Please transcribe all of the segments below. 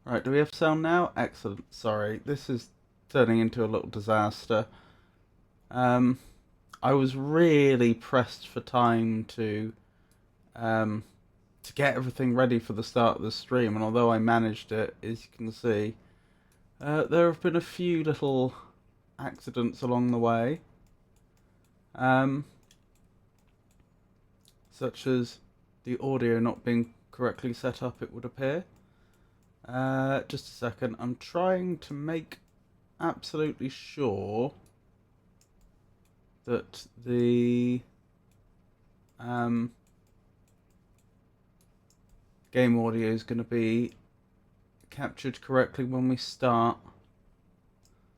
Right, do we have sound now? Excellent. Sorry, this is turning into a little disaster. Um, I was really pressed for time um, to get everything ready for the start of the stream, and although I managed it, as you can see, there have been a few little accidents along the way, um, such as the audio not being correctly set up, it would appear. Just a second, I'm trying to make absolutely sure that the game audio is going to be captured correctly when we start.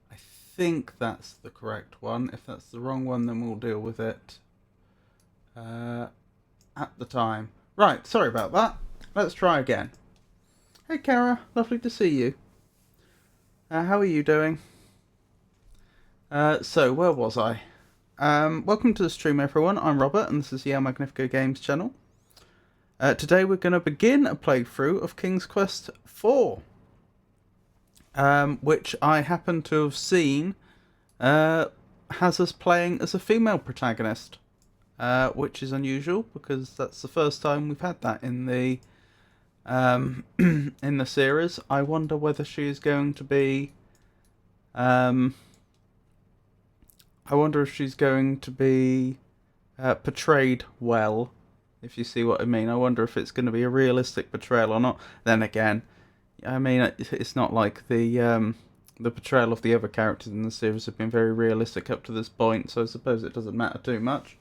I think that's the correct one. If that's the wrong one, then we'll deal with it at the time. Right, sorry about that. Let's try again. Hey Kara, lovely to see you. How are you doing? So, where was I? Welcome to the stream, everyone. I'm Robert, and this is the El Magnifico Games channel. Today we're going to begin a playthrough of King's Quest IV, which I happen to have seen has us playing as a female protagonist, which is unusual because that's the first time we've had that in the in the series. I wonder whether she is going to be. I wonder if she's going to be portrayed well, if you see what I mean. I wonder if it's going to be a realistic portrayal or not. Then again, I mean, it's not like the portrayal of the other characters in the series have been very realistic up to this point, so I suppose it doesn't matter too much.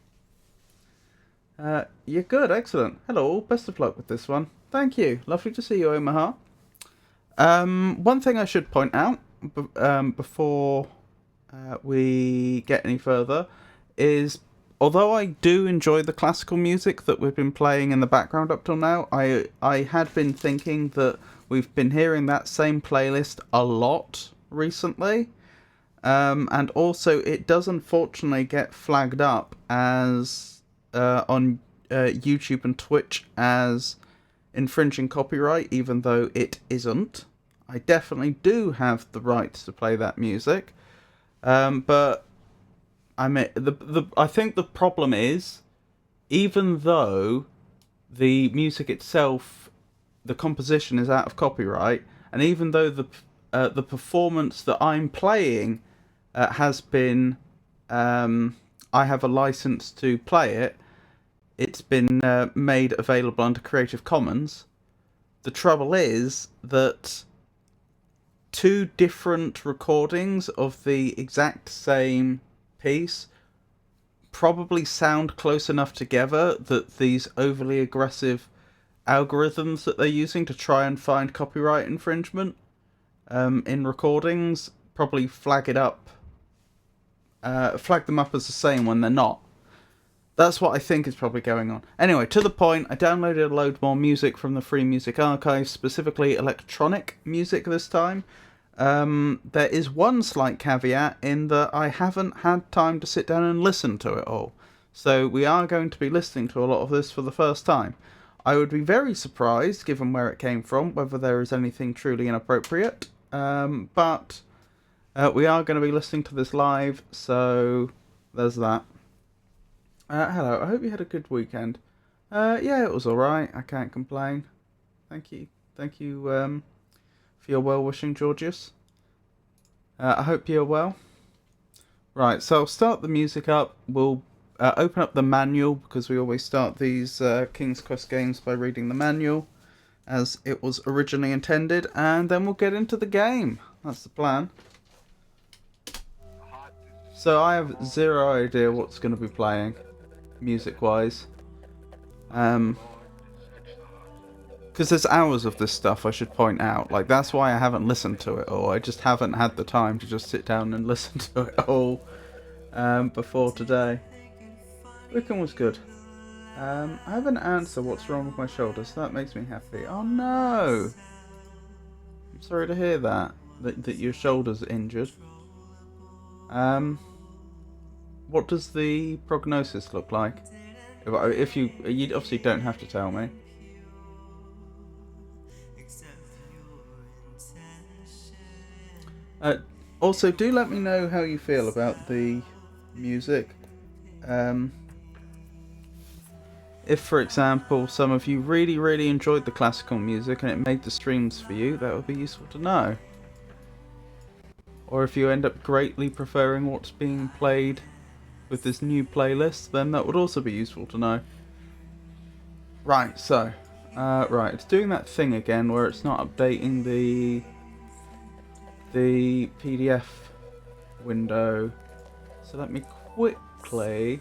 You're good, excellent. Hello, best of luck with this one. Thank you, lovely to see you, Omaha. One thing I should point out before we get any further is, although I do enjoy the classical music that we've been playing in the background up till now, I had been thinking that we've been hearing that same playlist a lot recently, and also it does unfortunately get flagged up as on YouTube and Twitch as infringing copyright, even though it isn't. I definitely do have the right to play that music. But I mean, I think the problem is, even though the music itself, the composition is out of copyright, and even though the performance that I'm playing has been, I have a license to play it. It's been made available under Creative Commons. The trouble is that two different recordings of the exact same piece probably sound close enough together that these overly aggressive algorithms that they're using to try and find copyright infringement in recordings probably flag them up as the same when they're not. That's what I think is probably going on. Anyway, to the point, I downloaded a load more music from the Free Music Archive, specifically electronic music this time. There is one slight caveat in that I haven't had time to sit down and listen to it all. So we are going to be listening to a lot of this for the first time. I would be very surprised, given where it came from, whether there is anything truly inappropriate. But we are going to be listening to this live, so there's that. Hello, I hope you had a good weekend. Yeah, it was alright. I can't complain. Thank you. Thank you for your well-wishing, Georgius. I hope you're well. Right, so I'll start the music up. We'll open up the manual, because we always start these King's Quest games by reading the manual, as it was originally intended, and then we'll get into the game. That's the plan. So I have zero idea what's going to be playing, music-wise. Because there's hours of this stuff, I should point out. Like, that's why I haven't listened to it all. I just haven't had the time to just sit down and listen to it all before today. Wiccan was good. I have an answer what's wrong with my shoulders. That makes me happy. Oh no! I'm sorry to hear that your shoulder's injured. What does the prognosis look like? If you obviously don't have to tell me. Uh, Also, do let me know how you feel about the music. Um, if, for example, some of you really, really enjoyed the classical music and it made the streams for you, that would be useful to know. Or if you end up greatly preferring what's being played with this new playlist, then that would also be useful to know. Right, so, right, it's doing that thing again where it's not updating the PDF window. So let me quickly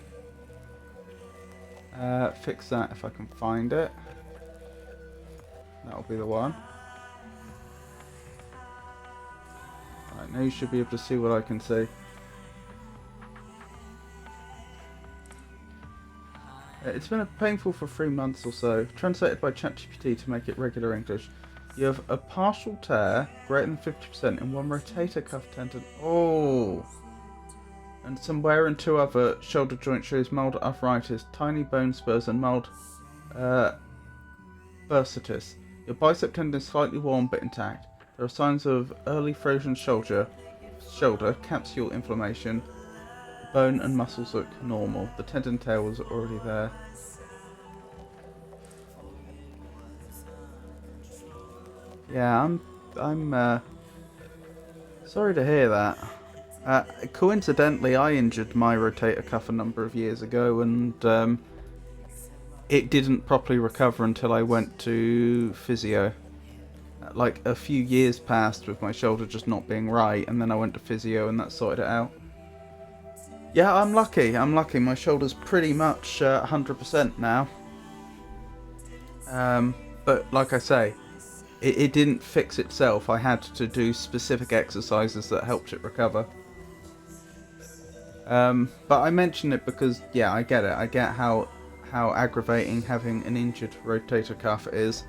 fix that if I can find it. That'll be the one. Right, now you should be able to see what I can see. It's been painful for 3 months or so. Translated by ChatGPT to make it regular English. You have a partial tear greater than 50% in one rotator cuff tendon. Oh! And some wear in 2 other shoulder joint shows mild arthritis, tiny bone spurs, and mild bursitis. Your bicep tendon is slightly worn but intact. There are signs of early frozen shoulder, capsule inflammation. Bone and muscles look normal. The tendon tear was already there. Yeah, I'm sorry to hear that. Coincidentally, I injured my rotator cuff a number of years ago, and it didn't properly recover until I went to physio. Like a few years passed with my shoulder just not being right, and then I went to physio, and that sorted it out. Yeah, I'm lucky. My shoulder's pretty much 100% now. But like I say, it didn't fix itself. I had to do specific exercises that helped it recover. But I mention it because, yeah, I get it. I get how aggravating having an injured rotator cuff is.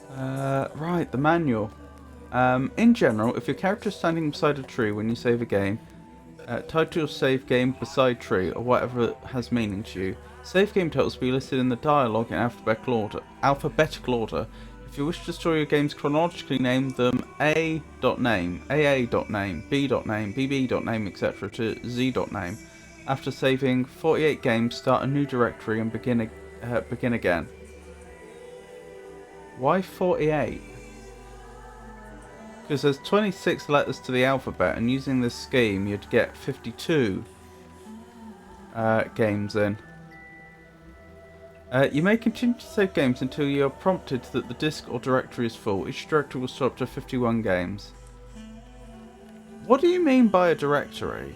Right, the manual. In general, if your character is standing beside a tree when you save a game, title your save game beside tree or whatever has meaning to you. Save game titles will be listed in the dialogue in alphabetical order. If you wish to store your games chronologically, name them A.name, AA.name, B.name, BB.name, etc. to Z.name. After saving 48 games, start a new directory and begin again. Why 48? Because there's 26 letters to the alphabet, and using this scheme you'd get 52 games in. You may continue to save games until you are prompted that the disk or directory is full. Each directory will store up to 51 games. What do you mean by a directory?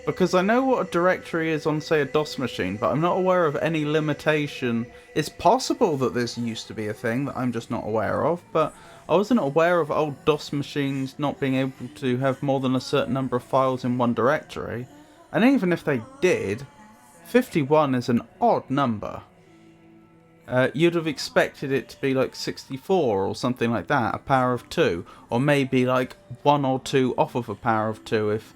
Because I know what a directory is on, say, a DOS machine, but I'm not aware of any limitation. It's possible that this used to be a thing that I'm just not aware of, but I wasn't aware of old DOS machines not being able to have more than a certain number of files in one directory. And even if they did, 51 is an odd number. You'd have expected it to be like 64 or something like that, a power of 2, or maybe like 1 or 2 off of a power of 2 if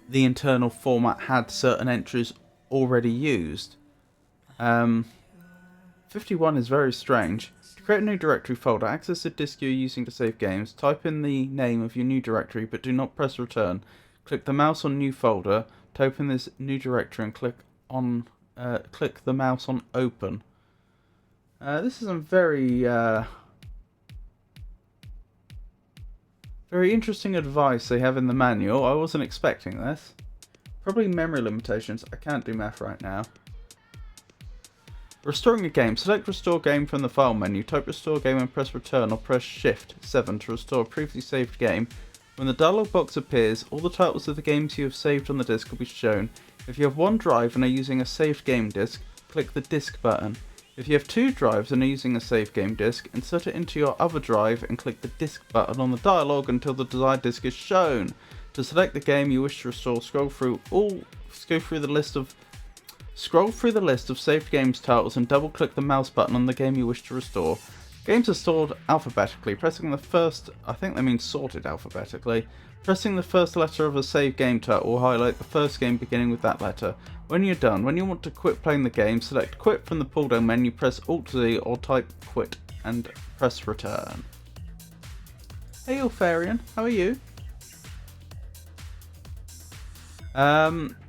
the internal format had certain entries already used. 51 is very strange. To create a new directory folder, access the disk you're using to save games, type in the name of your new directory but do not press return. Click the mouse on new folder to open this new directory and click the mouse on open. This is a very interesting advice they have in the manual. I wasn't expecting this. Probably memory limitations. I can't do math right now. Restoring a game. Select restore game from the file menu. Type restore game and press return or press shift 7 to restore a previously saved game. When the dialog box appears, all the titles of the games you have saved on the disk will be shown. If you have one drive and are using a saved game disk, click the disk button. If you have 2 drives and are using a saved game disk, insert it into your other drive and click the disk button on the dialog until the desired disk is shown. To select the game you wish to restore, scroll through the list of saved games titles and double click the mouse button on the game you wish to restore. Games are stored alphabetically. Pressing the first, I think they mean sorted alphabetically. Pressing the first letter of a saved game title will highlight the first game beginning with that letter. When you're done, when you want to quit playing the game, select quit from the pull down menu, press Alt Z or type quit and press return. Hey, Ulfarian, how are you?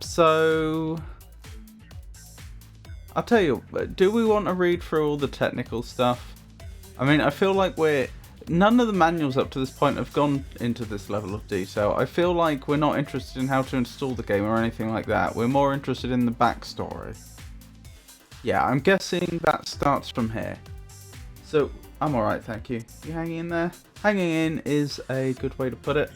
So I'll tell you, do we want to read through all the technical stuff? I mean, I feel like none of the manuals up to this point have gone into this level of detail. I feel like we're not interested in how to install the game or anything like that. We're more interested in the backstory. Yeah, I'm guessing that starts from here. So, I'm alright, thank you. You hanging in there? Hanging in is a good way to put it.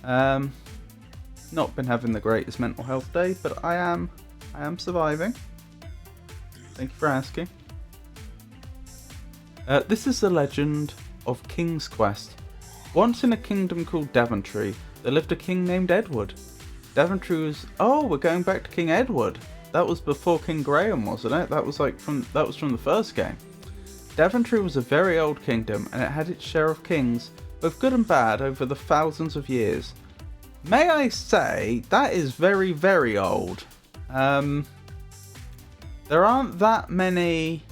Not been having the greatest mental health day, but I am surviving. Thank you for asking. This is the legend of King's Quest. Once in a kingdom called Daventry, there lived a king named Edward. Daventry was... Oh, we're going back to King Edward. That was before King Graham, wasn't it? That was from the first game. Daventry was a very old kingdom, and it had its share of kings, both good and bad, over the thousands of years. May I say, that is very, very old. There aren't that many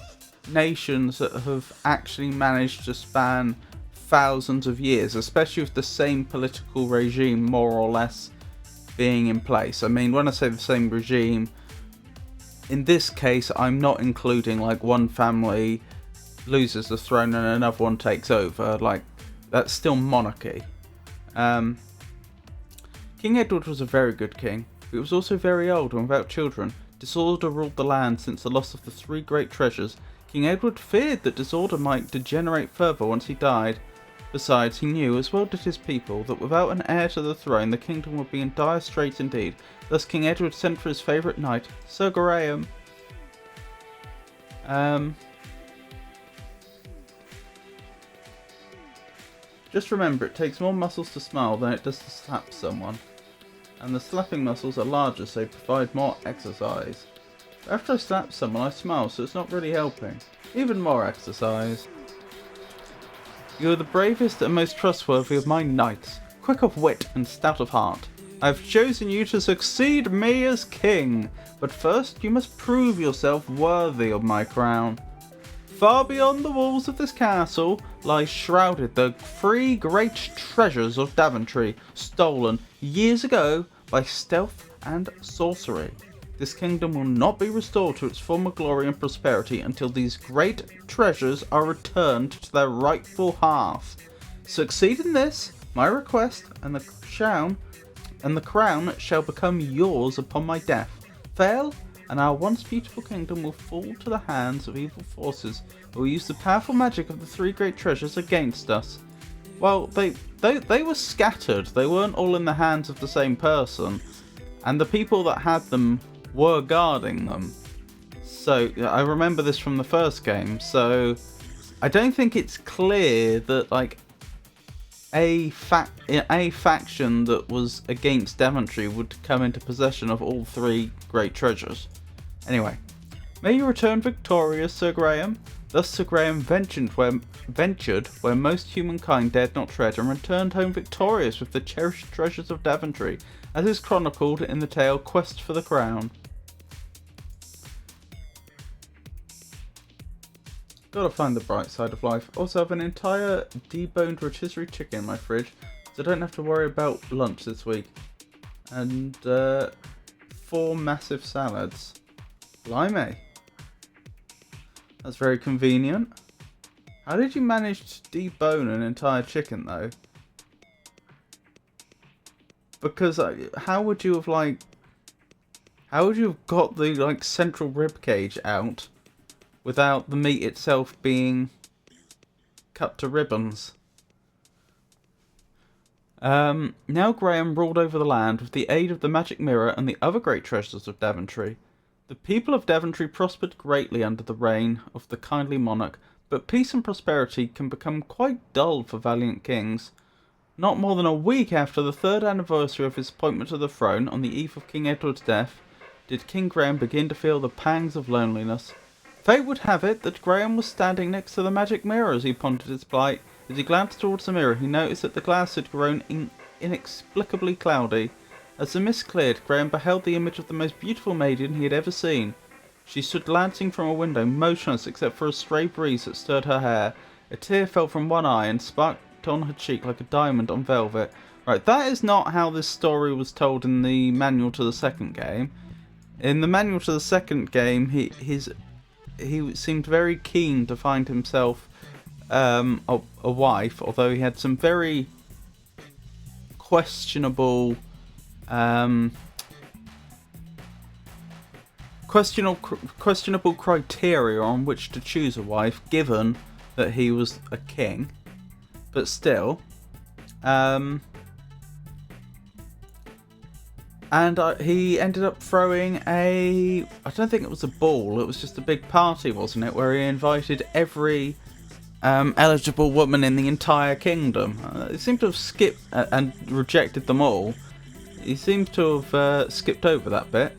nations that have actually managed to span thousands of years, especially with the same political regime more or less being in place. I mean, when I say the same regime, in this case, I'm not including like one family loses the throne and another one takes over. Like, that's still monarchy. King Edward was a very good king, but he was also very old and without children. Disorder ruled the land since the loss of the three great treasures. King Edward feared that disorder might degenerate further once he died. Besides, he knew, as well did his people, that without an heir to the throne, the kingdom would be in dire straits indeed. Thus King Edward sent for his favourite knight, Sir Graham. Just remember, it takes more muscles to smile than it does to slap someone. And the slapping muscles are larger, so they provide more exercise. But after I slap someone, I smile, so it's not really helping. Even more exercise. You are the bravest and most trustworthy of my knights, quick of wit and stout of heart. I have chosen you to succeed me as king, but first you must prove yourself worthy of my crown. Far beyond the walls of this castle lies shrouded the three great treasures of Daventry, stolen years ago by stealth and sorcery. This kingdom will not be restored to its former glory and prosperity until these great treasures are returned to their rightful hearth. Succeed in this, my request, and the crown shall become yours upon my death. Fail, and our once beautiful kingdom will fall to the hands of evil forces who will use the powerful magic of the three great treasures against us. Well, they were scattered. They weren't all in the hands of the same person, and the people that had them were guarding them. So I remember this from the first game. So I don't think it's clear that like a faction that was against Daventry would come into possession of all three great treasures. Anyway, may you return victorious, Sir Graham. Thus Sir Graham ventured where most humankind dared not tread, and returned home victorious with the cherished treasures of Daventry, as is chronicled in the tale Quest for the Crown. Gotta find the bright side of life. Also have an entire deboned rotisserie chicken in my fridge, so I don't have to worry about lunch this week. And 4 massive salads. Blimey. That's very convenient. How did you manage to debone an entire chicken though? Because how would you have got the central rib cage out without the meat itself being cut to ribbons? Now Graham ruled over the land with the aid of the magic mirror and the other great treasures of Daventry. The people of Daventry prospered greatly under the reign of the kindly monarch, but peace and prosperity can become quite dull for valiant kings. Not more than a week after the 3rd anniversary of his appointment to the throne, on the eve of King Edward's death, did King Graham begin to feel the pangs of loneliness. Fate would have it that Graham was standing next to the magic mirror as he pondered his plight. As he glanced towards the mirror, he noticed that the glass had grown inexplicably cloudy. As the mist cleared, Graham beheld the image of the most beautiful maiden he had ever seen. She stood glancing from a window, motionless except for a stray breeze that stirred her hair. A tear fell from one eye and sparked on her cheek like a diamond on velvet. Right, that is not how this story was told in the manual to the second game. In the manual to the second game, he seemed very keen to find himself a wife, although he had some very questionable questionable criteria on which to choose a wife, given that he was a king. But still, and he ended up throwing I don't think it was a ball, it was just a big party, wasn't it, where he invited every eligible woman in the entire kingdom. He seemed to have skipped and rejected them all. He seems to have skipped over that bit.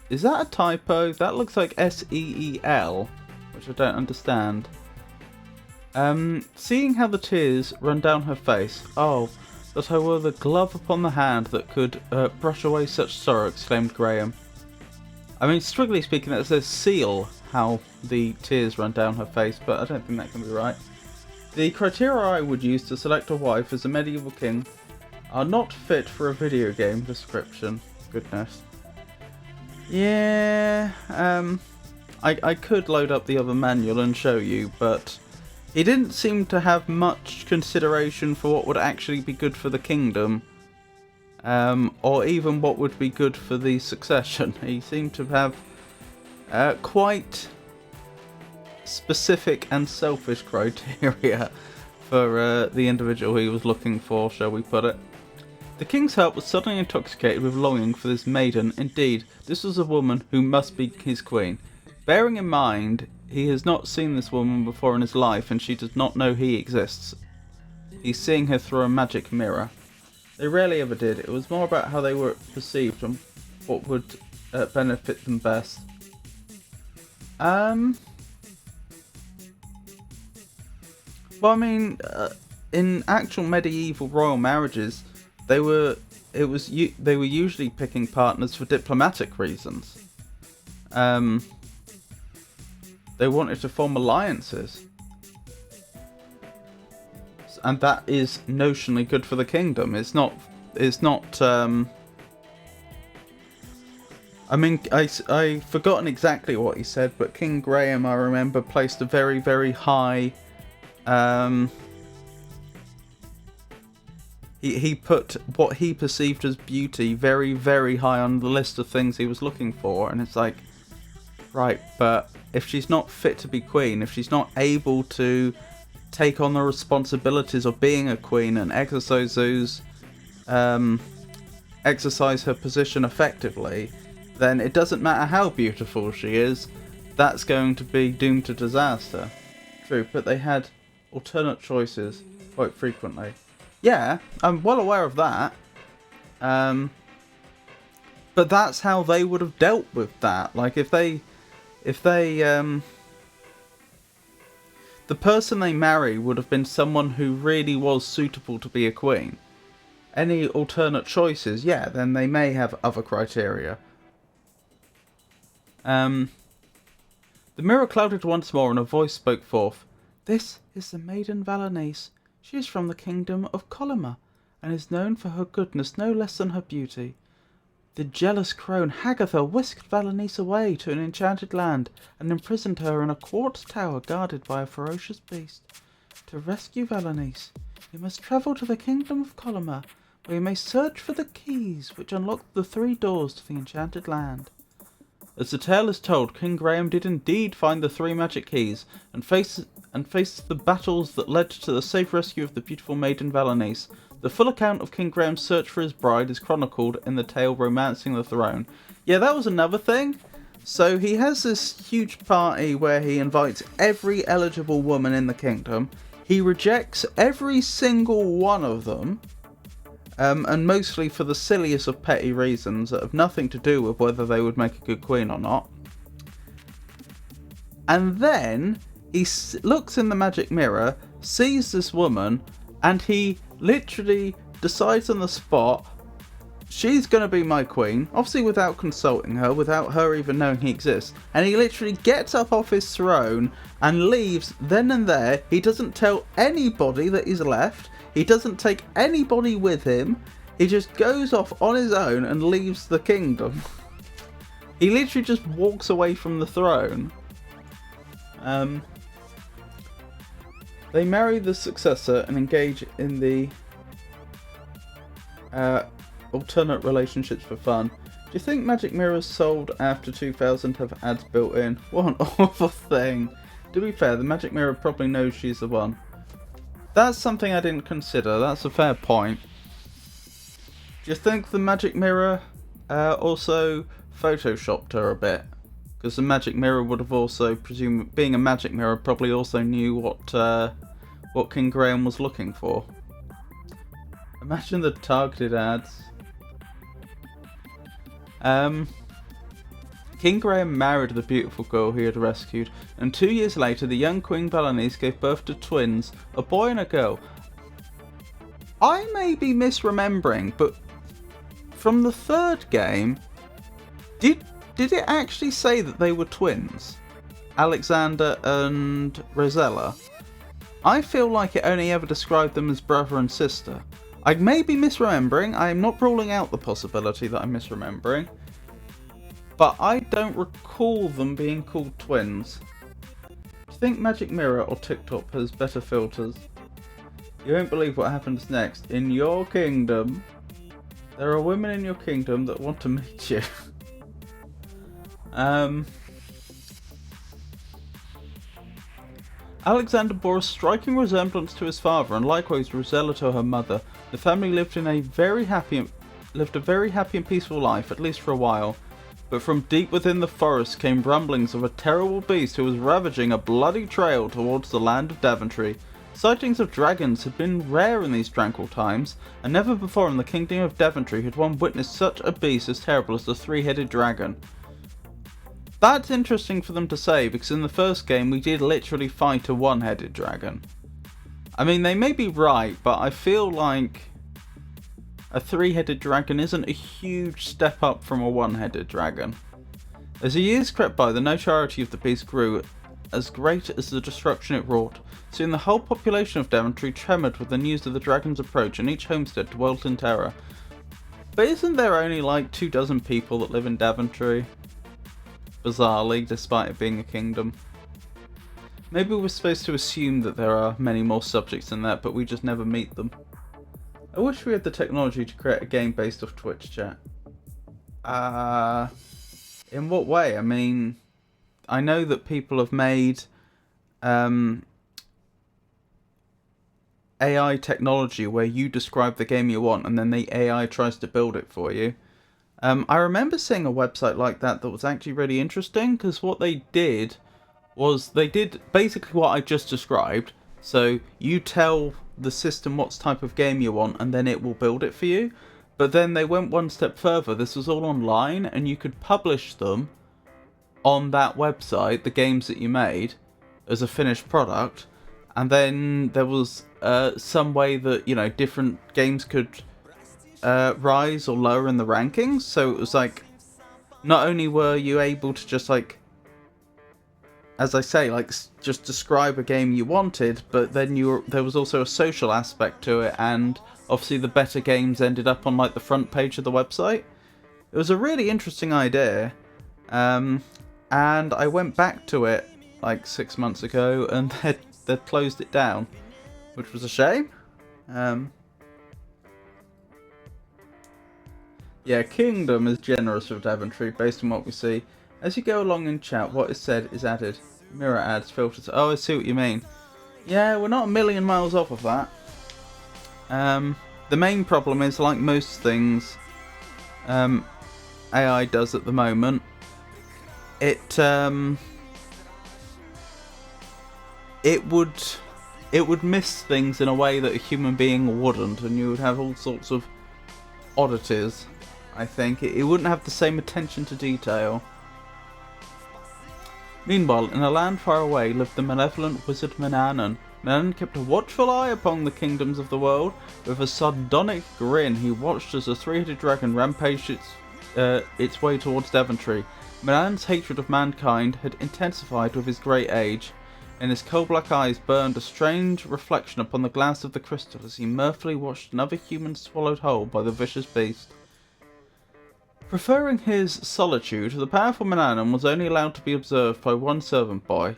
Is that a typo? That looks like SEEL, which I don't understand. Seeing how the tears run down her face. Oh, that I were the glove upon the hand that could brush away such sorrow, exclaimed Graham. I mean, strictly speaking, that says seal how the tears run down her face, but I don't think that can be right. The criteria I would use to select a wife as a medieval king are not fit for a video game description. Goodness. Yeah, I could load up the other manual and show you, but he didn't seem to have much consideration for what would actually be good for the kingdom, or even what would be good for the succession. He seemed to have quite specific and selfish criteria for the individual he was looking for, shall we put it. The king's heart was suddenly intoxicated with longing for this maiden. Indeed, this was a woman who must be his queen. Bearing in mind, he has not seen this woman before in his life, and she does not know he exists. He's seeing her through a magic mirror. They rarely ever did. It was more about how they were perceived and what would benefit them best. Well, I mean, in actual medieval royal marriages, they were usually picking partners for diplomatic reasons. They wanted to form alliances, and that is notionally good for the kingdom. It's not. I mean, I've forgotten exactly what he said, but King Graham, I remember, placed a very, very high. He put what he perceived as beauty very, very high on the list of things he was looking for, and it's like, right, but if she's not fit to be queen, if she's not able to take on the responsibilities of being a queen and exercise her position effectively, then it doesn't matter how beautiful she is, that's going to be doomed to disaster. True, but they had alternate choices quite frequently. Yeah, I'm well aware of that. But that's how they would have dealt with that. Like, if they the person they marry would have been someone who really was suitable to be a queen. Any alternate choices, yeah, then they may have other criteria. The mirror clouded once more and a voice spoke forth. This is the maiden Valanice. She is from the kingdom of Colima, and is known for her goodness no less than her beauty. The jealous crone Hagatha whisked Valanice away to an enchanted land, and imprisoned her in a quartz tower guarded by a ferocious beast. To rescue Valanice, you must travel to the kingdom of Colima, where you may search for the keys which unlock the 3 doors to the enchanted land. As the tale is told, King Graham did indeed find the 3 magic keys, and faced the battles that led to the safe rescue of the beautiful maiden Valanice. The full account of King Graham's search for his bride is chronicled in the tale Romancing the Throne. Yeah, that was another thing. So he has this huge party where he invites every eligible woman in the kingdom. He rejects every single one of them, and mostly for the silliest of petty reasons that have nothing to do with whether they would make a good queen or not. And then he looks in the magic mirror, sees this woman, and he literally decides on the spot she's going to be my queen, obviously without consulting her, without her even knowing he exists. And he literally gets up off his throne and leaves then and there. He doesn't tell anybody that he's left. He doesn't take anybody with him. He just goes off on his own and leaves the kingdom. He literally just walks away from the throne. They marry the successor and engage in the alternate relationships for fun. Do you think Magic Mirrors sold after 2000 have ads built in? What an awful thing. To be fair, the Magic Mirror probably knows she's the one. That's something I didn't consider. That's a fair point. Do you think the Magic Mirror also photoshopped her a bit? Because the Magic Mirror would have also, being a Magic Mirror, probably also knew what King Graham was looking for. Imagine the targeted ads. King Graham married the beautiful girl he had rescued, and 2 years later the young Queen Berenice gave birth to twins, a boy and a girl. I may be misremembering, but from the third game, did it actually say that they were twins? Alexander and Rosella? I feel like it only ever described them as brother and sister. I may be misremembering. I am not ruling out the possibility that I'm misremembering. But I don't recall them being called twins. Do you think Magic Mirror or TikTok has better filters? You won't believe what happens next. In your kingdom, there are women in your kingdom that want to meet you. Alexander bore a striking resemblance to his father, and likewise Rosella to her mother. The family lived a very happy and peaceful life, at least for a while. But from deep within the forest came rumblings of a terrible beast who was ravaging a bloody trail towards the land of Daventry. Sightings of dragons had been rare in these tranquil times, and never before in the kingdom of Daventry had one witnessed such a beast as terrible as the three-headed dragon. That's interesting for them to say, because in the first game we did literally fight a one-headed dragon. I mean, they may be right, but I feel like a three-headed dragon isn't a huge step up from a one-headed dragon. As the years crept by, the notoriety of the beast grew, as great as the destruction it wrought. Soon the whole population of Daventry tremored with the news of the dragon's approach, and each homestead dwelt in terror. But isn't there only like 24 people that live in Daventry? Bizarrely, despite it being a kingdom. Maybe we're supposed to assume that there are many more subjects than that, but we just never meet them. I wish we had the technology to create a game based off Twitch chat. In what way? I mean, I know that people have made AI technology where you describe the game you want and then the AI tries to build it for you. I remember seeing a website like that was actually really interesting, because what they did was they did basically what I just described. So you tell the system what type of game you want and then it will build it for you. But then they went one step further. This was all online and you could publish them on that website, the games that you made, as a finished product. And then there was some way that, you know, different games could rise or lower in the rankings. So it was like, not only were you able to just like, as I say, like just describe a game you wanted, but then there was also a social aspect to it, and obviously the better games ended up on like the front page of the website. It was a really interesting idea, and I went back to it like 6 months ago, and they'd closed it down, which was a shame. Yeah, Kingdom is generous with Daventry based on what we see. As you go along in chat, what is said is added. Mirror ads, filters. Oh, I see what you mean. Yeah, we're not a million miles off of that. The main problem is, like most things AI does at the moment, it would miss things in a way that a human being wouldn't, and you would have all sorts of oddities. I think it wouldn't have the same attention to detail. Meanwhile, in a land far away lived the malevolent wizard Manannan, Manannan kept a watchful eye upon the kingdoms of the world. With a sardonic grin, he watched as the three-headed dragon rampaged its way towards Daventry. Manannan's hatred of mankind had intensified with his great age. In his coal-black eyes burned a strange reflection upon the glass of the crystal as he mirthfully watched another human swallowed whole by the vicious beast. Preferring his solitude, the powerful Manannan was only allowed to be observed by one servant boy,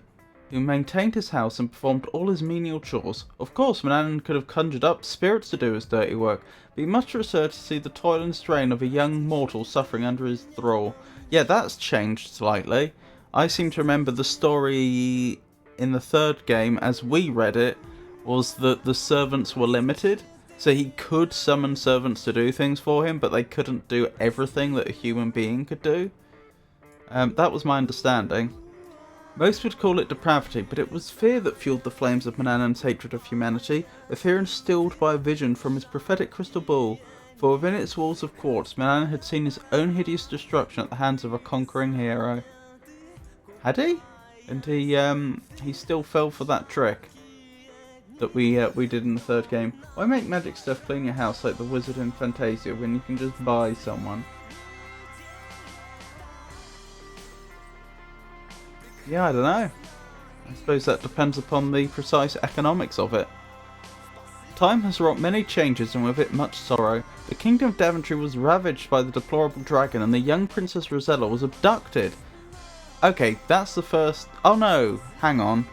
who maintained his house and performed all his menial chores. Of course, Manannan could have conjured up spirits to do his dirty work, but he much preferred to see the toil and strain of a young mortal suffering under his thrall. Yeah, that's changed slightly. I seem to remember the story in the third game, as we read it, was that the servants were limited. So he could summon servants to do things for him, but they couldn't do everything that a human being could do. That was my understanding. Most would call it depravity, but it was fear that fueled the flames of Manannan's hatred of humanity, a fear instilled by a vision from his prophetic crystal ball, for within its walls of quartz, Manannan had seen his own hideous destruction at the hands of a conquering hero. Had he? And he still fell for that trick that we did in the third game. Why make magic stuff clean your house like the wizard in Fantasia when you can just buy someone? Yeah, I don't know. I suppose that depends upon the precise economics of it. Time has wrought many changes and with it much sorrow. The kingdom of Daventry was ravaged by the deplorable dragon and the young Princess Rosella was abducted. Okay, that's the first... Oh no, hang on.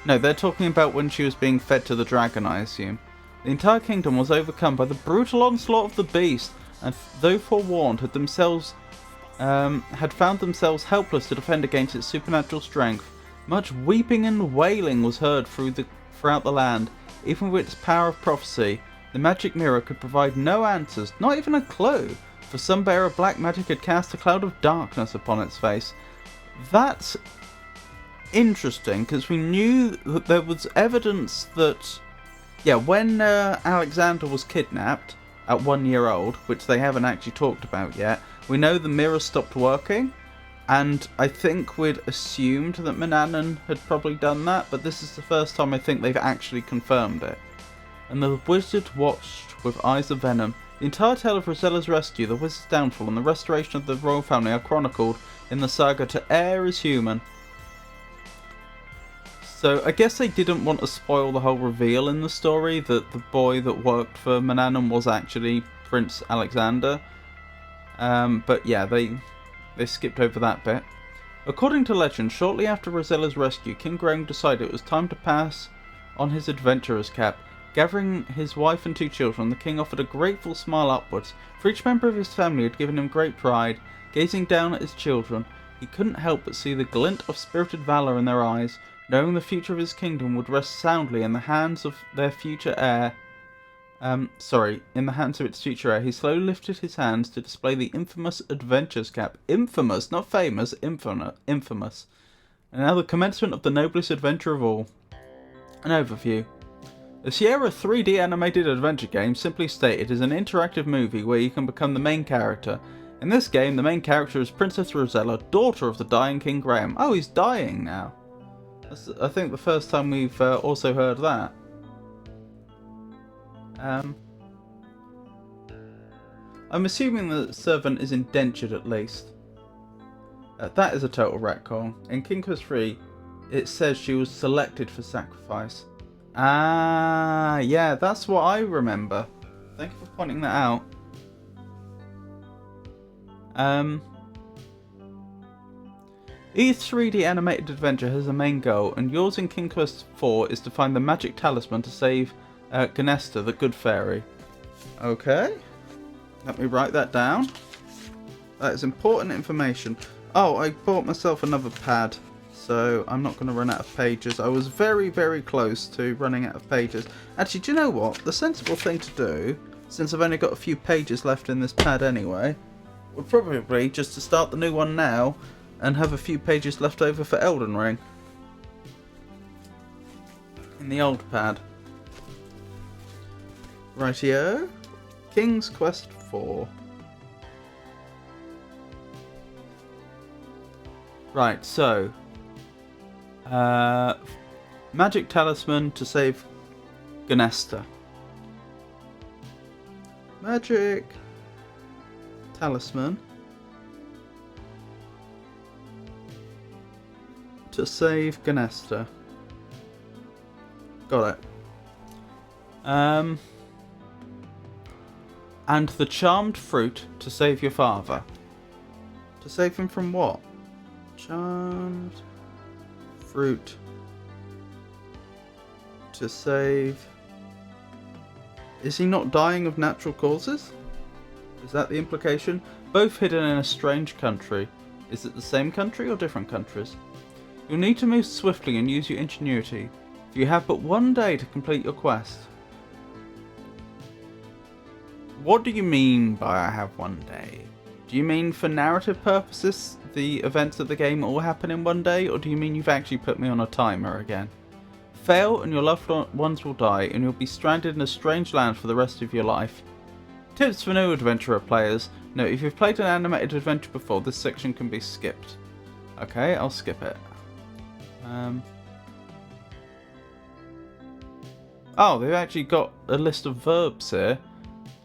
No, they're talking about when she was being fed to the dragon, I assume. The entire kingdom was overcome by the brutal onslaught of the beast, and though forewarned, had found themselves helpless to defend against its supernatural strength. Much weeping and wailing was heard throughout the land. Even with its power of prophecy, the magic mirror could provide no answers, not even a clue, for some bearer of black magic had cast a cloud of darkness upon its face. That's interesting, because we knew that there was evidence that, yeah, when Alexander was kidnapped at 1 year old, which they haven't actually talked about yet, we know the mirror stopped working, and I think we'd assumed that Manannan had probably done that, but this is the first time I think they've actually confirmed it. And the wizard watched with eyes of venom. The entire tale of Rosella's rescue, the wizard's downfall, and the restoration of the royal family are chronicled in the saga To Err is Human. So I guess they didn't want to spoil the whole reveal in the story that the boy that worked for Manannan was actually Prince Alexander. But yeah, they skipped over that bit. According to legend, shortly after Rosella's rescue, King Graham decided it was time to pass on his adventurer's cap. Gathering his wife and 2 children, the king offered a grateful smile upwards, for each member of his family had given him great pride. Gazing down at his children, he couldn't help but see the glint of spirited valour in their eyes, knowing the future of his kingdom would rest soundly in the hands of their future heir. In the hands of its future heir. He slowly lifted his hands to display the infamous adventurer's cap. Infamous, not famous, infamous. And now the commencement of the noblest adventure of all. An overview. The Sierra 3D animated adventure game, simply stated, is an interactive movie where you can become the main character. In this game, the main character is Princess Rosella, daughter of the dying King Graham. Oh, he's dying now. That's, I think, the first time we've also heard that. I'm assuming the servant is indentured at least. That is a total retcon. In King Quest 3, it says she was selected for sacrifice. Ah, yeah, that's what I remember. Thank you for pointing that out. Each 3D animated adventure has a main goal, and yours in King Quest 4 is to find the magic talisman to save Gnesta, the good fairy. Okay, let me write that down. That is important information. Oh, I bought myself another pad, so I'm not going to run out of pages. I was very, very close to running out of pages. Actually, do you know what? The sensible thing to do, since I've only got a few pages left in this pad anyway, would probably be just to start the new one now and have a few pages left over for Elden Ring in the old pad. Rightio. King's Quest 4. Right, so Magic talisman to save Gnesta. Magic talisman to save Gnesta. Got it. And the charmed fruit to save your father. To save him from what? Charmed fruit to save... Is he not dying of natural causes? Is that the implication? Both hidden in a strange country. Is it the same country or different countries? You'll need to move swiftly and use your ingenuity, for you have but one day to complete your quest. What do you mean by I have one day? Do you mean for narrative purposes the events of the game all happen in one day, or do you mean you've actually put me on a timer again? Fail and your loved ones will die and you'll be stranded in a strange land for the rest of your life. Tips for new adventurer players. Note, if you've played an animated adventure before, this section can be skipped. Okay, I'll skip it. Oh, they've actually got a list of verbs here.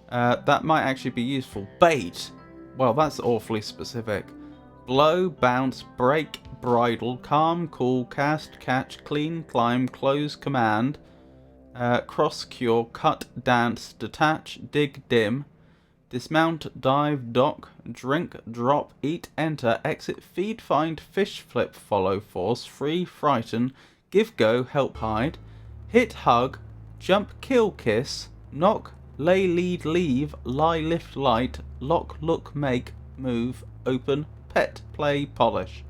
That might actually be useful. Bait. Well, that's awfully specific. Blow, bounce, break, bridle, calm, cool, cast, catch, clean, climb, close, command, cross, cure, cut, dance, detach, dig, dim, dismount, dive, dock, drink, drop, eat, enter, exit, feed, find, fish, flip, follow, force, free, frighten, give, go, help, hide, hit, hug, jump, kill, kiss, knock, lay, lead, leave, lie, lift, light, lock, look, make, move, open, pet, play, polish.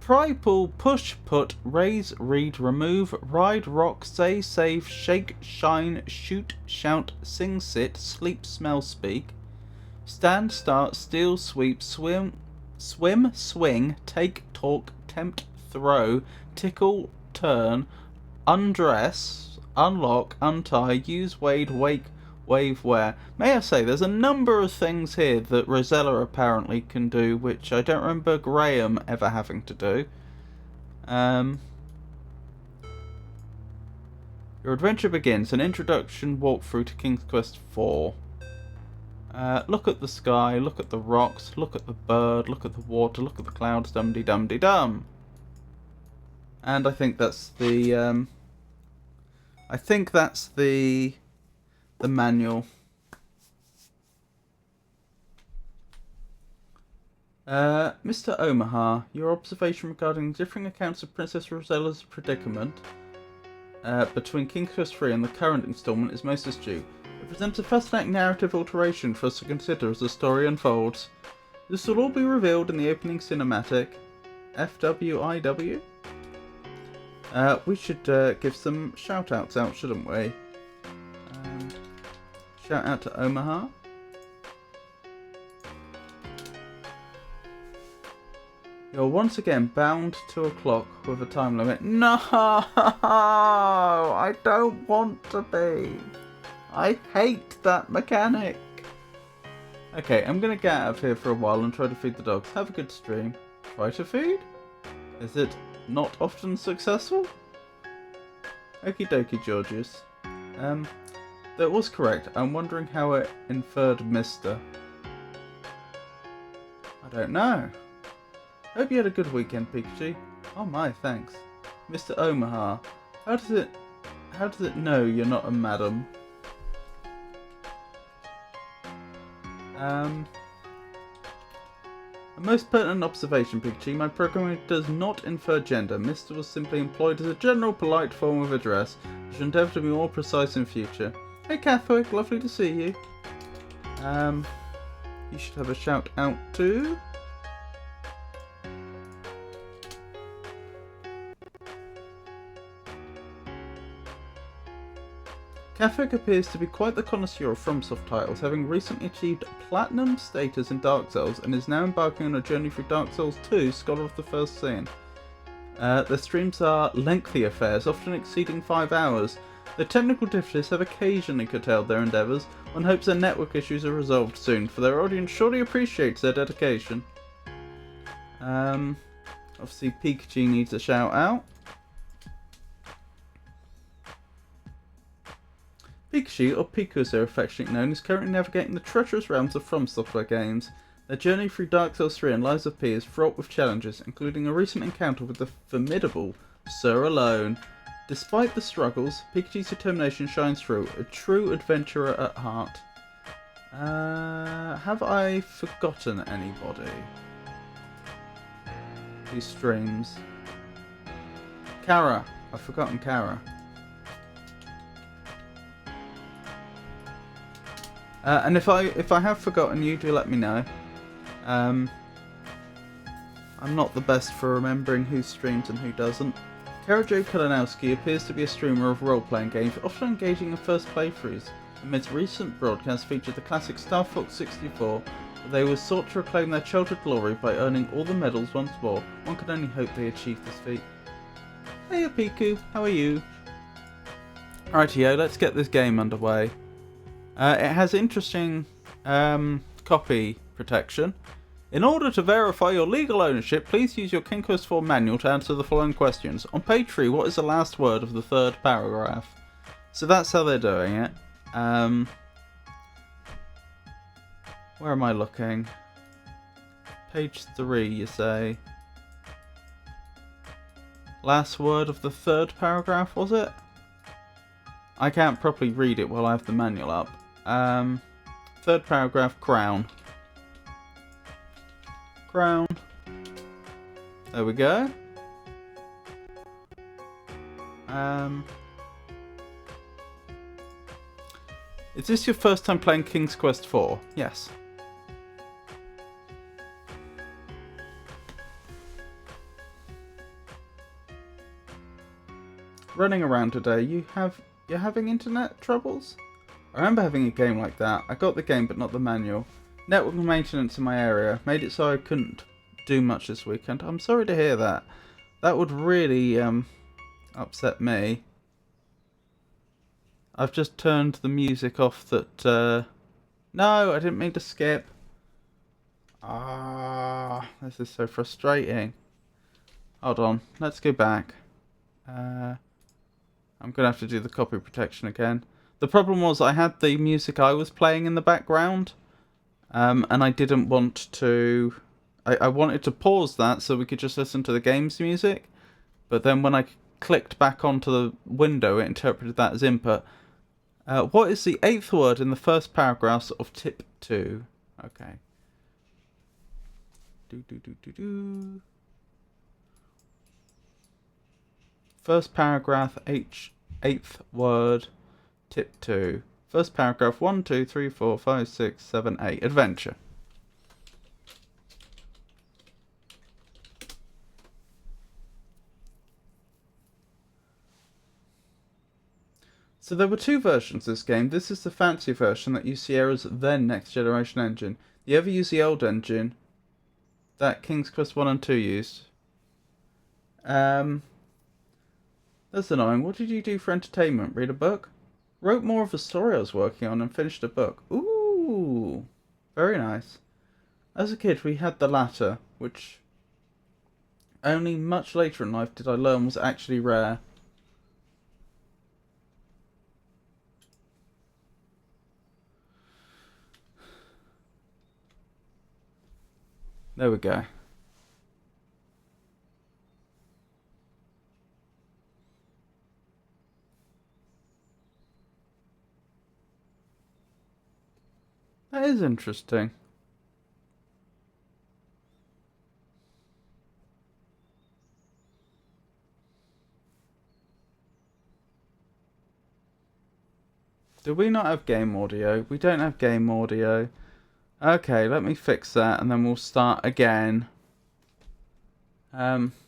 Pry, pull, push, put, raise, read, remove, ride, rock, say, save, shake, shine, shoot, shout, sing, sit, sleep, smell, speak. Stand, start, steal, sweep, swim, swing, take, talk, tempt, throw, tickle, turn, undress, unlock, untie, use, wade, wake, wave, wear. May I say, there's a number of things here that Rosella apparently can do, which I don't remember Graham ever having to do. Your adventure begins. An introduction walkthrough to King's Quest IV. Look at the sky, look at the rocks, look at the bird, look at the water, look at the clouds, dum-de-dum-de-dum. And I think that's the... the manual. Mr. Omaha, your observation regarding differing accounts of Princess Rosella's predicament between King's Quest III and the current installment is most astute. It presents a fascinating narrative alteration for us to consider as the story unfolds. This will all be revealed in the opening cinematic. FWIW? We should give some shout-outs out, shouldn't we? Shout out to Omaha. You're once again bound to a clock with a time limit. No! I don't want to be. I hate that mechanic. Okay, I'm going to get out of here for a while and try to feed the dogs. Have a good stream. Try to feed? Is it not often successful? Okie dokie, Georgius. That was correct. I'm wondering how it inferred Mr. I don't know. Hope you had a good weekend, Pikachu. Oh my, thanks. Mr. Omaha, how does it know you're not a madam? A most pertinent observation, Pikachu. My programming does not infer gender. Mr. was simply employed as a general polite form of address. I should endeavour to be more precise in future. Hey Catholic, lovely to see you. You should have a shout out too. Catholic appears to be quite the connoisseur of FromSoft titles, having recently achieved Platinum status in Dark Souls and is now embarking on a journey through Dark Souls 2, Scholar of the First Sin. Their streams are lengthy affairs, often exceeding 5 hours. The technical difficulties have occasionally curtailed their endeavours. One hopes their network issues are resolved soon, for their audience surely appreciates their dedication. Obviously Pikachu needs a shout out. Pikachu, or Piku as they're affectionately known, is currently navigating the treacherous realms of From Software games. Their journey through Dark Souls 3 and Lies of P is fraught with challenges, including a recent encounter with the formidable Sir Alone. Despite the struggles, Pikachu's determination shines through, a true adventurer at heart. Have I forgotten anybody who streams? Kara. I've forgotten Kara. And if I have forgotten you, do let me know. I'm not the best for remembering who streams and who doesn't. Kara-Jo Kalinowski appears to be a streamer of role-playing games, often engaging in first playthroughs. Amidst recent broadcasts featured the classic Star Fox 64, where they were sought to reclaim their childhood glory by earning all the medals once more. One can only hope they achieve this feat. Hey Piku, how are you? Rightio, let's get this game underway. It has interesting copy protection. In order to verify your legal ownership, please use your King Quest IV manual to answer the following questions. On page 3, what is the last word of the third paragraph? So that's how they're doing it. Where am I looking? Page 3, you say. Last word of the third paragraph, was it? I can't properly read it while I have the manual up. Third paragraph, crown. Crown. There we go. Is this your first time playing King's Quest IV? Yes. Running around today, you're having internet troubles? I remember having a game like that. I got the game but not the manual. Network maintenance in my area made it so I couldn't do much this weekend. I'm sorry to hear that. That would really upset me. I've just turned the music off that... No, I didn't mean to skip. This is so frustrating. Hold on, let's go back. I'm going to have to do the copy protection again. The problem was I had the music I was playing in the background. And I didn't want to... I wanted to pause that so we could just listen to the game's music. But then when I clicked back onto the window, it interpreted that as input. What is the 8th word in the first paragraphs of tip 2? Okay. First paragraph, 8th word, tip 2. First paragraph, 1, 2, 3, 4, 5, 6, 7, 8. Adventure. So there were two versions of this game. This is the fancy version that used Sierra's then next generation engine. You ever use the old engine that King's Quest 1 and 2 used? That's annoying. What did you do for entertainment? Read a book? Wrote more of a story I was working on and finished a book. Ooh, very nice. As a kid, we had the latter, which only much later in life did I learn was actually rare. There we go. That is interesting. Do we not have game audio? We don't have game audio. Okay, let me fix that and then we'll start again.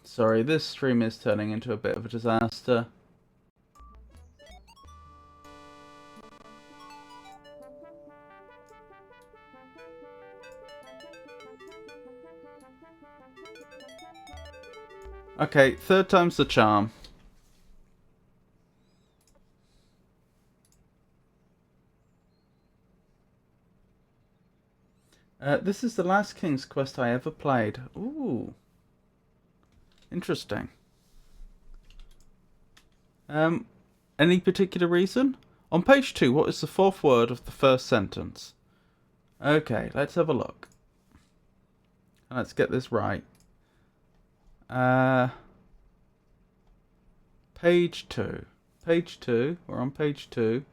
Sorry, this stream is turning into a bit of a disaster. Okay, third time's the charm. This is the last King's Quest I ever played. Ooh. Interesting. Any particular reason? On page 2, what is the fourth word of the first sentence? Okay, let's have a look. Let's get this right. Page 2. Page 2. We're on page 2.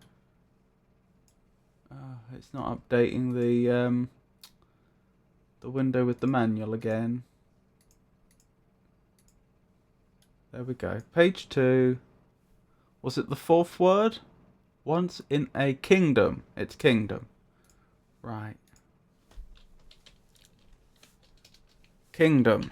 It's not updating the window with the manual again. There we go. Page 2. Was it the fourth word? Once in a kingdom. It's kingdom. Right. Kingdom.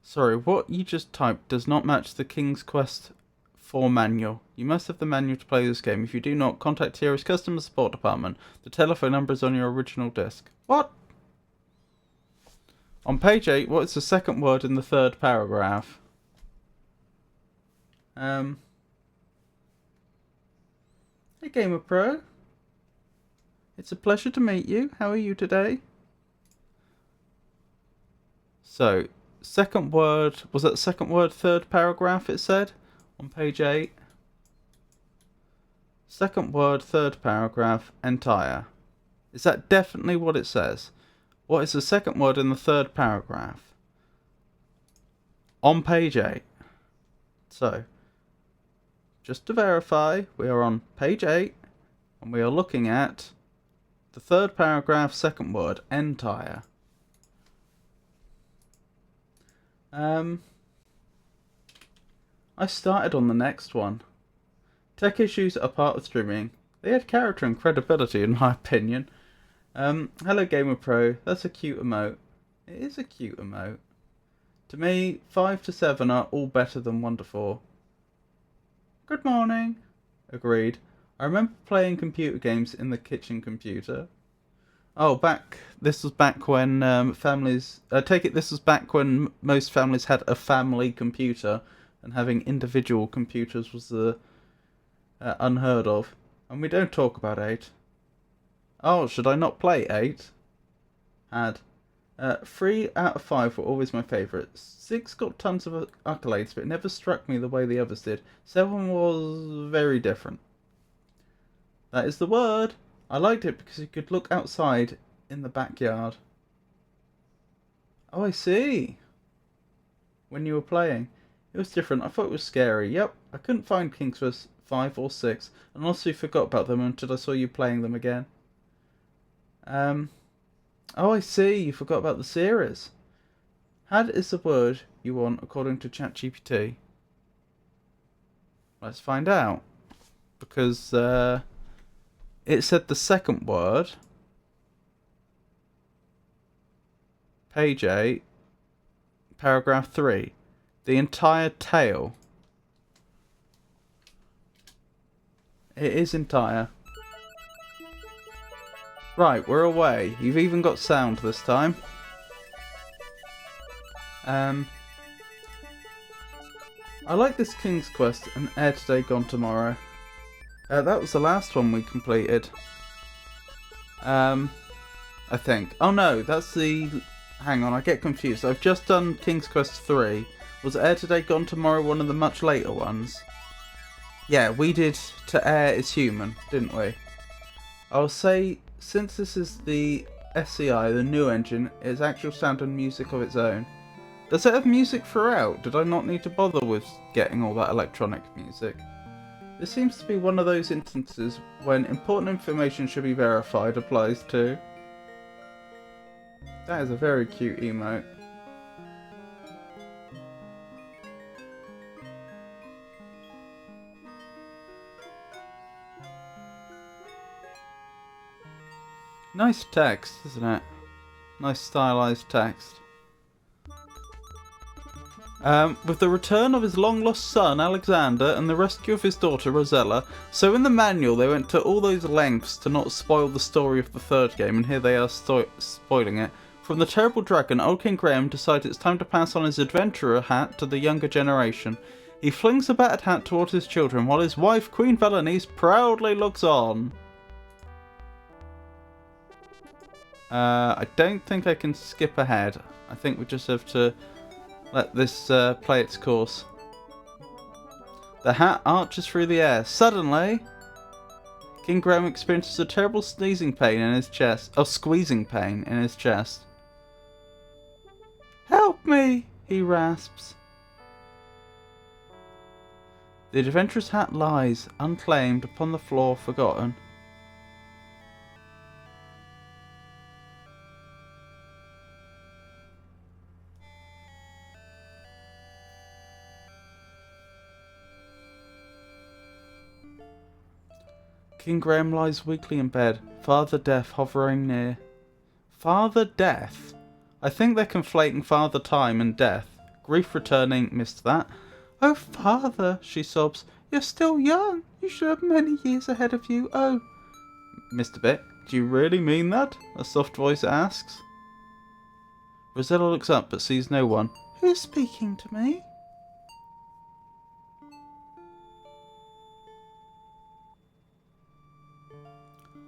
Sorry, what you just typed does not match the King's Quest 4 manual. You must have the manual to play this game. If you do not, contact Tierra's customer support department. The telephone number is on your original disc. What? On page 8, what is the second word in the third paragraph? Hey Gamer Pro. It's a pleasure to meet you. How are you today? So, second word, was that second word, third paragraph it said? On page 8. Second word, third paragraph, entire. Is that definitely what it says? What is the second word in the third paragraph? On page 8. So, just to verify, we are on page 8, and we are looking at the third paragraph, second word, entire. I started on the next one. Tech issues are part of streaming. They add character and credibility, in my opinion. Hello Gamer Pro. That's a cute emote. It is a cute emote. To me, 5 to 7 are all better than 1 to 4. Good morning. Agreed. I remember playing computer games in the kitchen computer. Oh, this was back when families... I take it this was back when most families had a family computer, and having individual computers was unheard of. And we don't talk about 8. Oh, should I not play 8? 3 out of 5 were always my favourites. 6 got tons of accolades, but it never struck me the way the others did. 7 was very different. That is the word. I liked it because you could look outside in the backyard. Oh, I see. When you were playing. It was different. I thought it was scary. Yep, I couldn't find King's Quest 5 or 6. And also forgot about them until I saw you playing them again. Oh, I see. You forgot about the series. Had is the word you want according to ChatGPT. Let's find out. Because it said the second word. Page 8. Paragraph 3. The entire tale. It is entire. Right, we're away. You've even got sound this time. I like this King's Quest and Air Today Gone Tomorrow. That was the last one we completed. I think. Oh no, that's the... Hang on, I get confused. I've just done King's Quest 3. Was Air Today Gone Tomorrow one of the much later ones? Yeah, we did To Air Is Human, didn't we? I'll say, since this is the SCI, the new engine, it has actual sound and music of its own. Does it have music throughout? Did I not need to bother with getting all that electronic music? This seems to be one of those instances when important information should be verified applies to. That is a very cute emote. Nice text, isn't it? Nice stylized text. With the return of his long-lost son, Alexander, and the rescue of his daughter, Rosella, so in the manual they went to all those lengths to not spoil the story of the third game, and here they are spoiling it. From the terrible dragon, old King Graham decides it's time to pass on his adventurer hat to the younger generation. He flings the battered hat towards his children, while his wife, Queen Valenice, proudly looks on. I don't think I can skip ahead. I think we just have to let this play its course. The hat arches through the air. Suddenly, King Graham experiences a terrible sneezing pain in his chest. Oh, squeezing pain in his chest. Help me, he rasps. The adventurous hat lies, unclaimed, upon the floor, forgotten. King Graham lies weakly in bed, Father Death hovering near. Father Death? I think they're conflating Father Time and Death. Grief returning, missed that. Oh, Father, she sobs, you're still young. You should have many years ahead of you. Oh, Mr. Bit, do you really mean that? A soft voice asks. Rosella looks up but sees no one. Who's speaking to me?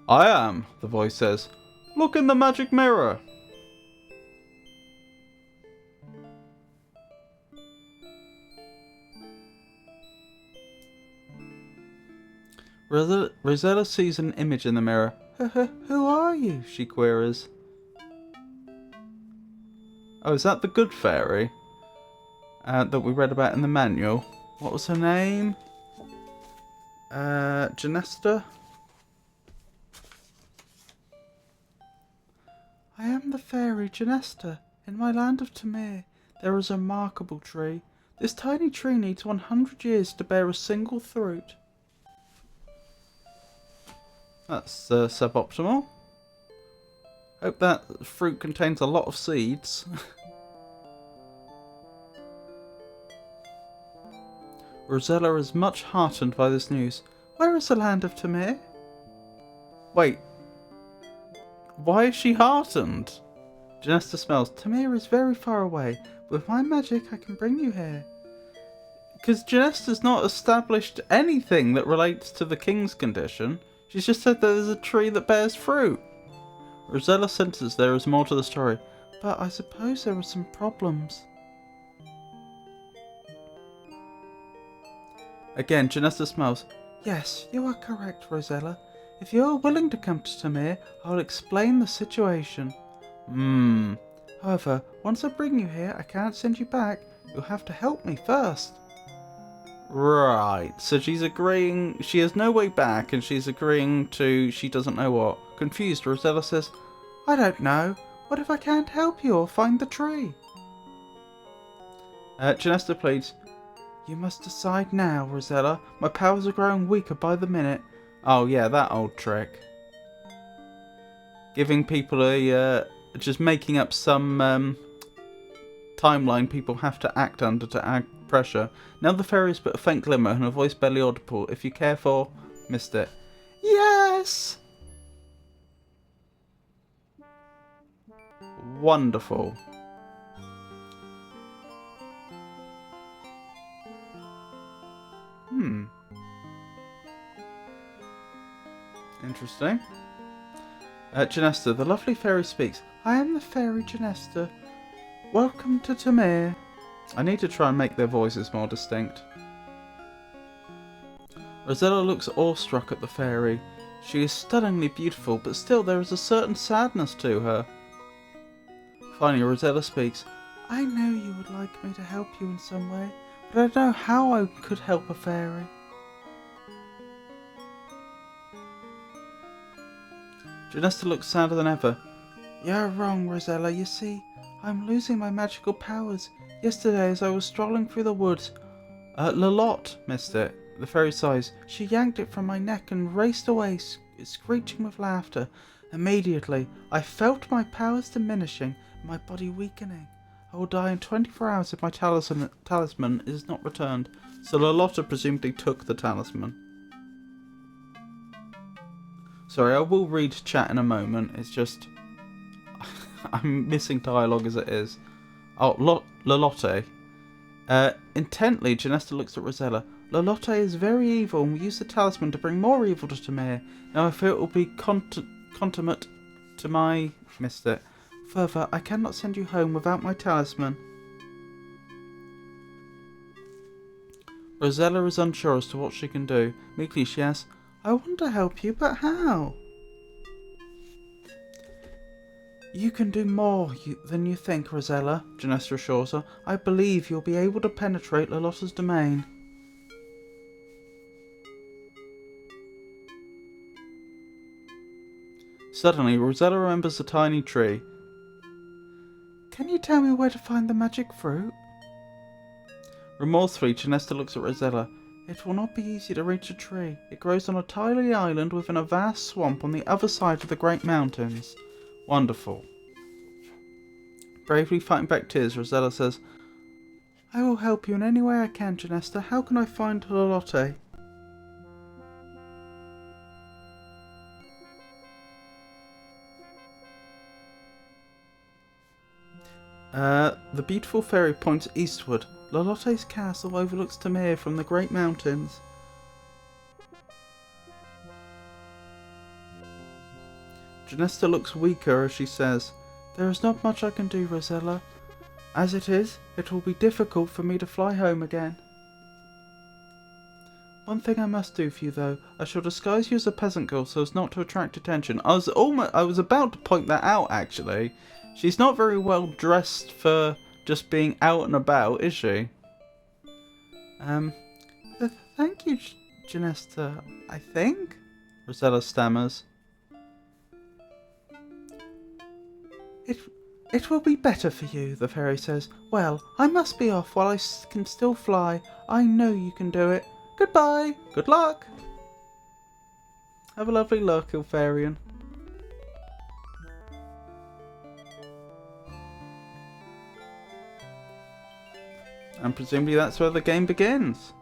I am, the voice says. Look in the magic mirror. Rosella sees an image in the mirror. Who are you? She queries. Oh, is that the good fairy that we read about in the manual? What was her name? Genesta? I am the fairy Genesta. In my land of Tamir, there is a remarkable tree. This tiny tree needs 100 years to bear a single fruit. That's suboptimal. Hope that fruit contains a lot of seeds. Rosella is much heartened by this news. Where is the land of Tamir? Wait. Why is she heartened? Genesta smells. Tamir is very far away. With my magic, I can bring you here. Because Genesta's not established anything that relates to the king's condition. She's just said that there's a tree that bears fruit. Rosella senses there is more to the story. But I suppose there are some problems. Again, Genesta smells. Yes, you are correct, Rosella. If you are willing to come to Tamir, I will explain the situation. However, once I bring you here, I can't send you back. You'll have to help me first. Right, so she's agreeing, she has no way back and she's agreeing to she doesn't know what. Confused, Rosella says, I don't know. What if I can't help you or find the tree? Genesta pleads, you must decide now, Rosella. My powers are growing weaker by the minute. Oh yeah, that old trick. Giving people a, just making up some timeline people have to act under to add pressure. Now the fairies put a faint glimmer and a voice barely audible. If you care for... Missed it. Yes! Wonderful. Interesting. Genesta, the lovely fairy speaks. I am the fairy Genesta. Welcome to Tamir. I need to try and make their voices more distinct. Rosella looks awestruck at the fairy. She is stunningly beautiful, but still there is a certain sadness to her. Finally, Rosella speaks. I know you would like me to help you in some way, but I don't know how I could help a fairy. Genesta looks sadder than ever. You're wrong, Rosella. You see, I'm losing my magical powers. Yesterday, as I was strolling through the woods, Lalotte missed it. The fairy sighs. She yanked it from my neck and raced away, screeching with laughter. Immediately, I felt my powers diminishing and my body weakening. I will die in 24 hours if my talisman is not returned. So Lalotte presumably took the talisman. Sorry, I will read chat in a moment. It's just... I'm missing dialogue as it is. Oh, Lalotte. Intently, Genesta looks at Rosella. Lalotte is very evil and will use the talisman to bring more evil to Tamir. Now I fear it will be contumac to my... Missed it. Further, I cannot send you home without my talisman. Rosella is unsure as to what she can do. Meekly she asks, I want to help you, but how? You can do more than you think, Rosella, Genesta assures her. I believe you'll be able to penetrate Lolotta's domain. Suddenly, Rosella remembers a tiny tree. Can you tell me where to find the magic fruit? Remorsefully, Genesta looks at Rosella. It will not be easy to reach a tree. It grows on a tiny island within a vast swamp on the other side of the Great Mountains. Wonderful. Bravely fighting back tears, Rosella says, I will help you in any way I can, Genesta. How can I find Lolotte? The beautiful fairy points eastward. Lolotte's castle overlooks Tamir from the Great Mountains. Genesta looks weaker as she says, There is not much I can do, Rosella. As it is, it will be difficult for me to fly home again. One thing I must do for you, though. I shall disguise you as a peasant girl so as not to attract attention. I was about to point that out, actually. She's not very well dressed for just being out and about, is she? Thank you, Genesta, I think? Rosella stammers. It will be better for you, the fairy says. Well, I must be off while I can still fly. I know you can do it. Goodbye. Good luck. Have a lovely luck, Ilfarian. And presumably that's where the game begins.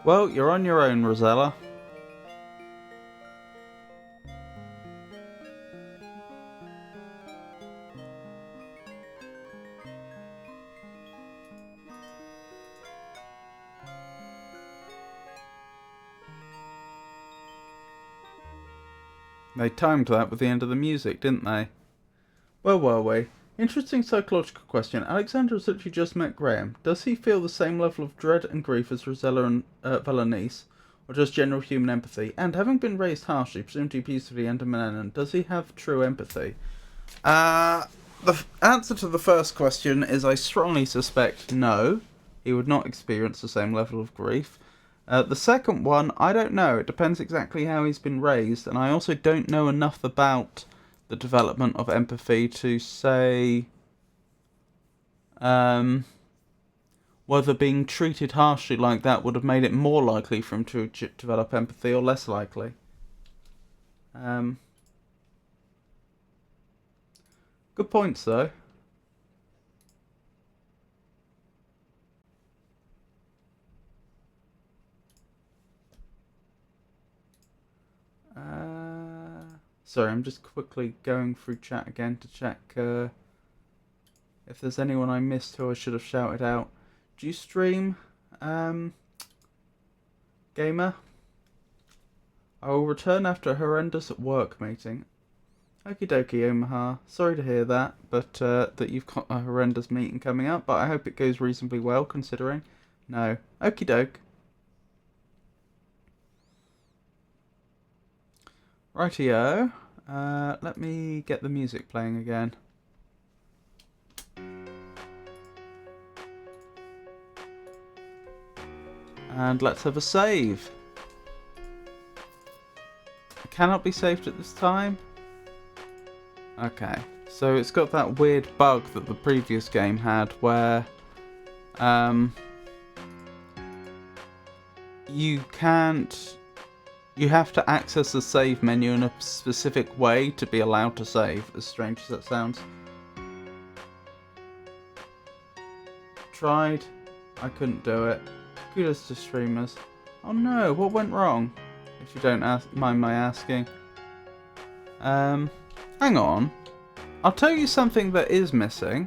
Well, you're on your own, Rosella. They timed that with the end of the music, didn't they? Well, were we? Interesting psychological question. Alexandra has literally just met Graham. Does he feel the same level of dread and grief as Rosella and Valanice, or just general human empathy? And having been raised harshly, presumably peacefully and benevolent, does he have true empathy? The answer to the first question is I strongly suspect no. He would not experience the same level of grief. The second one, I don't know. It depends exactly how he's been raised, and I also don't know enough about the development of empathy to say whether being treated harshly like that would have made it more likely for him to develop empathy or less likely. Good points, though. Sorry, I'm just quickly going through chat again to check if there's anyone I missed who I should have shouted out. Do you stream, Gamer? I will return after a horrendous work meeting. Okie dokie, Omaha. Sorry to hear that, but that you've got a horrendous meeting coming up, but I hope it goes reasonably well, considering. No. Okie doke. Rightio. Let me get the music playing again. And let's have a save. It cannot be saved at this time. Okay, so it's got that weird bug that the previous game had where you have to access the save menu in a specific way to be allowed to save, as strange as that sounds. Tried, I couldn't do it. Kudos to streamers. Oh no, what went wrong? If you don't mind my asking. Hang on. I'll tell you something that is missing,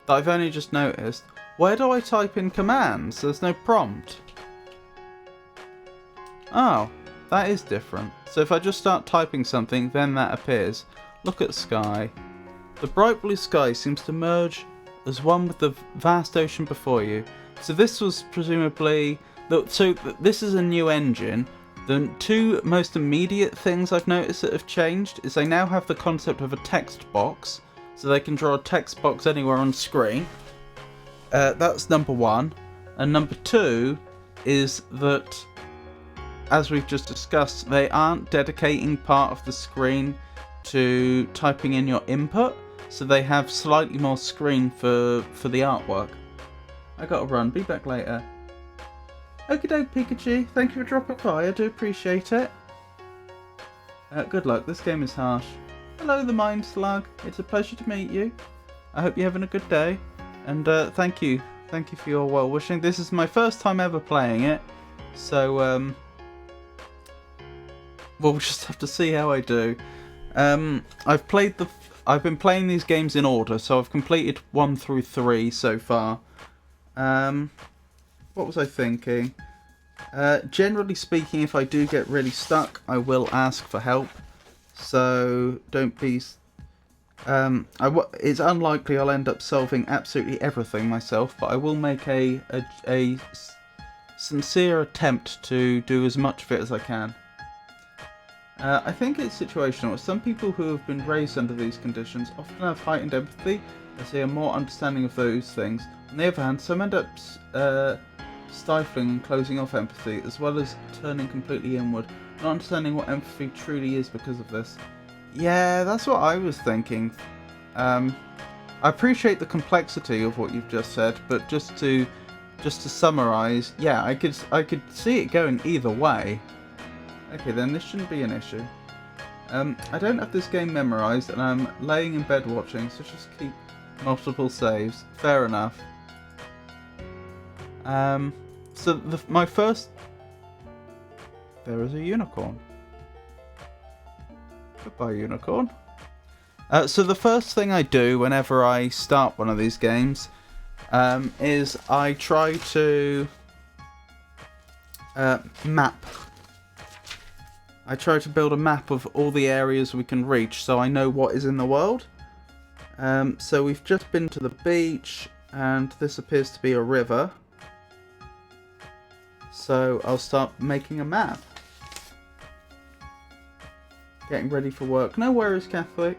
that I've only just noticed. Where do I type in commands? There's no prompt. Oh, that is different. So if I just start typing something, then that appears. Look at sky. The bright blue sky seems to merge as one with the vast ocean before you. So this was presumably... this is a new engine. The two most immediate things I've noticed that have changed is they now have the concept of a text box, so they can draw a text box anywhere on screen. That's number one. And number two is that, as we've just discussed, they aren't dedicating part of the screen to typing in your input, so they have slightly more screen for the artwork. I gotta run, be back later. Okie doke, Pikachu, thank you for dropping by, I do appreciate it. Good luck, this game is harsh. Hello, the Mind Slug, it's a pleasure to meet you. I hope you're having a good day, and thank you for your well wishing. This is my first time ever playing it, so we'll just have to see how I do. I've been playing these games in order, so I've completed 1 through 3 so far. What was I thinking? Generally speaking, if I do get really stuck, I will ask for help. So don't be... it's unlikely I'll end up solving absolutely everything myself, but I will make a sincere attempt to do as much of it as I can. I think it's situational. Some people who have been raised under these conditions often have heightened empathy, as they are more understanding of those things. On the other hand, some end up stifling and closing off empathy, as well as turning completely inward, not understanding what empathy truly is because of this. Yeah, that's what I was thinking. I appreciate the complexity of what you've just said, but just to summarise, yeah, I could see it going either way. Okay, then this shouldn't be an issue. I don't have this game memorised, and I'm laying in bed watching, so just keep multiple saves. Fair enough. So my first... There is a unicorn. Goodbye, unicorn. So the first thing I do whenever I start one of these games is I try to map. I try to build a map of all the areas we can reach so I know what is in the world. So we've just been to the beach, and this appears to be a river. So I'll start making a map. Getting ready for work. No worries, Catholic.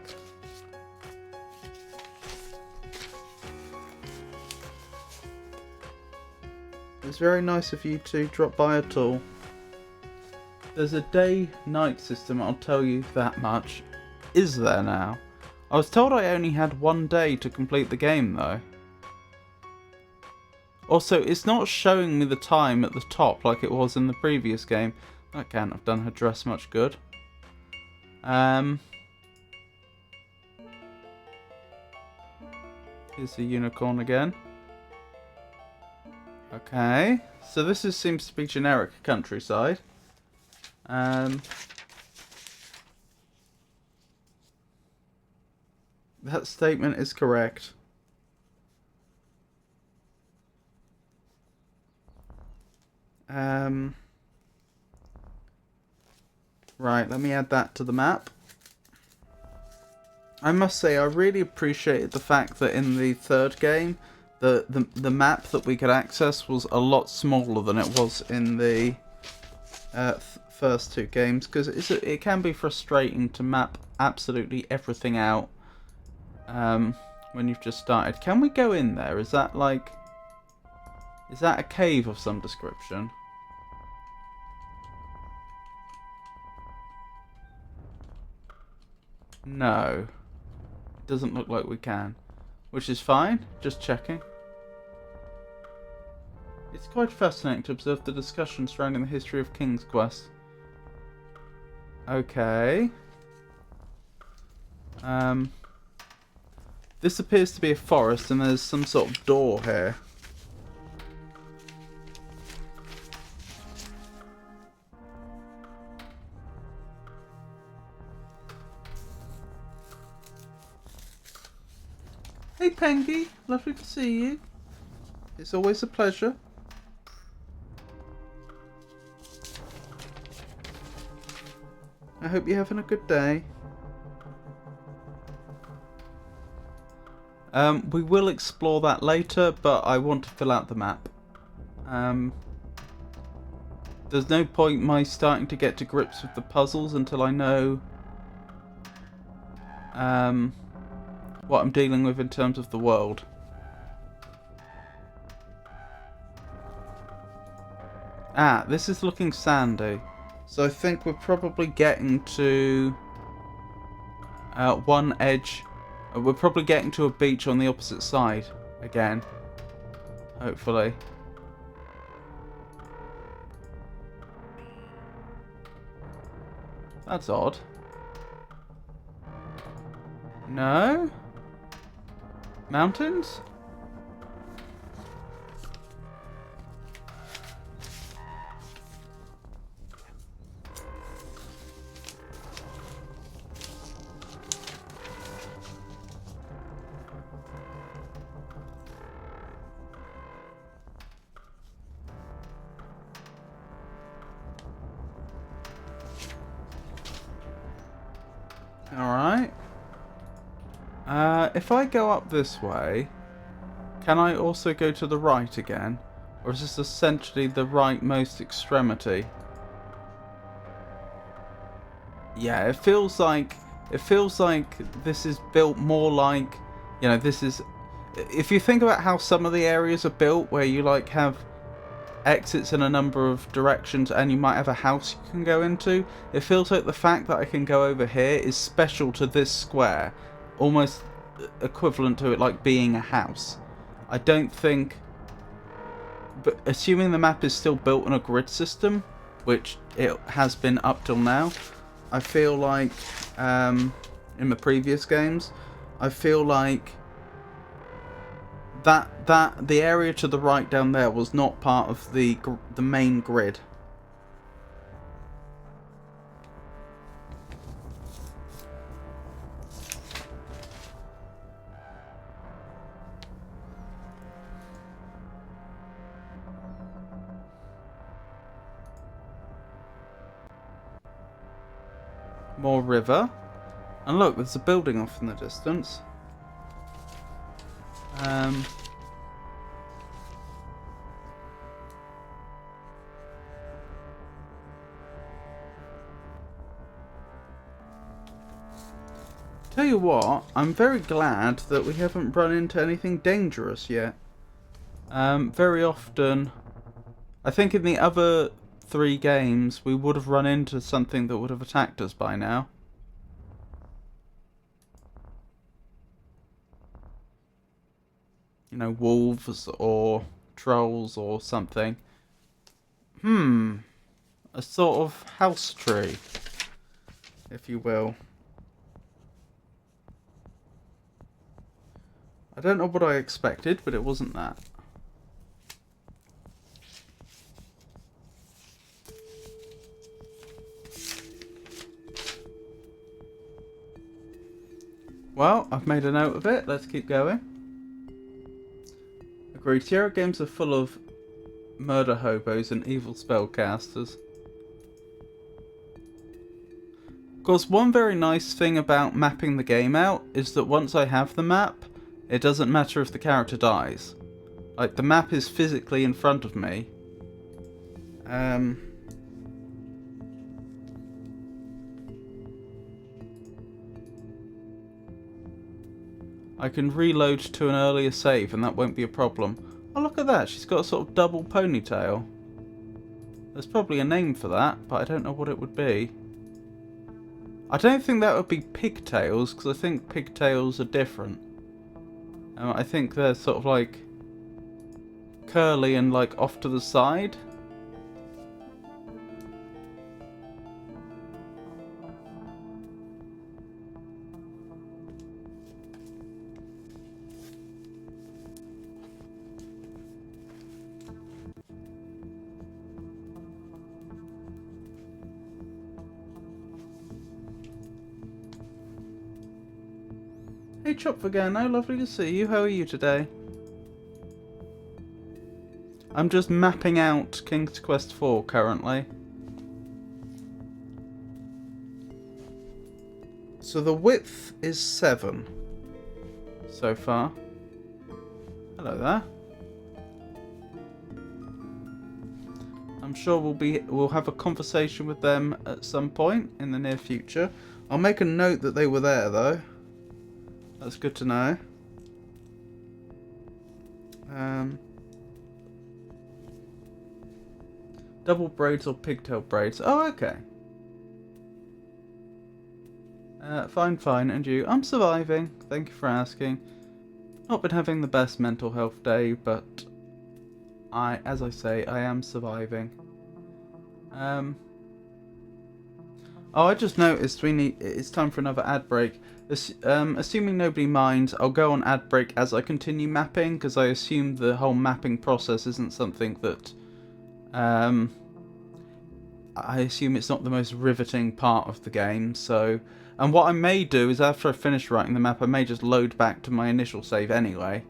It's very nice of you to drop by at all. There's a day-night system, I'll tell you that much. Is there now? I was told I only had 1 day to complete the game, though. Also, it's not showing me the time at the top like it was in the previous game. That can't have done her dress much good. Here's the unicorn again. Okay, so this seems to be generic countryside. That statement is correct. Right, let me add that to the map. I must say, I really appreciated the fact that in the third game, the map that we could access was a lot smaller than it was in the first 2 games, because it can be frustrating to map absolutely everything out when you've just started. Can we go in there? Is that a cave of some description? No. It doesn't look like we can. Which is fine. Just checking. It's quite fascinating to observe the discussion surrounding the history of King's Quest. Okay. This appears to be a forest, and there's some sort of door here. Hey Pengy, lovely to see you. It's always a pleasure. I hope you're having a good day. We will explore that later, but I want to fill out the map. There's no point my starting to get to grips with the puzzles until I know what I'm dealing with in terms of the world. Ah, this is looking sandy. So I think we're probably getting to one edge. We're probably getting to a beach on the opposite side again. Hopefully. That's odd. No? Mountains? Alright. If I go up this way, can I also go to the right again? Or is this essentially the rightmost extremity? Yeah, it feels like this is built more like, you know, this is, if you think about how some of the areas are built where you like have exits in a number of directions and you might have a house you can go into, it feels like the fact that I can go over here is special to this square, almost equivalent to it like being a house. I don't think, but assuming the map is still built on a grid system, which it has been up till now, I feel like in the previous games, I feel like that the area to the right down there was not part of the main grid. More river. And look, there's a building off in the distance. Tell you what, I'm very glad that we haven't run into anything dangerous yet. Very often, I think in the other 3 games, we would have run into something that would have attacked us by now. You know, wolves or trolls or something. A sort of house tree, if you will. I don't know what I expected, but it wasn't that. Well, I've made a note of it. Let's keep going. Agreed. Sierra games are full of murder hobos and evil spellcasters. Of course, one very nice thing about mapping the game out is that once I have the map, it doesn't matter if the character dies. Like, the map is physically in front of me. I can reload to an earlier save and that won't be a problem. Oh, look at that. She's got a sort of double ponytail. There's probably a name for that, but I don't know what it would be. I don't think that would be pigtails, because I think pigtails are different. I think they're sort of like curly and like off to the side. Hey Chop Vegano, lovely to see you. How are you today? I'm just mapping out King's Quest 4 currently. So the width is 7 so far. Hello there. I'm sure we'll have a conversation with them at some point in the near future. I'll make a note that they were there though. That's good to know. Double braids or pigtail braids? Oh, okay. Fine, and you? I'm surviving. Thank you for asking. Not been having the best mental health day, but as I say, I am surviving. Oh, I just noticed it's time for another ad break. Assuming nobody minds, I'll go on ad break as I continue mapping, because I assume the whole mapping process isn't something that... I assume it's not the most riveting part of the game, so... And what I may do is after I finish writing the map, I may just load back to my initial save anyway.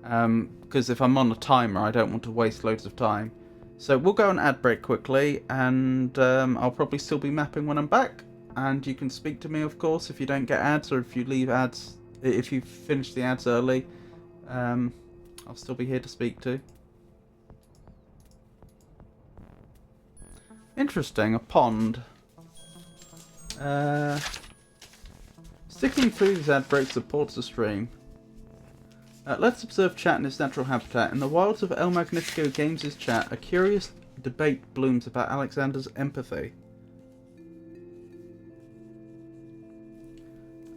Because if I'm on a timer, I don't want to waste loads of time. So we'll go on ad break quickly, and I'll probably still be mapping when I'm back. And you can speak to me, of course, if you don't get ads, or if you leave ads, if you finish the ads early. I'll still be here to speak to. Interesting, a pond. Sticking through these ad breaks supports the stream. Let's observe chat in its natural habitat. In the wilds of El Magnifico Games' chat, a curious debate blooms about Alexander's empathy.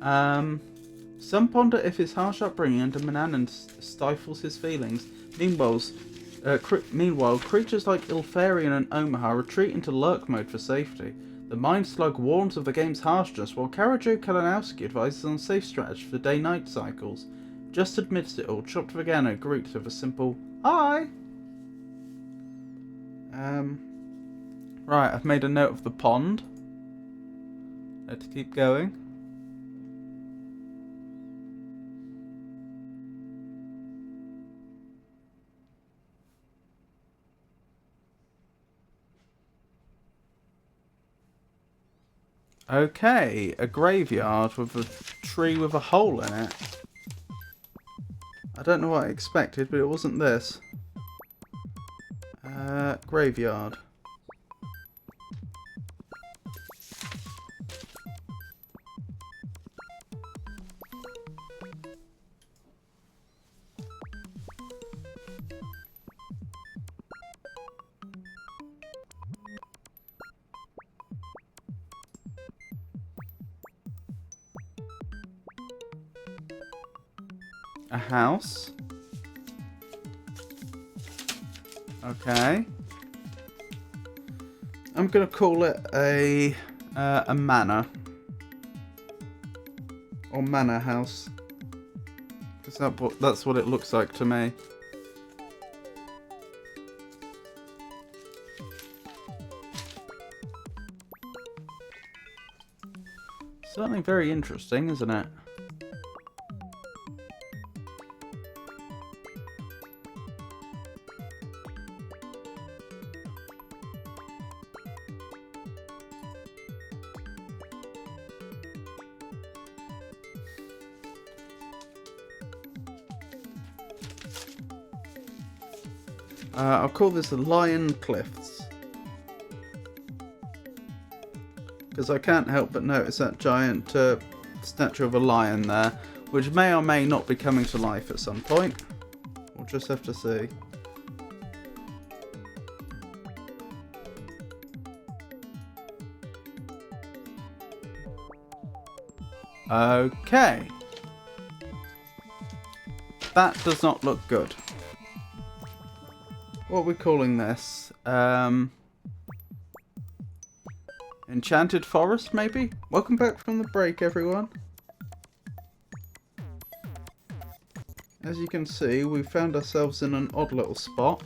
Some ponder if his harsh upbringing under Manannan stifles his feelings. Meanwhile, creatures like Ilfarian and Omaha retreat into lurk mode for safety. The Mind Slug warns of the game's harshness, while Karajo Kalinowski advises on safe strategy for day-night cycles. Just amidst it all, Chopped Vegano greets with a simple "Hi!" Right, I've made a note of the pond. Let's keep going. Okay, a graveyard with a tree with a hole in it. I don't know what I expected, but it wasn't this. Graveyard. A house. Okay. I'm gonna call it a manor. Or manor house. Because that's what it looks like to me. Certainly very interesting, isn't it? I'll call this the Lion Cliffs. Because I can't help but notice that giant statue of a lion there, which may or may not be coming to life at some point. We'll just have to see. Okay. That does not look good. What are we calling this? Enchanted Forest, maybe? Welcome back from the break, everyone. As you can see, we found ourselves in an odd little spot.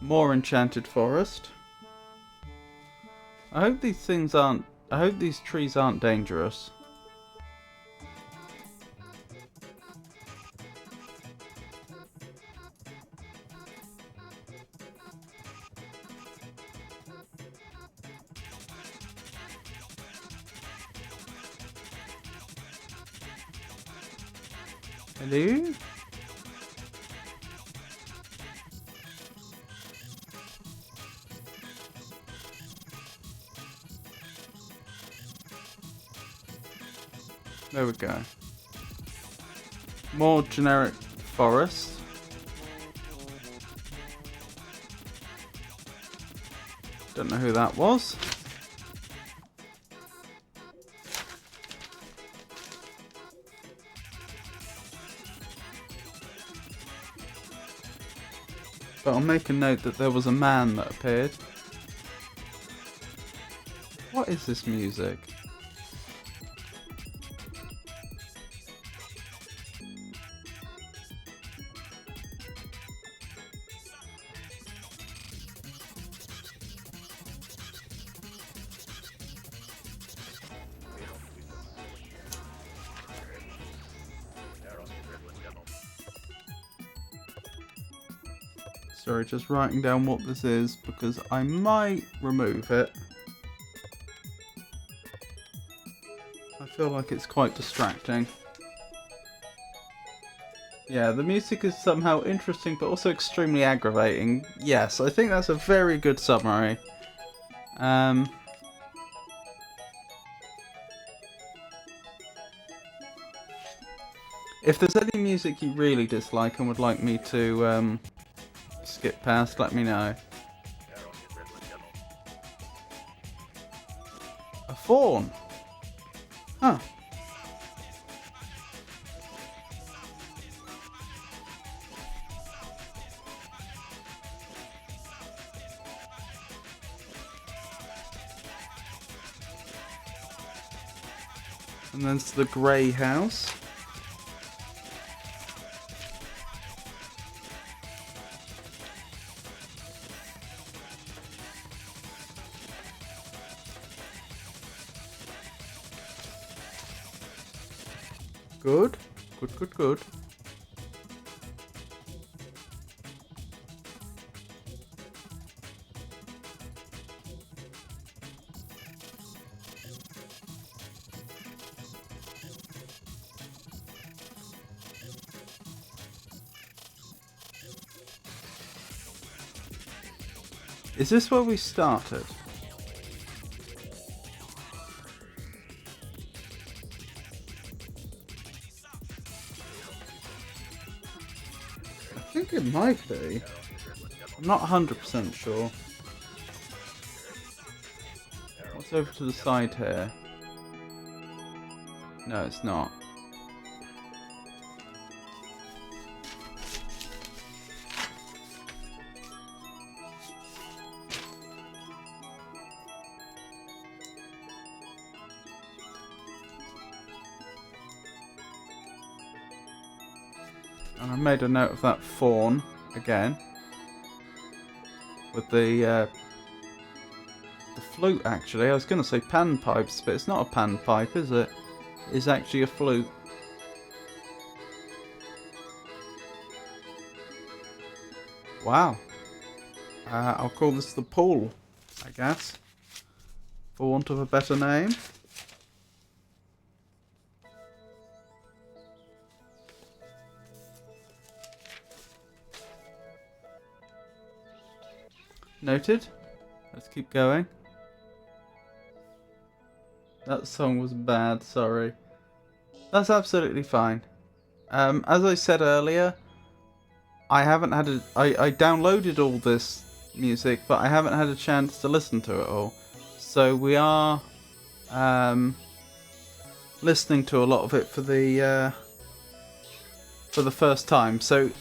More Enchanted Forest. I hope these trees aren't dangerous. Hello? There we go. More generic forest. Don't know who that was. But I'll make a note that there was a man that appeared. What is this music? Sorry, just writing down what this is because I might remove it. I feel like it's quite distracting. Yeah, the music is somehow interesting but also extremely aggravating. Yes, I think that's a very good summary. If there's any music you really dislike and would like me to skip past, let me know. A fawn? Huh. And there's the grey house. Good. Good, good, good. Is this where we started? I think it might be. I'm not 100% sure. What's over to the side here? No, it's not. And I made a note of that fawn again. With the flute, actually. I was going to say panpipes, but it's not a panpipe, is it? It's actually a flute. Wow. I'll call this the pool, I guess. For want of a better name. Noted. Let's keep going. That song was bad, sorry. That's absolutely fine. As I said earlier, I haven't had I downloaded all this music, but I haven't had a chance to listen to it all. So we are listening to a lot of it for the first time. So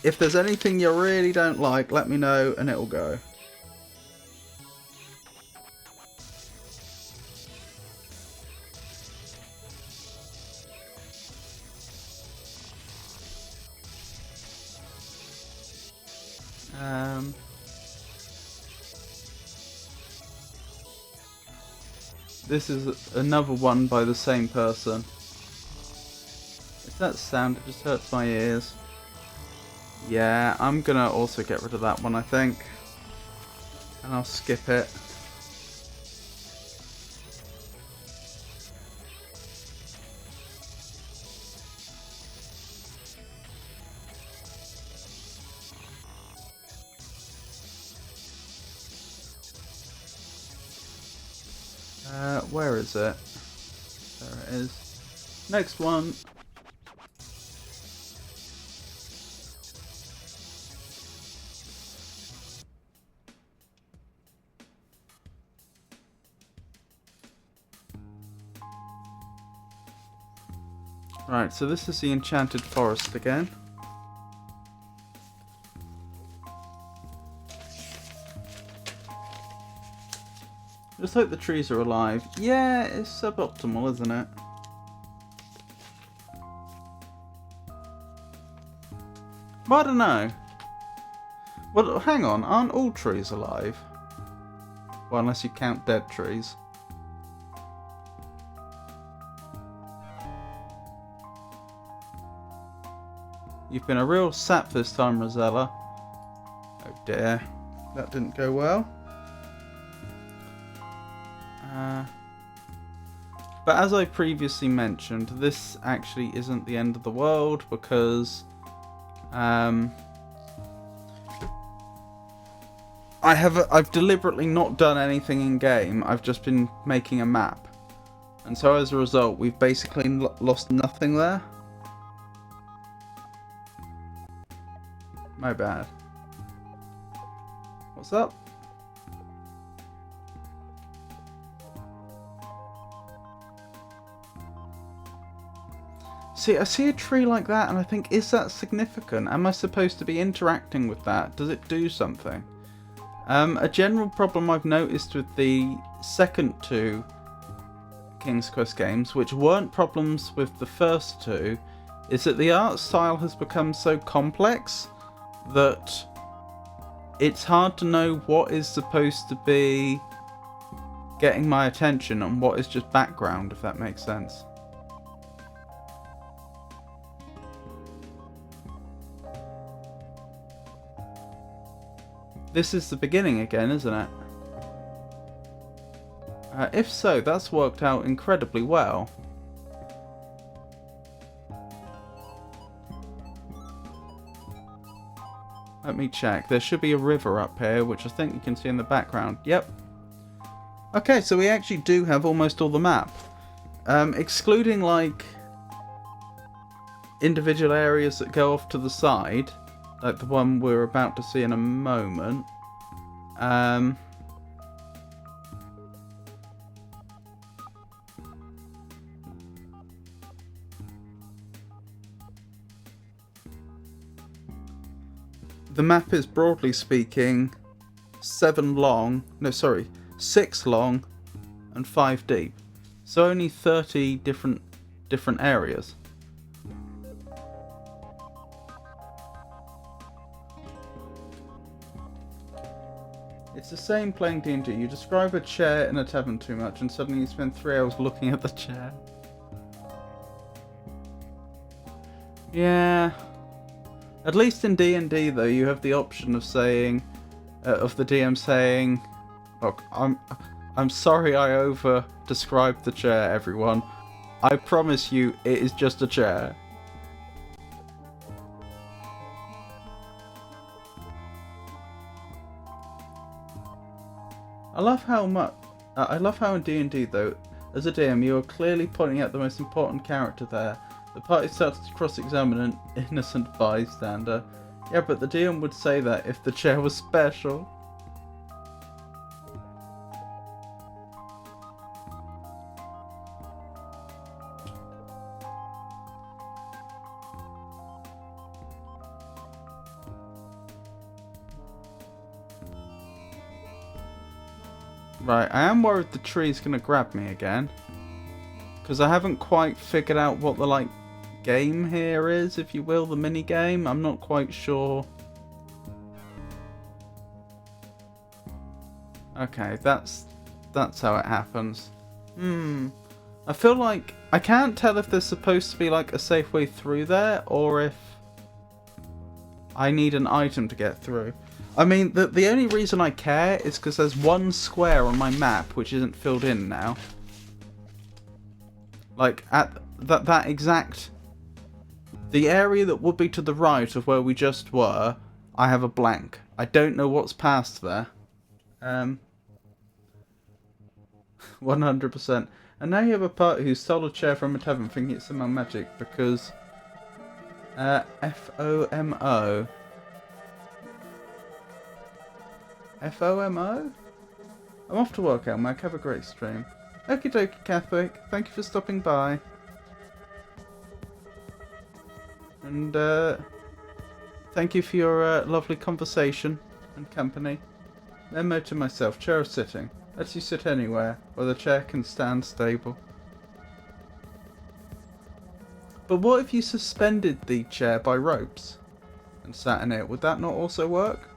if there's anything you really don't like, let me know and it'll go. This is another one by the same person. It's that sound, it just hurts my ears. Yeah, I'm gonna also get rid of that one, I think. And I'll skip it. Where is it? There it is. Next one. Right, so this is the Enchanted Forest again. Just hope the trees are alive. Yeah, it's suboptimal, isn't it? Well, I don't know. Well, hang on, aren't all trees alive? Well, unless you count dead trees. You've been a real sap this time, Rosella. Oh dear, that didn't go well. But as I previously mentioned, this actually isn't the end of the world because I've deliberately not done anything in game. I've just been making a map, and so as a result, we've basically lost nothing there. My bad. What's up? See, I see a tree like that and I think, is that significant? Am I supposed to be interacting with that? Does it do something? A general problem I've noticed with the second two King's Quest games, which weren't problems with the first two, is that the art style has become so complex that it's hard to know what is supposed to be getting my attention and what is just background, if that makes sense. This is the beginning again, isn't it? If so, that's worked out incredibly well. Let me check. There should be a river up here, which I think you can see in the background. Yep. Okay, so we actually do have almost all the map. Excluding, like, individual areas that go off to the side, like the one we're about to see in a moment. The map is, broadly speaking, 6 long and 5 deep. So only 30 different areas. It's the same playing D&D. You describe a chair in a tavern too much and suddenly you spend 3 hours looking at the chair. Yeah. At least in D&D though, you have the option of saying, of the DM saying, look, I'm sorry I over described the chair, everyone. I promise you it is just a chair. I love how in D&D though, as a DM, you are clearly pointing out the most important character there. The party starts to cross-examine an innocent bystander. Yeah, but the DM would say that if the chair was special. Right, I am worried the tree's gonna grab me again. Because I haven't quite figured out what the, like, game here is, if you will, the mini game. I'm not quite sure. Okay, that's how it happens. I feel like I can't tell if there's supposed to be like a safe way through there or if I need an item to get through. I mean, the only reason I care is because there's one square on my map which isn't filled in now. Like at that exact the area that would be to the right of where we just were, I have a blank. I don't know what's past there. 100%. And now you have a party who stole a chair from a tavern thinking it's somehow magic because... FOMO? FOMO? I'm off to work, Elmac. Have a great stream. Okie dokie, Catholic. Thank you for stopping by. And, thank you for your lovely conversation and company. Memo to myself. Chair of sitting. Lets you sit anywhere, where the chair can stand stable. But what if you suspended the chair by ropes and sat in it? Would that not also work?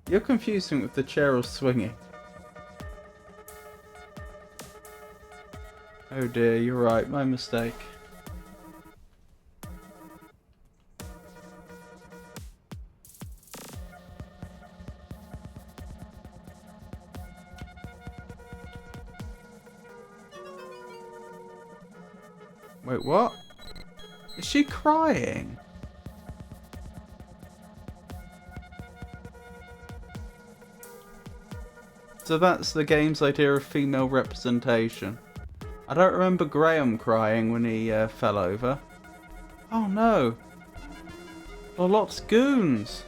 You're confusing with the chair or swinging. Oh dear, you're right, my mistake. Wait, what? Is she crying? So that's the game's idea of female representation. I don't remember Graham crying when he fell over. Oh no! Lolot's goons!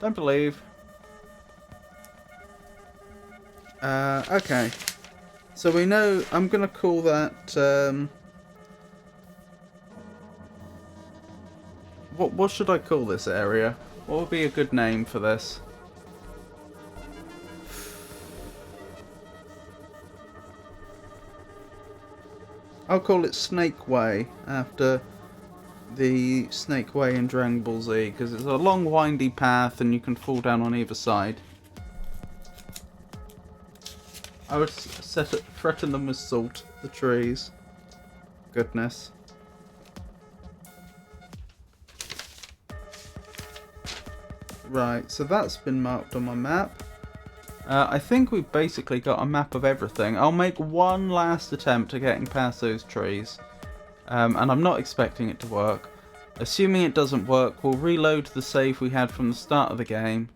Don't believe. Okay. So we know, I'm gonna call that, what should I call this area? What would be a good name for this? I'll call it Snake Way, after the Snake Way in Dragon Ball Z, because it's a long windy path and you can fall down on either side. I would threaten them with salt, the trees. Goodness. Right, so that's been marked on my map. I think we've basically got a map of everything. I'll make one last attempt at getting past those trees. And I'm not expecting it to work. Assuming it doesn't work, we'll reload the save we had from the start of the game.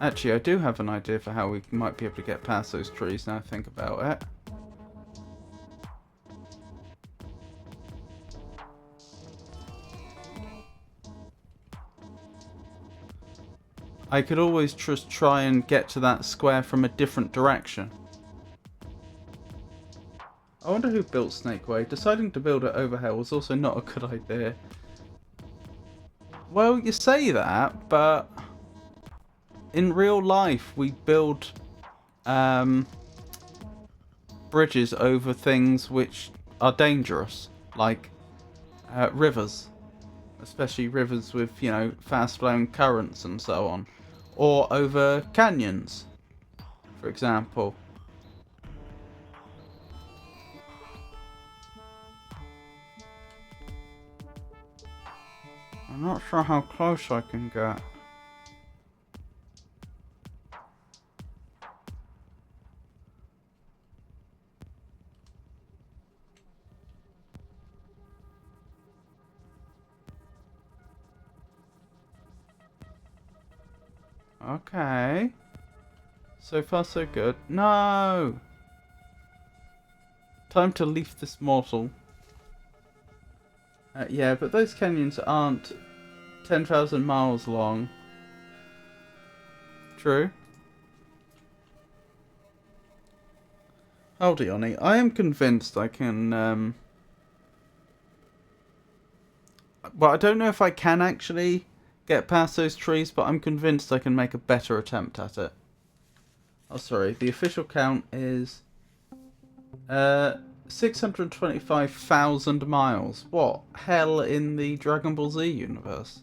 Actually, I do have an idea for how we might be able to get past those trees now I think about it. I could always just try and get to that square from a different direction. I wonder who built Snake Way. Deciding to build it over here was also not a good idea. Well, you say that, but in real life we build bridges over things which are dangerous, like rivers. Especially rivers with, you know, fast-flowing currents and so on. Or over canyons, for example. I'm not sure how close I can get. Okay. So far so good. No! Time to leave this mortal. Yeah, but those canyons aren't 10,000 miles long. True. Hold on, I am convinced I can, well, I don't know if I can actually get past those trees, but I'm convinced I can make a better attempt at it. Oh, sorry. The official count is 625,000 miles. What hell in the Dragon Ball Z universe?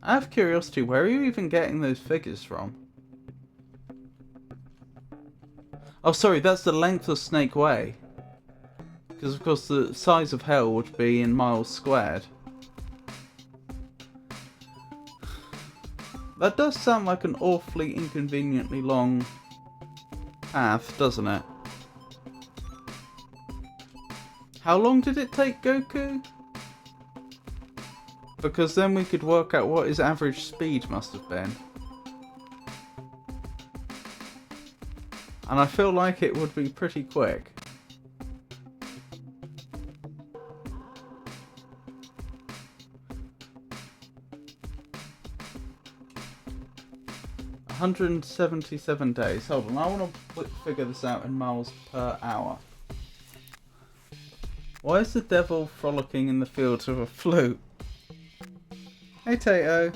I have curiosity, where are you even getting those figures from? Oh, sorry, that's the length of Snake Way. Because, of course, the size of hell would be in miles squared. That does sound like an awfully inconveniently long path, doesn't it? How long did it take Goku? Because then we could work out what his average speed must have been. And I feel like it would be pretty quick. $177 days. Hold on, I want to figure this out in miles per hour. Why is the devil frolicking in the fields with a flute? Hey Tato.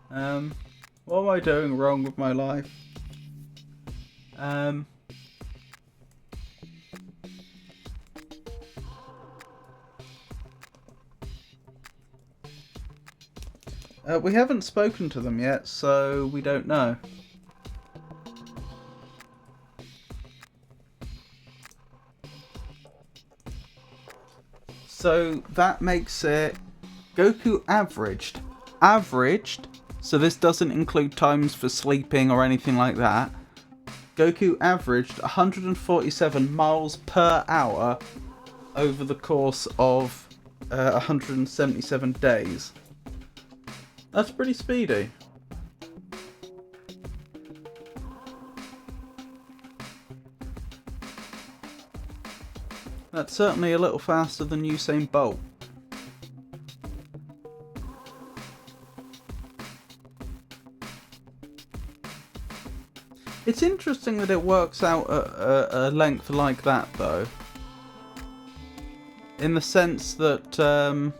What am I doing wrong with my life? We haven't spoken to them yet, so we don't know. So that makes it Goku averaged, so this doesn't include times for sleeping or anything like that. Goku averaged 147 miles per hour over the course of 177 days. That's pretty speedy. That's certainly a little faster than Usain Bolt. It's interesting that it works out at a length like that, though. In the sense that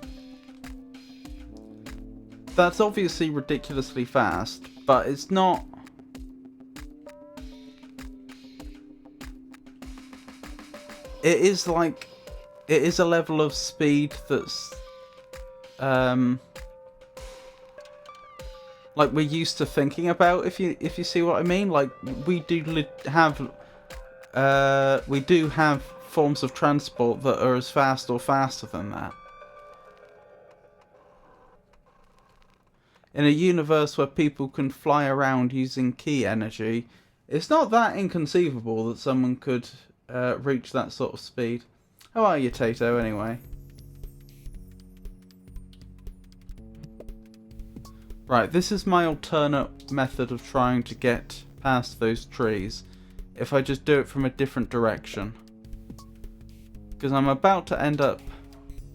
that's obviously ridiculously fast, but it's not. It is like, it is a level of speed that's like we're used to thinking about, if you see what I mean. Like we do have forms of transport that are as fast or faster than that. In a universe where people can fly around using ki energy, it's not that inconceivable that someone could reach that sort of speed. How are you, Tato, anyway? Right, this is my alternate method of trying to get past those trees. If I just do it from a different direction. Because I'm about to end up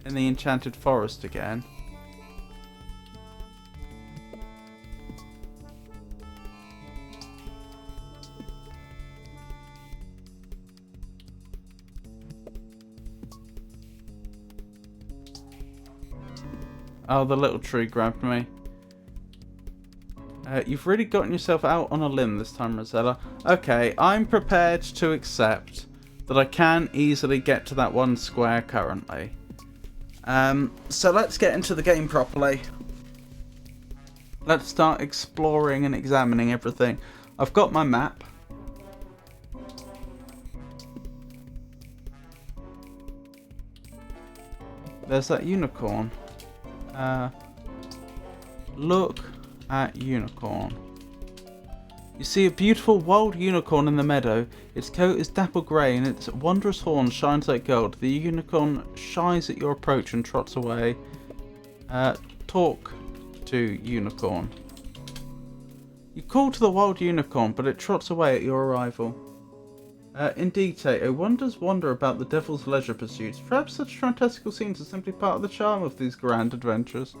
in the Enchanted Forest again. Oh, the little tree grabbed me. You've really gotten yourself out on a limb this time, Rosella. Okay, I'm prepared to accept that I can easily get to that one square currently. So let's get into the game properly. Let's start exploring and examining everything. I've got my map. There's that unicorn. Look at unicorn. You see a beautiful wild unicorn in the meadow. Its coat is dapple grey and its wondrous horn shines like gold. The unicorn shies at your approach and trots away. Talk to unicorn. You call to the wild unicorn, but it trots away at your arrival. Indeed, Tato, wonders wander about the devil's leisure pursuits. Perhaps such fantastical scenes are simply part of the charm of these grand adventures.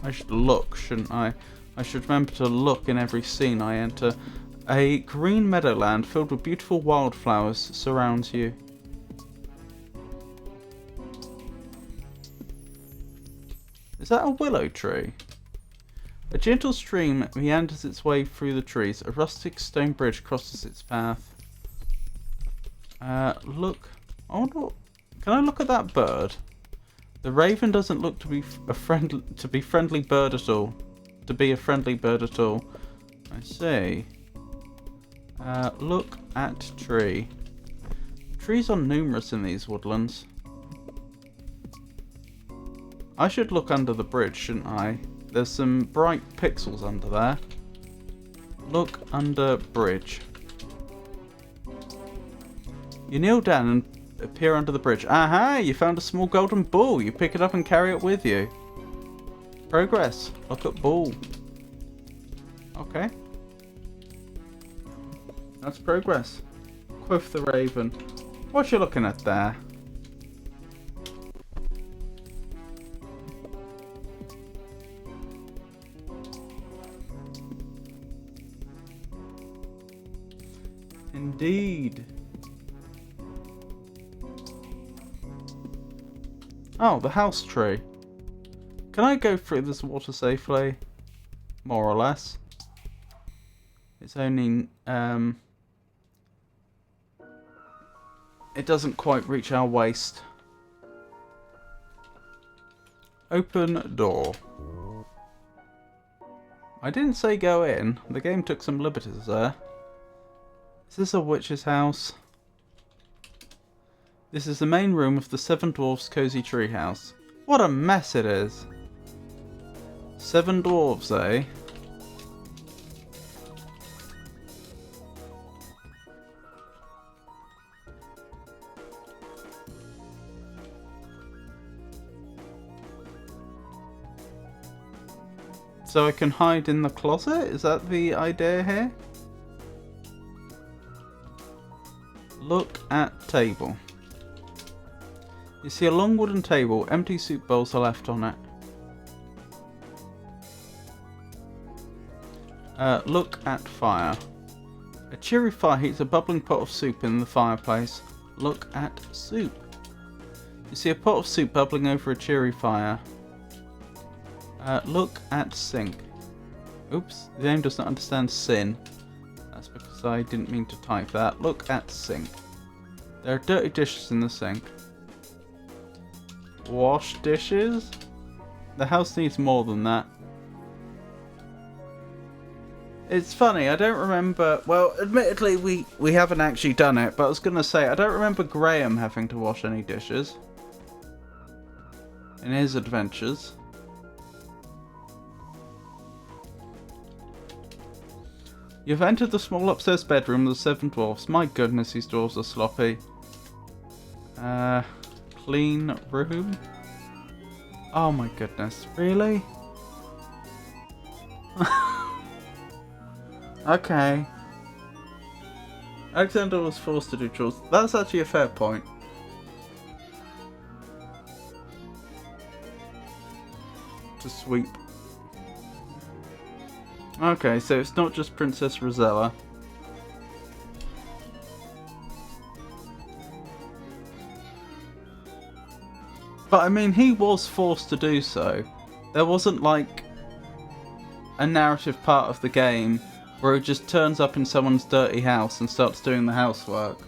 I should look, shouldn't I? I should remember to look in every scene I enter. A green meadowland filled with beautiful wildflowers surrounds you. Is that a willow tree? A gentle stream meanders its way through the trees. A rustic stone bridge crosses its path. Look I wonder, can I look at that bird? The raven doesn't look to be friendly bird at all. To be a friendly bird at all. I see. Look at tree. Trees are numerous in these woodlands. I should look under the bridge, shouldn't I? There's some bright pixels under there. Look under bridge. You kneel down and appear under the bridge. Aha! You found a small golden ball. You pick it up and carry it with you. Progress. Look at ball. Okay. That's progress. Quoth the raven. What you looking at there? Indeed. Oh, the house tree. Can I go through this water safely? More or less. It's only, it doesn't quite reach our waist. Open door. I didn't say go in. The game took some liberties there. Is this a witch's house? This is the main room of the Seven Dwarfs Cozy Treehouse. What a mess it is. 7 dwarves, eh? So I can hide in the closet? Is that the idea here? Look at table. You see a long wooden table, empty soup bowls are left on it. Look at fire. A cheery fire heats a bubbling pot of soup in the fireplace. Look at soup. You see a pot of soup bubbling over a cheery fire. Look at sink. Oops, the game does not understand sin. That's because I didn't mean to type that. Look at sink. There are dirty dishes in the sink. Wash dishes? The house needs more than that. It's funny, I don't remember... Well, admittedly, we haven't actually done it, but I was going to say, I don't remember Graham having to wash any dishes in his adventures. You've entered the small upstairs bedroom of the 7 dwarfs. My goodness, these dwarfs are sloppy. Clean room? Oh my goodness, really? Okay. Alexander was forced to do chores. That's actually a fair point. To sweep. Okay, so it's not just Princess Rosella. But I mean, he was forced to do so. There wasn't like a narrative part of the game where he just turns up in someone's dirty house and starts doing the housework.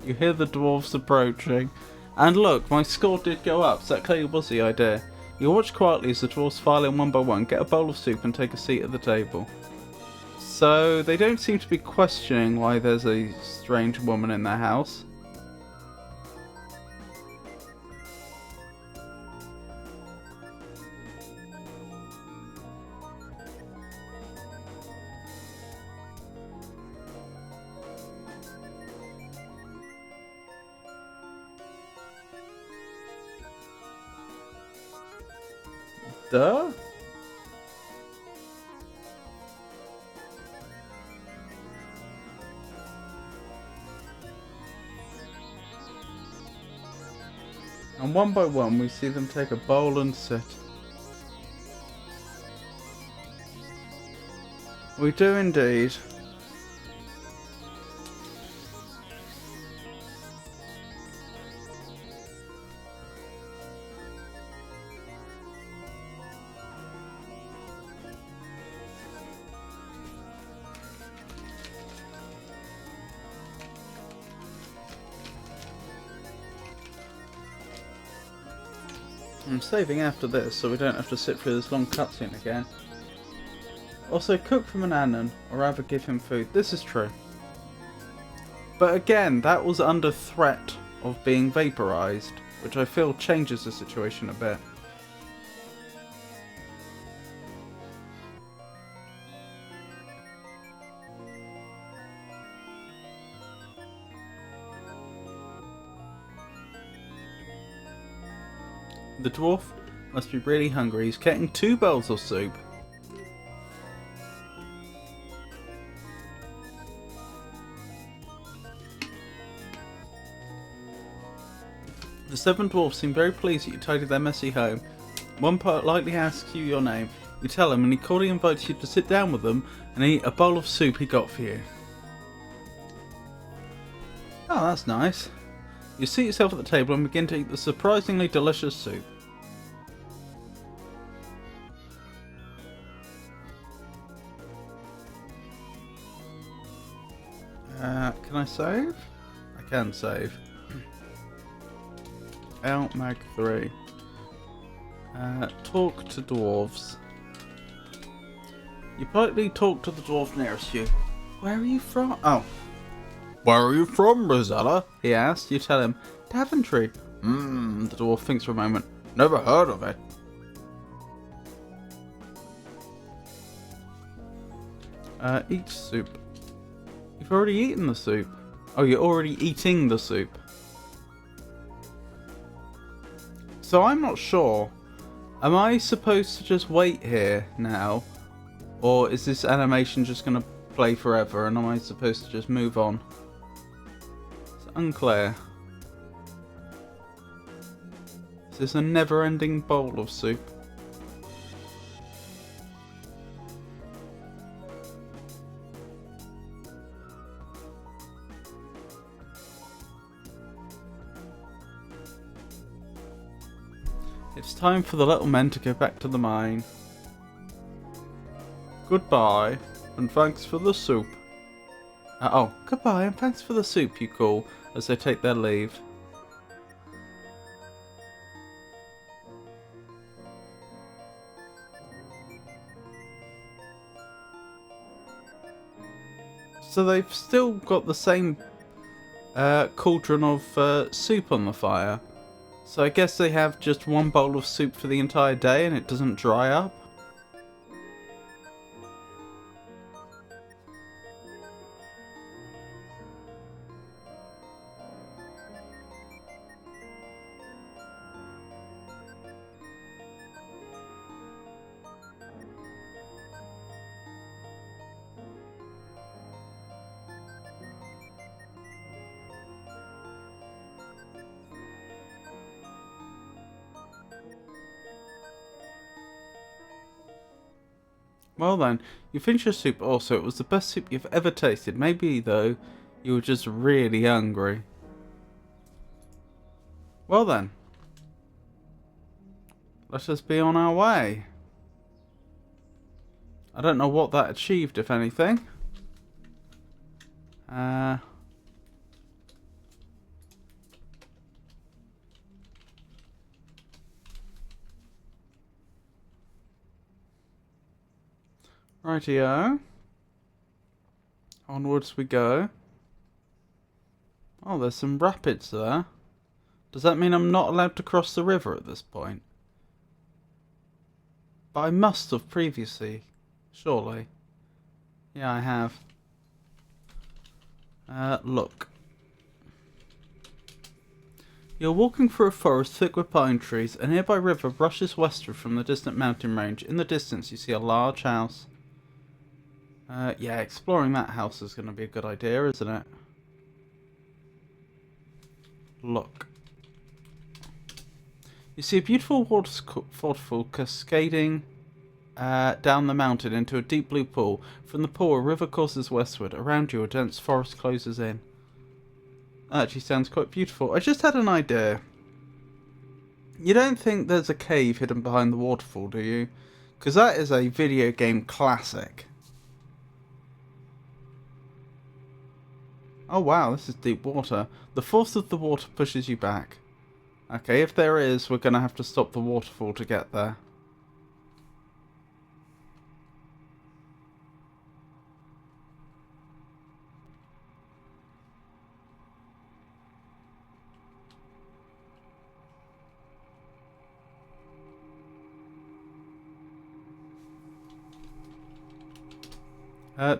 You hear the dwarves approaching. And look, my score did go up, so that clearly was the idea. You watch quietly as the dwarves file in one by one, get a bowl of soup and take a seat at the table. So they don't seem to be questioning why there's a strange woman in their house. Duh? And one by one we see them take a bowl and sit. We do indeed. I'm saving after this so we don't have to sit through this long cutscene again. Also, cook for Manannan, or rather give him food. This is true. But again, that was under threat of being vaporized, which I feel changes the situation a bit. The dwarf must be really hungry. He's getting 2 bowls of soup. The 7 dwarfs seem very pleased that you tidied their messy home. One politely asks you your name. You tell him and he cordially invites you to sit down with them and eat a bowl of soup he got for you. Oh, that's nice. You seat yourself at the table and begin to eat the surprisingly delicious soup. Can I save? I can save. Mag 3. Talk to dwarves. You politely talk to the dwarf nearest you. Where are you from? Oh. Where are you from, Rosella? He asks. You tell him. Daventry. The dwarf thinks for a moment. Never heard of it. Eat soup. You've already eaten the soup. Oh, you're already eating the soup. So I'm not sure. Am I supposed to just wait here now? Or is this animation just going to play forever and am I supposed to just move on? It's unclear. Is this a never-ending bowl of soup? It's time for the little men to go back to the mine. Goodbye, and thanks for the soup. Goodbye, and thanks for the soup, you call, as they take their leave. So they've still got the same cauldron of soup on the fire. So I guess they have just one bowl of soup for the entire day and it doesn't dry up? Well then, you finished your soup also. It was the best soup you've ever tasted. Maybe, though, you were just really hungry. Well then. Let us be on our way. I don't know what that achieved, if anything. Rightio. Onwards we go. Oh, there's some rapids there. Does that mean I'm not allowed to cross the river at this point? But I must have previously. Surely. Yeah, I have. Look. You're walking through a forest thick with pine trees. A nearby river rushes westward from the distant mountain range. In the distance you see a large house. Yeah, exploring that house is going to be a good idea, isn't it? Look. You see a beautiful waterfall cascading down the mountain into a deep blue pool. From the pool, a river courses westward. Around you, a dense forest closes in. That actually sounds quite beautiful. I just had an idea. You don't think there's a cave hidden behind the waterfall, do you? Because that is a video game classic. Oh wow, this is deep water. The force of the water pushes you back. Okay, if there is, we're going to have to stop the waterfall to get there.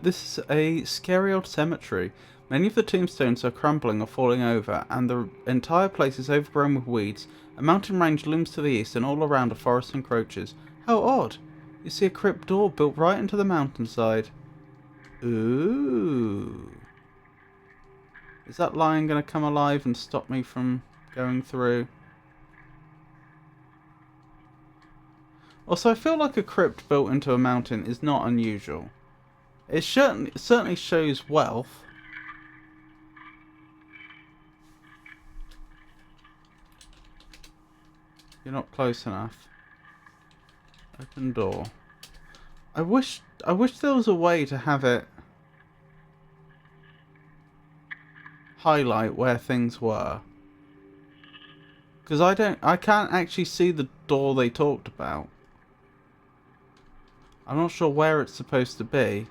This is a scary old cemetery. Many of the tombstones are crumbling or falling over, and the entire place is overgrown with weeds. A mountain range looms to the east, and all around a forest encroaches. How odd! You see a crypt door built right into the mountainside. Ooh. Is that lion going to come alive and stop me from going through? Also, I feel like a crypt built into a mountain is not unusual. It certainly shows wealth. You're not close enough. Open door. I wish there was a way to have it highlight where things were. Because I can't actually see the door they talked about. I'm not sure where it's supposed to be.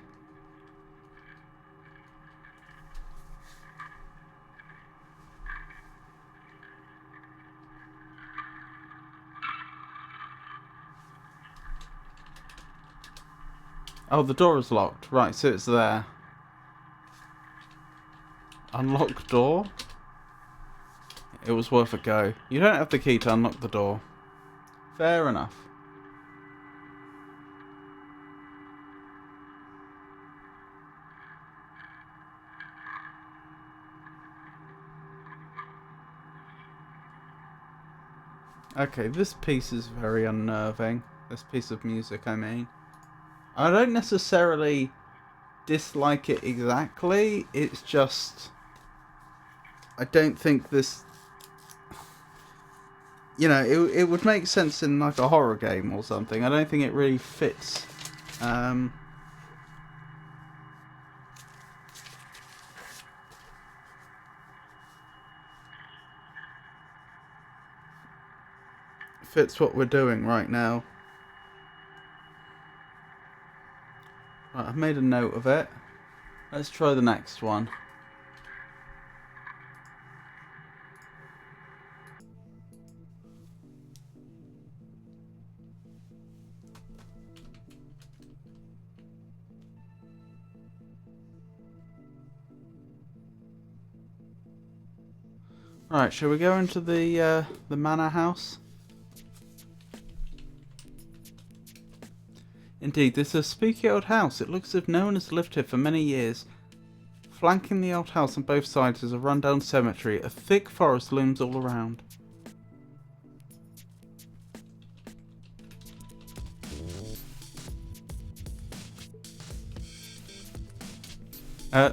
Oh, the door is locked. Right, so it's there. Unlock door? It was worth a go. You don't have the key to unlock the door. Fair enough. Okay, this piece is very unnerving. This piece of music, I mean. I don't necessarily dislike it exactly. It's just... I don't think this... You know, it would make sense in like a horror game or something. I don't think it really fits. Fits what we're doing right now. Right, I've made a note of it. Let's try the next one. Right, shall we go into the manor house? Indeed, this is a spooky old house. It looks as if no one has lived here for many years. Flanking the old house on both sides is a rundown cemetery. A thick forest looms all around.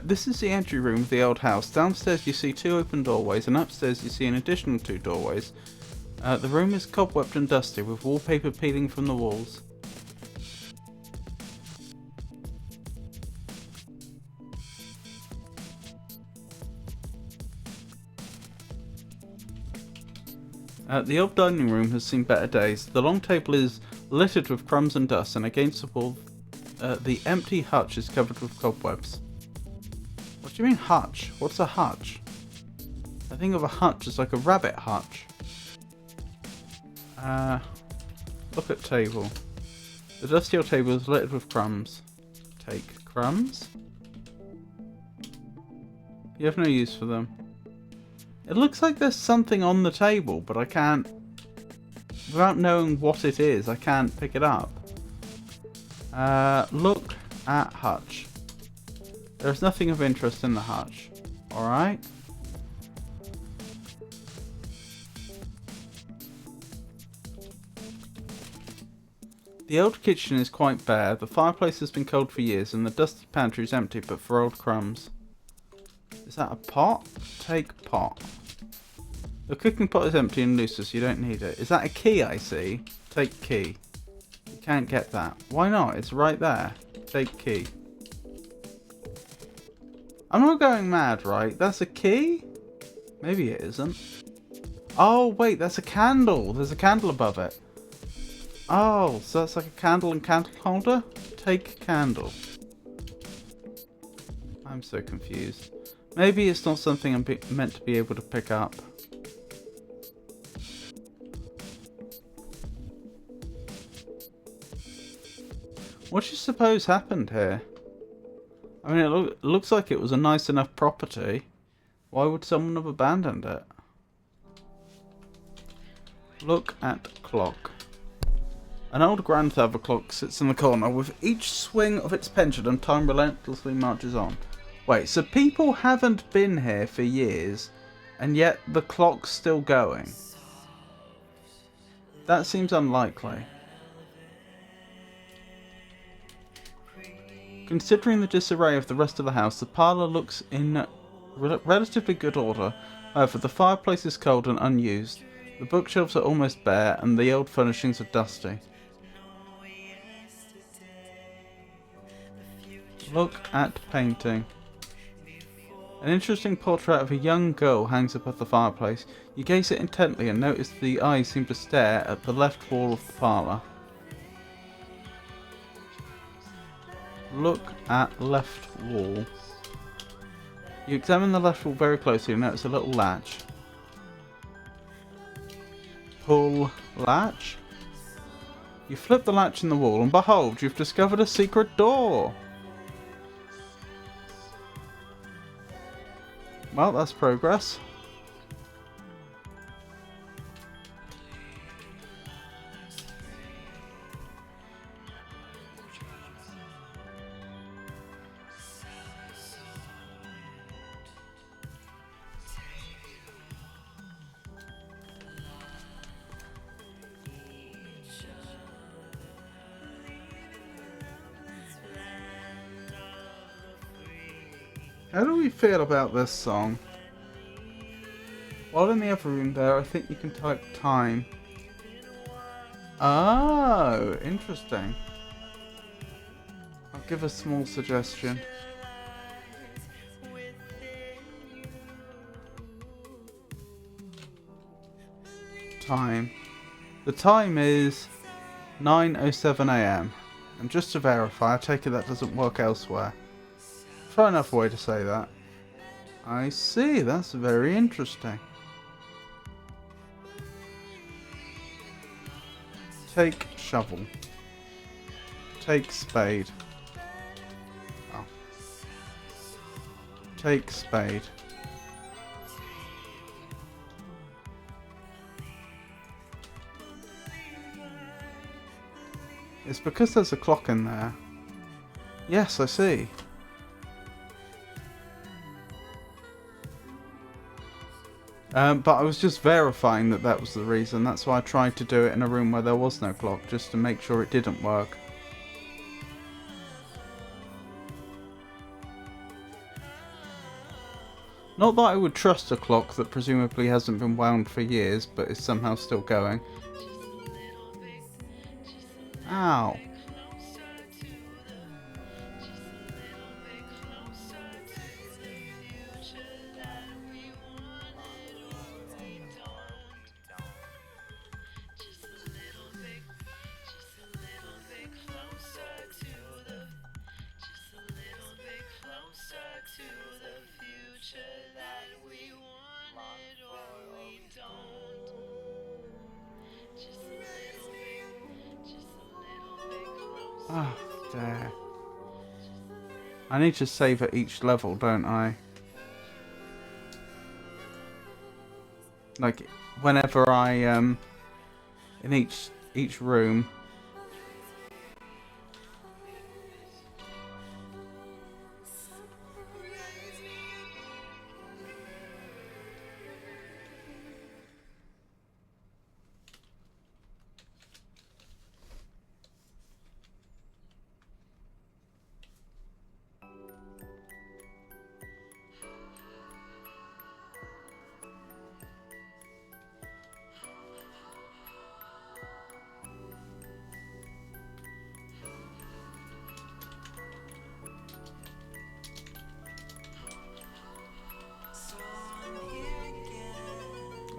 This is the entry room of the old house. Downstairs you see two open doorways, and upstairs you see an additional two doorways. The room is cobwebbed and dusty, with wallpaper peeling from the walls. The old dining room has seen better days. The long table is littered with crumbs and dust, and against the wall, the empty hutch is covered with cobwebs. What do you mean hutch? What's a hutch? I think of a hutch as like a rabbit hutch. Look at table. The dusty old table is littered with crumbs. Take crumbs? You have no use for them. It looks like there's something on the table, but I can't... Without knowing what it is, I can't pick it up. Look at hutch. There's nothing of interest in the hutch. Alright. The old kitchen is quite bare. The fireplace has been cold for years, and the dusty pantry is empty but for old crumbs. Is that a pot? Take pot. The cooking pot is empty and loose, so you don't need it. Is that a key I see? Take key. You can't get that. Why not? It's right there. Take key. I'm not going mad, right? That's a key? Maybe it isn't. Oh, wait, that's a candle. There's a candle above it. Oh, so that's like a candle and candle holder? Take candle. I'm so confused. Maybe it's not something I'm meant to be able to pick up. What do you suppose happened here? I mean, it looks like it was a nice enough property. Why would someone have abandoned it? Look at clock. An old grandfather clock sits in the corner. With each swing of its pendulum, time relentlessly marches on. Wait, so people haven't been here for years, and yet the clock's still going? That seems unlikely. Considering the disarray of the rest of the house, the parlour looks in relatively good order. However, the fireplace is cold and unused, the bookshelves are almost bare, and the old furnishings are dusty. Look at painting. An interesting portrait of a young girl hangs above the fireplace. You gaze it intently and notice the eyes seem to stare at the left wall of the parlour. Look at left wall. You examine the left wall very closely and notice a little latch. Pull latch. You flip the latch in the wall and behold, you've discovered a secret door. Well, that's progress. How do we feel about this song? While in the other room there, I think you can type time. Oh, interesting. I'll give a small suggestion. Time. The time is 9:07 AM. And just to verify, I take it that doesn't work elsewhere. Try another way to say that. I see, that's very interesting. Take shovel. Take spade. Oh. Take spade. It's because there's a clock in there. Yes, I see. But I was just verifying that that was the reason. That's why I tried to do it in a room where there was no clock, just to make sure it didn't work. Not that I would trust a clock that presumably hasn't been wound for years, but is somehow still going. Ow. Oh, dear. I need to save at each level, don't I? Like, whenever I, in each room.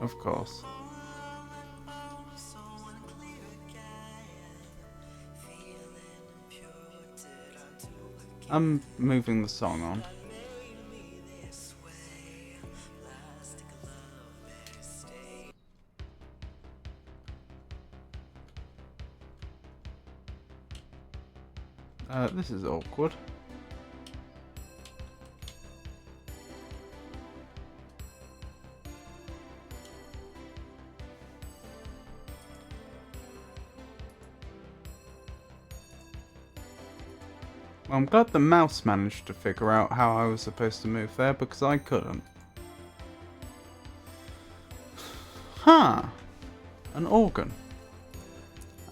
Of course. I'm moving the song on. This is awkward. Well, I'm glad the mouse managed to figure out how I was supposed to move there, because I couldn't. Huh. An organ.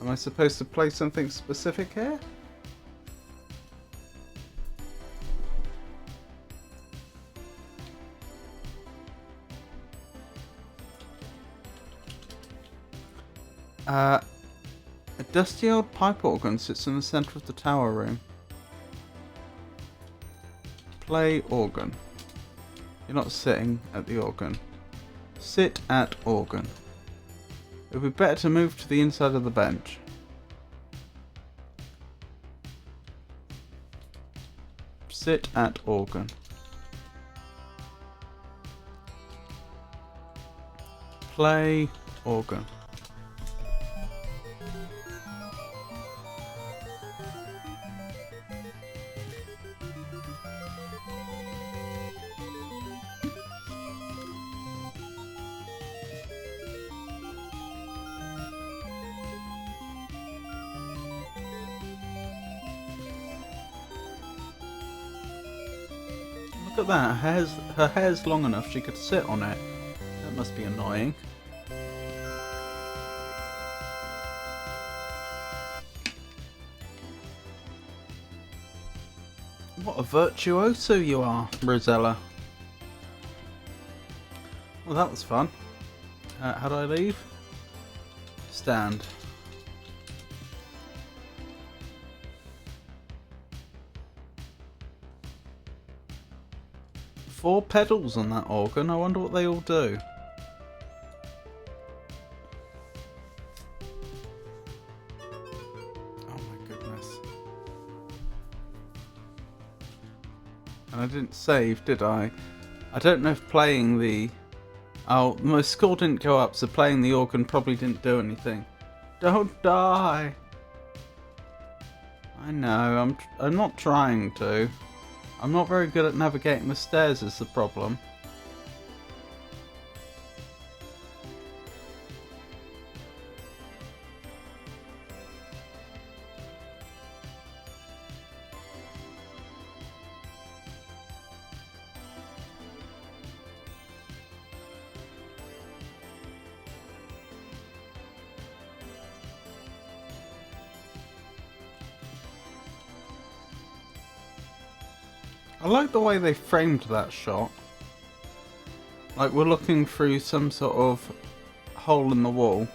Am I supposed to play something specific here? A dusty old pipe organ sits in the centre of the tower room. Play organ. You're not sitting at the organ. Sit at organ. It would be better to move to the inside of the bench. Sit at organ. Play organ. Look at that, her hair's long enough she could sit on it. That must be annoying. What a virtuoso you are, Rosella. Well, that was fun. How do I leave? Stand. Four pedals on that organ. I wonder what they all do. Oh my goodness. And I didn't save, did I? I don't know if playing the... Oh, my score didn't go up, so playing the organ probably didn't do anything. Don't die! I know, I'm not trying to. I'm not very good at navigating the stairs is the problem. I like the way they framed that shot. Like we're looking through some sort of hole in the wall.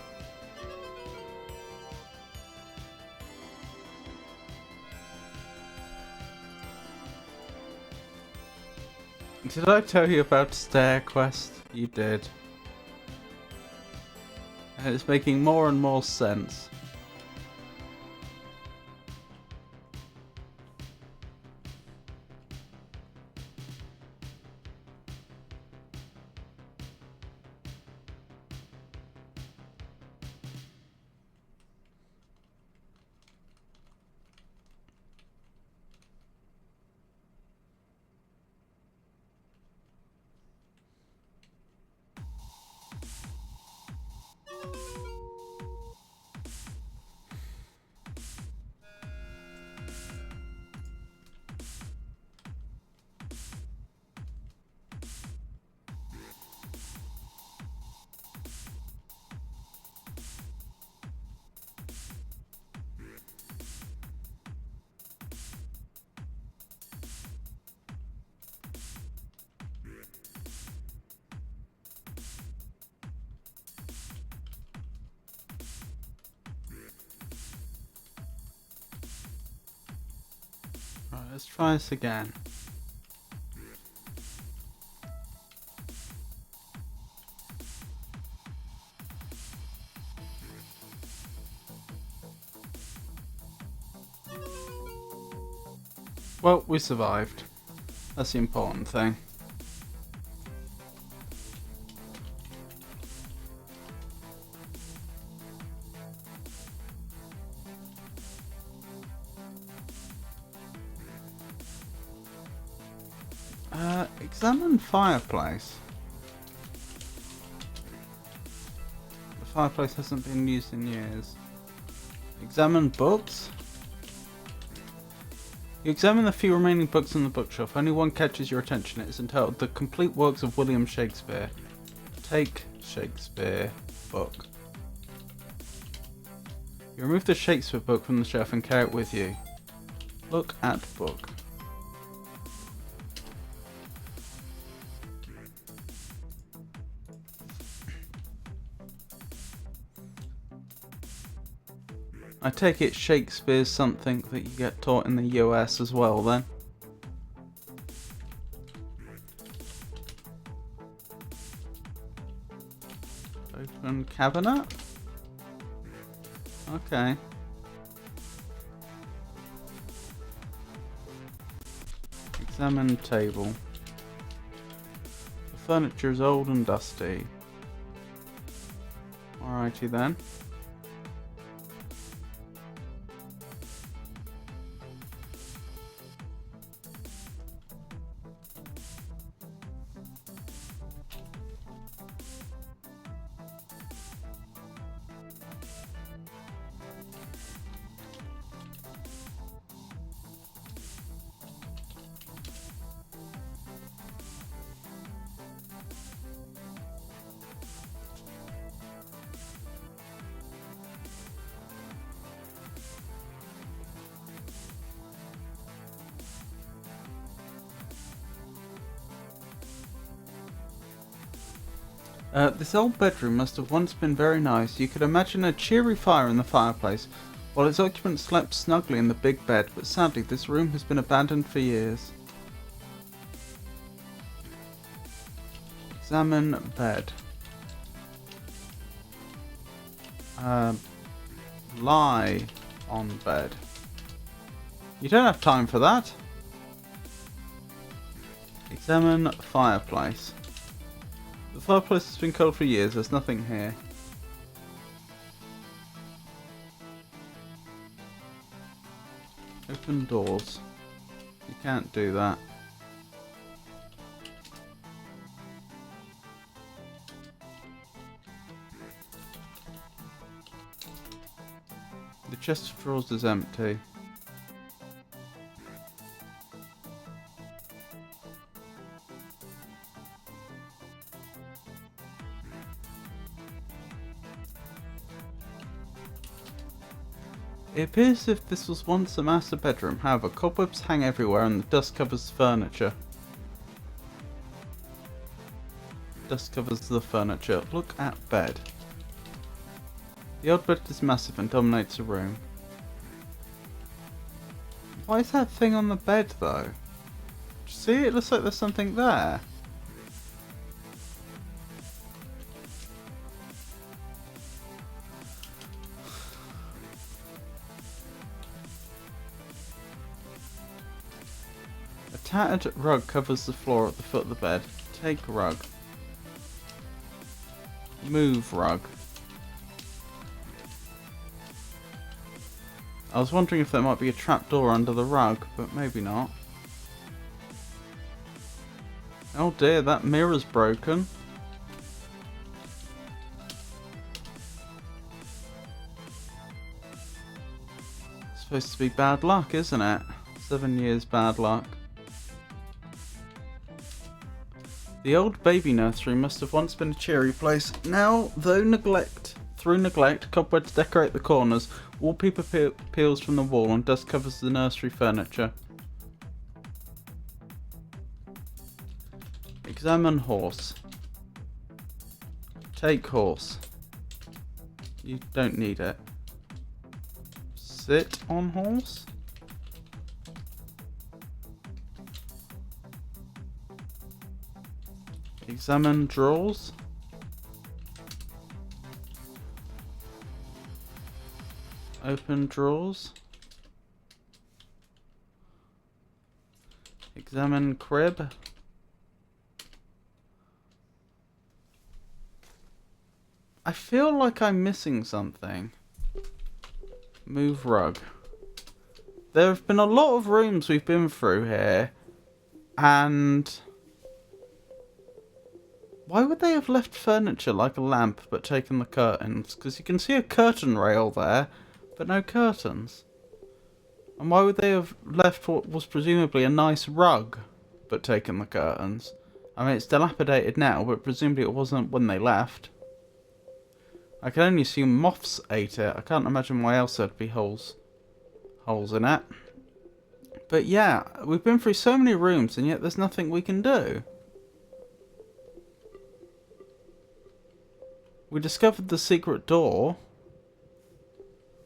Did I tell you about Stair Quest? You did. And it's making more and more sense. Right, let's try this again. Well, we survived. That's the important thing. Examine fireplace. The fireplace hasn't been used in years. Examine books. You examine the few remaining books on the bookshelf. Only one catches your attention. It is entitled The Complete Works of William Shakespeare. Take Shakespeare book. You remove the Shakespeare book from the shelf and carry it with you. Look at book. I take it Shakespeare's something that you get taught in the US as well then. Open cabinet? Okay. Examine table. The furniture is old and dusty. Alrighty then. This old bedroom must have once been very nice. You could imagine a cheery fire in the fireplace, while its occupants slept snugly in the big bed, but sadly this room has been abandoned for years. Examine bed. Lie on bed. You don't have time for that. Examine fireplace. The fireplace has been cold for years, there's nothing here. Open doors. You can't do that. The chest of drawers is empty. It appears as if this was once a master bedroom, however cobwebs hang everywhere and the dust covers the furniture. Dust covers the furniture. Look at bed. The old bed is massive and dominates the room. Why is that thing on the bed though? See, it looks like there's something there. A tattered rug covers the floor at the foot of the bed. Take rug. Move rug. I was wondering if there might be a trapdoor under the rug, but maybe not. Oh dear, that mirror's broken. It's supposed to be bad luck, isn't it? 7 years bad luck. The old baby nursery must have once been a cheery place. Now, through neglect, cobwebs decorate the corners, wallpaper peels from the wall and dust covers the nursery furniture. Examine horse. Take horse. You don't need it. Sit on horse. Examine drawers. Open drawers. Examine crib. I feel like I'm missing something. Move rug. There have been a lot of rooms we've been through here, and why would they have left furniture like a lamp but taken the curtains? Because you can see a curtain rail there, but no curtains. And why would they have left what was presumably a nice rug but taken the curtains? I mean, it's dilapidated now, but presumably it wasn't when they left. I can only assume moths ate it. I can't imagine why else there'd be holes in it. But yeah, we've been through so many rooms and yet there's nothing we can do. We discovered the secret door.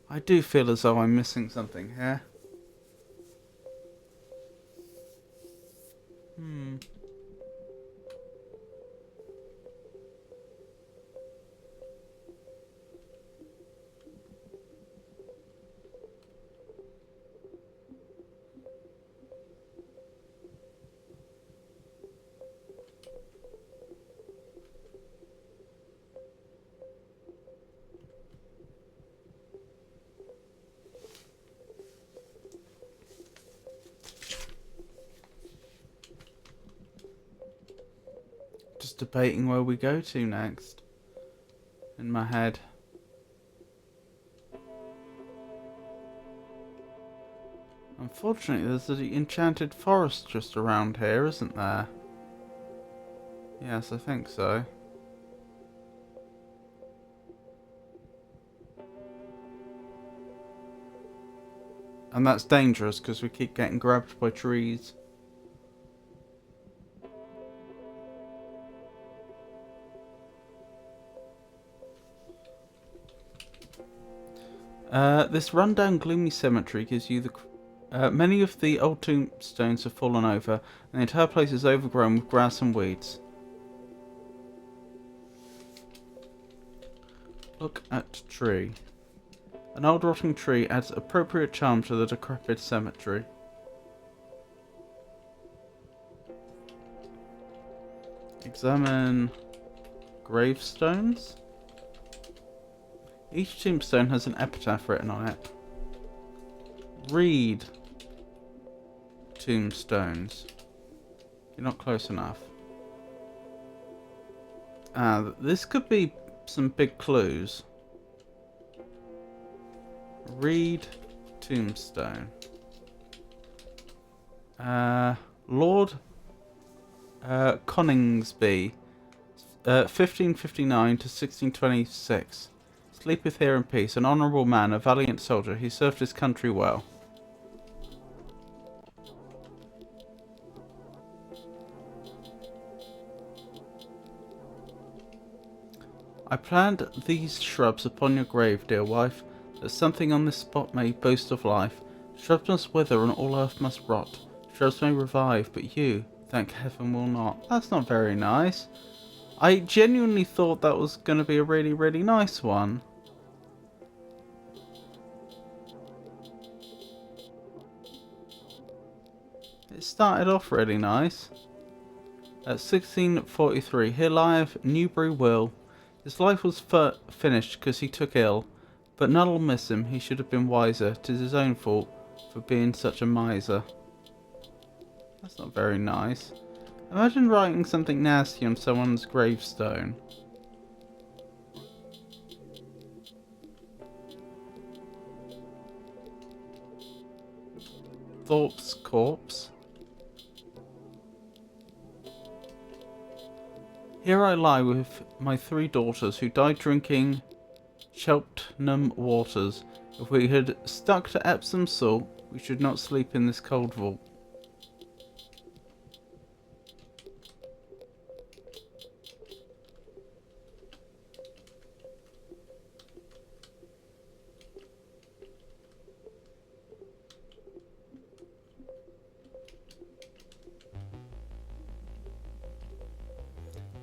I do feel as though I'm missing something here. Just debating where we go to next. In my head. Unfortunately, there's an enchanted forest just around here, isn't there? Yes, I think so. And that's dangerous because we keep getting grabbed by trees. This rundown gloomy cemetery gives you the... many of the old tombstones have fallen over, and the entire place is overgrown with grass and weeds. Look at tree. An old rotting tree adds appropriate charm to the decrepit cemetery. Examine gravestones. Each tombstone has an epitaph written on it. Read tombstones. You're not close enough. This could be some big clues. Read tombstone. Lord Coningsby, 1559 to 1626. Sleepeth here in peace, an honourable man, a valiant soldier. He served his country well. I planned these shrubs upon your grave, dear wife, that something on this spot may boast of life. Shrubs must wither and all earth must rot. Shrubs may revive, but you, thank heaven, will not. That's not very nice. I genuinely thought that was going to be a really, really nice one. It started off really nice. At 1643, here lieth Newbury Will. His life was finished because he took ill, but none'll miss him, he should have been wiser. 'Tis his own fault for being such a miser. That's not very nice. Imagine writing something nasty on someone's gravestone. Thorpe's corpse. Here I lie with my 3 daughters who died drinking Cheltenham waters. If we had stuck to Epsom salt, we should not sleep in this cold vault.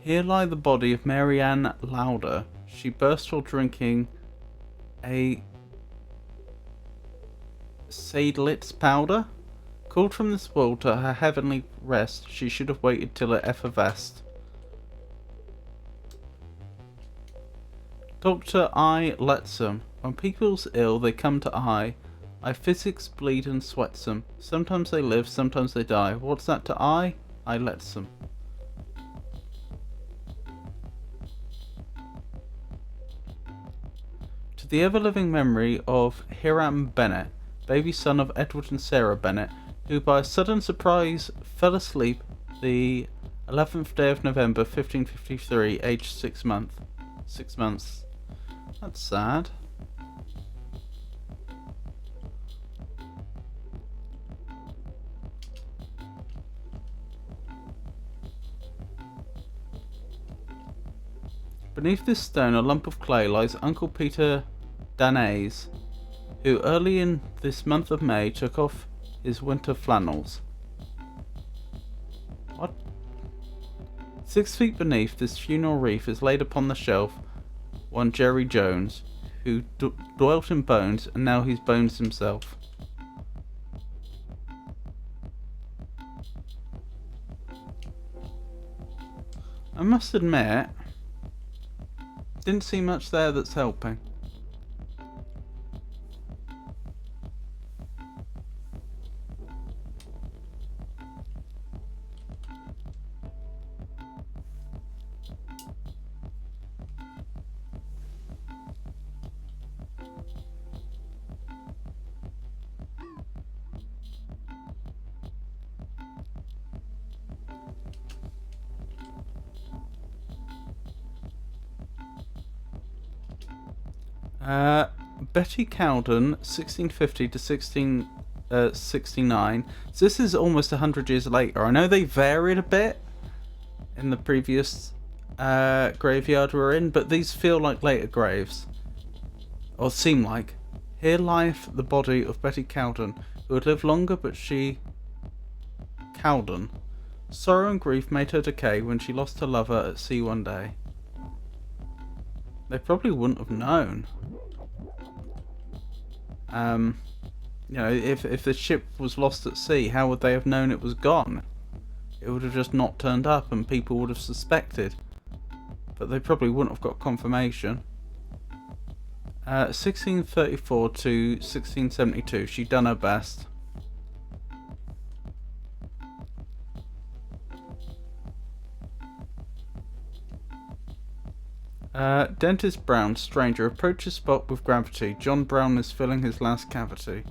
Here lie the body of Mary Ann Lauder. She burst while drinking a Seidlitz powder. Called from this world to her heavenly rest, she should have waited till it effervesced. Dr. I lets 'em. When people's ill, they come to I physics, bleed and sweats 'em. Sometimes they live, sometimes they die. What's that to I lets 'em. To the ever-living memory of Hiram Bennett, baby son of Edward and Sarah Bennett, who by a sudden surprise fell asleep the 11th day of November 1553, aged 6 months. 6 months. That's sad. Beneath this stone, a lump of clay, lies Uncle Peter Danays, who early in this month of May took off his winter flannels. What? 6 feet beneath this funeral wreath is laid upon the shelf one Jerry Jones, who dwelt in bones, and now he's bones himself. I must admit, didn't see much there that's helping. Betty Cowden, 1650 to 1669. So this is almost 100 years later. I know they varied a bit in the previous graveyard we're in, but these feel like later graves. Or seem like. Here lieth the body of Betty Cowden, who had lived longer, but she... Cowden. Sorrow and grief made her decay when she lost her lover at sea one day. They probably wouldn't have known. You know, if the ship was lost at sea, how would they have known it was gone? It would have just not turned up and people would have suspected. But they probably wouldn't have got confirmation. 1634 to 1672, she'd done her best. Dentist Brown, stranger, approaches spot with gravity. John Brown is filling his last cavity.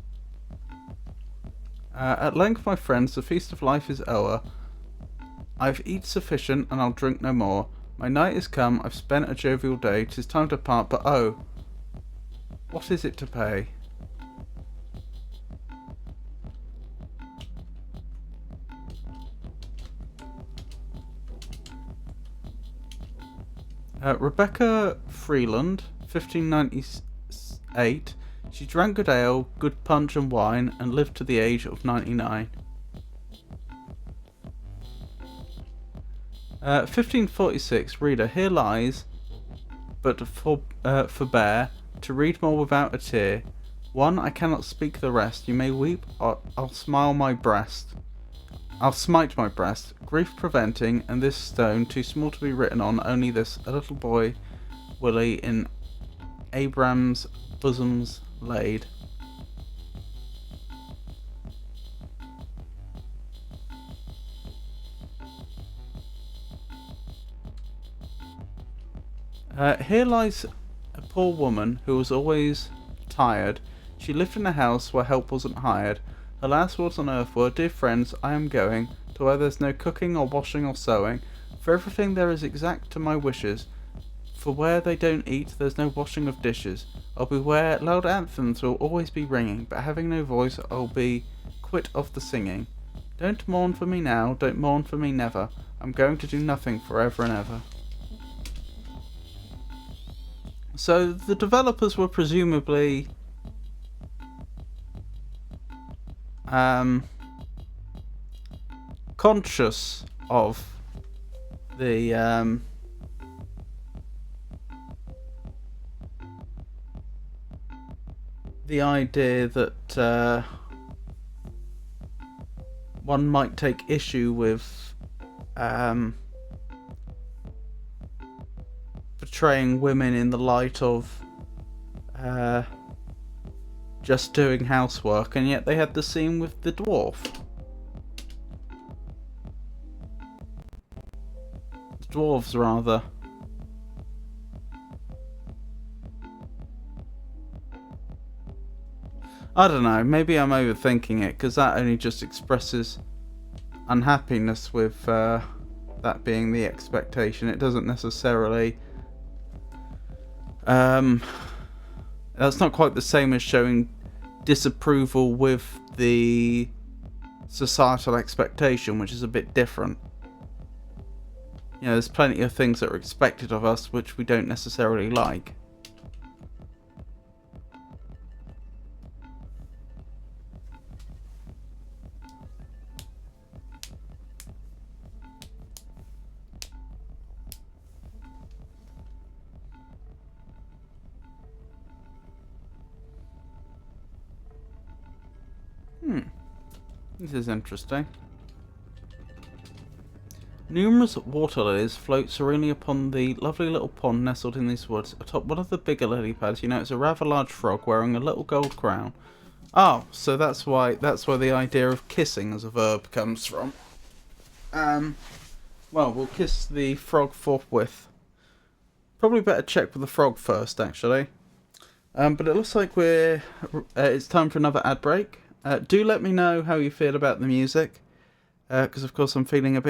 At length, my friends, the feast of life is o'er. I've eat sufficient, and I'll drink no more. My night is come, I've spent a jovial day. 'Tis time to part, but oh, what is it to pay? Rebecca Freeland, 1598. She drank good ale, good punch and wine, and lived to the age of 99. 1546. Reader, here lies, but forbear to read more without a tear. One, I cannot speak the rest. You may weep, I'll smile my breast. I'll smite my breast, grief preventing, and this stone too small to be written on, only this, a little boy, Willie, in Abraham's bosoms laid. Here lies a poor woman who was always tired. She lived in a house where help wasn't hired. Her last words on earth were, "Dear friends, I am going to where there's no cooking or washing or sewing, for everything there is exact to my wishes. For where they don't eat, there's no washing of dishes. I'll be where loud anthems will always be ringing, but having no voice, I'll be quit of the singing. Don't mourn for me now, don't mourn for me never. I'm going to do nothing forever and ever." So the developers were presumably conscious of the idea that one might take issue with portraying women in the light of just doing housework, and yet they had the scene with the dwarf. The dwarves, rather. I don't know, maybe I'm overthinking it, because that only just expresses unhappiness with that being the expectation. It doesn't necessarily... that's not quite the same as showing disapproval with the societal expectation, which is a bit different. You know, there's plenty of things that are expected of us which we don't necessarily like. This is interesting. Numerous water lilies float serenely upon the lovely little pond nestled in these woods. Atop one of the bigger lily pads, you notice a rather large frog wearing a little gold crown. Oh, so that's why the idea of kissing as a verb comes from. Well, we'll kiss the frog forthwith. Probably better check with the frog first, actually. But it looks like it's time for another ad break. Do let me know how you feel about the music, because of course I'm feeling I'm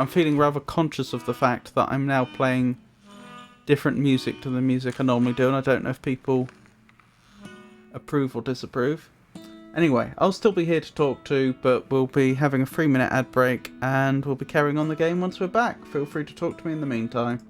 feeling rather conscious of the fact that I'm now playing different music to the music I normally do, and I don't know if people approve or disapprove. Anyway, I'll still be here to talk to, but we'll be having a 3-minute ad break, and we'll be carrying on the game once we're back. Feel free to talk to me in the meantime.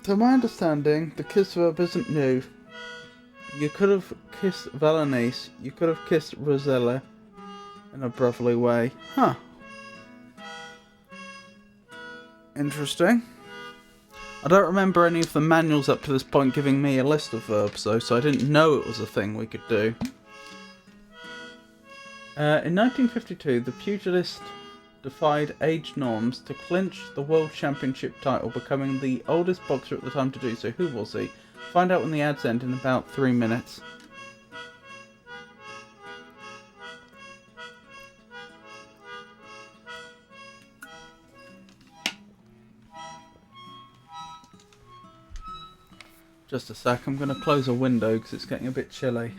To my understanding, the kiss verb isn't new. You could have kissed Valenice, you could have kissed Rosella in a brotherly way. Huh. Interesting. I don't remember any of the manuals up to this point giving me a list of verbs though, so I didn't know it was a thing we could do. In 1952, the pugilist defied age norms to clinch the World Championship title, becoming the oldest boxer at the time to do so. Who was he? Find out when the ads end in about 3 minutes. Just a sec, I'm going to close a window because it's getting a bit chilly.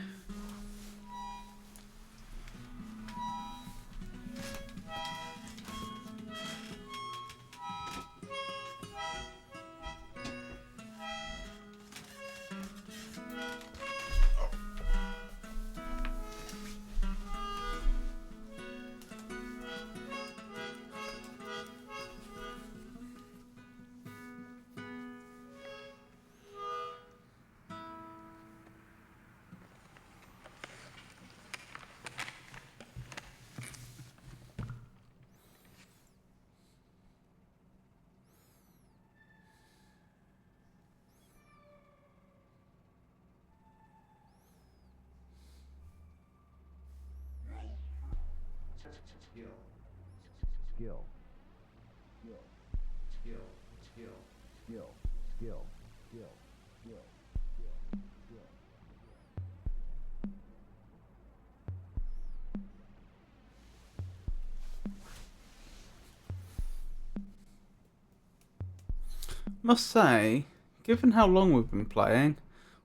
Must say, given how long we've been playing,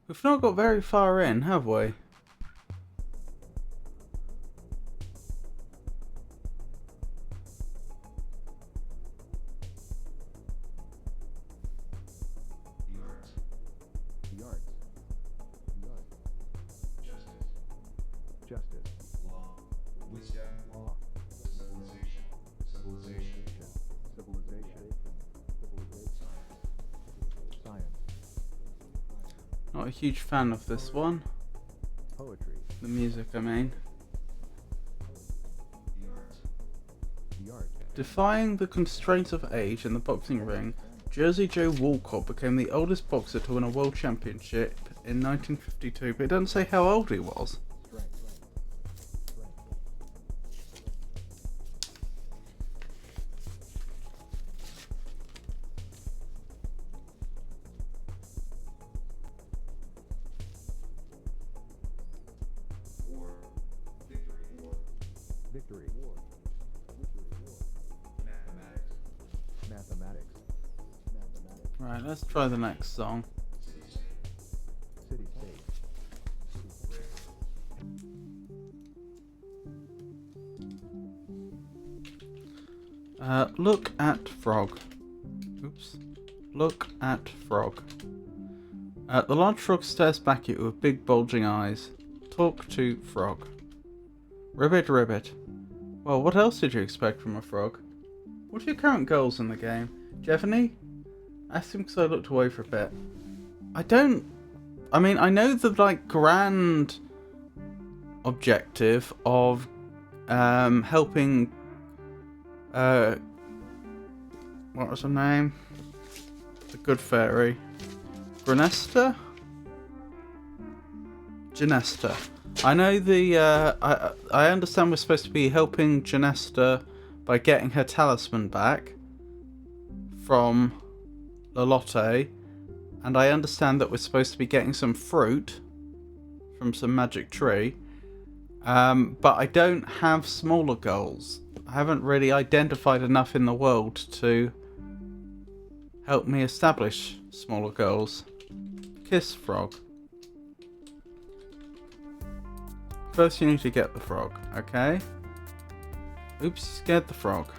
we've not got very far in, have we? justice, law, wisdom, law, civilization, civilization, civilization, science, Not a huge fan of this one. poetry, The music, I mean. the art, the art, Defying the constraints of age in the boxing ring, Jersey Joe Walcott became the oldest boxer to win a world championship in 1952, but it doesn't say how old he was. strength, war, victory, war, victory, mathematics, mathematics, Right, let's try the next song. city-state, city-state, Look at Frog. Oops. Look at Frog. The large frog stares back at you with big bulging eyes. Talk to Frog. Ribbit, ribbit. Well, what else did you expect from a frog? What are your current goals in the game? Do you have any? Asked him because I looked away for a bit. I know the, like, grand objective of helping what was her name? The good fairy. Granesta? Genesta. I know I understand we're supposed to be helping Genesta by getting her talisman back from Lolotte, and I understand that we're supposed to be getting some fruit from some magic tree, but I don't have smaller goals. I haven't really identified enough in the world to help me establish smaller goals. Kiss Frog. First you need to get the frog, okay? Oops, you scared the frog.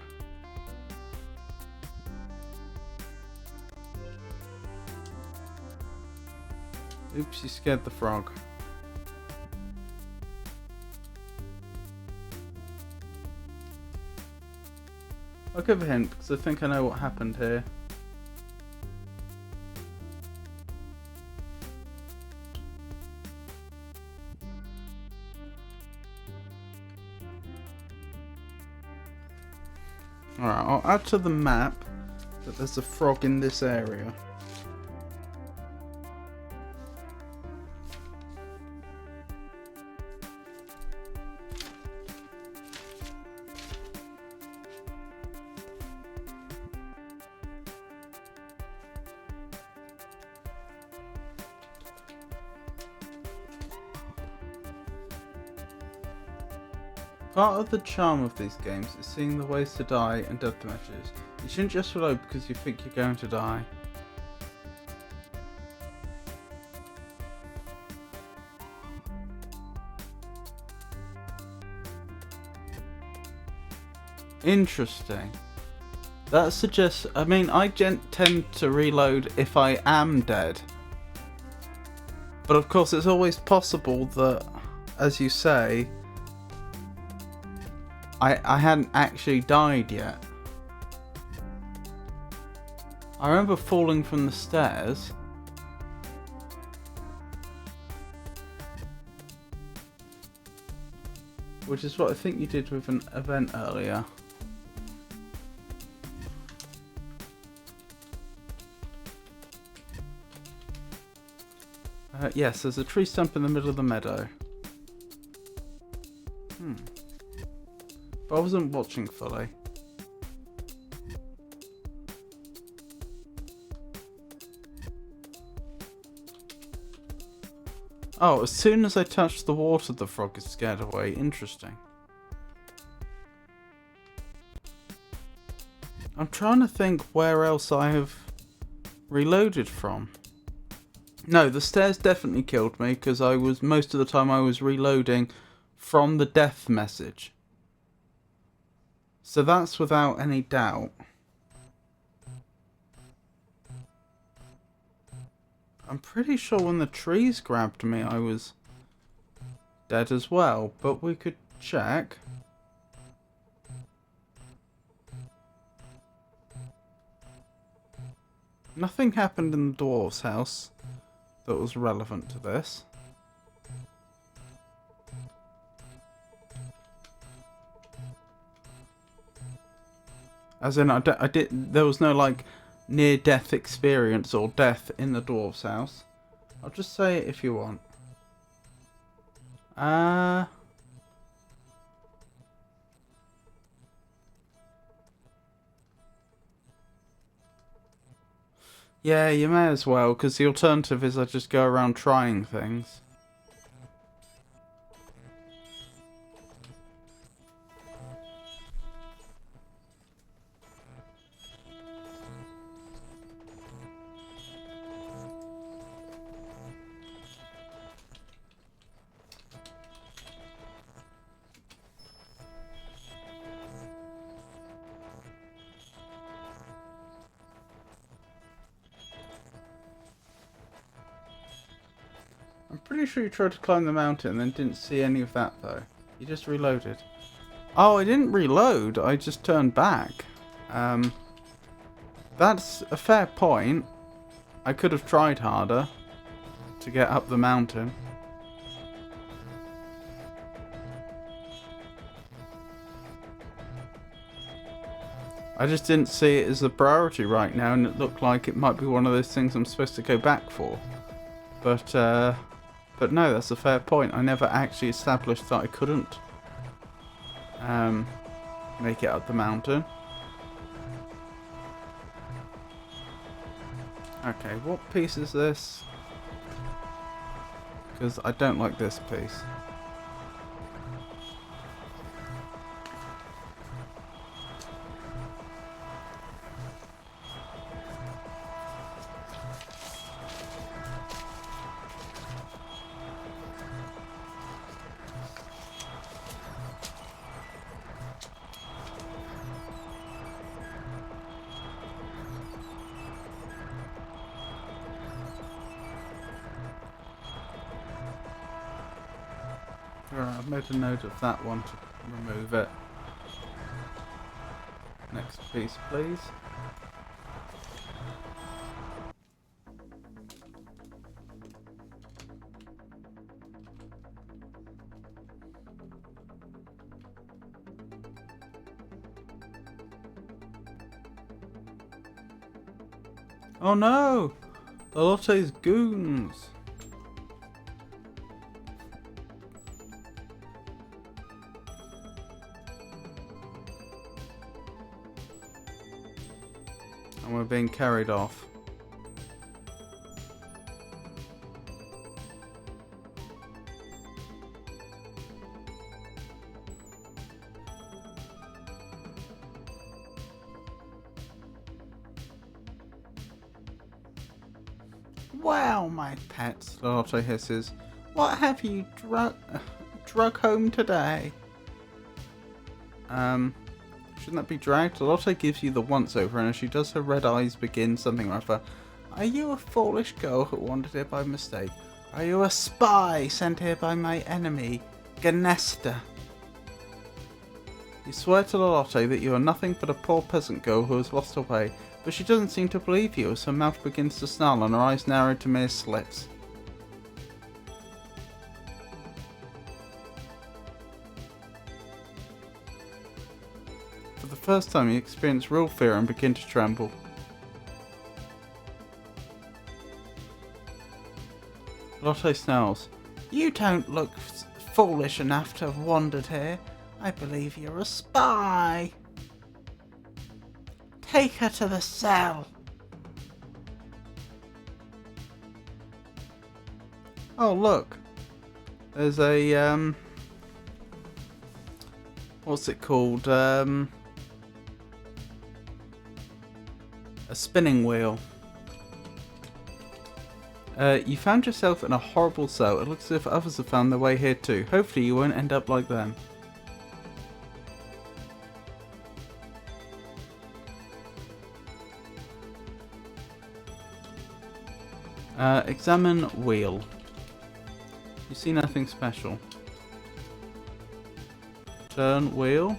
Oops, you scared the frog. I'll give a hint because I think I know what happened here. Alright, I'll add to the map that there's a frog in this area. Part of the charm of these games is seeing the ways to die and death matches. You shouldn't just reload because you think you're going to die. Interesting. That suggests... I mean, I tend to reload if I am dead. But of course, it's always possible that, as you say, I hadn't actually died yet. I remember falling from the stairs. Which is what I think you did with an event earlier. Yes, there's a tree stump in the middle of the meadow. But I wasn't watching fully. Oh, as soon as I touched the water, the frog is scared away. Interesting. I'm trying to think where else I have reloaded from. No, the stairs definitely killed me because most of the time I was reloading from the death message. So that's without any doubt. I'm pretty sure when the trees grabbed me, I was dead as well, but we could check. Nothing happened in the dwarf's house that was relevant to this. As in, there was no, like, near-death experience or death in the dwarf's house. I'll just say it if you want. Yeah, you may as well, because the alternative is I just go around trying things. I'm pretty sure you tried to climb the mountain and then didn't see any of that though. You just reloaded. Oh, I didn't reload, I just turned back. That's a fair point. I could have tried harder to get up the mountain. I just didn't see it as a priority right now, and it looked like it might be one of those things I'm supposed to go back for. But no, that's a fair point. I never actually established that I couldn't make it up the mountain. Okay, what piece is this? Because I don't like this piece. Alright, I've made a note of that one to remove it. Next piece, please. Oh no! Lotte's goons! And we're being carried off. Well, my pets, Lotto hisses. What have you drug home today? Shouldn't that be dragged? Lotto gives you the once-over, and as she does, her red eyes begin something or other. Are you a foolish girl who wandered here by mistake? Are you a spy sent here by my enemy, Ganesta? You swear to Lotto that you are nothing but a poor peasant girl who has lost her way, but she doesn't seem to believe you as her mouth begins to snarl and her eyes narrow to mere slits. For the first time you experience real fear and begin to tremble. Lotto snarls. You don't look foolish enough to have wandered here. I believe you're a spy. Take her to the cell. Oh look. There's a what's it called? A spinning wheel. You found yourself in a horrible cell. It looks as if others have found their way here too. Hopefully you won't end up like them. Examine wheel. You see nothing special. Turn wheel.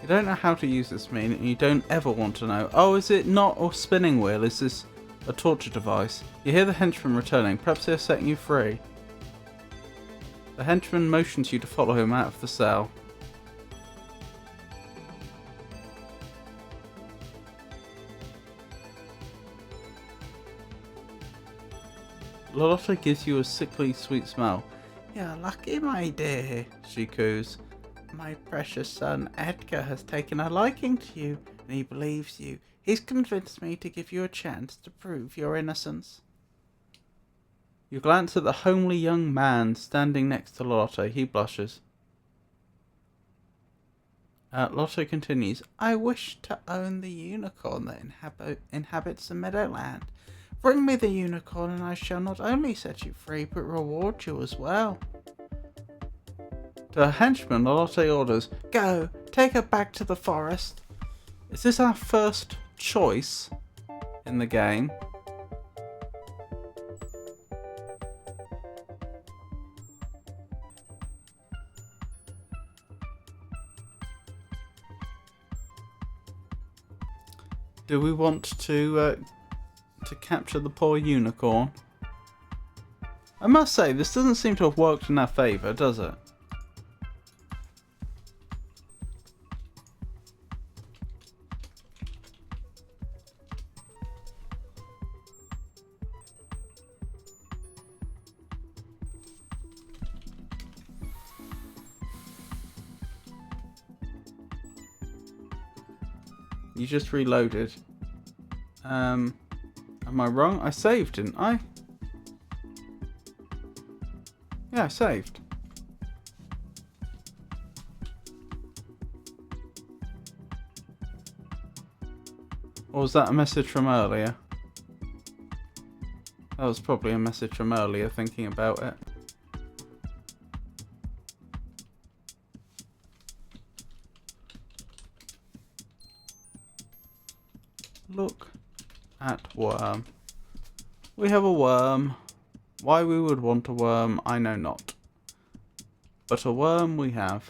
You don't know how to use this mean, and you don't ever want to know. Oh, is it not a spinning wheel? Is this a torture device? You hear the henchman returning. Perhaps they're setting you free. The henchman motions you to follow him out of the cell. Lolotta gives you a sickly sweet smell. You're lucky, my dear, she coos. My precious son Edgar has taken a liking to you, and he believes you. He's convinced me to give you a chance to prove your innocence. You glance at the homely young man standing next to Lolotta. He blushes. Lotto continues, I wish to own the unicorn that inhabits the Meadowland. Bring me the unicorn and I shall not only set you free, but reward you as well. To her henchman, Lolotte orders, Go, take her back to the forest. Is this our first choice in the game? Do we want to capture the poor unicorn? I must say, this doesn't seem to have worked in our favour, does it? You just reloaded. Am I wrong? I saved, didn't I? Yeah, I saved. Or was that a message from earlier? That was probably a message from earlier, thinking about it. Look at worm. We have a worm. Why we would want a worm, I know not. But a worm we have.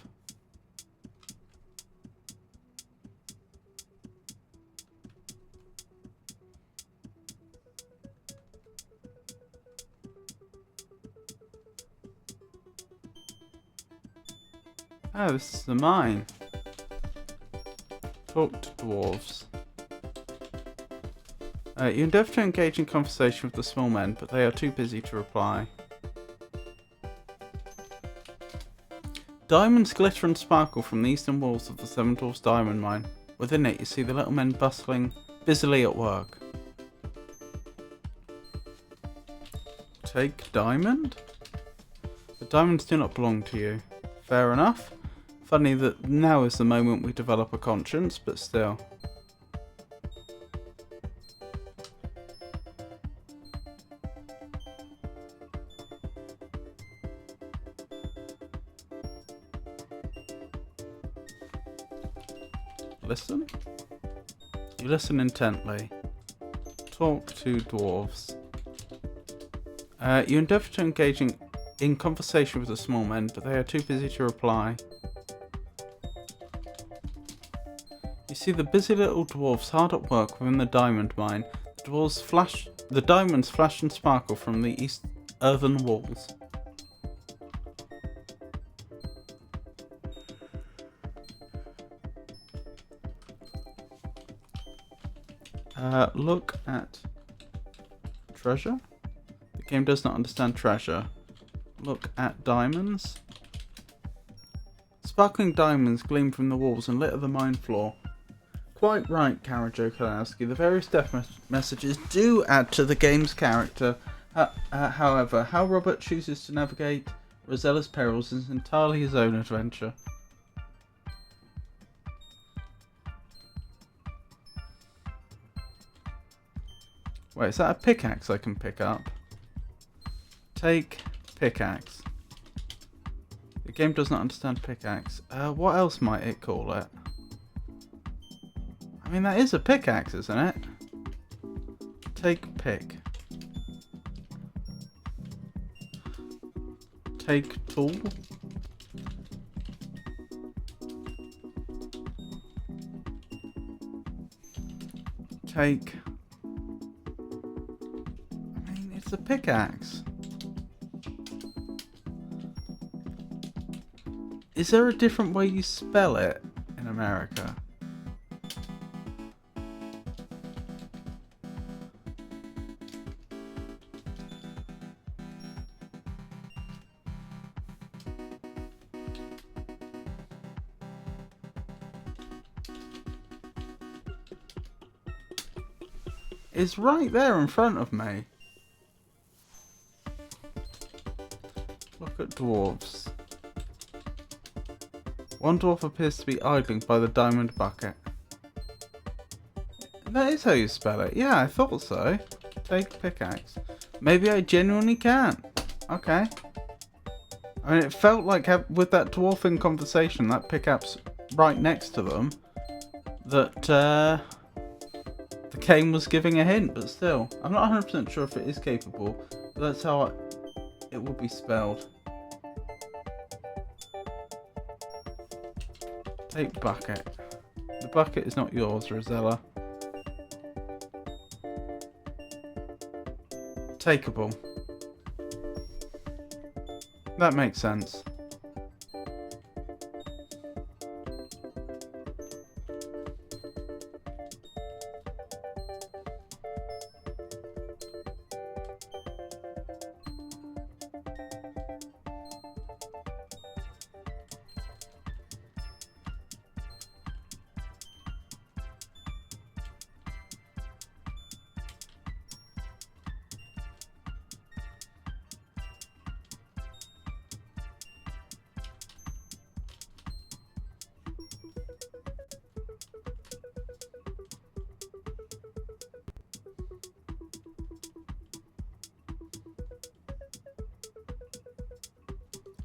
Oh, this is the mine. Talk to dwarves. You endeavour to engage in conversation with the small men, but they are too busy to reply. Diamonds glitter and sparkle from the eastern walls of the Seven Dwarfs diamond mine. Within it, you see the little men busily at work. Take diamond? The diamonds do not belong to you. Fair enough. Funny that now is the moment we develop a conscience, but still. Listen? You listen intently. Talk to dwarves. You endeavour to engage in conversation with the small men, but they are too busy to reply. You see the busy little dwarves hard at work within the diamond mine. The diamonds flash and sparkle from the east earthen walls. Look at treasure. The game does not understand treasure. Look at diamonds. Sparkling diamonds gleam from the walls and litter the mine floor. Quite right, Karajo Kalowski. The various death messages do add to the game's character. However, how Robert chooses to navigate Rosella's perils is entirely his own adventure. Wait, is that a pickaxe I can pick up? Take pickaxe. The game does not understand pickaxe. What else might it call it? I mean, that is a pickaxe, isn't it? Take pick. Take tool. Take... I mean, it's a pickaxe. Is there a different way you spell it in America? It's right there in front of me. Look at dwarves. One dwarf appears to be idling by the diamond bucket. That is how you spell it. Yeah, I thought so. Take pickaxe. Maybe I genuinely can't. Okay. I mean, it felt like with that dwarf in conversation, that pickaxe right next to them, that the game was giving a hint, but still. I'm not 100% sure if it is capable, but that's how it would be spelled. Take bucket. The bucket is not yours, Rosella. Takeable. That makes sense.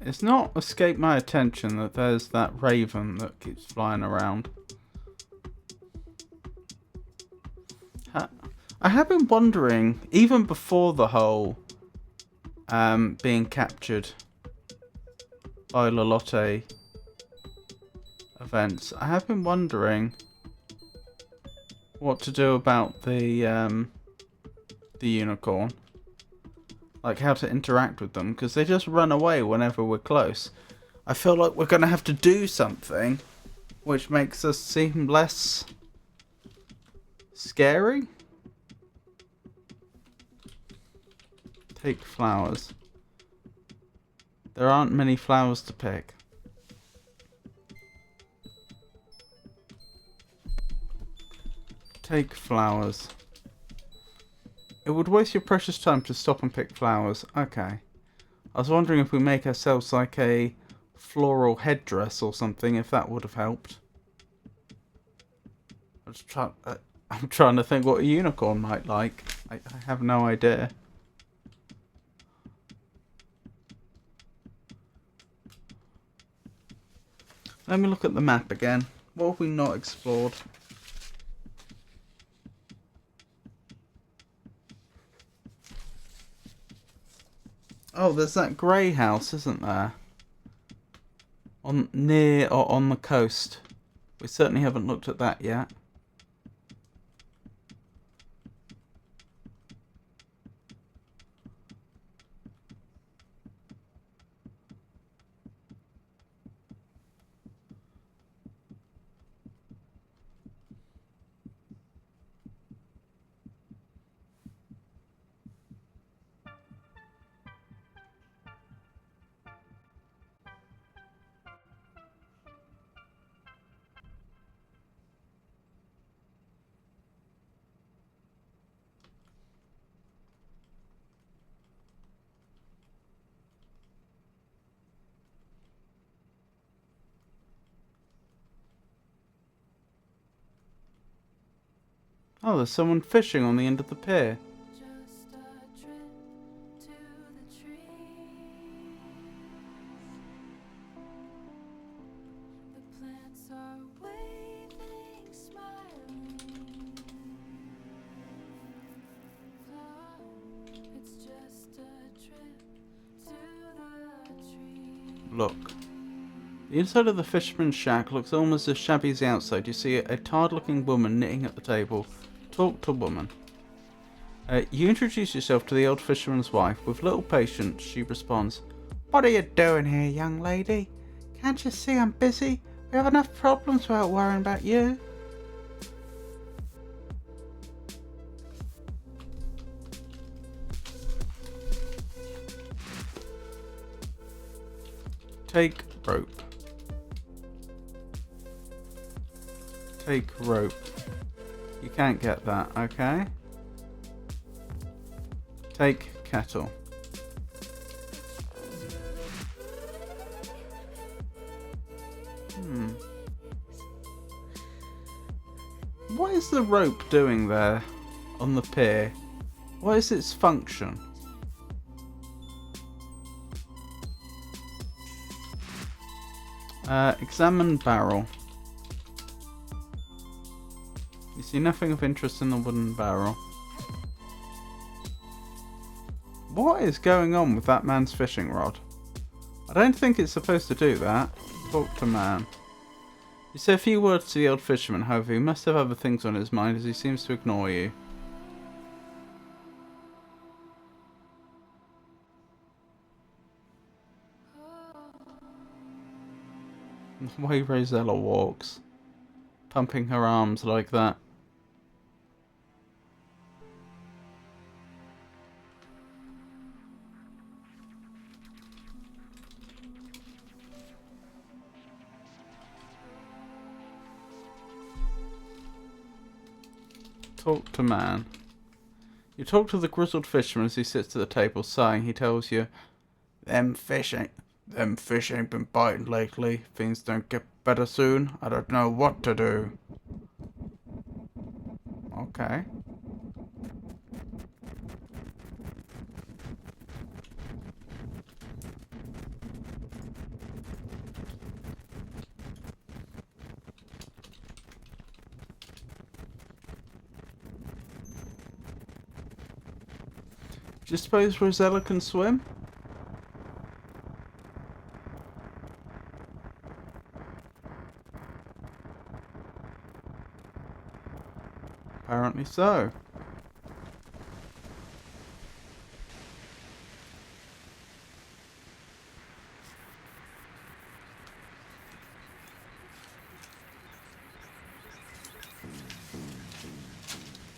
It's not escaped my attention that there's that raven that keeps flying around. I have been wondering, even before the whole being captured by Lolotte events, I have been wondering what to do about the unicorn. Like how to interact with them, because they just run away whenever we're close. I feel like we're going to have to do something which makes us seem less scary. Take flowers. There aren't many flowers to pick. Take flowers. It would waste your precious time to stop and pick flowers. Okay. I was wondering if we make ourselves like a floral headdress or something, if that would have helped. I'm trying to think what a unicorn might like. I have no idea. Let me look at the map again. What have we not explored? Oh, there's that grey house, isn't there? Near or on the coast. We certainly haven't looked at that yet. Oh, there's someone fishing on the end of the pier. Just a trip to the trees. The plants are waving, smiling. Oh, it's just a trip to the trees. Look. The inside of the fisherman's shack looks almost as shabby as the outside. You see a tired-looking woman knitting at the table, Talk to woman. You introduce yourself to the old fisherman's wife. With little patience, she responds, "What are you doing here, young lady? Can't you see I'm busy? We have enough problems without worrying about you." Take rope. Take rope. You can't get that, okay? Take kettle. What is the rope doing there on the pier? What is its function? Examine barrel. You see nothing of interest in the wooden barrel. What is going on with that man's fishing rod? I don't think it's supposed to do that. Talk to man. You say a few words to the old fisherman, however, he must have other things on his mind as he seems to ignore you. The way Rosella walks, pumping her arms like that. Talk to man. You talk to the grizzled fisherman as he sits at the table, sighing. He tells you, Them fish ain't been biting lately. Things don't get better soon. I don't know what to do." Okay. Do you suppose Rosella can swim? Apparently so.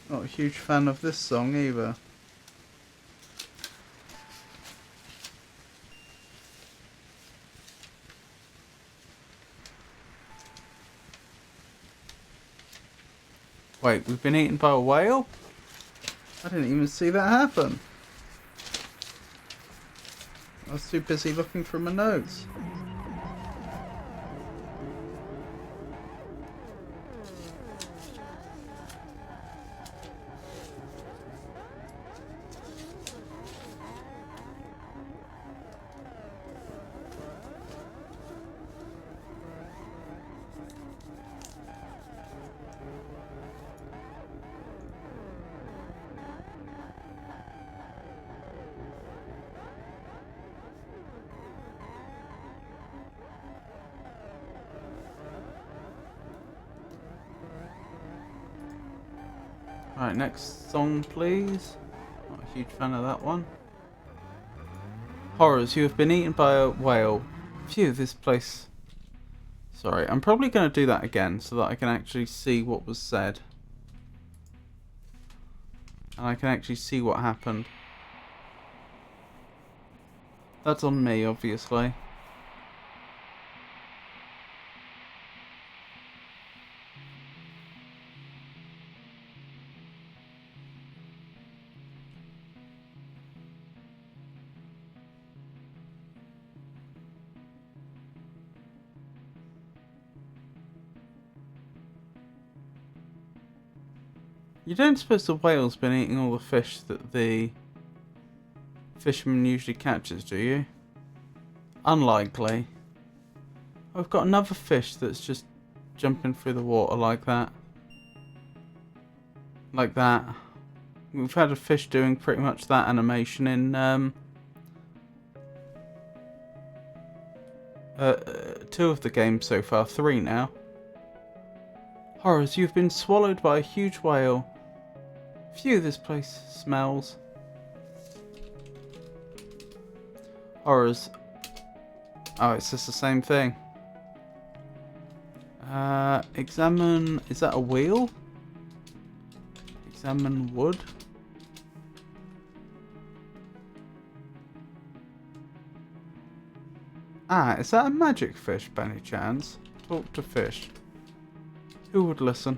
Not a huge fan of this song either. Wait, we've been eaten by a whale? I didn't even see that happen. I was too busy looking for my notes. Right, next song please. Not a huge fan of that one. Horrors, you have been eaten by a whale. Phew, this place. Sorry, I'm probably going to do that again so that I can actually see what was said. And I can actually see what happened. That's on me, obviously. You don't suppose the whale's been eating all the fish that the fisherman usually catches, do you? Unlikely. I've got another fish that's just jumping through the water like that. Like that. We've had a fish doing pretty much that animation in 2 of the games so far, 3 now. Horrors, you've been swallowed by a huge whale. Phew, this place smells. Horrors. Oh, it's just the same thing. Examine... Is that a wheel? Examine wood. Ah, is that a magic fish by any chance? Talk to fish. Who would listen?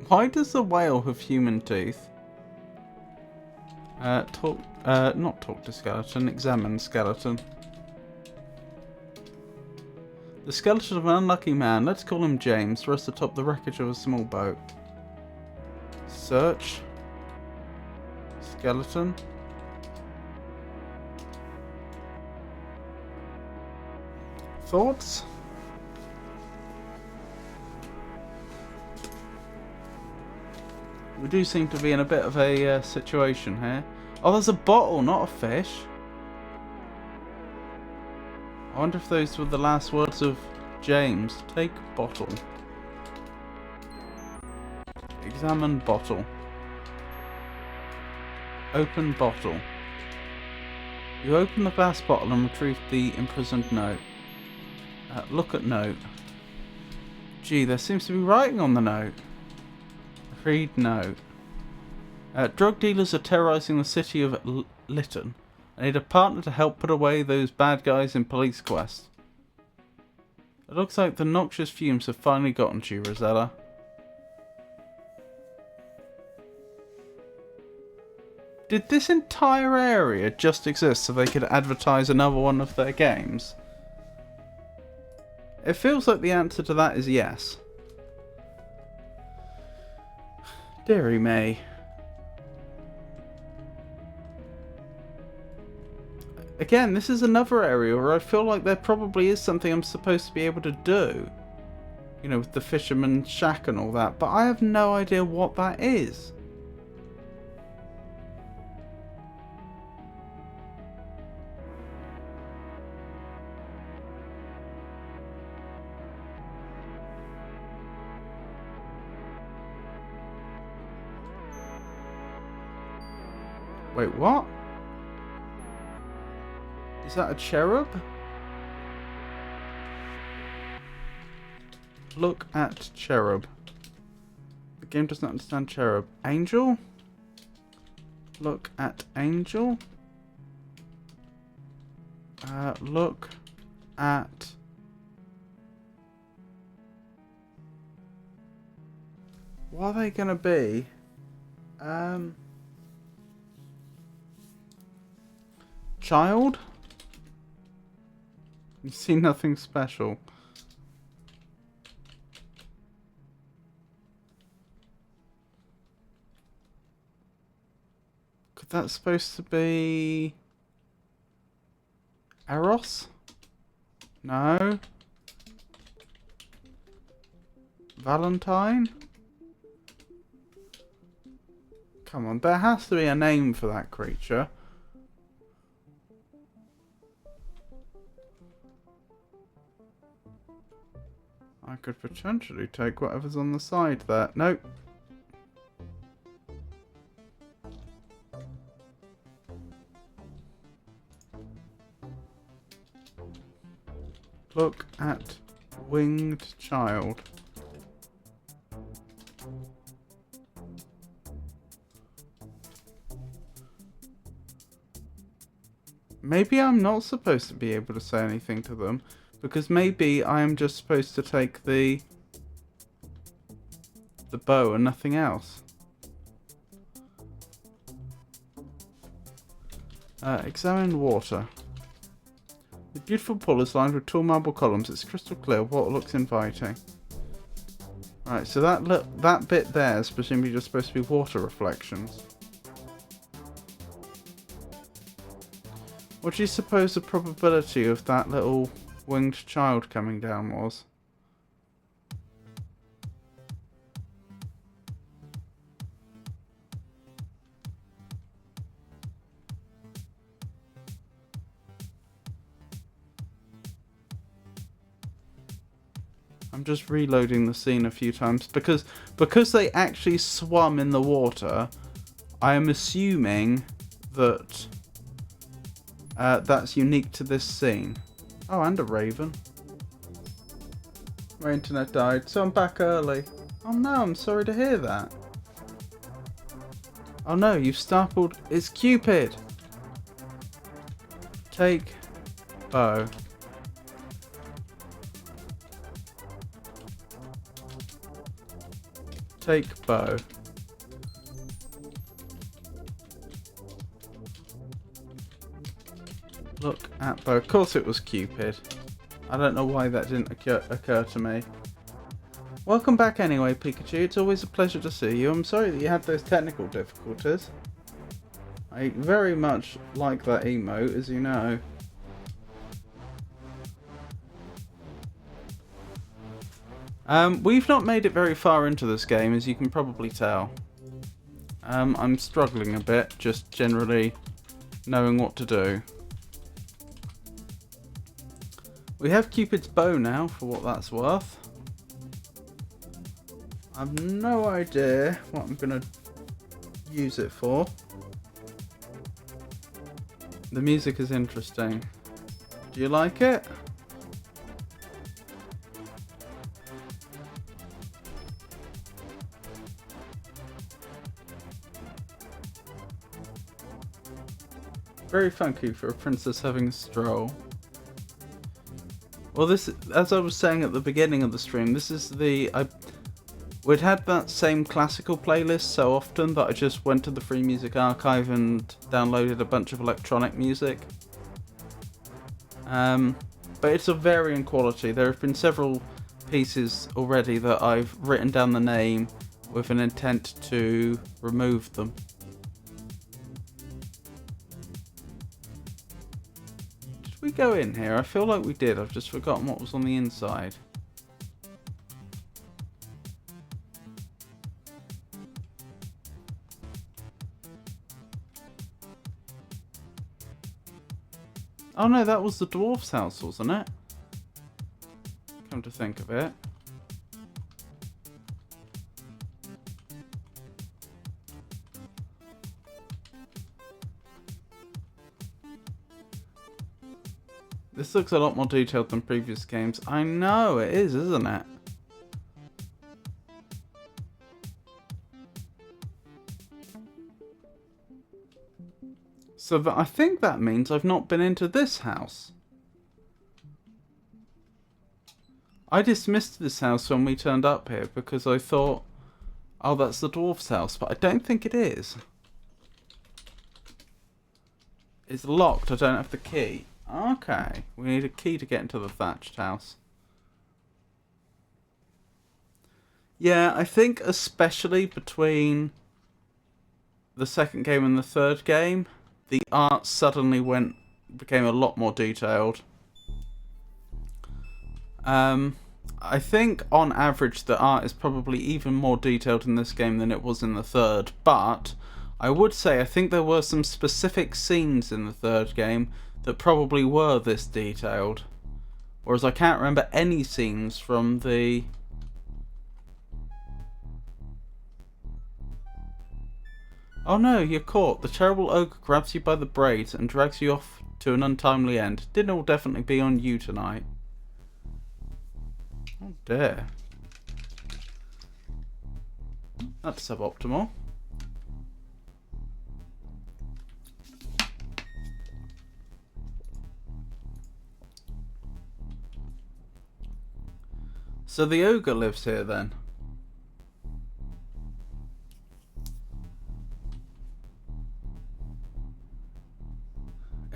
Why does the whale have human teeth? Not talk to skeleton, examine skeleton. The skeleton of an unlucky man, let's call him James, rests atop the wreckage of a small boat. Search. Skeleton. Thoughts? We do seem to be in a bit of a situation here. Oh, there's a bottle, not a fish. I wonder if those were the last words of James. Take bottle. Examine bottle. Open bottle. You open the glass bottle and retrieve the imprisoned note. Look at note. Gee, there seems to be writing on the note. Read note. Drug dealers are terrorizing the city of Lytton. I need a partner to help put away those bad guys in Police Quest. It looks like the noxious fumes have finally gotten to you, Rosella. Did this entire area just exist so they could advertise another one of their games? It feels like the answer to that is yes. Dearie me. Again, this is another area where I feel like there probably is something I'm supposed to be able to do. You know, with the fisherman's shack and all that, but I have no idea what that is. Wait, what? Is that a cherub? Look at cherub. The game does not understand cherub. Angel? Look at angel. Look at... What are they gonna be? Child? You see nothing special. Could that supposed to be Eros? No. Valentine? Come on, there has to be a name for that creature. I could potentially take whatever's on the side there. Nope. Look at winged child. Maybe I'm not supposed to be able to say anything to them. Because maybe I am just supposed to take the bow and nothing else. Examine water. The beautiful pool is lined with tall marble columns. It's crystal clear. Water looks inviting. Right, so that bit there is presumably just supposed to be water reflections. What do you suppose the probability of that little winged child coming down was? I'm just reloading the scene a few times because they actually swum in the water. I am assuming that that's unique to this scene. Oh, and a raven. My internet died, so I'm back early. Oh no, I'm sorry to hear that. Oh no, you've startled. It's Cupid. Take bow. Take bow. Look at bow. Of course it was Cupid. I don't know why that didn't occur to me. Welcome back anyway, Pikachu. It's always a pleasure to see you. I'm sorry that you had those technical difficulties. I very much like that emote, as you know. We've not made it very far into this game, as you can probably tell. I'm struggling a bit, just generally knowing what to do. We have Cupid's bow now, for what that's worth. I have no idea what I'm going to use it for. The music is interesting. Do you like it? Very funky for a princess having a stroll. Well, this, as I was saying at the beginning of the stream, this is we'd had that same classical playlist so often that I just went to the Free Music Archive and downloaded a bunch of electronic music. But it's of varying quality. There have been several pieces already that I've written down the name with an intent to remove them. Did we go in here? I feel like we did. I've just forgotten what was on the inside. Oh no, that was the dwarf's house, wasn't it? Come to think of it. This looks a lot more detailed than previous games. I know, it is, isn't it? So I think that means I've not been into this house. I dismissed this house when we turned up here because I thought, oh, that's the dwarf's house, but I don't think it is. It's locked, I don't have the key. Okay, we need a key to get into the thatched house. Yeah, I think especially between the second game and the third game, the art suddenly became a lot more detailed. I think on average the art is probably even more detailed in this game than it was in the third, but I would say I think there were some specific scenes in the third game that probably were this detailed, whereas I can't remember any scenes from the... Oh no, you're caught. The terrible ogre grabs you by the braids and drags you off to an untimely end. Dinner will definitely be on you tonight. Oh dear. That's suboptimal. So the ogre lives here then?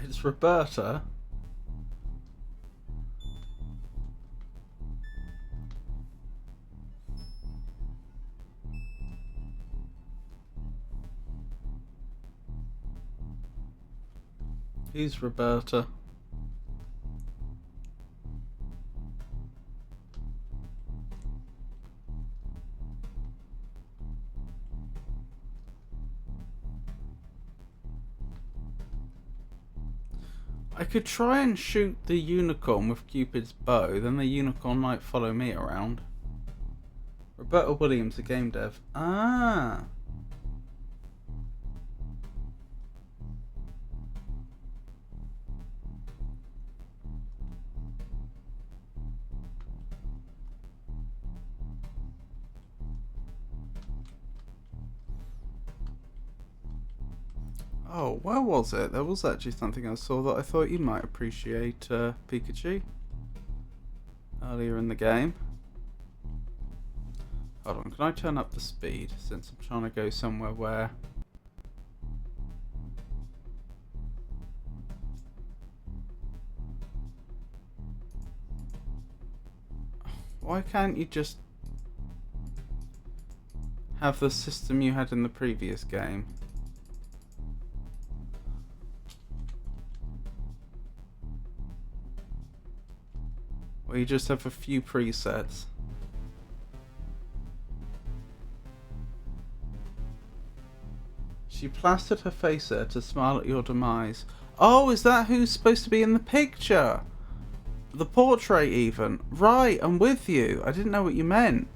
It's Roberta. Who's Roberta? I could try and shoot the unicorn with Cupid's bow, then the unicorn might follow me around. Roberta Williams, a game dev. Ah. Oh, where was it? There was actually something I saw that I thought you might appreciate, Pikachu. Earlier in the game. Hold on, can I turn up the speed since I'm trying to go somewhere where... Why can't you just have the system you had in the previous game? Or you just have a few presets? She plastered her face there to smile at your demise. Oh, is that who's supposed to be in the picture? The portrait even. Right, I'm with you. I didn't know what you meant.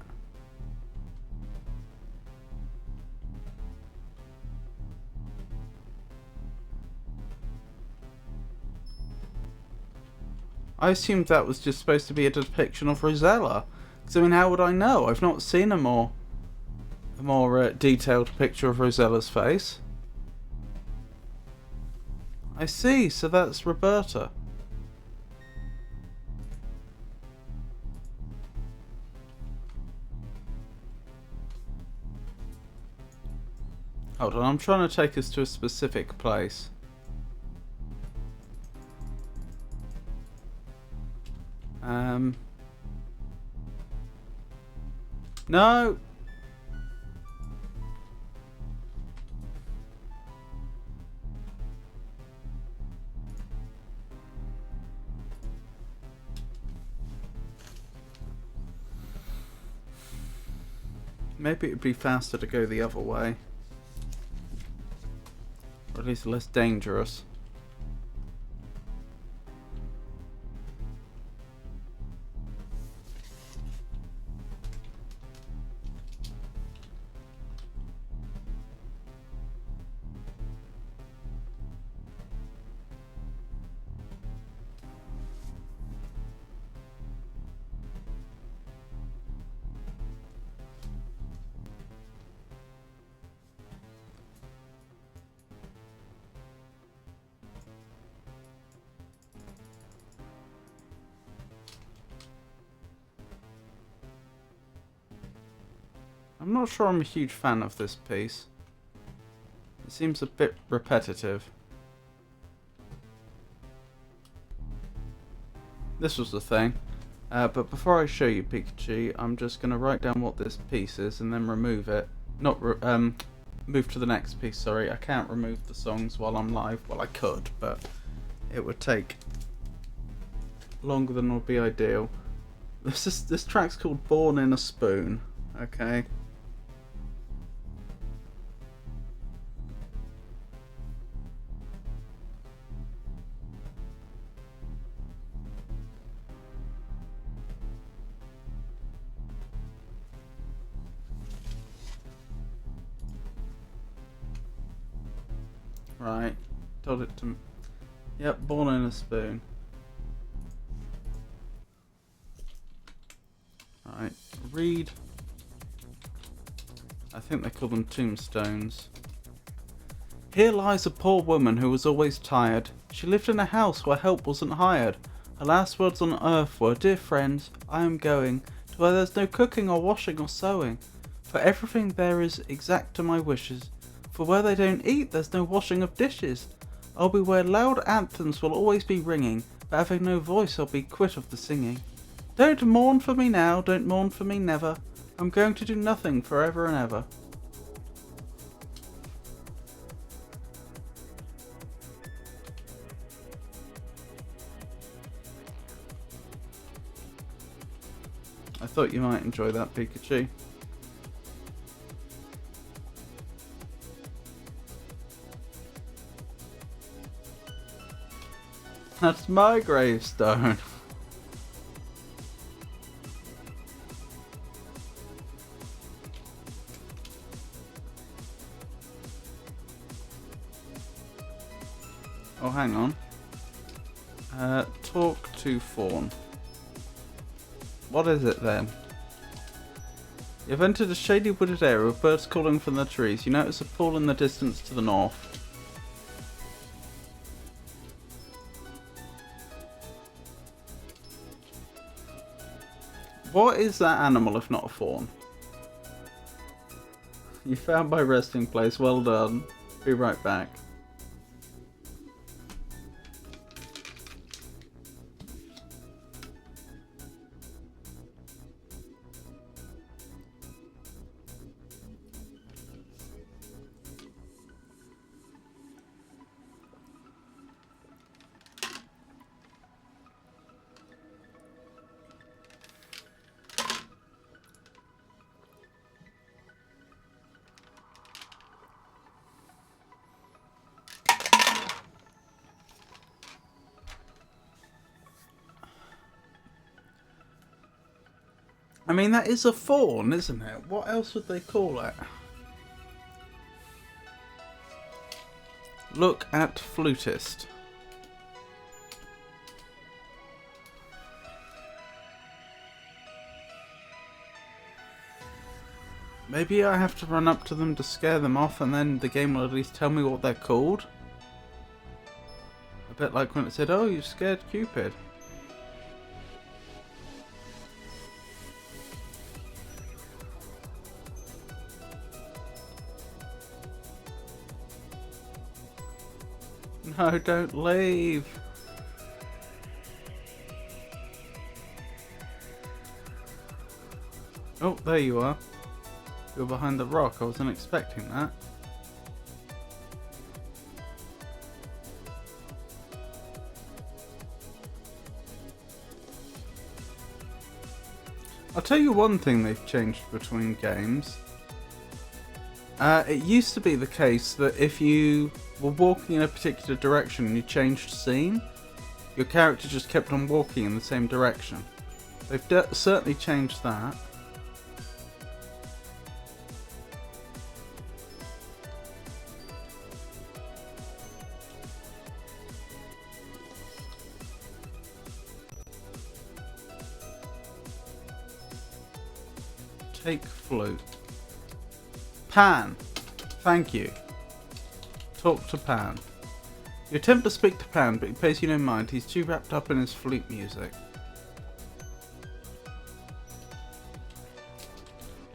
I assumed that was just supposed to be a depiction of Rosella. Because, I mean, how would I know? I've not seen a more detailed picture of Rosella's face. I see, so that's Roberta. Hold on, I'm trying to take us to a specific place. No! Maybe it'd be faster to go the other way. Or at least less dangerous. I'm not sure I'm a huge fan of this piece. It seems a bit repetitive. This was the thing. But before I show you Pikachu, I'm just going to write down what this piece is and then remove it. Move to the next piece, sorry. I can't remove the songs while I'm live. Well, I could, but it would take longer than would be ideal. This track's called Born in a Spoon, okay? Right, told it to... Yep, Born in a Spoon. Right, read. I think they call them tombstones. Here lies a poor woman who was always tired. She lived in a house where help wasn't hired. Her last words on earth were, "Dear friends, I am going to where there's no cooking or washing or sewing. For everything there is exact to my wishes. For where they don't eat, there's no washing of dishes. I'll be where loud anthems will always be ringing, but having no voice I'll be quit of the singing. Don't mourn for me now, don't mourn for me never. I'm going to do nothing forever and ever." I thought you might enjoy that, Pikachu. That's my gravestone. Oh, hang on. Talk to Fawn. What is it then? You've entered a shady wooded area with birds calling from the trees. You notice a pool in the distance to the north. What is that animal if not a fawn? You found my resting place. Well done. Be right back. I mean, that is a fawn, isn't it? What else would they call it? Look at flutist. Maybe I have to run up to them to scare them off and then the game will at least tell me what they're called. A bit like when it said, oh, you scared Cupid. No, don't leave. Oh, there you are. You're behind the rock. I wasn't expecting that. I'll tell you one thing they've changed between games. It used to be the case that if you were walking in a particular direction and you changed scene, your character just kept on walking in the same direction. They've certainly changed that. Take flute. Pan. Thank you. Talk to Pan. You attempt to speak to Pan, but he pays you no mind. He's too wrapped up in his flute music.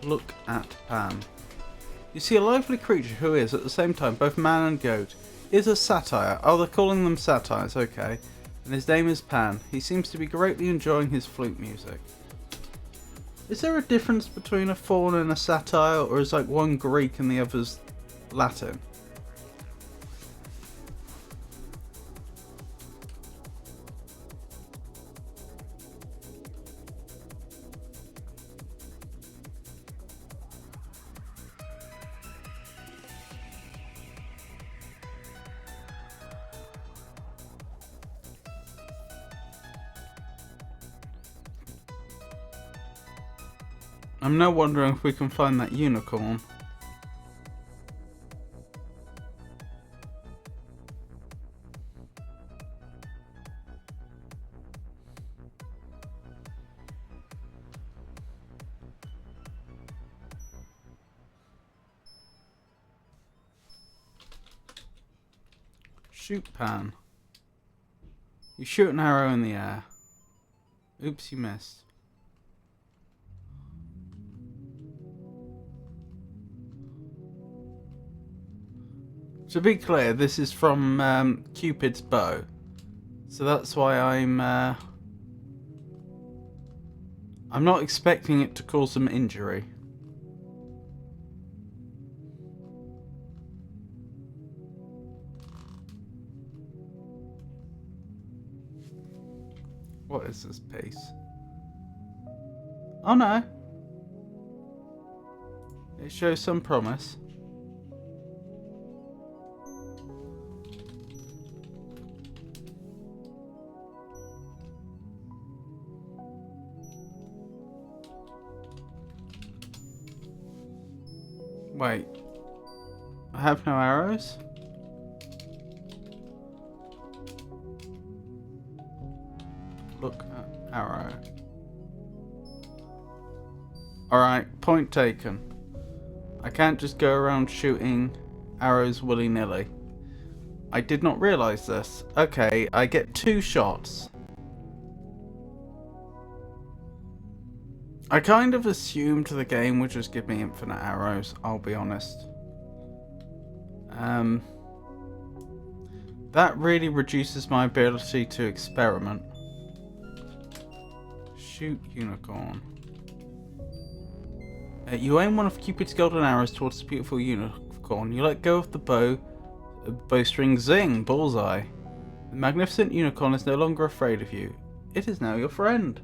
Look at Pan. You see a lively creature who is, at the same time, both man and goat. He is a satyr. Oh, they're calling them satyrs, okay. And his name is Pan. He seems to be greatly enjoying his flute music. Is there a difference between a faun and a satyr, or is like one Greek and the other's Latin? I'm now wondering if we can find that unicorn. Shoot Pan. You shoot an arrow in the air. Oops, you missed. To be clear, this is from Cupid's bow, so that's why I'm not expecting it to cause some injury. What is this piece? Oh no! It shows some promise. Wait. I have no arrows? Look at arrow. Alright, point taken. I can't just go around shooting arrows willy-nilly. I did not realise this. Okay, I get 2 shots. I kind of assumed the game would just give me infinite arrows, I'll be honest. That really reduces my ability to experiment. Shoot unicorn. You aim one of Cupid's golden arrows towards the beautiful unicorn. You let go of the bowstring, zing, bullseye. The magnificent unicorn is no longer afraid of you. It is now your friend.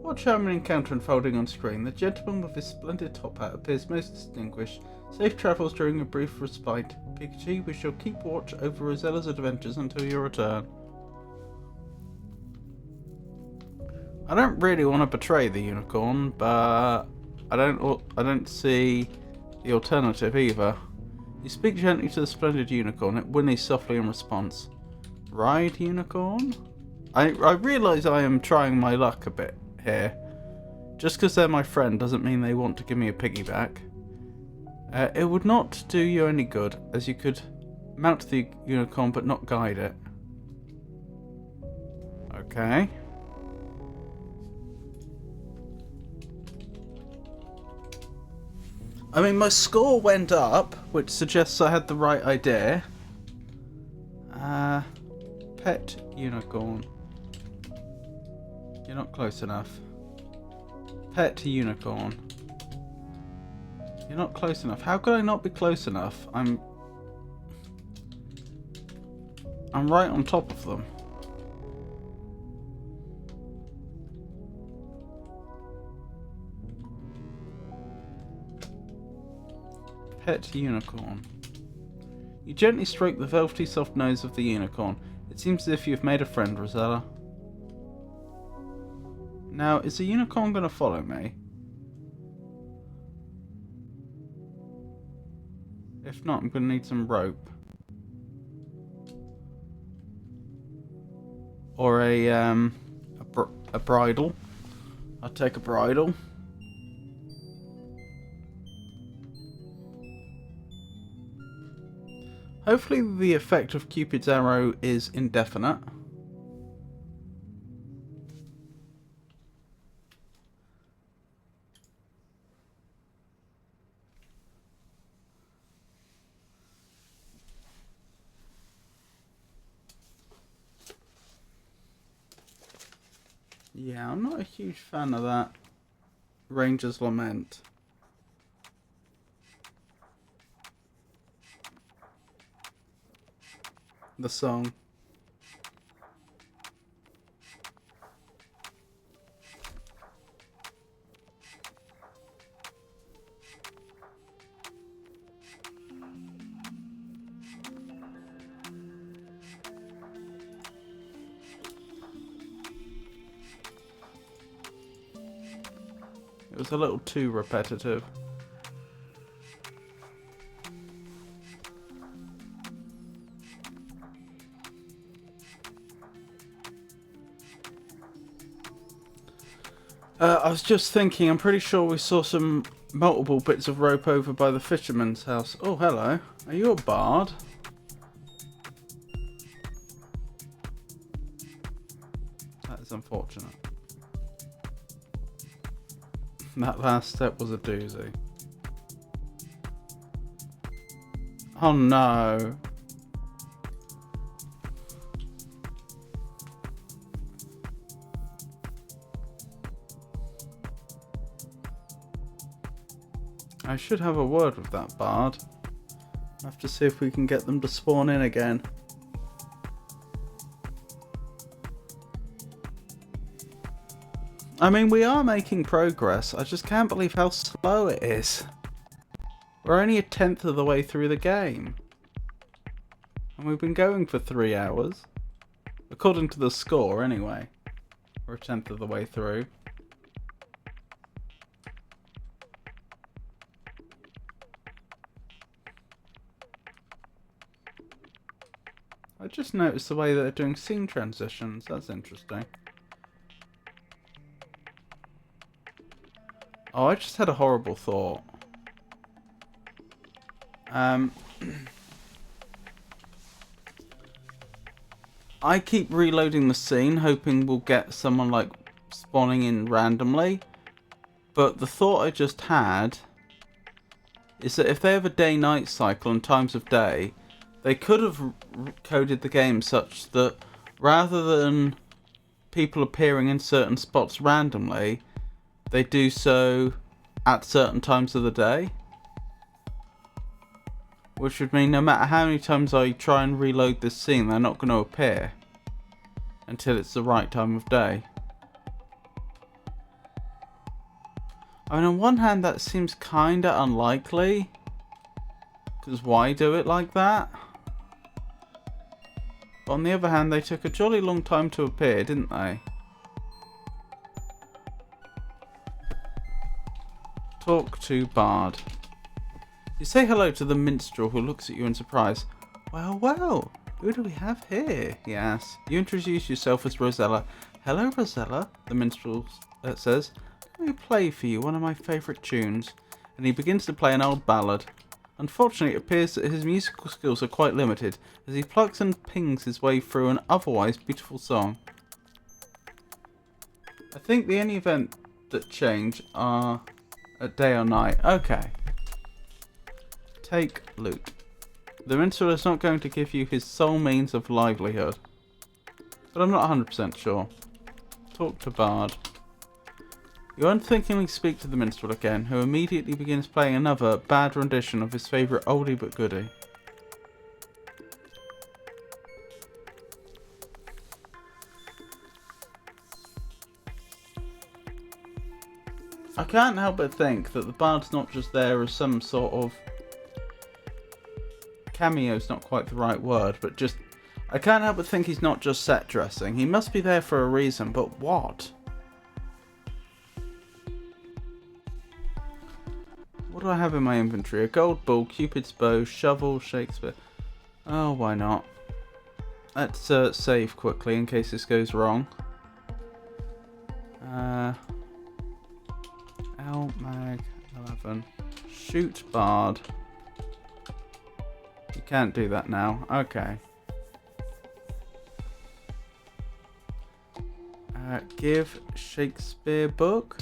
What charming encounter unfolding on screen. The gentleman with his splendid top hat appears most distinguished. Safe travels during a brief respite. Pikachu, we shall keep watch over Rosella's adventures until your return. I don't really want to betray the unicorn, but I don't see the alternative either. You speak gently to the splendid unicorn. It whinnies softly in response. Ride, unicorn? I realise I am trying my luck a bit here. Just because they're my friend doesn't mean they want to give me a piggyback. It would not do you any good, as you could mount the unicorn but not guide it. Okay. I mean, my score went up, which suggests I had the right idea. Pet unicorn. You're not close enough. Pet unicorn. You're not close enough. How could I not be close enough? I'm right on top of them. Pet unicorn. You gently stroke the velvety soft nose of the unicorn. It seems as if you've made a friend, Rosella. Now, is the unicorn going to follow me? If not, I'm going to need some rope. Or a bridle. I'll take a bridle. Hopefully the effect of Cupid's arrow is indefinite. Yeah, I'm not a huge fan of that Ranger's Lament. The song. It was a little too repetitive. I was just thinking, I'm pretty sure we saw some multiple bits of rope over by the fisherman's house. Oh, hello. Are you a bard? That is unfortunate. That last step was a doozy. Oh no. I should have a word with that bard. I'll have to see if we can get them to spawn in again. I mean, we are making progress. I just can't believe how slow it is. We're only 1/10 of the way through the game. And we've been going for 3 hours. According to the score, anyway. We're 1/10 of the way through. I just noticed the way that they're doing scene transitions. That's interesting. Oh, I just had a horrible thought. I keep reloading the scene, hoping we'll get someone like spawning in randomly. But the thought I just had is that if they have a day-night cycle and times of day, they could have coded the game such that rather than people appearing in certain spots randomly, they do so at certain times of the day. Which would mean no matter how many times I try and reload this scene, they're not going to appear until it's the right time of day. I mean, on one hand, that seems kinda unlikely, because why do it like that? But on the other hand, they took a jolly long time to appear, didn't they? Talk to Bard. You say hello to the minstrel, who looks at you in surprise. Well, well, who do we have here? He asks. You introduce yourself as Rosella. Hello, Rosella, the minstrel says. Let me play for you one of my favourite tunes. And he begins to play an old ballad. Unfortunately, it appears that his musical skills are quite limited, as he plucks and pings his way through an otherwise beautiful song. I think the only event that change are at day or night. Okay. Take loot. The minstrel is not going to give you his sole means of livelihood. But I'm not 100% sure. Talk to Bard. You unthinkingly speak to the minstrel again, who immediately begins playing another bad rendition of his favourite oldie but goodie. I can't help but think that the Bard's not just there as some sort of... Cameo's not quite the right word, but just... I can't help but think he's not just set dressing. He must be there for a reason, but what? What do I have in my inventory? A gold ball, Cupid's bow, shovel, Shakespeare. Oh, why not? Let's save quickly in case this goes wrong. L mag 11. Shoot Bard. You can't do that now. Okay. Give Shakespeare book.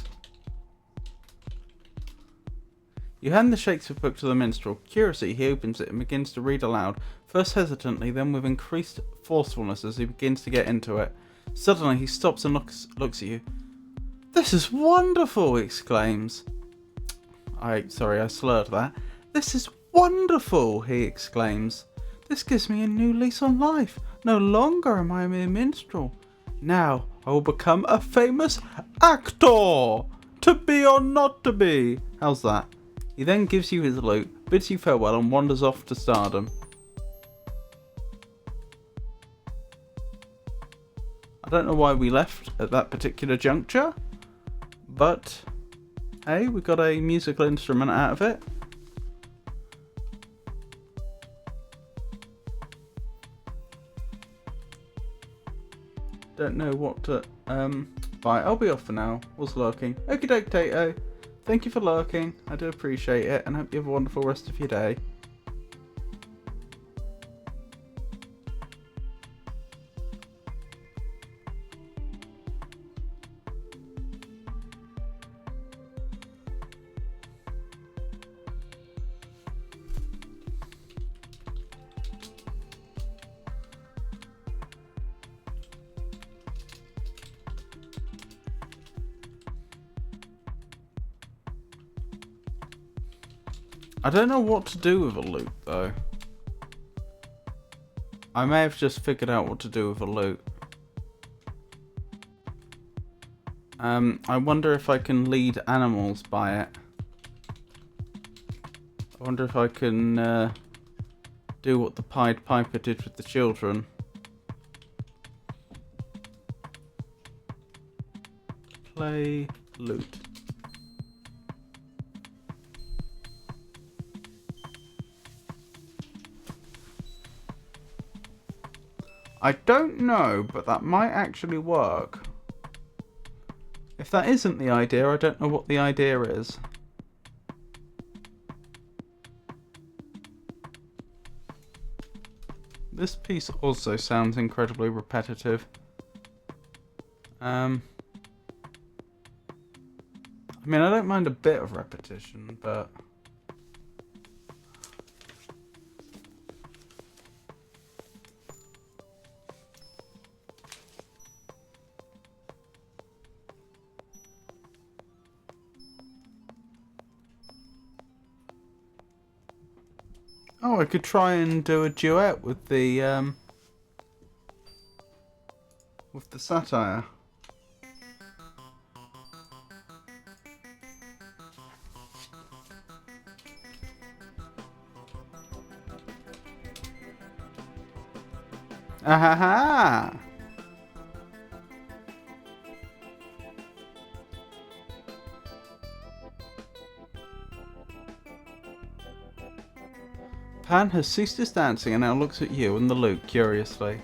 You hand the Shakespeare book to the minstrel. Curiously, he opens it and begins to read aloud, first hesitantly, then with increased forcefulness as he begins to get into it. Suddenly, he stops and looks at you. This is wonderful, he exclaims. Sorry, I slurred that. This is wonderful, he exclaims. This gives me a new lease on life. No longer am I a mere minstrel. Now I will become a famous actor. To be or not to be. How's that? He then gives you his loot, bids you farewell, and wanders off to stardom. I don't know why we left at that particular juncture, but hey, we got a musical instrument out of it. Don't know what to buy. I'll be off for now. Was lurking. Okie doke, Tato. Thank you for lurking. I do appreciate it, and hope you have a wonderful rest of your day. I don't know what to do with a loot, though. I may have just figured out what to do with a loot. I wonder if I can lead animals by it. I wonder if I can do what the Pied Piper did with the children. Play loot. I don't know, but that might actually work. If that isn't the idea, I don't know what the idea is. This piece also sounds incredibly repetitive. I mean, I don't mind a bit of repetition, but... Oh, I could try and do a duet with the satire. Ahaha! Pan has ceased his dancing and now looks at you and the Luke curiously.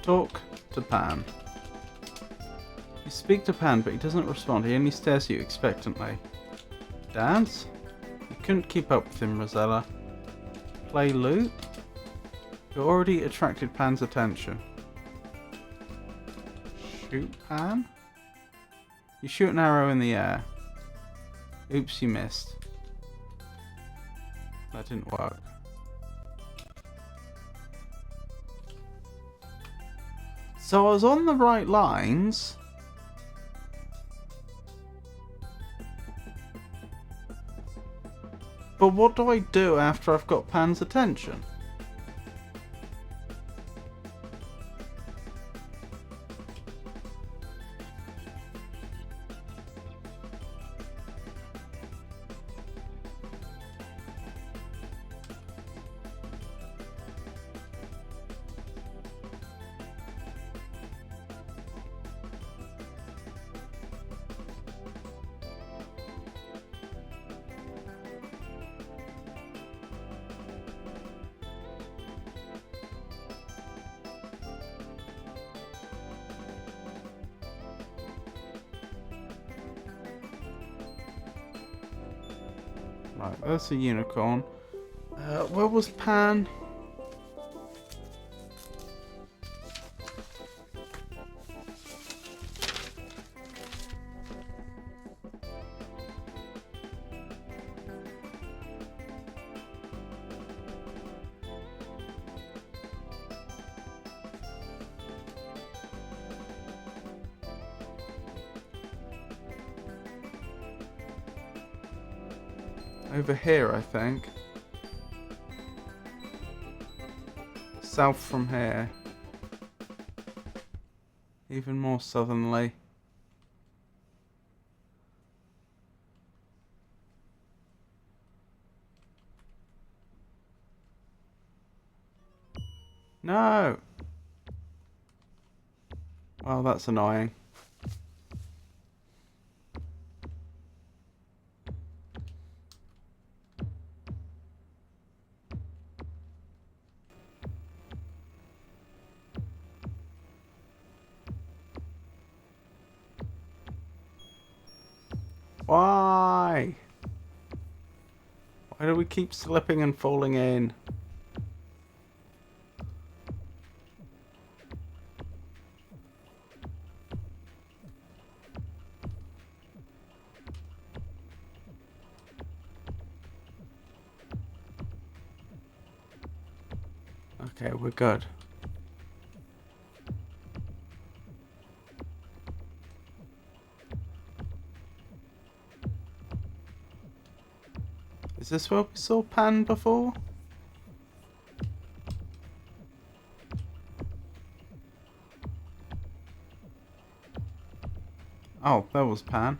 Talk to Pan. You speak to Pan, but he doesn't respond. He only stares at you expectantly. Dance? You couldn't keep up with him, Rosella. Play Luke? You already attracted Pan's attention. Shoot Pan? You shoot an arrow in the air. Oops, you missed. That didn't work. So I was on the right lines. But what do I do after I've got Pan's attention? Right, that's a unicorn. Where was Pan? Over here, I think. South from here. Even more southernly. No! Well, that's annoying. Why? Why do we keep slipping and falling in? Okay, we're good. Is this where we saw Pan before? Oh, there was Pan.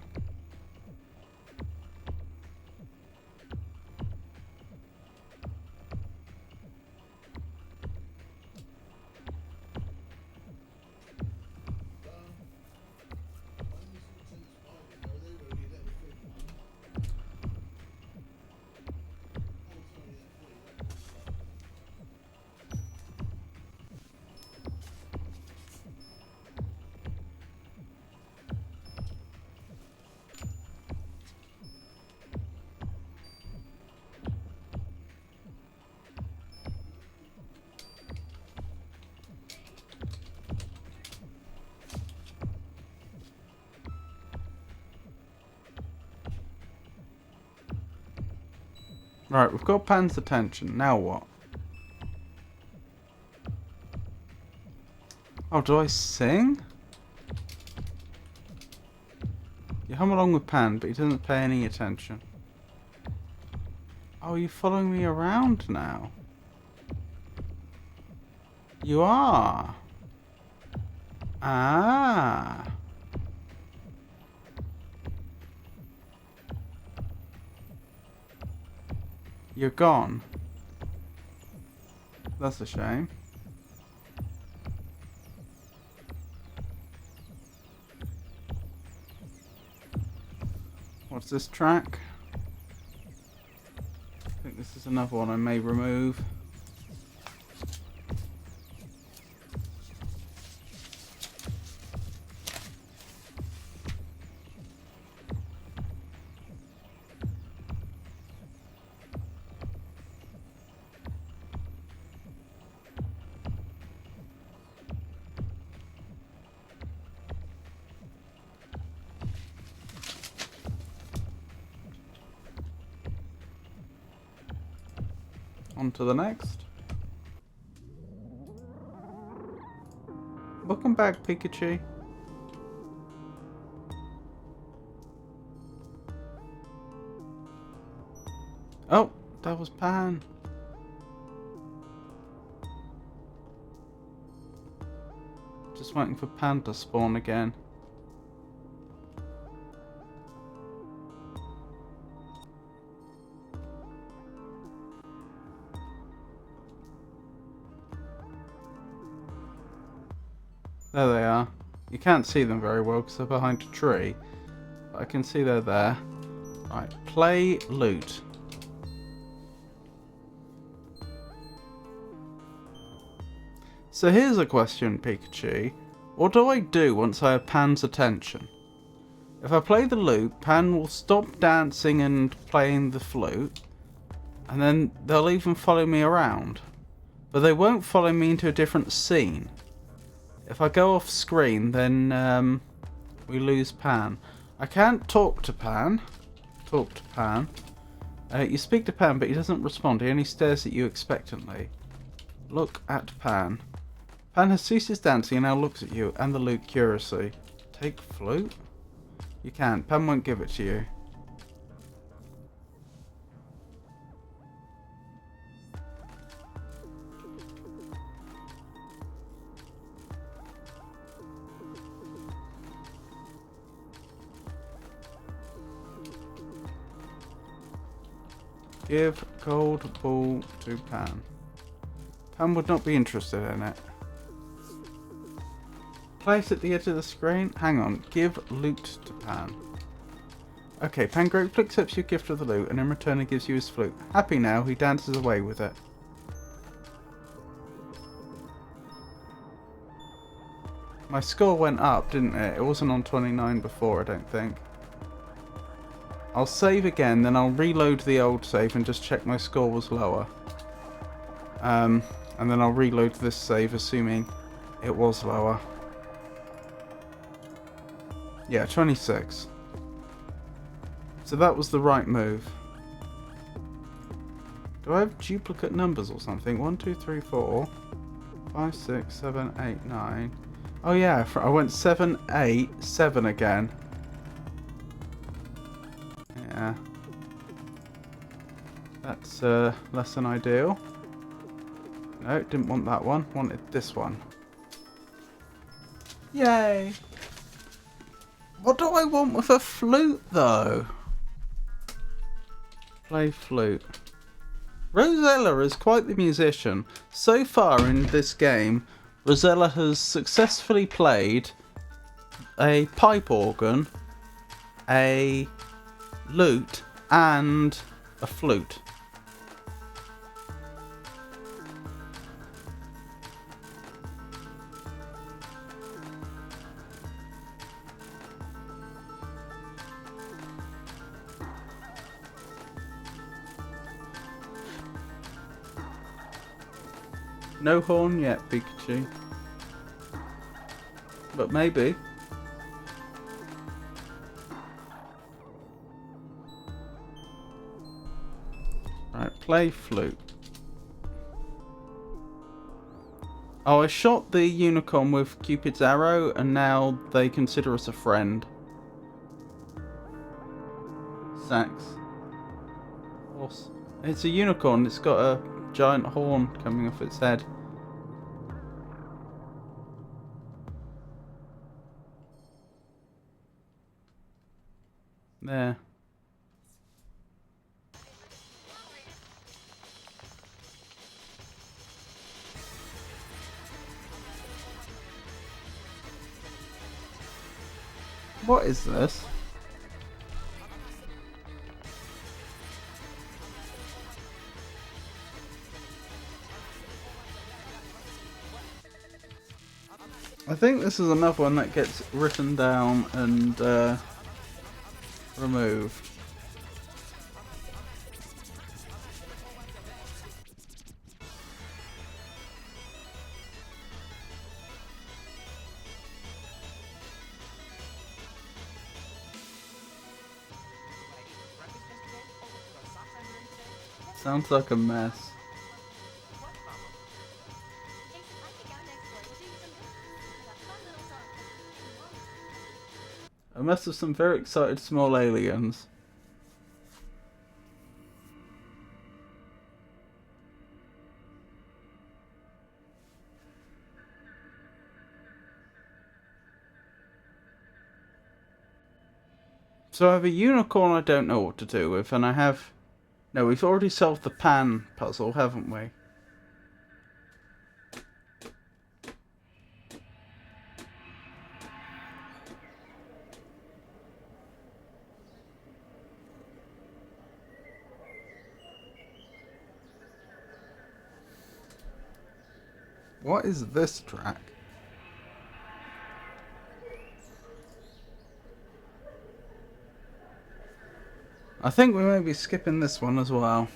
Right, we've got Pan's attention. Now what? Oh, do I sing? You hum along with Pan, but he doesn't pay any attention. Oh, you're following me around now? You are? Ah. You're gone. That's a shame. What's this track? I think this is another one I may remove. On to the next. Welcome back, Pikachu. Oh, that was Pan. Just waiting for Pan to spawn again. There they are. You can't see them very well because they're behind a tree. But I can see they're there. Right, play loot. So here's a question, Pikachu. What do I do once I have Pan's attention? If I play the loot, Pan will stop dancing and playing the flute. And then they'll even follow me around. But they won't follow me into a different scene. If I go off screen, then we lose Pan. I can't talk to Pan. You speak to Pan, but he doesn't respond. He only stares at you expectantly. Look at Pan. Pan has ceased his dancing and now looks at you and the loot curiously. Take flute? You can't. Pan won't give it to you. Give gold ball to Pan. Pan would not be interested in it. Place at the edge of the screen. Hang on. Give loot to Pan. Okay, Pan gratefully accepts your gift of the loot and in return he gives you his flute. Happy now, he dances away with it. My score went up, didn't it? It wasn't on 29 before, I don't think. I'll save again, then I'll reload the old save and just check my score was lower. And then I'll reload this save assuming it was lower. Yeah, 26. So that was the right move. Do I have duplicate numbers or something? 1, 2, 3, 4, 5, 6, 7, 8, 9. Oh yeah, I went 7, 8, 7 again. Yeah. That's less than ideal. No, didn't want that one. Wanted this one. Yay! What do I want with a flute, though? Play flute. Rosella is quite the musician. So far in this game, Rosella has successfully played a pipe organ, a lute, and a flute. No horn yet, Pikachu. But maybe. Right, play flute. Oh, I shot the unicorn with Cupid's arrow, and now they consider us a friend. Sax. Horse. It's a unicorn. It's got a giant horn coming off its head. There. What is this? I think this is another one that gets written down and removed. Sounds like a mess. A mess of some very excited small aliens. So I have a unicorn I don't know what to do with, and I have... No, we've already solved the pan puzzle, haven't we? What is this track? I think we may be skipping this one as well.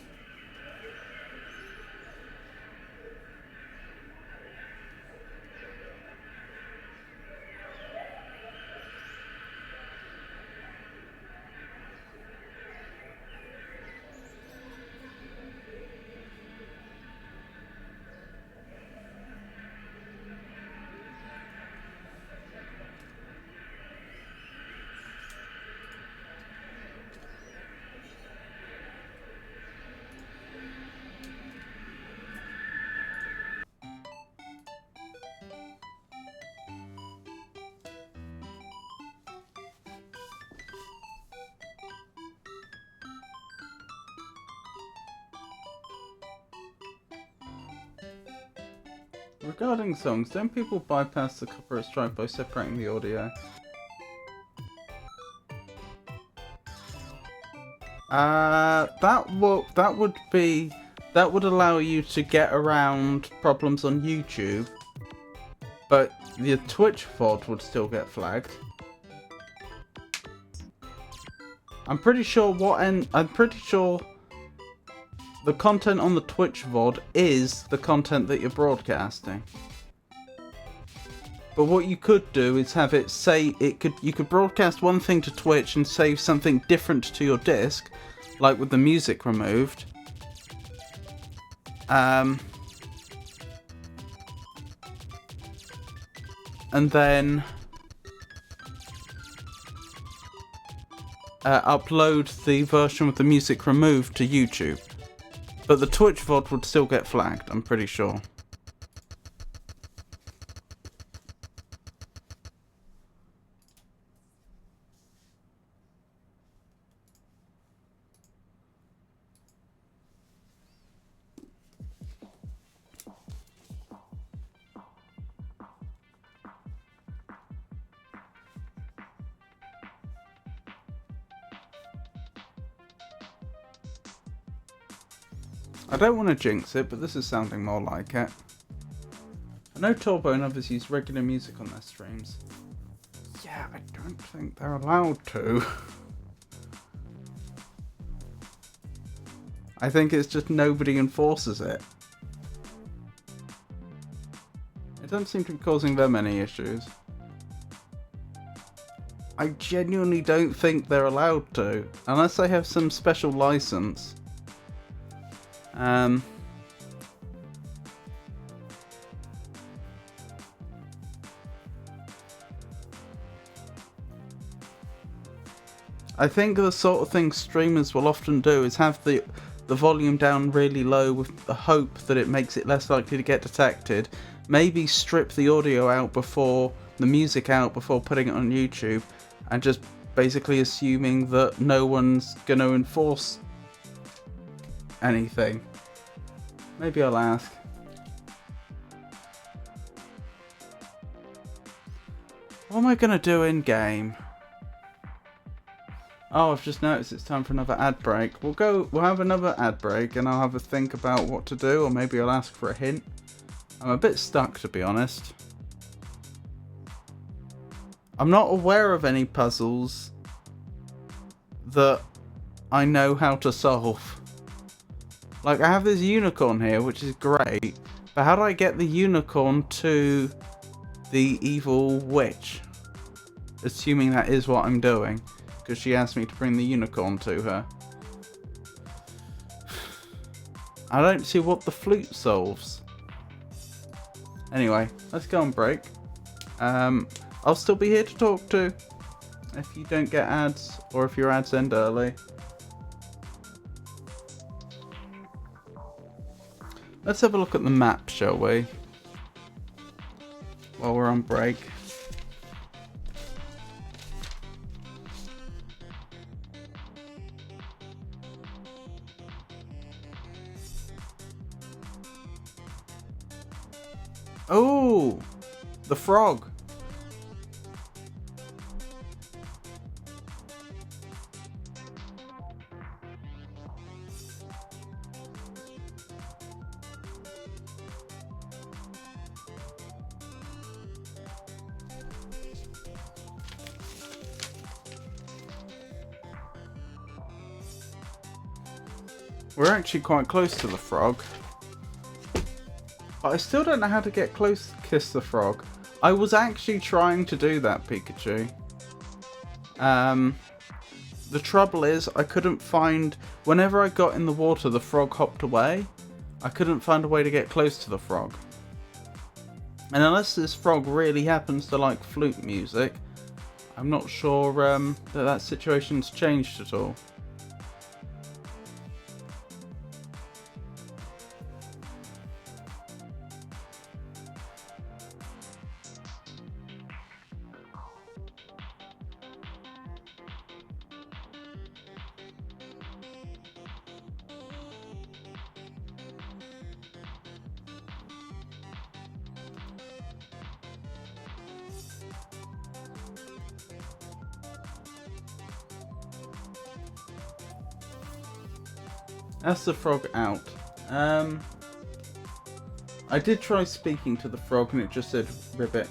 Regarding songs, don't people bypass the copyright strike by separating the audio? That would allow you to get around problems on YouTube, but the Twitch VOD would still get flagged. I'm pretty sure the content on the Twitch VOD is the content that you're broadcasting. But what you could do is have it say you could broadcast one thing to Twitch and save something different to your disc, like with the music removed. And then upload the version with the music removed to YouTube. But the Twitch VOD would still get flagged, I'm pretty sure. I don't want to jinx it, but this is sounding more like it. I know Turbo and others use regular music on their streams. Yeah, I don't think they're allowed to. I think it's just nobody enforces it. It doesn't seem to be causing them any issues. I genuinely don't think they're allowed to, unless they have some special license. Um, I think the sort of thing streamers will often do is have the volume down really low with the hope that it makes it less likely to get detected. Maybe strip the audio out before, the music out before putting it on YouTube, and just basically assuming that no one's going to enforce anything. Maybe I'll ask. What am I going to do in game? Oh, I've just noticed it's time for another ad break. We'll have another ad break and I'll have a think about what to do, or maybe I'll ask for a hint. I'm a bit stuck, to be honest. I'm not aware of any puzzles that I know how to solve. Like, I have this unicorn here, which is great, but how do I get the unicorn to the evil witch? Assuming that is what I'm doing. Because she asked me to bring the unicorn to her. I don't see what the flute solves. Anyway, let's go on break. I'll still be here to talk to if you don't get ads, or if your ads end early. Let's have a look at the map, shall we? While we're on break. Oh, the frog. We're actually quite close to the frog. But I still don't know how to get close to Kiss the Frog. I was actually trying to do that, Pikachu. The trouble is, I couldn't find... Whenever I got in the water, the frog hopped away. I couldn't find a way to get close to the frog. And unless this frog really happens to like flute music, I'm not sure that situation's changed at all. That's the frog out. I did try speaking to the frog and it just said ribbit.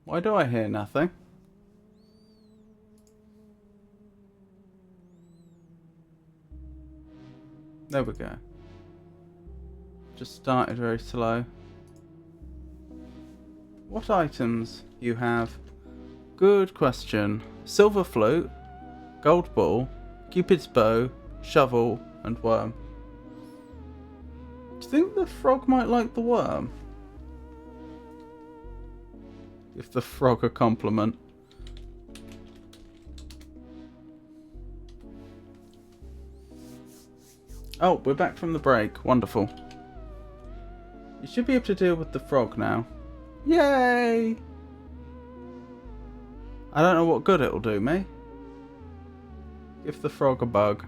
Why do I hear nothing? There we go. Just started very slow. What items you have? Good question. Silver flute, gold ball, Cupid's bow, shovel, and worm. Do you think the frog might like the worm? Give the frog a compliment. Oh, we're back from the break. Wonderful. You should be able to deal with the frog now. Yay! I don't know what good it'll do me. Give the frog a bug.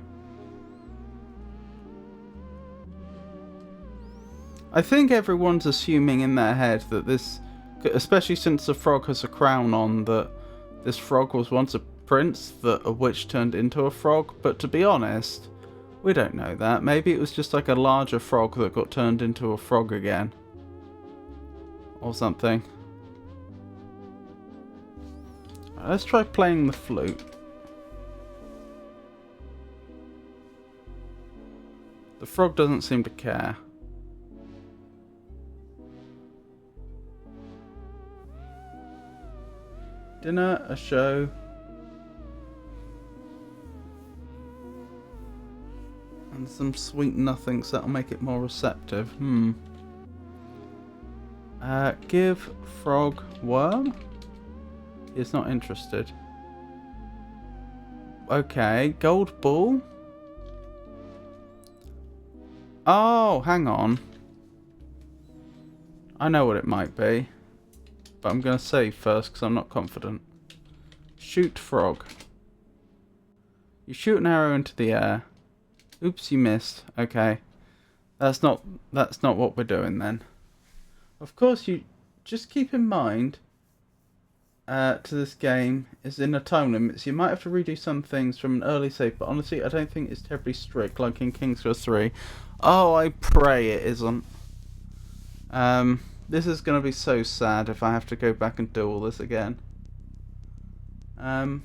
I think everyone's assuming in their head that this, especially since the frog has a crown on, that this frog was once a prince that a witch turned into a frog. But to be honest, We don't know that. Maybe it was just like a larger frog that got turned into a frog again. Or something. Right, let's try playing the flute. The frog doesn't seem to care. Dinner, a show. And some sweet nothings that'll make it more receptive. Give frog worm? He's not interested. Okay, gold ball. Oh, hang on. I know what it might be. But I'm going to save first because I'm not confident. Shoot frog. You shoot an arrow into the air. Oops, you missed. Okay. That's not what we're doing then. Of course, you just keep in mind to this game is in a time limit, so you might have to redo some things from an early save, but honestly, I don't think it's terribly strict like in King's Quest 3. Oh, I pray it isn't. This is going to be so sad if I have to go back and do all this again. It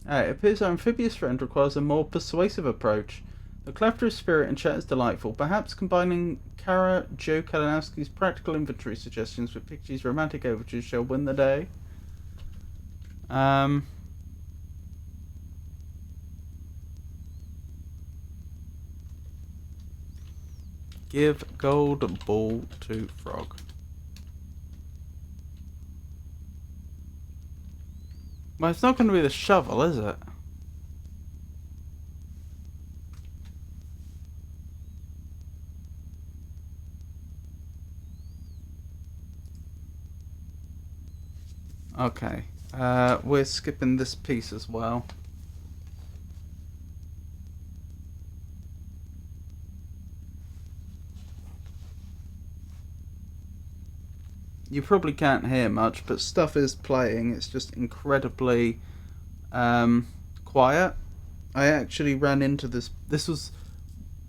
appears our amphibious friend requires a more persuasive approach. The clever spirit and chat is delightful. Perhaps combining Kara Joe Kalinowski's practical inventory suggestions with Pixie's romantic overtures shall win the day. Give gold ball to frog. Well, it's not going to be the shovel, is it? Okay. We're skipping this piece as well. You probably can't hear much, but stuff is playing. It's just incredibly quiet. I actually ran into this. This was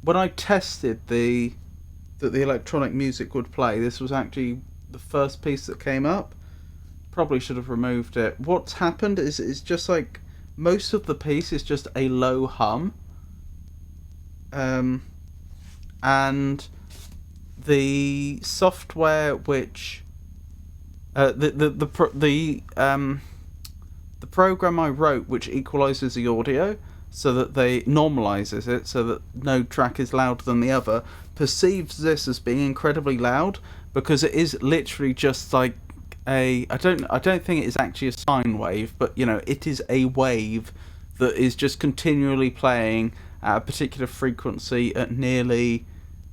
when I tested that the electronic music would play. This was actually the first piece that came up. Probably should have removed it. What's happened is it's just like most of the piece is just a low hum, and the software which the program I wrote, which equalizes the audio so that they normalizes it so that no track is louder than the other, perceives this as being incredibly loud because it is literally just like I don't think it is actually a sine wave, but you know, it is a wave that is just continually playing at a particular frequency at nearly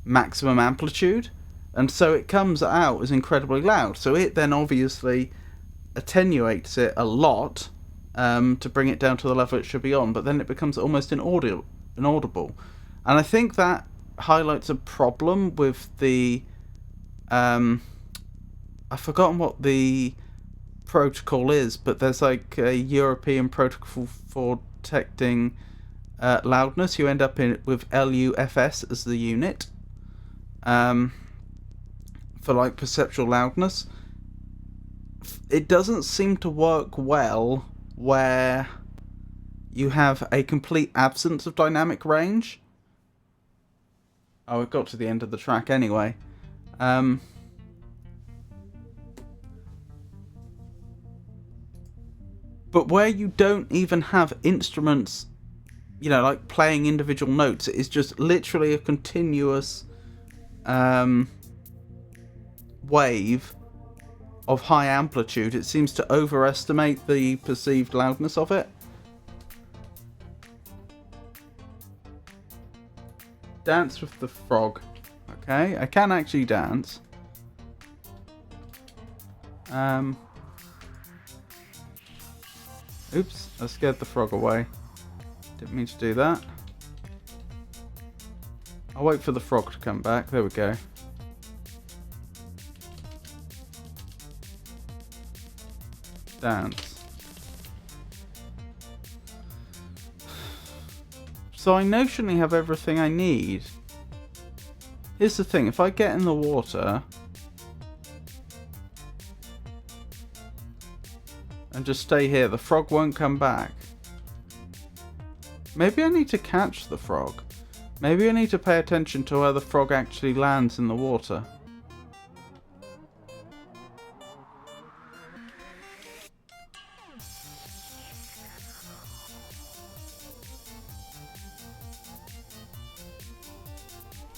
maximum amplitude. And so it comes out as incredibly loud. So it then obviously attenuates it a lot to bring it down to the level it should be on. But then it becomes almost inaudible. And I think that highlights a problem with the... I've forgotten what the protocol is, but there's like a European protocol for detecting loudness. You end up with LUFS as the unit. For like perceptual loudness, it doesn't seem to work well where you have a complete absence of dynamic range. Oh, it got to the end of the track anyway. But where you don't even have instruments, you know, like playing individual notes, it is just literally a continuous wave of high amplitude. It seems to overestimate the perceived loudness of it. Dance with the frog. Okay, I can actually dance. Oops, I scared the frog away. Didn't mean to do that. I'll wait for the frog to come back. There we go. Dance. So I notionally have everything I need. Here's the thing, if I get in the water and just stay here, the frog won't come back. Maybe I need to catch the frog. Maybe I need to pay attention to where the frog actually lands in the water.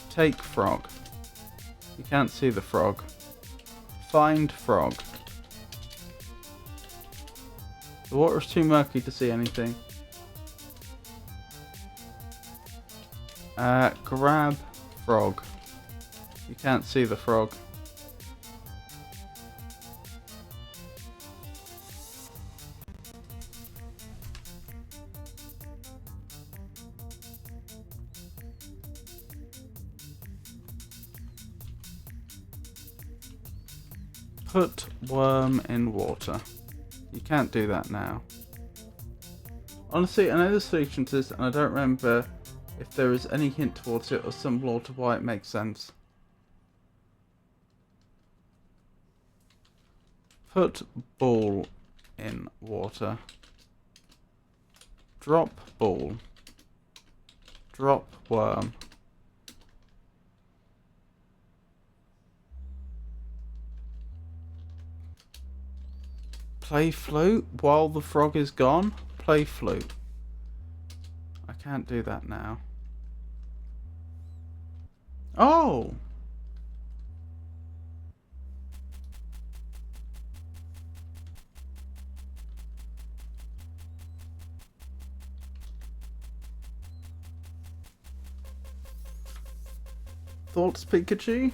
Take frog. You can't see the frog. Find frog. The water is too murky to see anything. Grab frog. You can't see the frog. Put worm in water. You can't do that now. Honestly, I know the solution to this and I don't remember if there is any hint towards it or symbol or to why it makes sense. Put ball in water. Drop ball. Drop worm. Play flute while the frog is gone. Play flute. I can't do that now. Oh! Thoughts, Pikachu?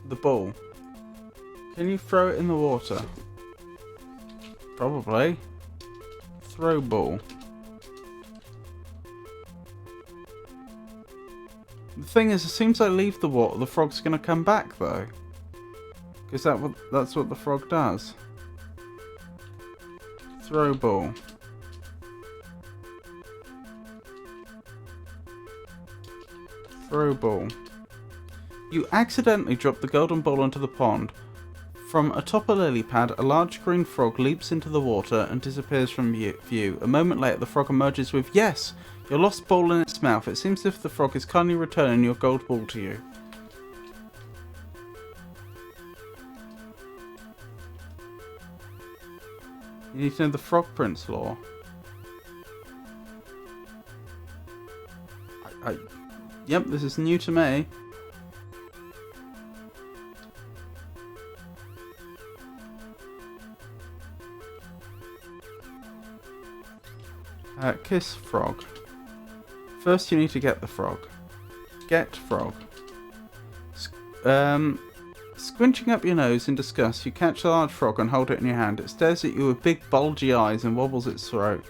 The ball. Can you throw it in the water? Probably. Throw ball. The thing is, as soon as I leave the water, the frog's gonna come back though. Because that's what the frog does. Throw ball. Throw ball. You accidentally drop the golden ball into the pond. From atop a lily pad, a large green frog leaps into the water and disappears from view. A moment later, the frog emerges with, "Yes, your lost ball in its mouth. It seems as if the frog is kindly returning your gold ball to you." You need to know the Frog Prince lore. Yep, this is new to me. Kiss frog. First you need to get the frog. Get frog. Squinching up your nose in disgust, you catch a large frog and hold it in your hand. It stares at you with big bulgy eyes and wobbles its throat.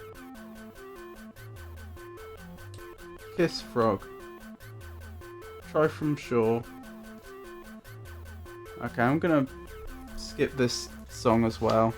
Kiss frog. Try from shore. Okay, I'm gonna skip this song as well.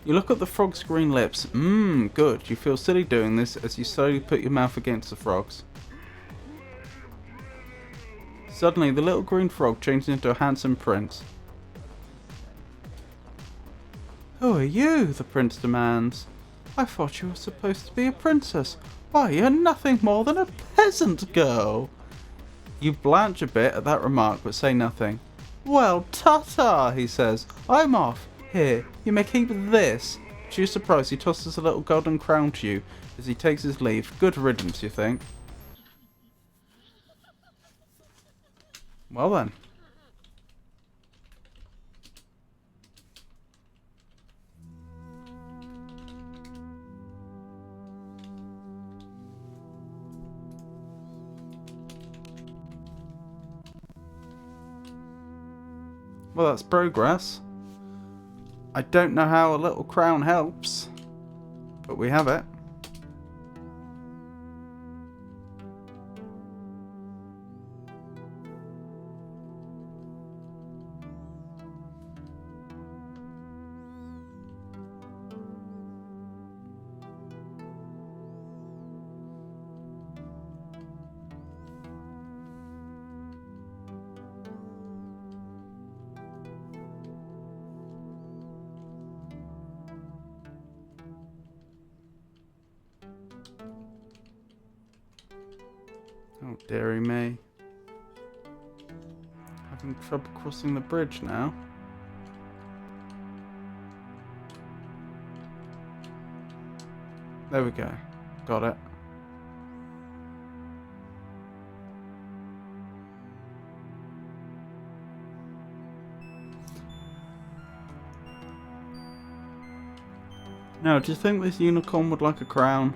You look at the frog's green lips. Mmm, good. You feel silly doing this as you slowly put your mouth against the frog's. Suddenly, the little green frog changes into a handsome prince. "Who are you?" the prince demands. "I thought you were supposed to be a princess. Why, you're nothing more than a peasant girl." You blanch a bit at that remark, but say nothing. "Well, ta-ta," he says. "I'm off. Here, you may keep this." To your surprise, he tosses a little golden crown to you as he takes his leave. Good riddance, you think. Well then. Well, that's progress. I don't know how a little crown helps, but we have it. Oh, dearie me. Having trouble crossing the bridge now. There we go. Got it. Now, do you think this unicorn would like a crown?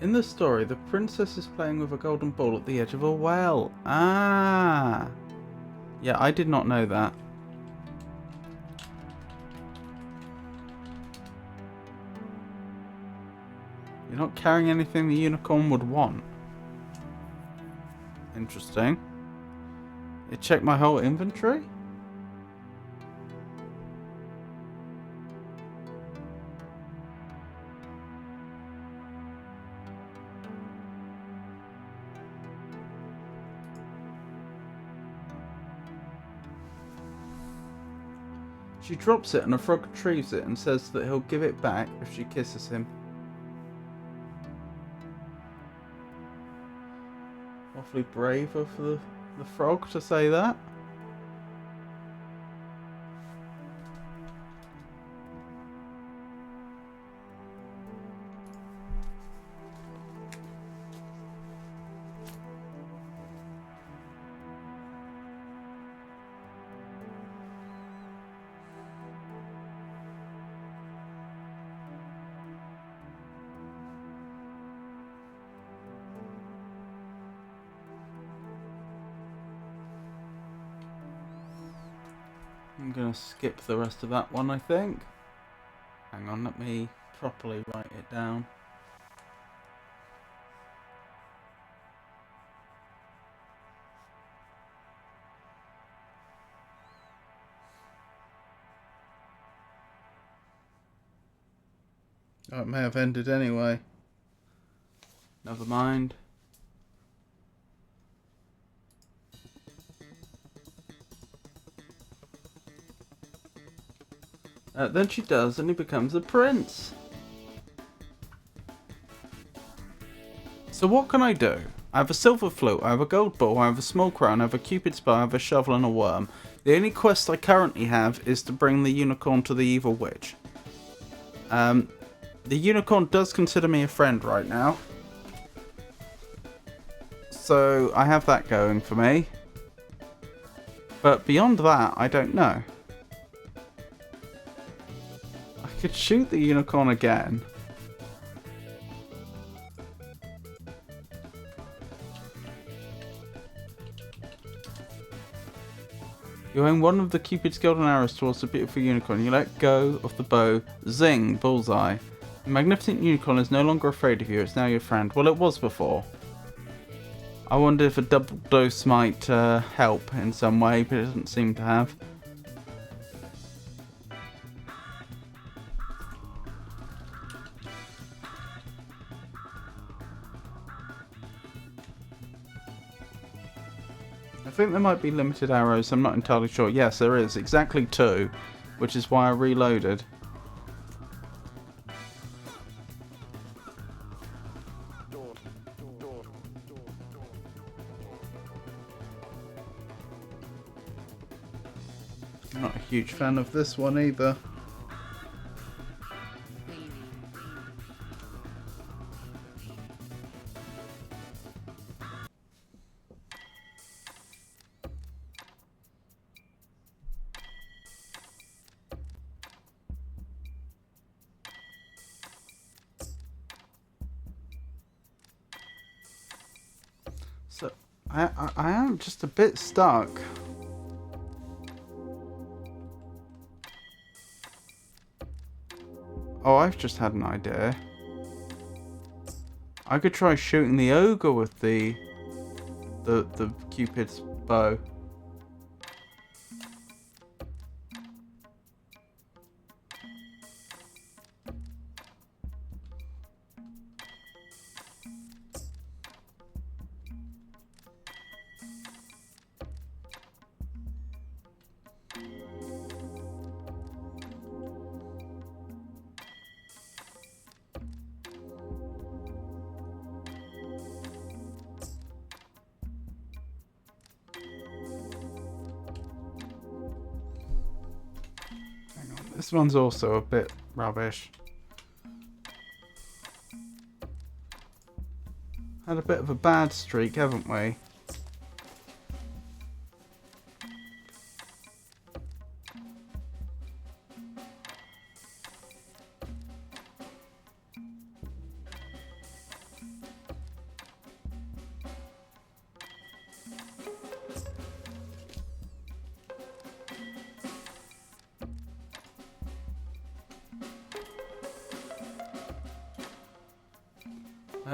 In the story, the princess is playing with a golden ball at the edge of a well. Ah! Yeah, I did not know that. You're not carrying anything the unicorn would want. Interesting. It checked my whole inventory? She drops it and a frog retrieves it and says that he'll give it back if she kisses him. Awfully brave of the frog to say that. I'm going to skip the rest of that one, I think. Hang on, let me properly write it down. Oh, it may have ended anyway. Never mind. Then she does, and he becomes a prince. So what can I do? I have a silver flute, I have a gold ball, I have a small crown, I have a cupid's bow, I have a shovel and a worm. The only quest I currently have is to bring the unicorn to the evil witch. The unicorn does consider me a friend right now. So I have that going for me. But beyond that, I don't know. I could shoot the unicorn again. You aim one of the Cupid's golden arrows towards the beautiful unicorn. You let go of the bow. Zing! Bullseye. The magnificent unicorn is no longer afraid of you. It's now your friend. Well, it was before. I wonder if a double dose might help in some way, but it doesn't seem to have. I think there might be limited arrows, I'm not entirely sure. Yes, there is. Exactly 2, which is why I reloaded. I'm not a huge fan of this one either. I am just a bit stuck. Oh, I've just had an idea. I could try shooting the ogre with the Cupid's bow. Hang on, this one's also a bit rubbish. Had a bit of a bad streak, haven't we?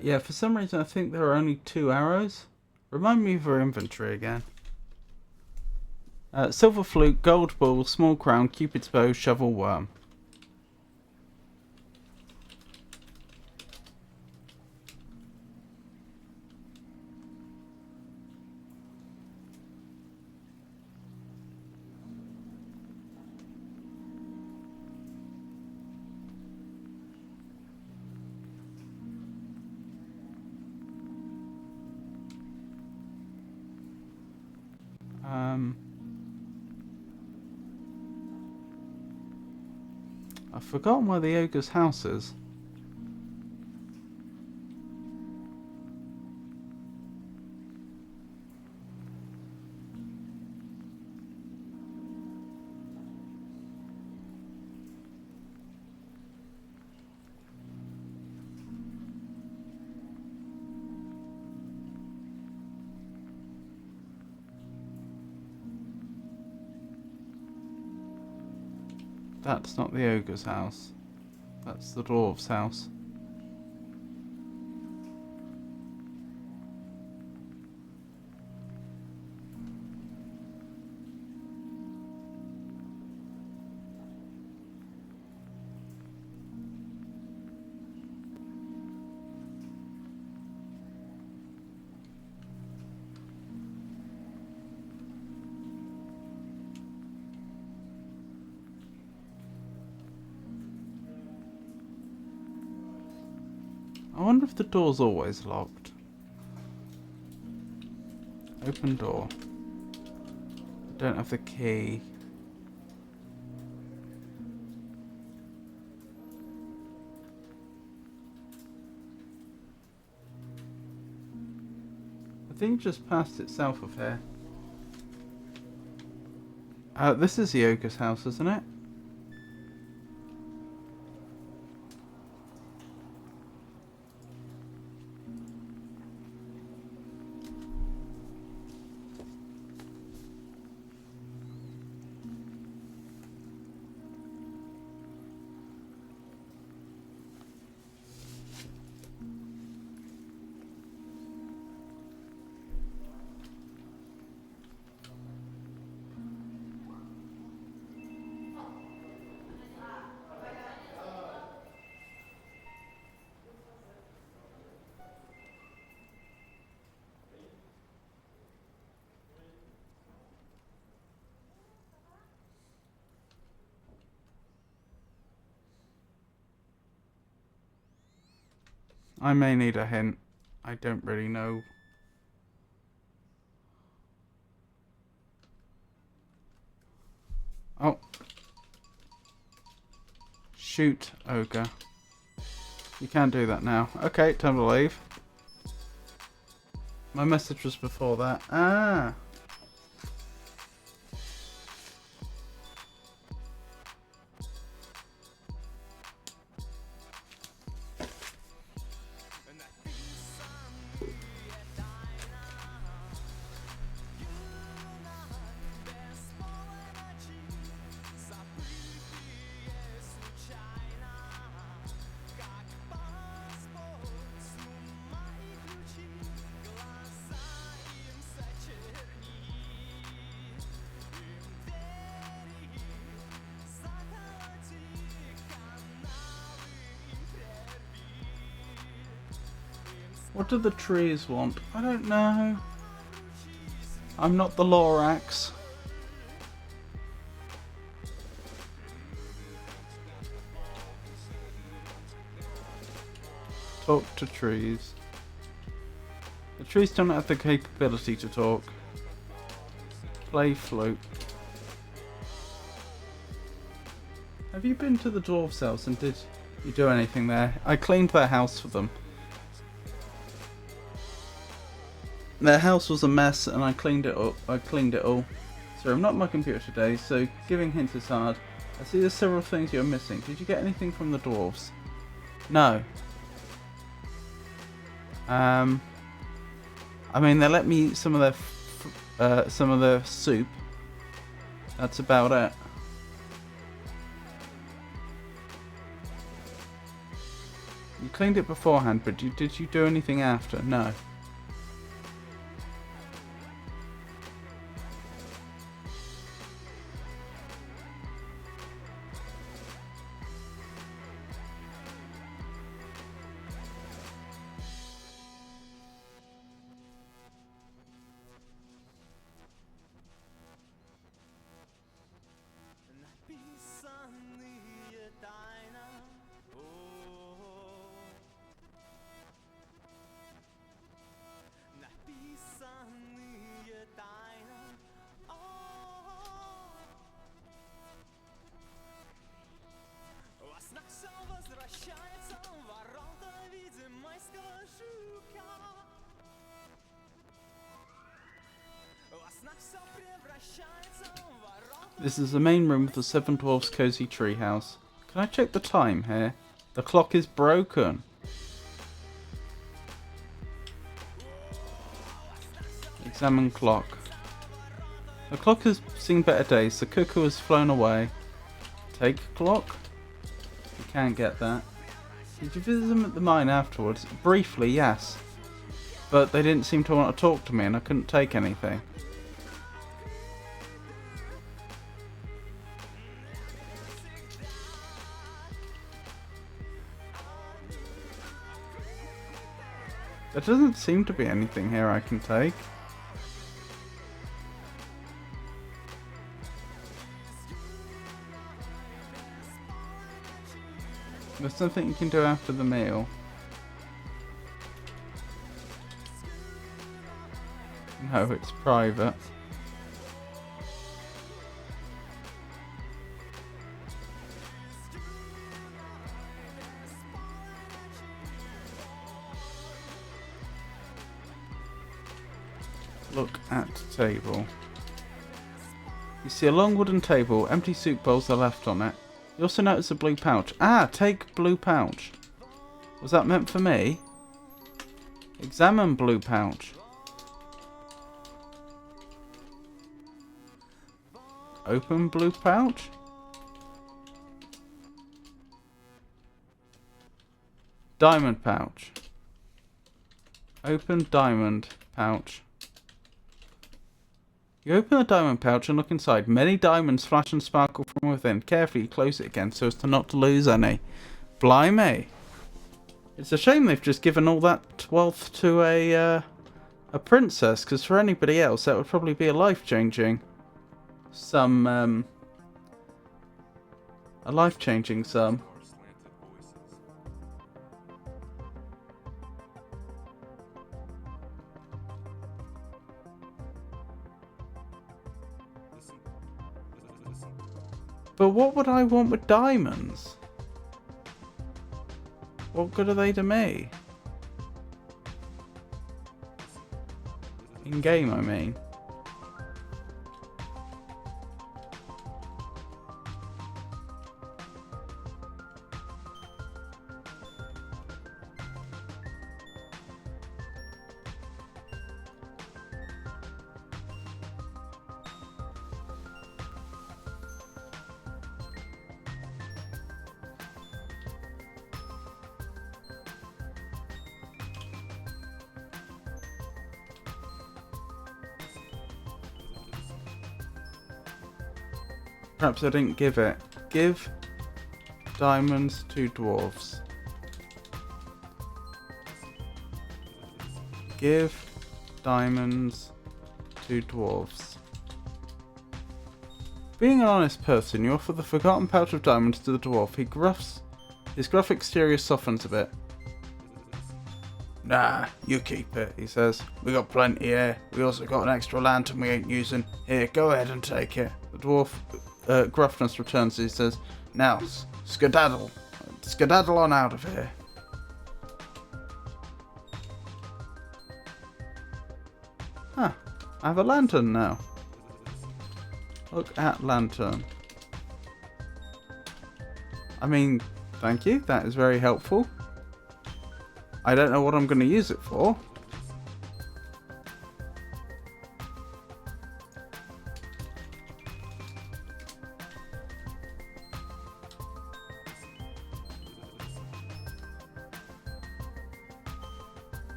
Yeah, for some reason I think there are only 2 arrows. Remind me of our inventory again. Silver flute, gold ball, small crown, Cupid's bow, shovel, worm. I've forgotten where the ogre's house is. That's not the ogre's house. That's the dwarf's house. I wonder if the door's always locked. Open door. I don't have the key. I think just past itself of here. This is the ogre's house, isn't it? I may need a hint. I don't really know. Oh. Shoot, ogre. You can't do that now. Okay, time to leave. My message was before that. Ah. What do the trees want? I don't know. I'm not the Lorax. Talk to trees. The trees don't have the capability to talk. Play flute. Have you been to the dwarves' house and did you do anything there? I cleaned their house for them. Their house was a mess and I cleaned it up. I cleaned it all. Sorry, I'm not on my computer today, so giving hints is hard. I see there's several things you're missing. Did you get anything from the dwarves? No. I mean, they let me eat some of their soup. That's about it. You cleaned it beforehand, but did you do anything after? No. This is the main room of the Seven Dwarfs Cozy Treehouse. Can I check the time here? The clock is broken. Examine clock. The clock has seen better days. The cuckoo has flown away. Take clock? You can't get that. Did you visit them at the mine afterwards? Briefly, yes. But they didn't seem to want to talk to me and I couldn't take anything. There doesn't seem to be anything here I can take. There's something you can do after the meal. No, it's private. Look at table. You see a long wooden table, empty soup bowls are left on it. You also notice a blue pouch. Ah, take blue pouch. Was that meant for me? Examine blue pouch. Open blue pouch. Diamond pouch. Open diamond pouch. You open the diamond pouch and look inside. Many diamonds flash and sparkle from within. Carefully close it again so as to not to lose any. Blimey. It's a shame they've just given all that wealth to a princess, because for anybody else that would probably be a life-changing sum. A life-changing sum. But what would I want with diamonds? What good are they to me? In game, I mean. Perhaps I didn't give it. Give diamonds to dwarves. Give diamonds to dwarves. Being an honest person, you offer the forgotten pouch of diamonds to the dwarf. His gruff exterior softens a bit. Nah, you keep it, he says. We got plenty here. We also got an extra lantern we ain't using. Here, go ahead and take it. The dwarf, gruffness returns. He says, now, skedaddle. Skedaddle on out of here. Huh, I have a lantern now. Look at lantern. I mean, thank you. That is very helpful. I don't know what I'm going to use it for.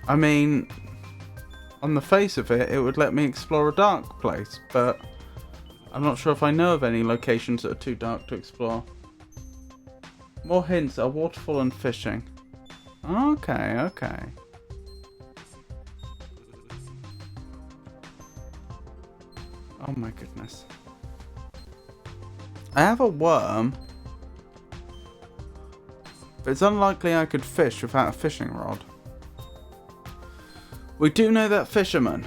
I mean, on the face of it, it would let me explore a dark place, but I'm not sure if I know of any locations that are too dark to explore. More hints are waterfall and fishing. Okay, okay. Oh my goodness. I have a worm, but it's unlikely I could fish without a fishing rod. We do know that fisherman.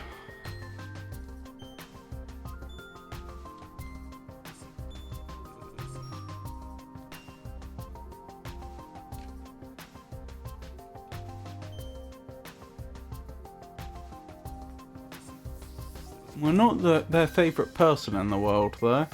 We're not their favourite person in the world, though.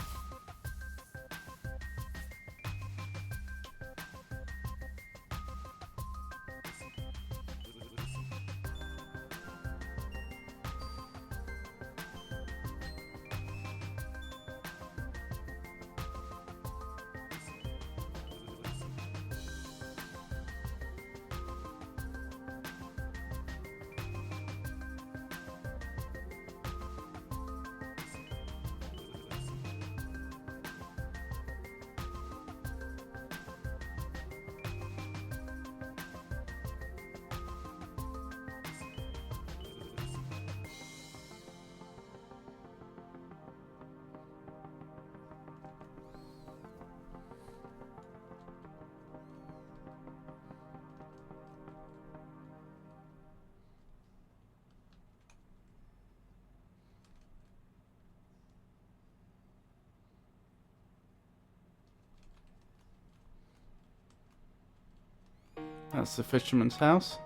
That's the fisherman's house.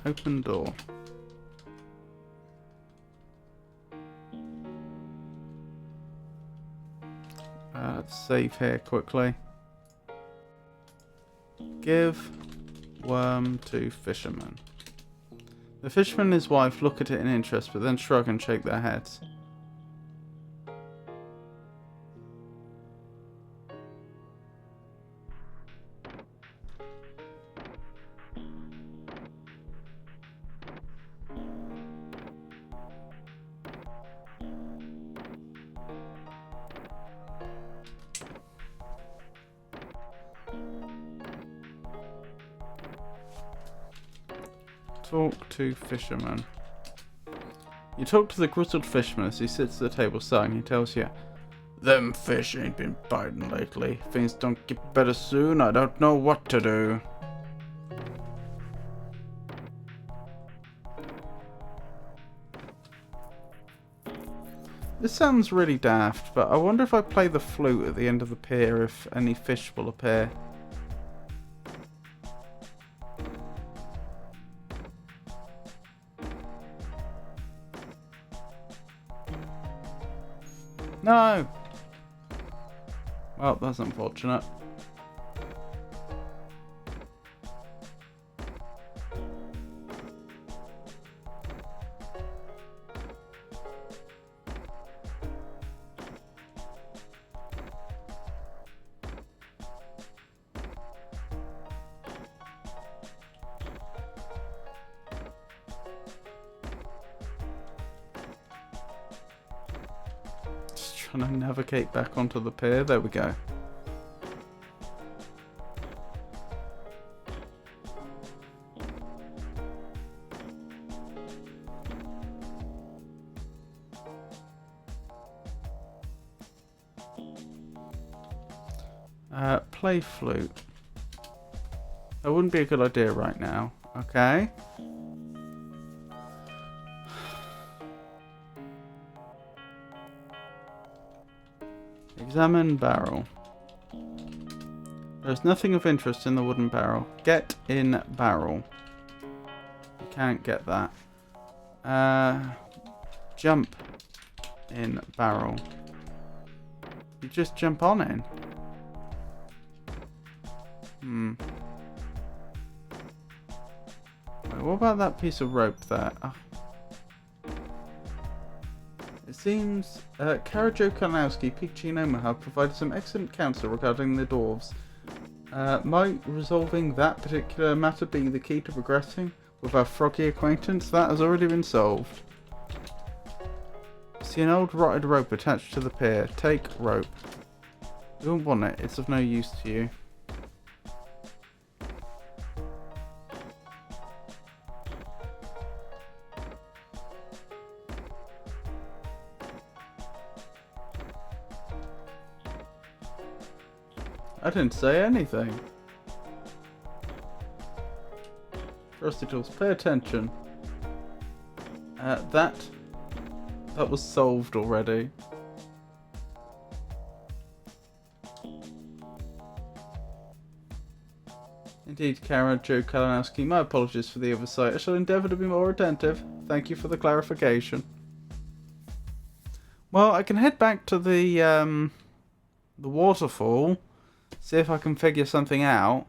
Open door. Let's save here quickly. Give worm to fisherman. The fisherman and his wife look at it in interest, but then shrug and shake their heads. Talk to fisherman. You talk to the grizzled fisherman as he sits at the table sighing. He tells you, them fish ain't been biting lately. Things don't get better soon. I don't know what to do. This sounds really daft, but I wonder if I play the flute at the end of the pier if any fish will appear. No! Well, that's unfortunate. Trying to navigate back onto the pier. There we go. Play flute. That wouldn't be a good idea right now. Okay. Examine barrel. There's nothing of interest in the wooden barrel. Get in barrel. You can't get that. Jump in barrel. You just jump on in. Wait, what about that piece of rope there? Oh. It seems Kara Jo Kalinowski, Peachy and Omaha provided some excellent counsel regarding the dwarves. Might resolving that particular matter be the key to progressing with our froggy acquaintance? That has already been solved. See an old rotted rope attached to the pier. Take rope. You don't want it. It's of no use to you. I didn't say anything. Rusty tools, pay attention. That was solved already. Indeed, Kara Jo Kalinowski, my apologies for the oversight. I shall endeavour to be more attentive. Thank you for the clarification. Well, I can head back to the waterfall. See if I can figure something out.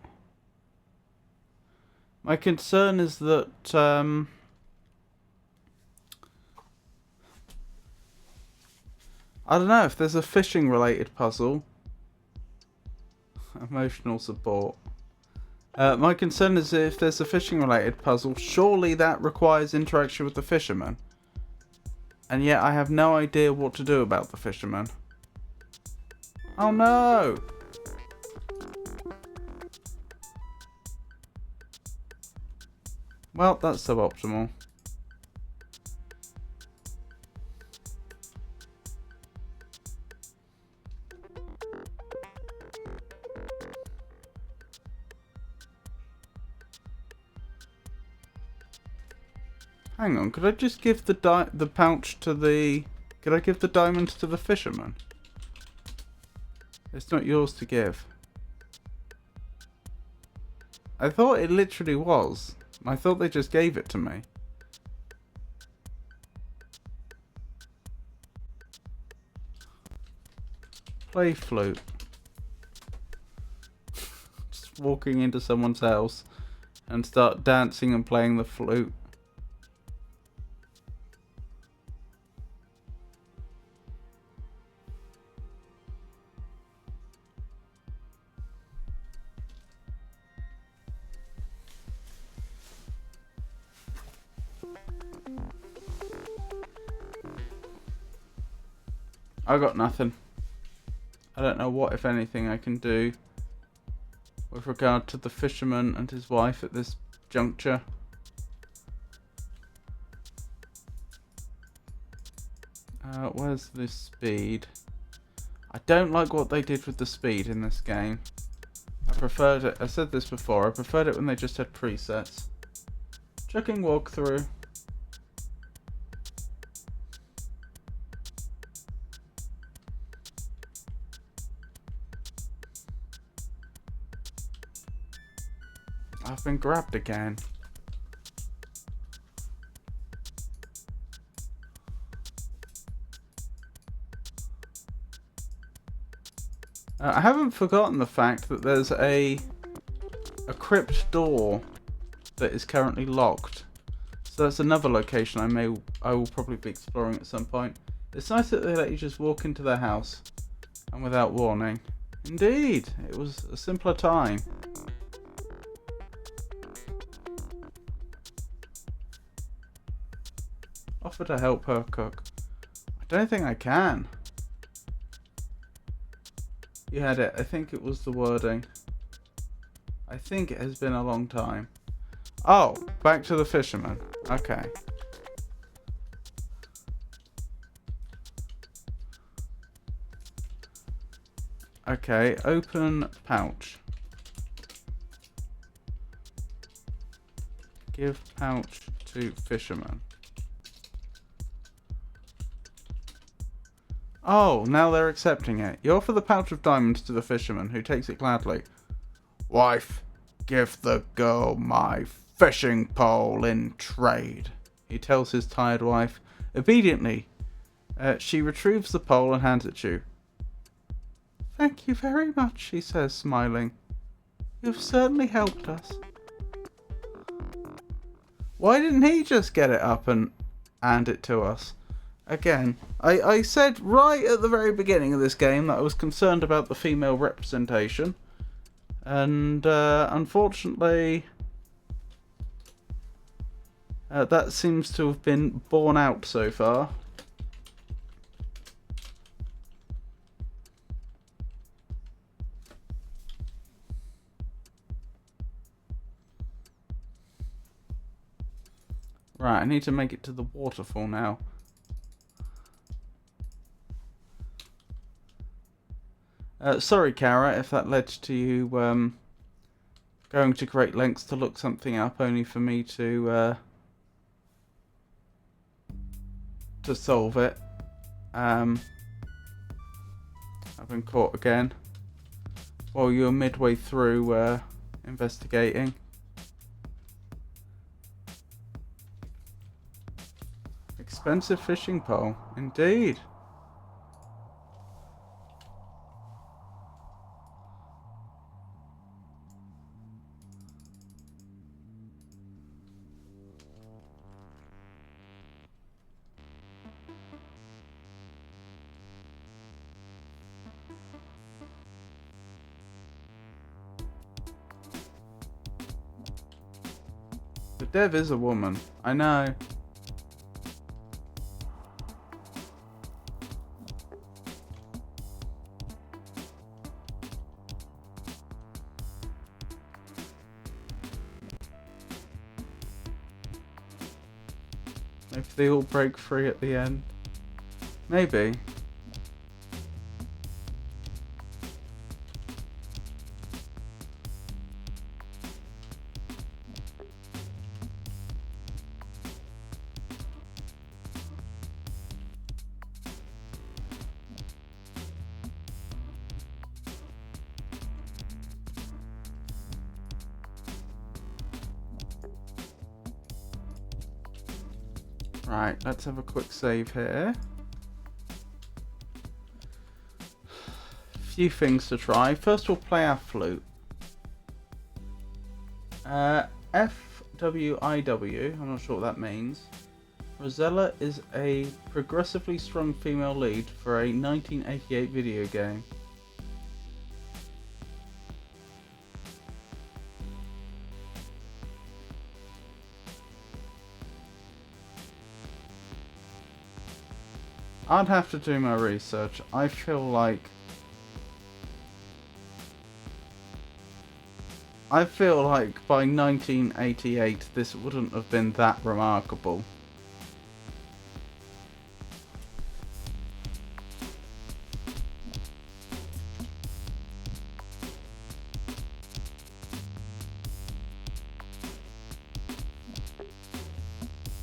My concern is that I don't know if there's a fishing related puzzle. Emotional support. My concern is if there's a fishing related puzzle, surely that requires interaction with the fisherman. And yet I have no idea what to do about the fisherman. Oh no! Well, that's suboptimal. Hang on, could I just give the pouch to the... Could I give the diamonds to the fisherman? It's not yours to give. I thought it literally was. I thought they just gave it to me. Play flute. Just walking into someone's house and start dancing and playing the flute. I got nothing. I don't know what, if anything, I can do with regard to the fisherman and his wife at this juncture. Where's the speed? I don't like what they did with the speed in this game. I preferred it, I said this before, I preferred it when they just had presets. Checking walkthrough. I've been grabbed again. I haven't forgotten the fact that there's a crypt door that is currently locked. So that's another location I will probably be exploring at some point. It's nice that they let you just walk into their house and without warning. Indeed, it was a simpler time. Offer to help her cook. I don't think I can. You had it. I think it was the wording. I think it has been a long time. Oh, back to the fisherman. Okay. Okay, open pouch. Give pouch to fisherman. Oh, now they're accepting it. You offer the pouch of diamonds to the fisherman, who takes it gladly. Wife, give the girl my fishing pole in trade, he tells his tired wife. Obediently, she retrieves the pole and hands it to you. Thank you very much, she says, smiling. You've certainly helped us. Why didn't he just get it up and hand it to us? Again, I said right at the very beginning of this game that I was concerned about the female representation. And unfortunately, that seems to have been borne out so far. Right, I need to make it to the waterfall now. Sorry, Kara, if that led to you going to great lengths to look something up, only for me to solve it. I've been caught again while you were midway through investigating. Expensive fishing pole, indeed. The dev is a woman, I know. Maybe they all break free at the end. Maybe. Right, let's have a quick save here. Few things to try. First we'll play our flute. FWIW, I'm not sure what that means. Rosella is a progressively strong female lead for a 1988 video game. I'd have to do my research. I feel like by 1988 this wouldn't have been that remarkable.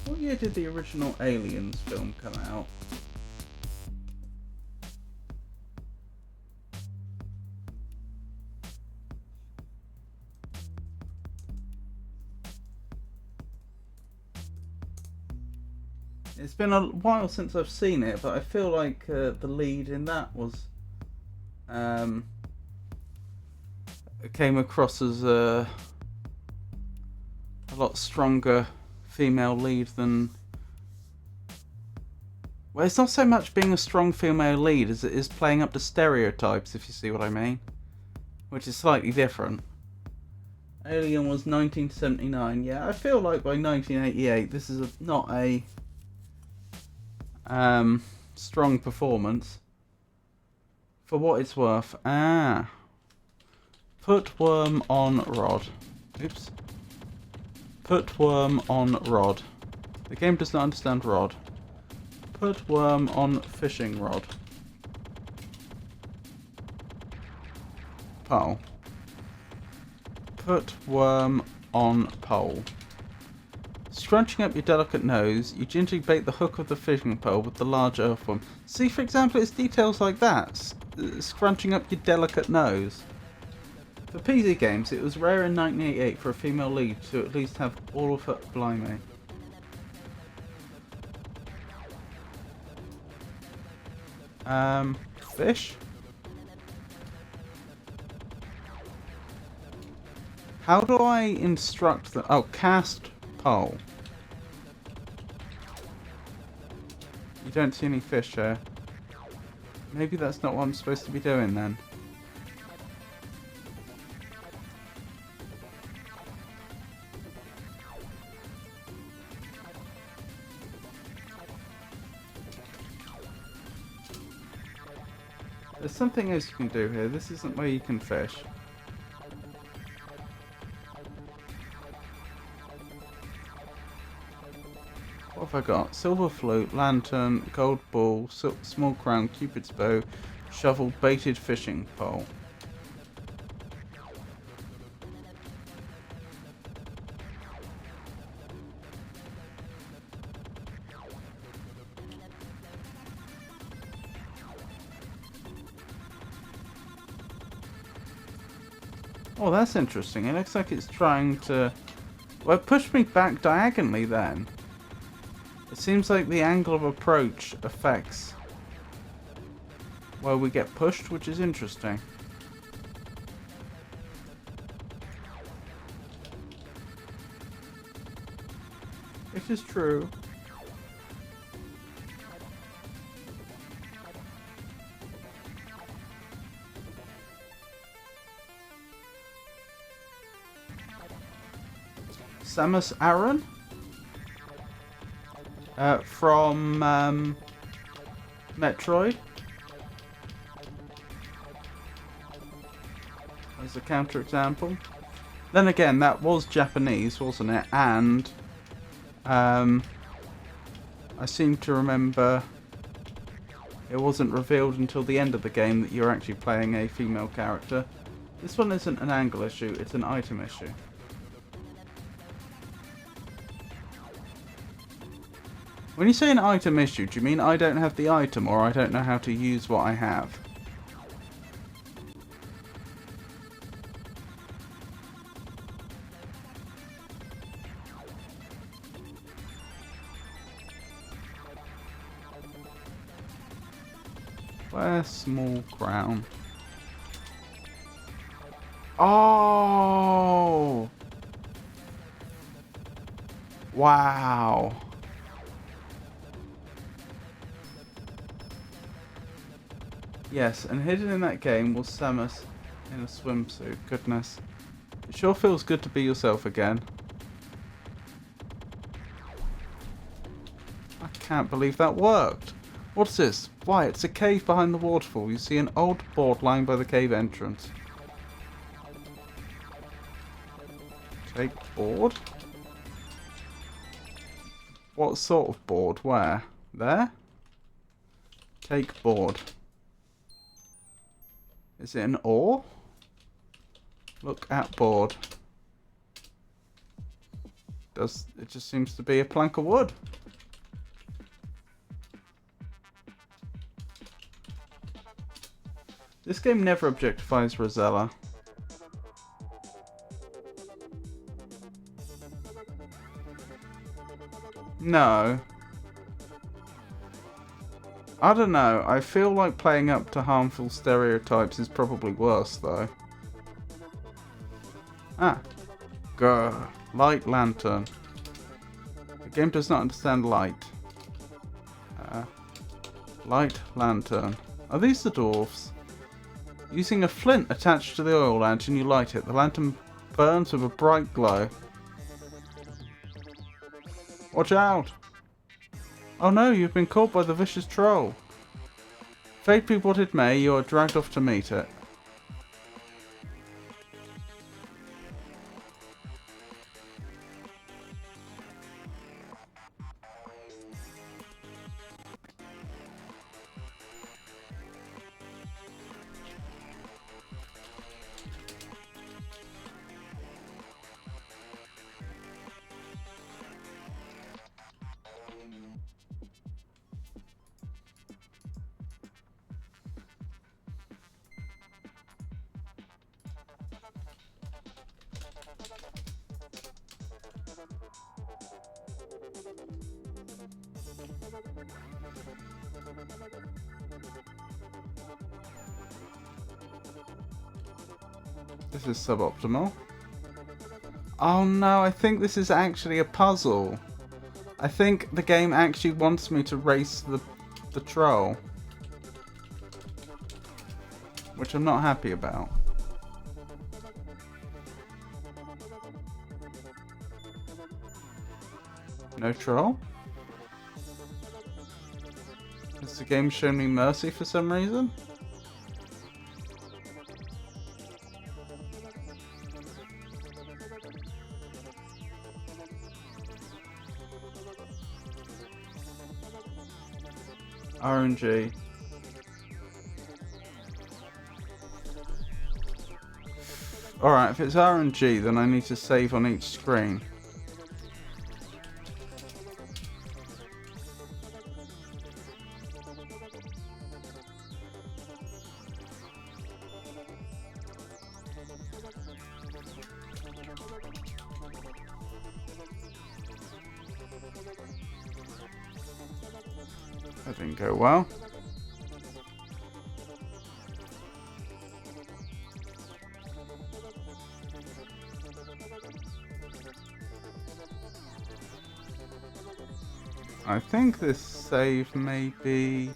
What year did the original Aliens film come out? It's been a while since I've seen it, but I feel like the lead in that was came across as a lot stronger female lead than. Well, it's not so much being a strong female lead as it is playing up to stereotypes, if you see what I mean, which is slightly different. Alien was 1979. Yeah, I feel like by 1988 this is not a strong performance For what it's worth. Ah. Put worm on rod. Oops. Put worm on rod. The game does not understand rod. Put worm on fishing rod. Pole. Put worm on pole. Scrunching up your delicate nose, you gingerly bait the hook of the fishing pole with the large earthworm. See, for example, it's details like that. Scrunching up your delicate nose. For PC games, it was rare in 1988 for a female lead to at least have all of her... Blimey. Fish? How do I instruct the... Oh, cast pole. You don't see any fish here. Maybe that's not what I'm supposed to be doing then. There's something else you can do here. This isn't where you can fish. What have I got? Silver flute, lantern, gold ball, small crown, cupid's bow, shovel, baited fishing pole. Oh, that's interesting. It looks like it's trying to... Well, it pushed me back diagonally then. It seems like the angle of approach affects where we get pushed, which is interesting. It is true. Samus Aran? From Metroid. As a counterexample. Then again, that was Japanese, wasn't it? And I seem to remember it wasn't revealed until the end of the game that you're actually playing a female character. This one isn't an angle issue, it's an item issue. When you say an item issue, do you mean I don't have the item or I don't know how to use what I have? Where's small crown? Oh! Wow. Yes, and hidden in that game was Samus in a swimsuit. Goodness. It sure feels good to be yourself again. I can't believe that worked. What's this? Why, it's a cave behind the waterfall. You see an old board lying by the cave entrance. Take board? What sort of board? Where? There? Take board. Is it an ore? Look at board. It just seems to be a plank of wood. This game never objectifies Rosella. No. I don't know. I feel like playing up to harmful stereotypes is probably worse, though. Ah. Grr. Light lantern. The game does not understand light. Light lantern. Are these the dwarfs? Using a flint attached to the oil lantern, you light it. The lantern burns with a bright glow. Watch out! Oh no, you've been caught by the vicious troll. Fate be what it may, you are dragged off to meet it. This is suboptimal. Oh no, I think this is actually a puzzle. I think the game actually wants me to race the troll. Which I'm not happy about. No troll? Has the game shown me mercy for some reason? RNG. Alright, if it's RNG, then I need to save on each screen. That didn't go well. I think this save may be...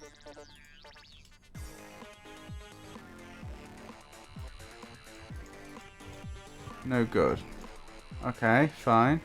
no good. Okay, fine.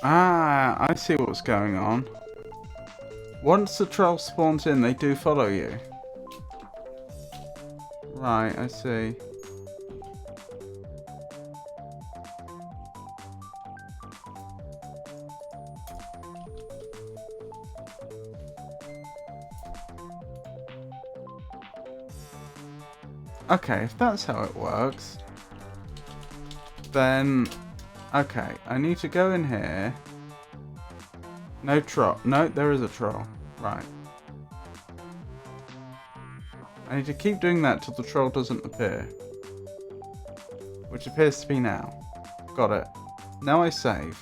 Ah, I see what's going on. Once the troll spawns in, they do follow you. Right, I see. Okay, if that's how it works, then... okay, I need to go in here. No troll. No, there is a troll. Right. I need to keep doing that till the troll doesn't appear. Which appears to be now. Got it. Now I save.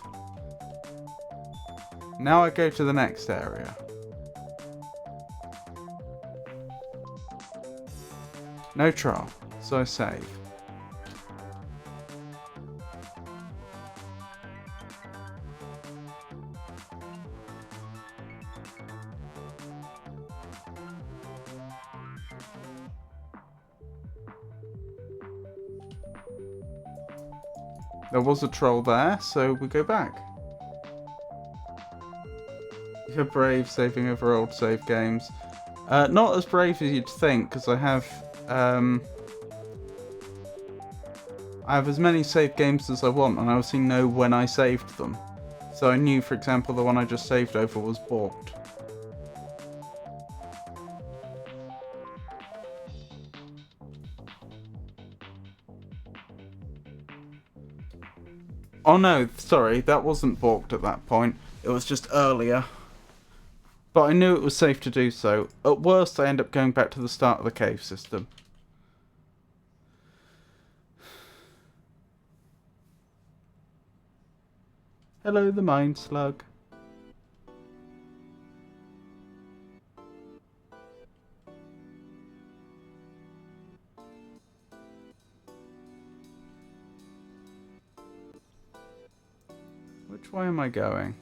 Now I go to the next area. No troll, so I save. There was a troll there, so we go back. You're brave, saving over old save games. Not as brave as you'd think, because I have as many save games as I want, and I obviously know when I saved them. So I knew, for example, the one I just saved over was balked. Oh no, sorry, that wasn't balked at that point. It was just earlier. But I knew it was safe to do so. At worst, I end up going back to the start of the cave system. Hello, the Mind Slug. Which way am I going?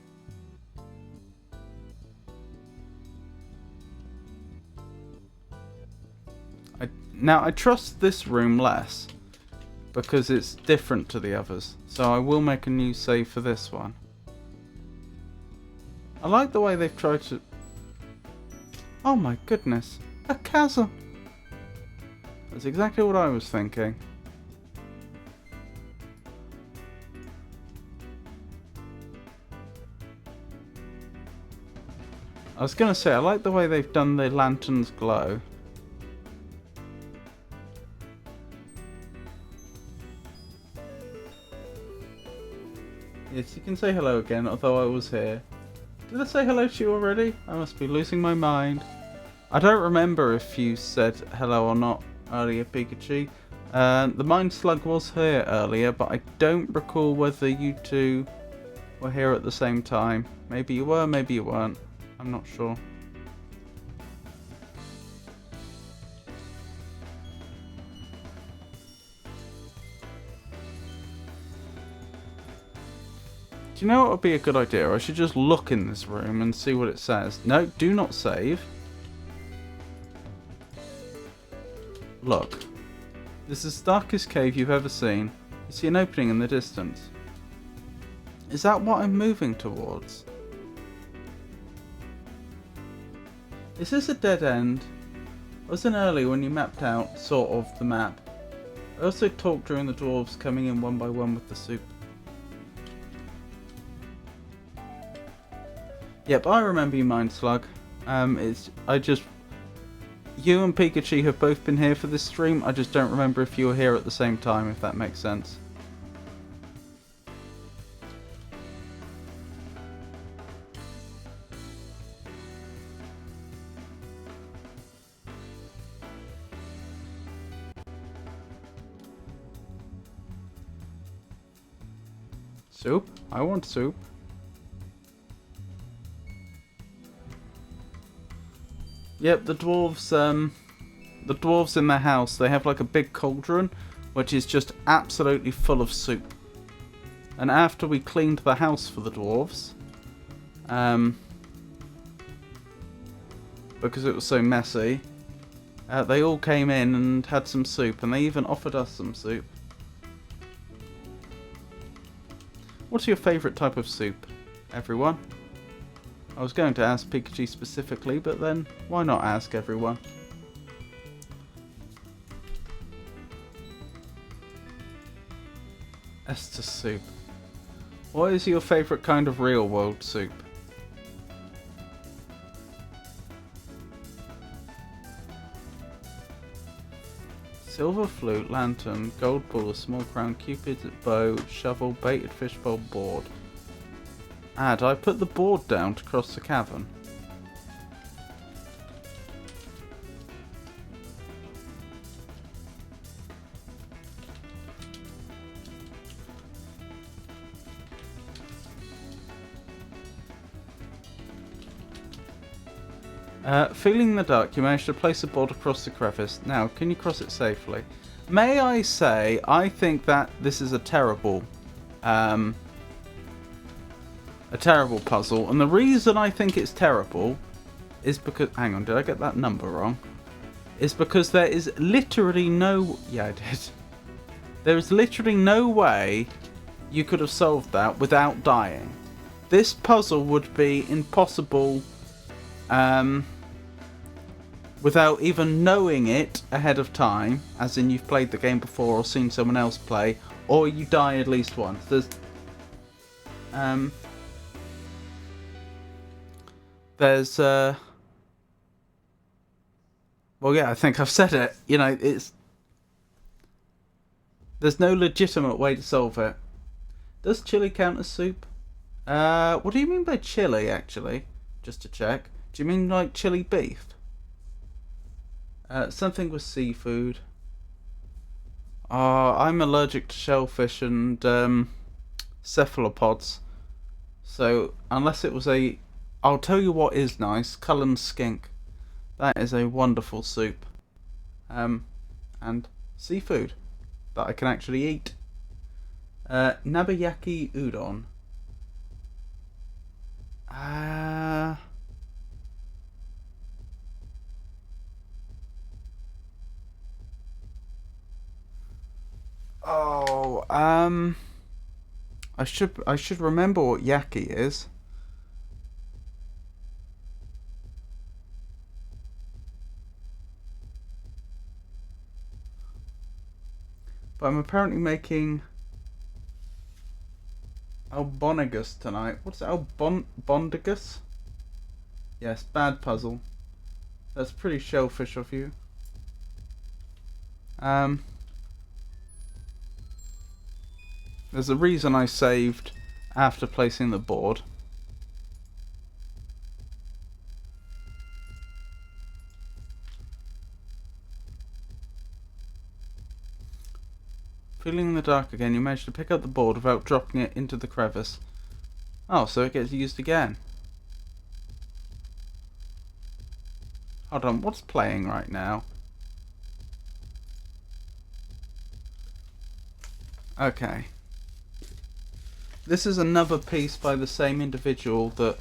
Now, I trust this room less because it's different to the others, so I will make a new save for this one. I like the way they've tried to... Oh my goodness, a chasm! That's exactly what I was thinking. I was going to say, I like the way they've done the lanterns glow. Yes, you can say hello again, although I was here. Did I say hello to you already? I must be losing my mind. I don't remember if you said hello or not earlier, Pikachu. The Mind Slug was here earlier, but I don't recall whether you two were here at the same time. Maybe you were, maybe you weren't. I'm not sure. Do you know what would be a good idea? I should just look in this room and see what it says. No, do not save. Look. This is the darkest cave you've ever seen. You see an opening in the distance. Is that what I'm moving towards? Is this a dead end? Wasn't earlier when you mapped out, sort of, the map. I also talked during the dwarves coming in one by one with the soup. Yep, I remember you, Mind Slug. You and Pikachu have both been here for this stream. I just don't remember if you were here at the same time, if that makes sense. Soup? I want soup. Yep, the dwarves in their house, they have like a big cauldron, which is just absolutely full of soup. And after we cleaned the house for the dwarves, because it was so messy, they all came in and had some soup, and they even offered us some soup. What's your favourite type of soup, everyone? I was going to ask Pikachu specifically, but then why not ask everyone? Estus soup. What is your favourite kind of real world soup? Silver flute, lantern, gold ball, small crown, cupid's bow, shovel, baited fishbowl, board. Did I put the board down to cross the cavern? Feeling in the dark, you managed to place a board across the crevice. Now, can you cross it safely? May I say, I think that this is a terrible puzzle, and the reason I think it's terrible is because... Hang on, did I get that number wrong? Is because there is literally no... Yeah, I did. There is literally no way you could have solved that without dying. This puzzle would be impossible without even knowing it ahead of time, as in you've played the game before or seen someone else play, or you die at least once. Well, yeah, I think I've said it. You know, there's no legitimate way to solve it. Does chili count as soup? What do you mean by chili, actually? Just to check. Do you mean like chili beef? Something with seafood. I'm allergic to shellfish and cephalopods. So, unless it was a... I'll tell you what is nice. Cullen skink. That is a wonderful soup. And seafood that I can actually eat. Nabayaki udon. I should remember what Yaki is. But I'm apparently making Albonigus tonight. What's Bondigus? Yes, bad puzzle. That's pretty shellfish of you. There's a reason I saved after placing the board. Feeling in the dark again, you managed to pick up the board without dropping it into the crevice. Oh, so it gets used again. Hold on, what's playing right now? Okay. This is another piece by the same individual that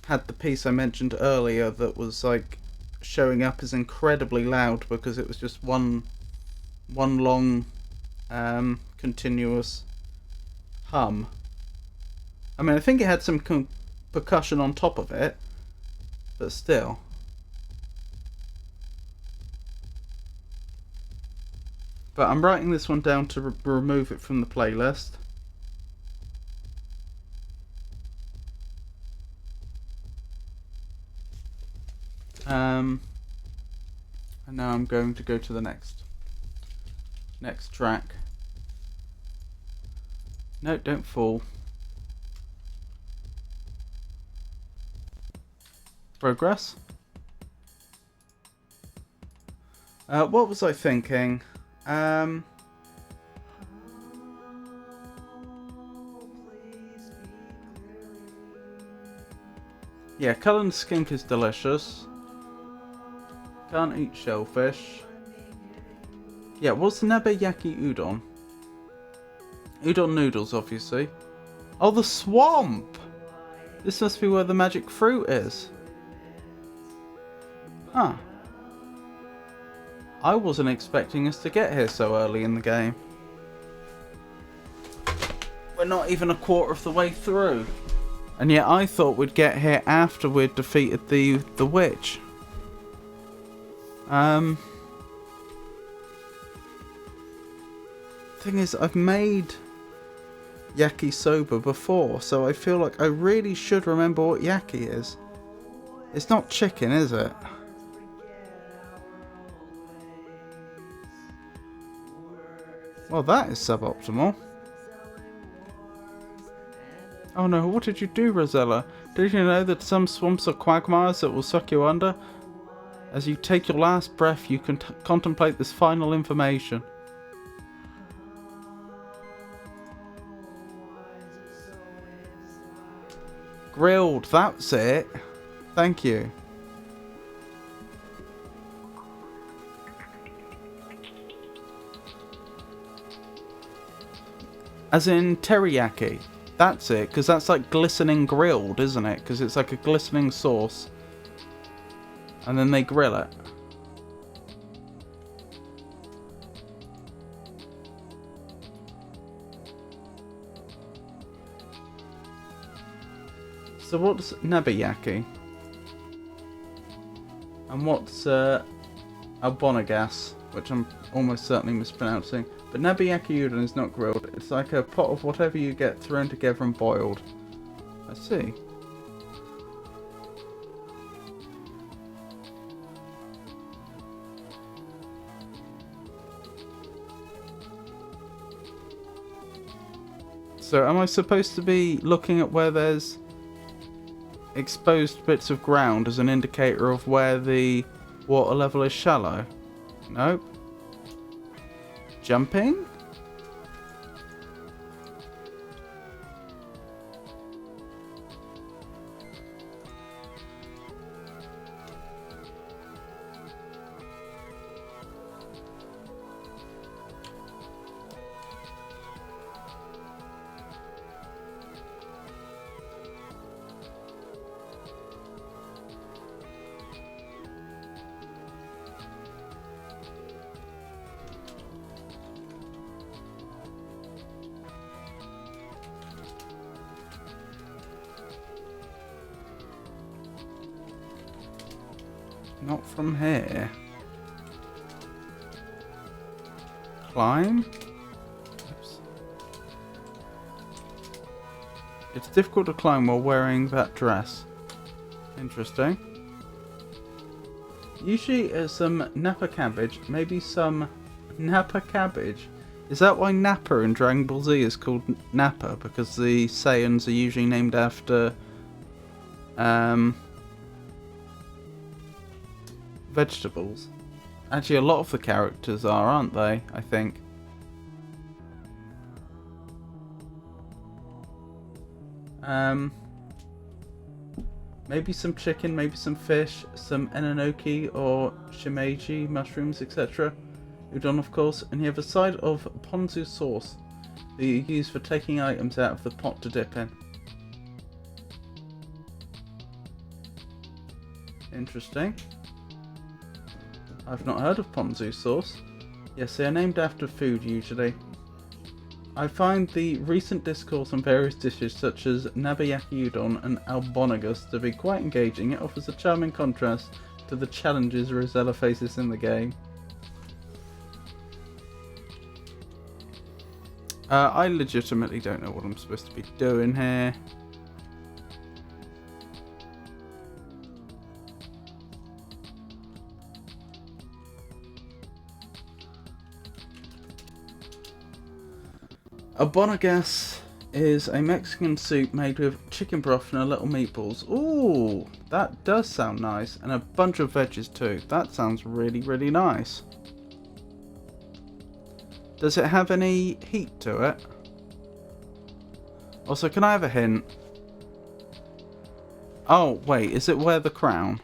had the piece I mentioned earlier that was like showing up as incredibly loud because it was just one long continuous hum. I mean, I think it had some percussion on top of it, but still. But I'm writing this one down to remove it from the playlist. And now I'm going to go to the next track. No, don't fall. Progress. What was I thinking? Yeah, Cullen skink is delicious. Can't eat shellfish. Yeah, what's Nebeyaki udon? Udon noodles, obviously. Oh, the swamp! This must be where the magic fruit is. Huh. I wasn't expecting us to get here so early in the game. We're not even a quarter of the way through. And yet I thought we'd get here after we'd defeated the witch. Thing is, I've made yakisoba before, so I feel like I really should remember what yaki is. It's not chicken, is it? Well, that is suboptimal. Oh no, what did you do, Rosella? Did you know that some swamps are quagmires that will suck you under? As you take your last breath, you can contemplate this final information. Grilled, that's it. Thank you. As in teriyaki. That's it, because that's like glistening grilled, isn't it? Because it's like a glistening sauce. And then they grill it. So what's nebeyaki? And what's albonigas, which I'm almost certainly mispronouncing. But nebeyaki udon is not grilled. It's like a pot of whatever you get thrown together and boiled. I see. So am I supposed to be looking at where there's exposed bits of ground as an indicator of where the water level is shallow? Nope. Jumping? Not from here. Climb? Oops. It's difficult to climb while wearing that dress. Interesting. Usually some Napa cabbage, maybe some Napa cabbage. Is that why Nappa in Dragon Ball Z is called Nappa? Because the Saiyans are usually named after vegetables. Actually, a lot of the characters are, aren't they? I think. Maybe some chicken, maybe some fish, some enoki or shimeji mushrooms, etc. Udon, of course, and you have a side of ponzu sauce that you use for taking items out of the pot to dip in. Interesting. I've not heard of ponzu sauce. Yes, they are named after food usually. I find the recent discourse on various dishes such as nabayaki udon and albondigas to be quite engaging. It offers a charming contrast to the challenges Rosella faces in the game. I legitimately don't know what I'm supposed to be doing here. Albondigas is a Mexican soup made with chicken broth and a little meatballs. Ooh, that does sound nice. And a bunch of veggies too. That sounds really, really nice. Does it have any heat to it? Also, can I have a hint? Oh, wait, is it wear the crown?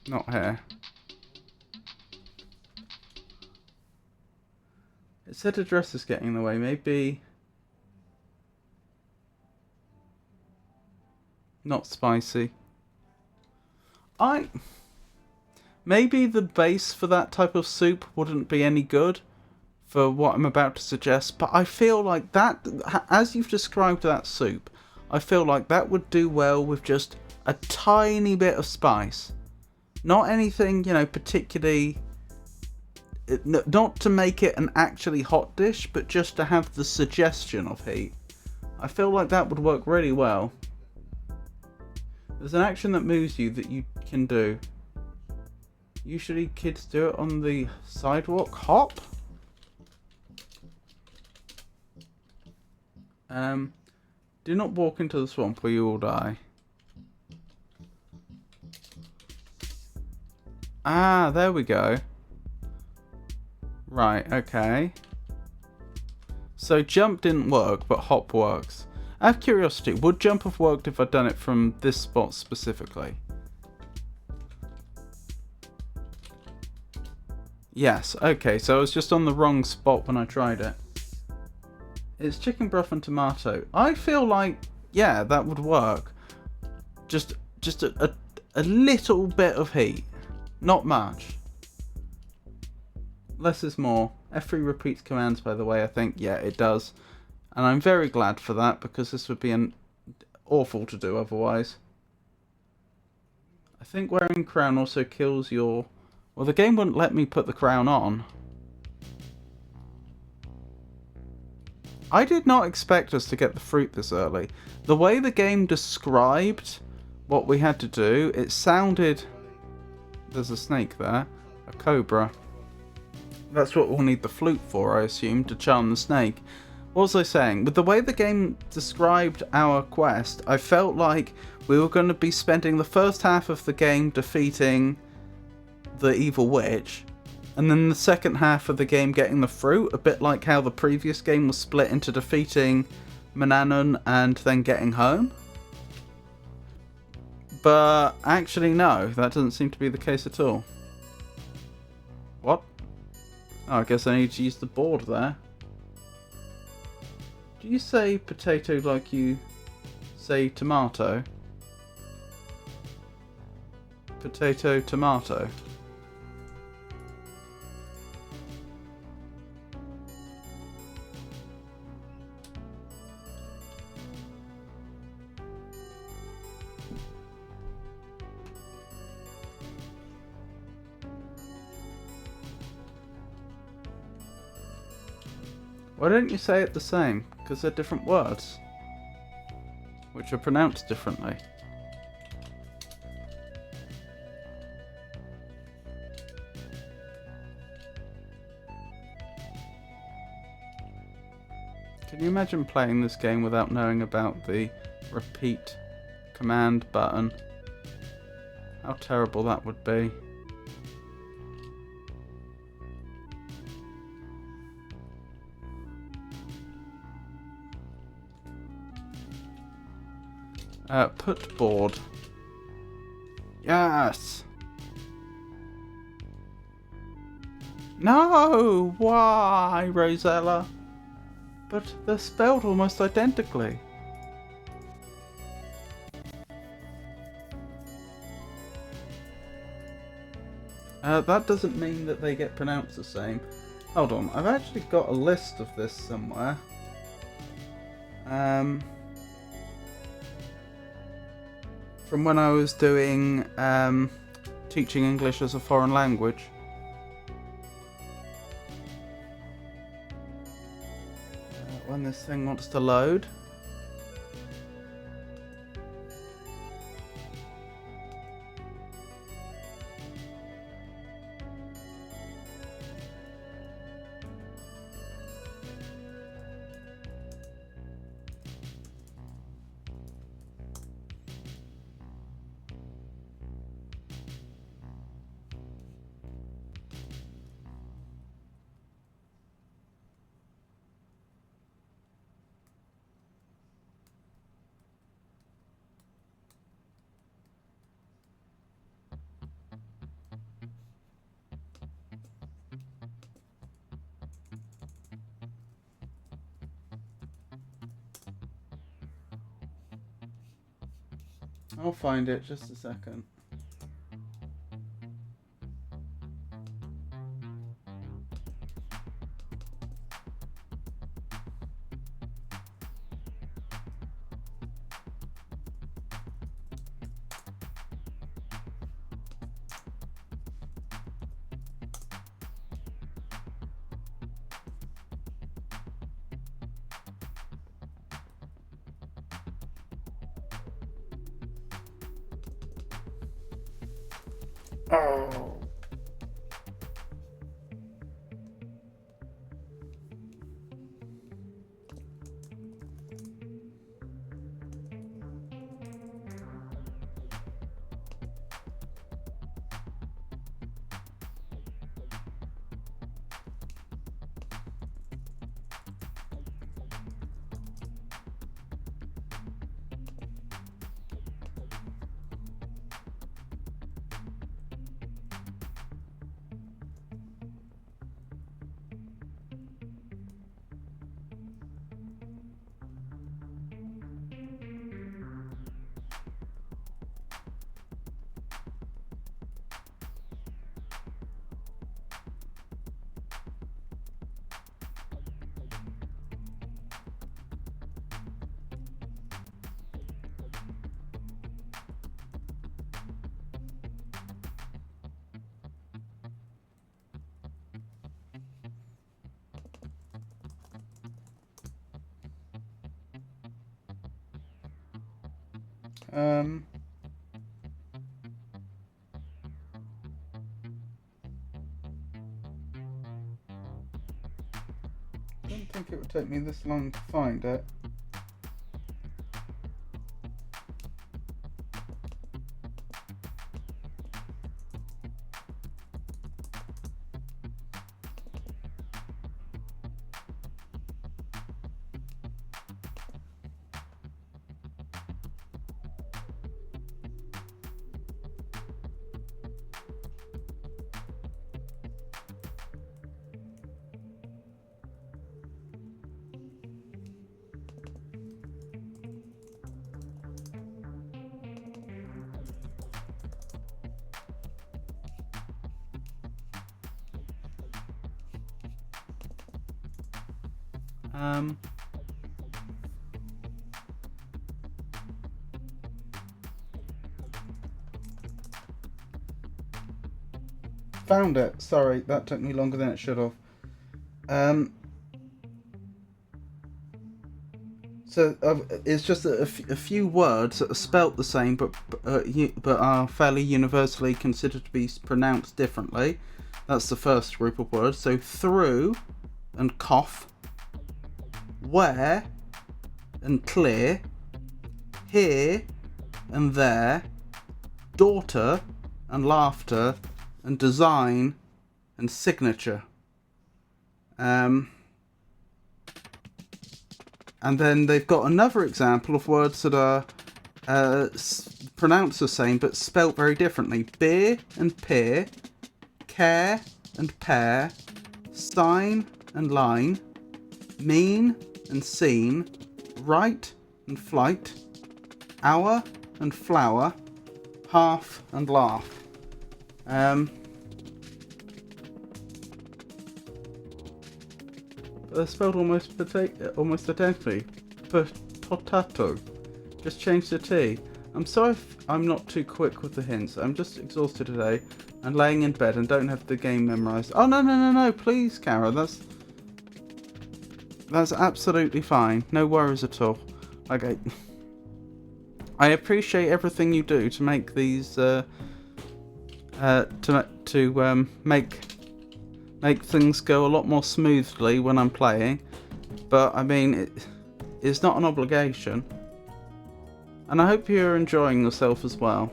Not here. It said a dress is getting in the way, maybe... Not spicy. Maybe the base for that type of soup wouldn't be any good for what I'm about to suggest, but I feel like that, as you've described that soup, I feel like that would do well with just a tiny bit of spice. Not anything, you know, particularly... Not to make it an actually hot dish, but just to have the suggestion of heat. I feel like that would work really well. There's an action that moves you that you can do. Usually kids do it on the sidewalk. Hop? Do not walk into the swamp or you will die. Ah, there we go. Right, okay. So jump didn't work, but hop works. I have curiosity, would jump have worked if I'd done it from this spot specifically? Yes, okay, so I was just on the wrong spot when I tried it. It's chicken broth and tomato. I feel like, yeah, that would work. Just a little bit of heat. Not much. Less is more. F3 repeats commands, by the way, I think. Yeah, it does. And I'm very glad for that, because this would be awful to do otherwise. I think wearing crown also kills your... Well, the game wouldn't let me put the crown on. I did not expect us to get the fruit this early. The way the game described what we had to do, it sounded... There's a snake there. A cobra. That's what we'll need the flute for, I assume, to charm the snake. What was I saying? With the way the game described our quest, I felt like we were going to be spending the first half of the game defeating the evil witch, and then the second half of the game getting the fruit, a bit like how the previous game was split into defeating Manannan and then getting home. But actually no, that doesn't seem to be the case at all. What? Oh, I guess I need to use the board there. Do you say potato like you say tomato? Potato, tomato. Why don't you say it the same? Because they're different words, which are pronounced differently. Can you imagine playing this game without knowing about the repeat command button? How terrible that would be. Put board. Yes! No! Why, Rosella? But they're spelled almost identically. That doesn't mean that they get pronounced the same. Hold on, I've actually got a list of this somewhere. From when I was doing teaching English as a foreign language. When this thing wants to load. I'll find it, just a second. Oh. Um, I don't think it would take me this long to find it. Um, Found it. Sorry, that took me longer than it should have. So it's just a few words that are spelt the same, but are fairly universally considered to be pronounced differently. That's the first group of words. So through and cough, where and clear, here and there, daughter and laughter, and design and signature. And then they've got another example of words that are pronounced the same but spelt very differently. Beer and peer, care and pair, sign and line, mean and scene, right and flight, hour and flower, half and laugh. They're spelled almost identically. Potato. Just change the T. I'm sorry if I'm not too quick with the hints. I'm just exhausted today and laying in bed and don't have the game memorized. Oh no, please, Kara. That's absolutely fine. No worries at all. Okay. I appreciate everything you do to make these make things go a lot more smoothly when I'm playing, but I mean it's not an obligation, and I hope you're enjoying yourself as well.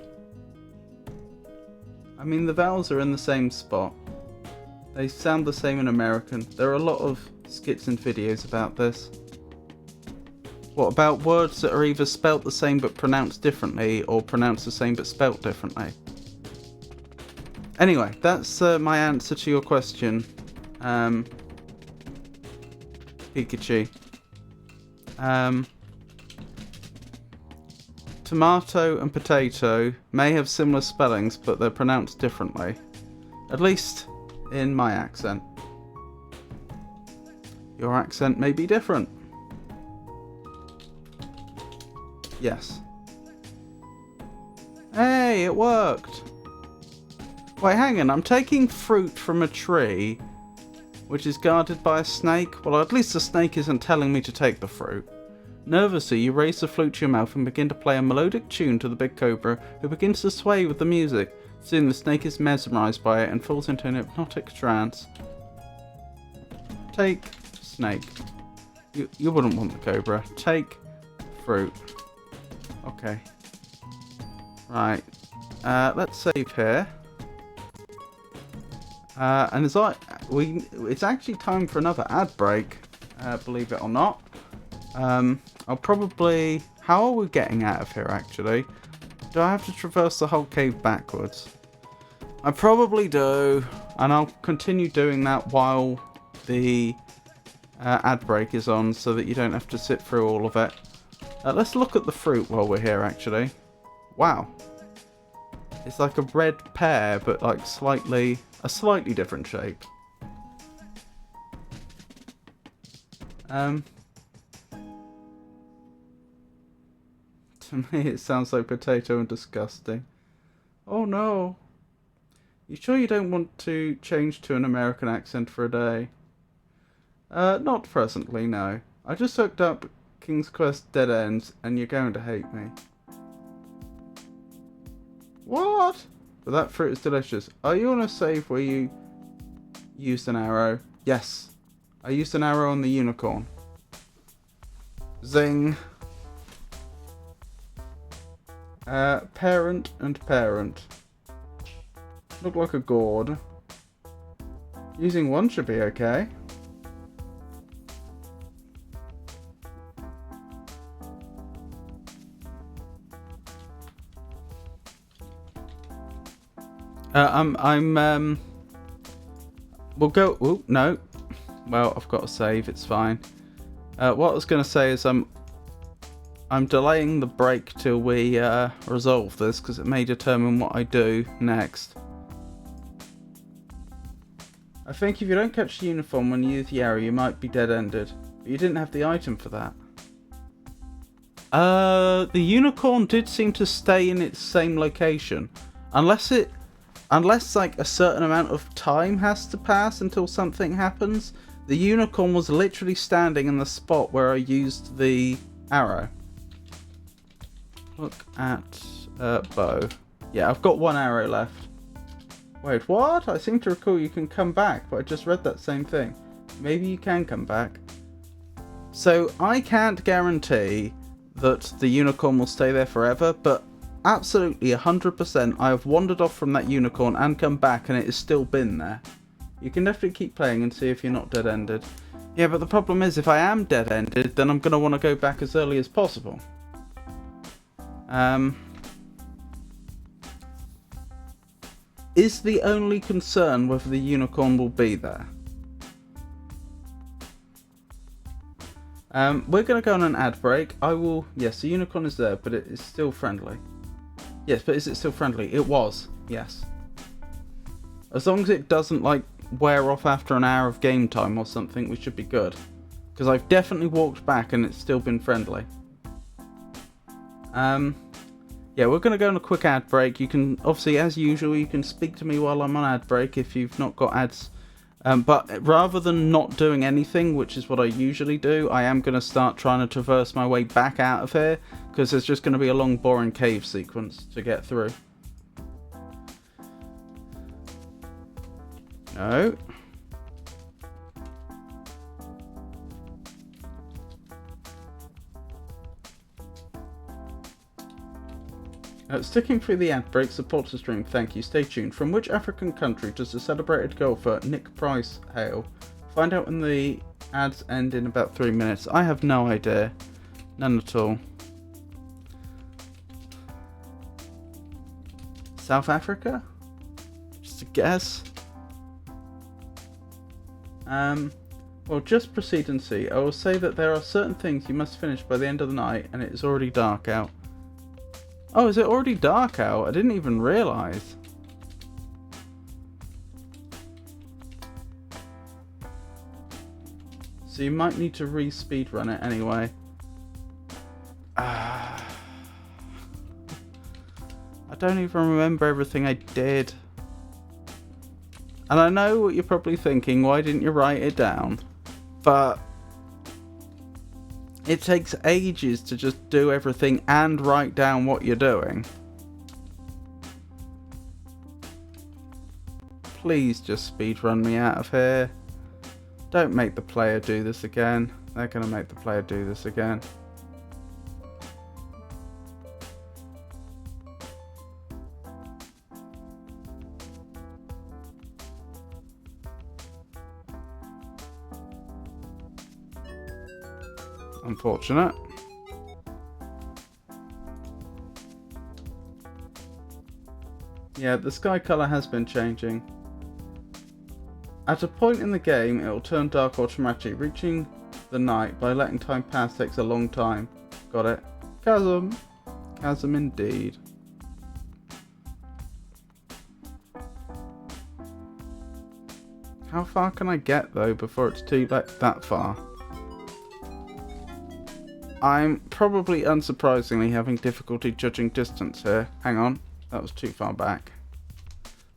I mean, the vowels are in the same spot, they sound the same in American. There are a lot of skits and videos about this. What about words that are either spelt the same but pronounced differently, or pronounced the same but spelt differently? Anyway, that's my answer to your question, Pikachu. Tomato and potato may have similar spellings, but they're pronounced differently. At least in my accent. Your accent may be different. Yes. Hey, it worked! Wait, hang on, I'm taking fruit from a tree, which is guarded by a snake. Well, at least the snake isn't telling me to take the fruit. Nervously, you raise the flute to your mouth and begin to play a melodic tune to the big cobra, who begins to sway with the music. Soon the snake is mesmerized by it and falls into an hypnotic trance. Take snake. You wouldn't want the cobra. Take fruit. Okay. Right. Let's save here. And it's actually time for another ad break, believe it or not. I'll probably... How are we getting out of here, actually? Do I have to traverse the whole cave backwards? I probably do, and I'll continue doing that while the ad break is on, so that you don't have to sit through all of it. Let's look at the fruit while we're here, actually. Wow. It's like a red pear, but like a slightly different shape. To me it sounds like potato and disgusting. Oh no. You sure you don't want to change to an American accent for a day? Not presently, no. I just looked up King's Quest Dead Ends and you're going to hate me. What? But that fruit is delicious. Are you on a save where you used an arrow? Yes. I used an arrow on the unicorn. Zing. Parent and parent. Look like a gourd. Using one should be okay. We'll go. Oh no. Well, I've got to save. It's fine. What I was going to say is I'm delaying the break till we resolve this because it may determine what I do next. I think if you don't catch the uniform when you use the arrow, you might be dead-ended. But you didn't have the item for that. The unicorn did seem to stay in its same location, unless like a certain amount of time has to pass until something happens. The unicorn was literally standing in the spot where I used the arrow. Look at bow. Yeah, I've got 1 arrow left. Wait, what? I seem to recall you can come back, but I just read that same thing. Maybe you can come back. So I can't guarantee that the unicorn will stay there forever, but absolutely 100% I have wandered off from that unicorn and come back and it has still been there. You can definitely keep playing and see if you're not dead-ended. Yeah, but the problem is if I am dead-ended, then I'm going to want to go back as early as possible. Is the only concern whether the unicorn will be there? We're going to go on an ad break. Yes, the unicorn is there, but it is still friendly. Yes, but is it still friendly? It was, yes. As long as it doesn't, like, wear off after an hour of game time or something, we should be good. Because I've definitely walked back and it's still been friendly. Yeah, we're going to go on a quick ad break. You can, obviously, as usual, you can speak to me while I'm on ad break if you've not got ads. But rather than not doing anything, which is what I usually do, I am going to start trying to traverse my way back out of here, because there's just going to be a long, boring cave sequence to get through. No. Sticking through the ad break supports the stream, thank you. Stay tuned. From which African country does the celebrated golfer Nick Price hail? Find out when the ads end in about 3 minutes. I have no idea. None at all. South Africa? Just a guess. Well, just proceed and see. I will say that there are certain things you must finish by the end of the night, and it is already dark out. Oh, is it already dark out? I didn't even realise. So you might need to re-speed run it anyway. I don't even remember everything I did. And I know what you're probably thinking, why didn't you write it down? But it takes ages to just do everything and write down what you're doing. Please just speedrun me out of here. Don't make the player do this again. They're going to make the player do this again. Unfortunate. Yeah, the sky colour has been changing. At a point in the game, it will turn dark automatically. Reaching the night by letting time pass takes a long time. Got it. Chasm. Chasm indeed. How far can I get, though, before it's too late that far? I'm probably unsurprisingly having difficulty judging distance here. Hang on, that was too far back.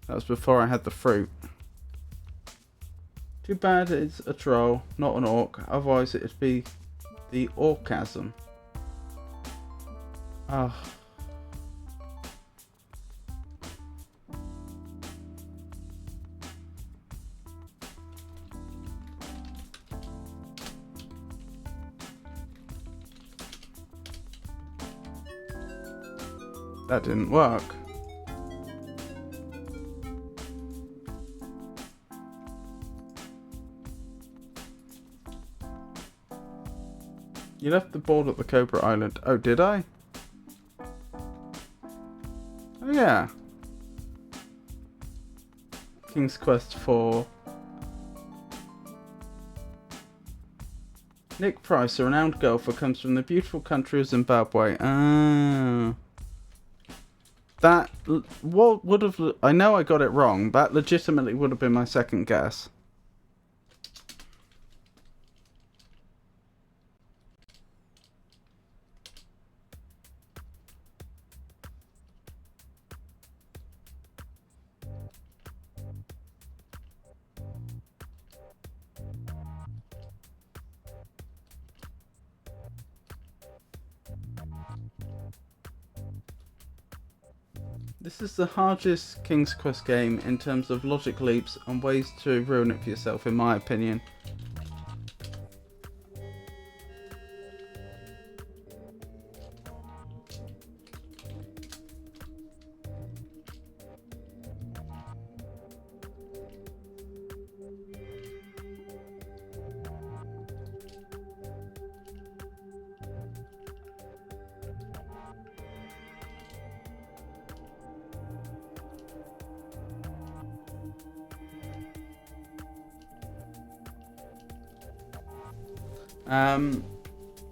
That was before I had the fruit. Too bad it's a troll, not an orc. Otherwise it'd be the orcasm. Oh. That didn't work. You left the board at the Cobra Island. Oh, did I? Oh, yeah. King's Quest 4. Nick Price, a renowned golfer, comes from the beautiful country of Zimbabwe. Ah. That what would have... I know I got it wrong. That legitimately would have been my second guess. This is the hardest King's Quest game in terms of logic leaps and ways to ruin it for yourself, in my opinion.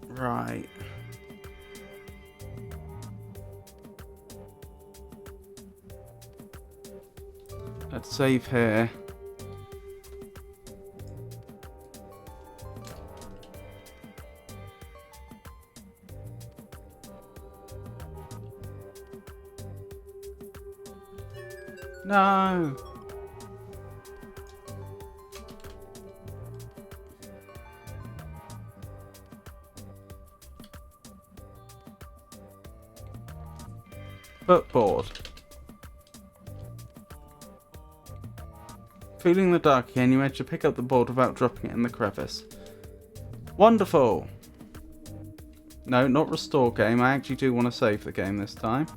Right. Let's save here. No. Footboard. Feeling the dark again, you manage to pick up the board without dropping it in the crevice. Wonderful! No, not restore game. I actually do want to save the game this time.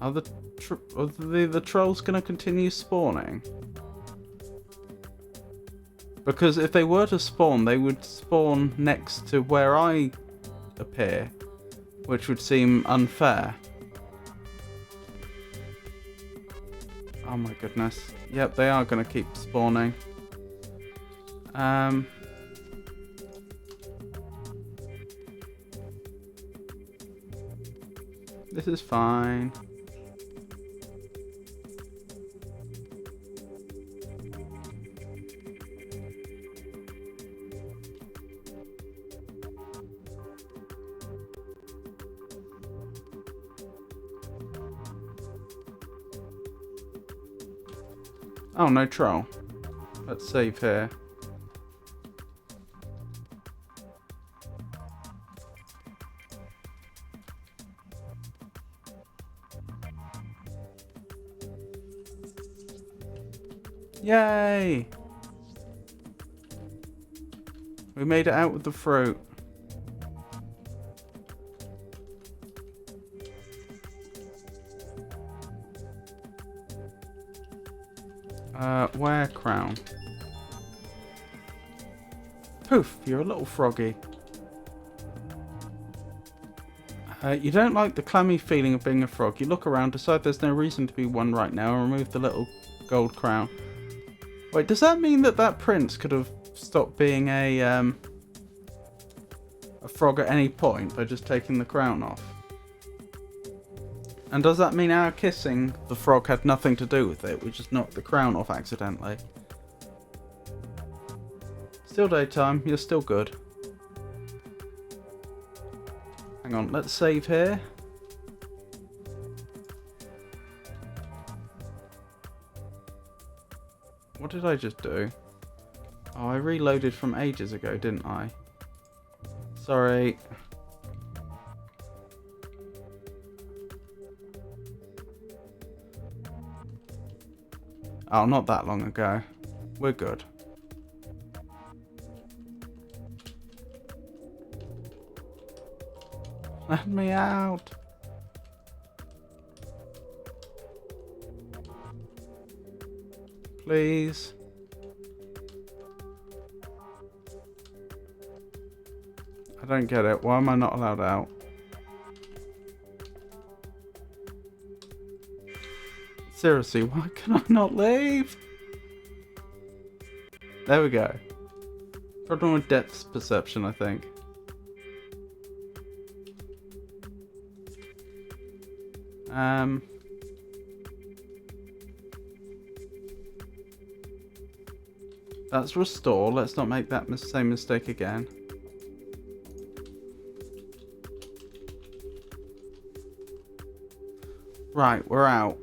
Are the trolls going to continue spawning? Because if they were to spawn, they would spawn next to where I appear, which would seem unfair. Oh my goodness. Yep, they are going to keep spawning. This is fine. Oh, no troll. Let's save here. Yay! We made it out with the fruit. Where crown? Poof, you're a little froggy. You don't like the clammy feeling of being a frog. You look around, decide there's no reason to be one right now, and remove the little gold crown. Wait, does that mean that that prince could have stopped being a frog at any point by just taking the crown off? And does that mean our kissing the frog had nothing to do with it? We just knocked the crown off accidentally. Still daytime, you're still good. Hang on, let's save here. What did I just do? Oh, I reloaded from ages ago, didn't I? Sorry. Oh, not that long ago. We're good. Let me out. Please. I don't get it. Why am I not allowed out? Seriously, why can I not leave? There we go. Problem with depth perception, I think. That's restore. Let's not make that same mistake again. Right, we're out.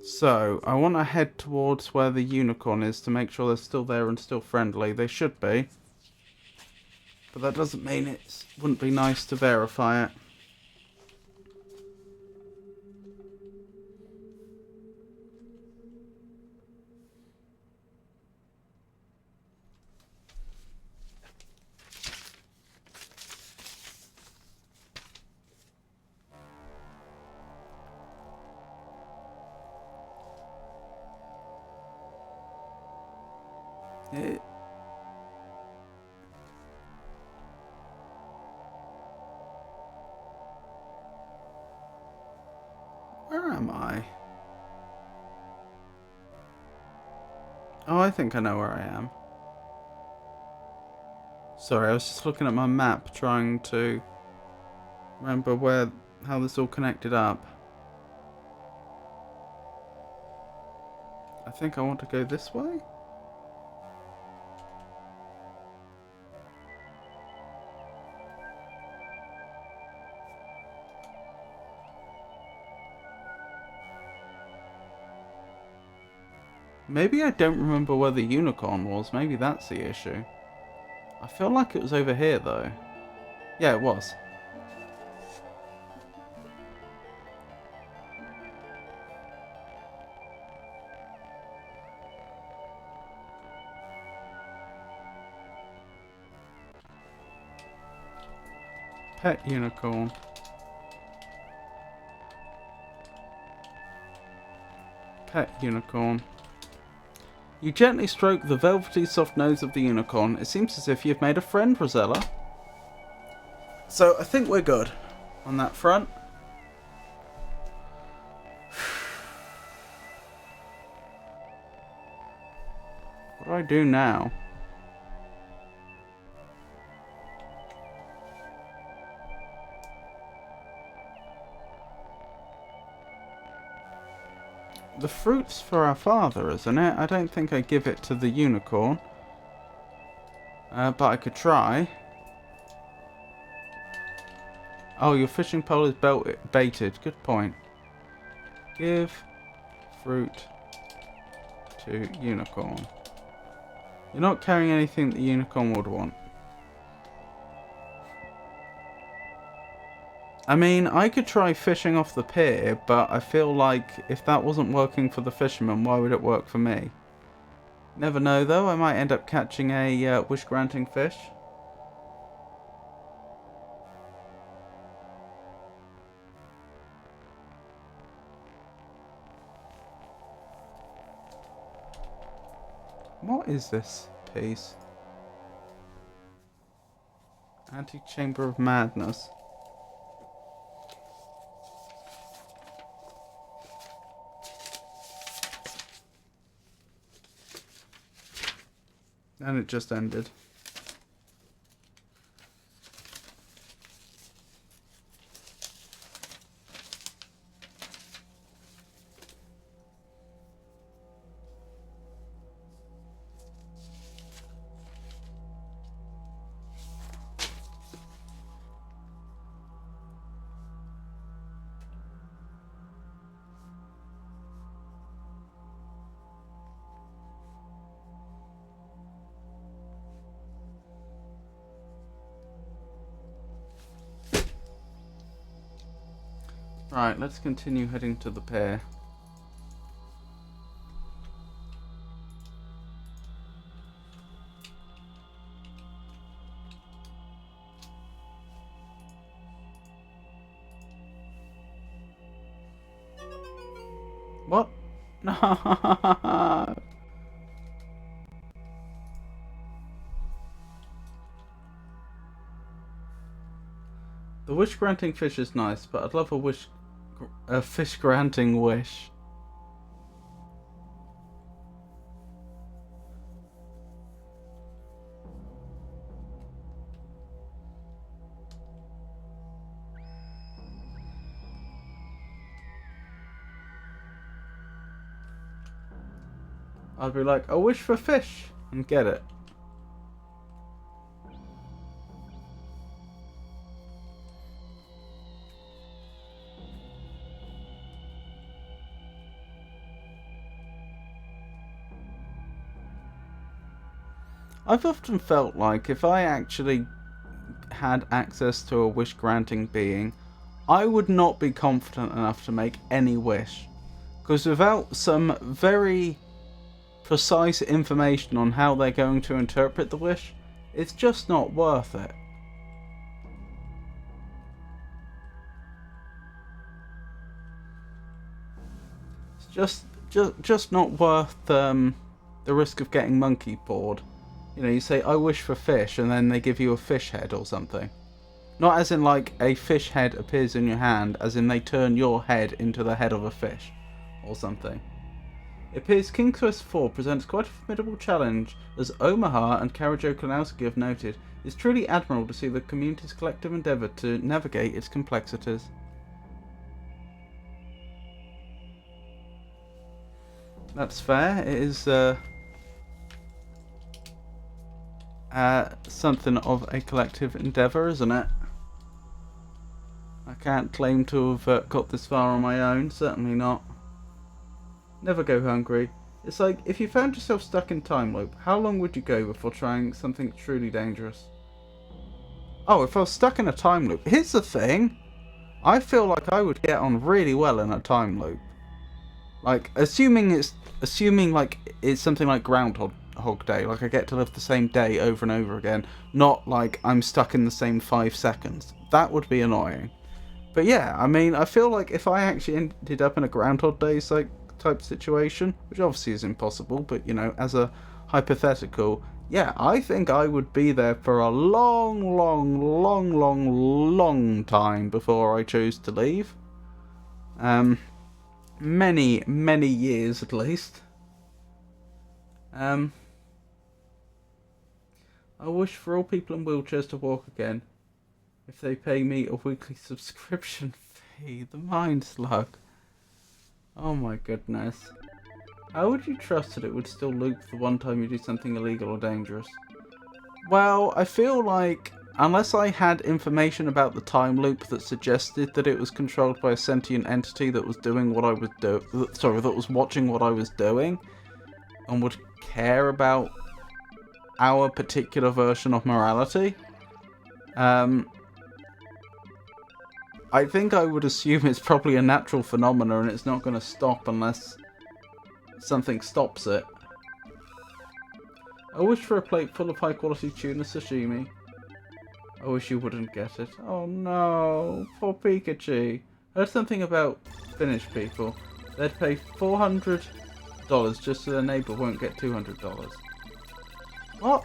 So, I want to head towards where the unicorn is to make sure they're still there and still friendly. They should be. But that doesn't mean it wouldn't be nice to verify it. It Where am I? Oh, I think I know where I am. Sorry, I was just looking at my map trying to remember how this all connected up. I think I want to go this way? Maybe I don't remember where the unicorn was. Maybe that's the issue. I feel like it was over here, though. Yeah, it was. Pet unicorn. Pet unicorn. You gently stroke the velvety soft nose of the unicorn. It seems as if you've made a friend, Rosella. So I think we're good on that front. What do I do now? The fruit's for our father, isn't it? I don't think I give it to the unicorn. But I could try. Oh, your fishing pole is baited. Good point. Give fruit to unicorn. You're not carrying anything the unicorn would want. I mean, I could try fishing off the pier, but I feel like if that wasn't working for the fisherman, why would it work for me? Never know, though. I might end up catching a wish-granting fish. What is this piece? Antechamber of Madness. And it just ended. Right, let's continue heading to the pier. What? No. The wish granting fish is nice, but I'd love a fish granting wish. I'd be like, a wish for fish, and get it. I've often felt like if I actually had access to a wish granting being, I would not be confident enough to make any wish. Because without some very precise information on how they're going to interpret the wish, it's just not worth it. It's just not worth the risk of getting monkey bored. You know, you say, I wish for fish, and then they give you a fish head or something. Not as in like a fish head appears in your hand, as in they turn your head into the head of a fish or something. It appears King Quest IV presents quite a formidable challenge, as Omaha and Karajo Klonowski have noted. It's truly admirable to see the community's collective endeavour to navigate its complexities. That's fair. It is something of a collective endeavour, isn't it? I can't claim to have got this far on my own, certainly not. Never go hungry. It's like, if you found yourself stuck in time loop, how long would you go before trying something truly dangerous? Oh, if I was stuck in a time loop, here's the thing. I feel like I would get on really well in a time loop. Like, assuming like it's something like Groundhog Day, like I get to live the same day over and over again, not like I'm stuck in the same 5 seconds. That would be annoying. But yeah, I mean, I feel like if I actually ended up in a Groundhog Day type situation, which obviously is impossible, but you know, as a hypothetical, yeah, I think I would be there for a long time before I chose to leave. Many years at least. I wish for all people in wheelchairs to walk again, if they pay me a weekly subscription fee. The Mind Slug. Oh my goodness. How would you trust that it would still loop the one time you do something illegal or dangerous? Well, I feel like, unless I had information about the time loop that suggested that it was controlled by a sentient entity that was doing what I was that was watching what I was doing, and would care about our particular version of morality, I think I would assume it's probably a natural phenomenon and it's not going to stop unless something stops it. I wish for a plate full of high quality tuna sashimi. I wish you wouldn't get it. Oh no, poor Pikachu. Heard something about Finnish people. They'd pay $400 just so their neighbour won't get $200. What?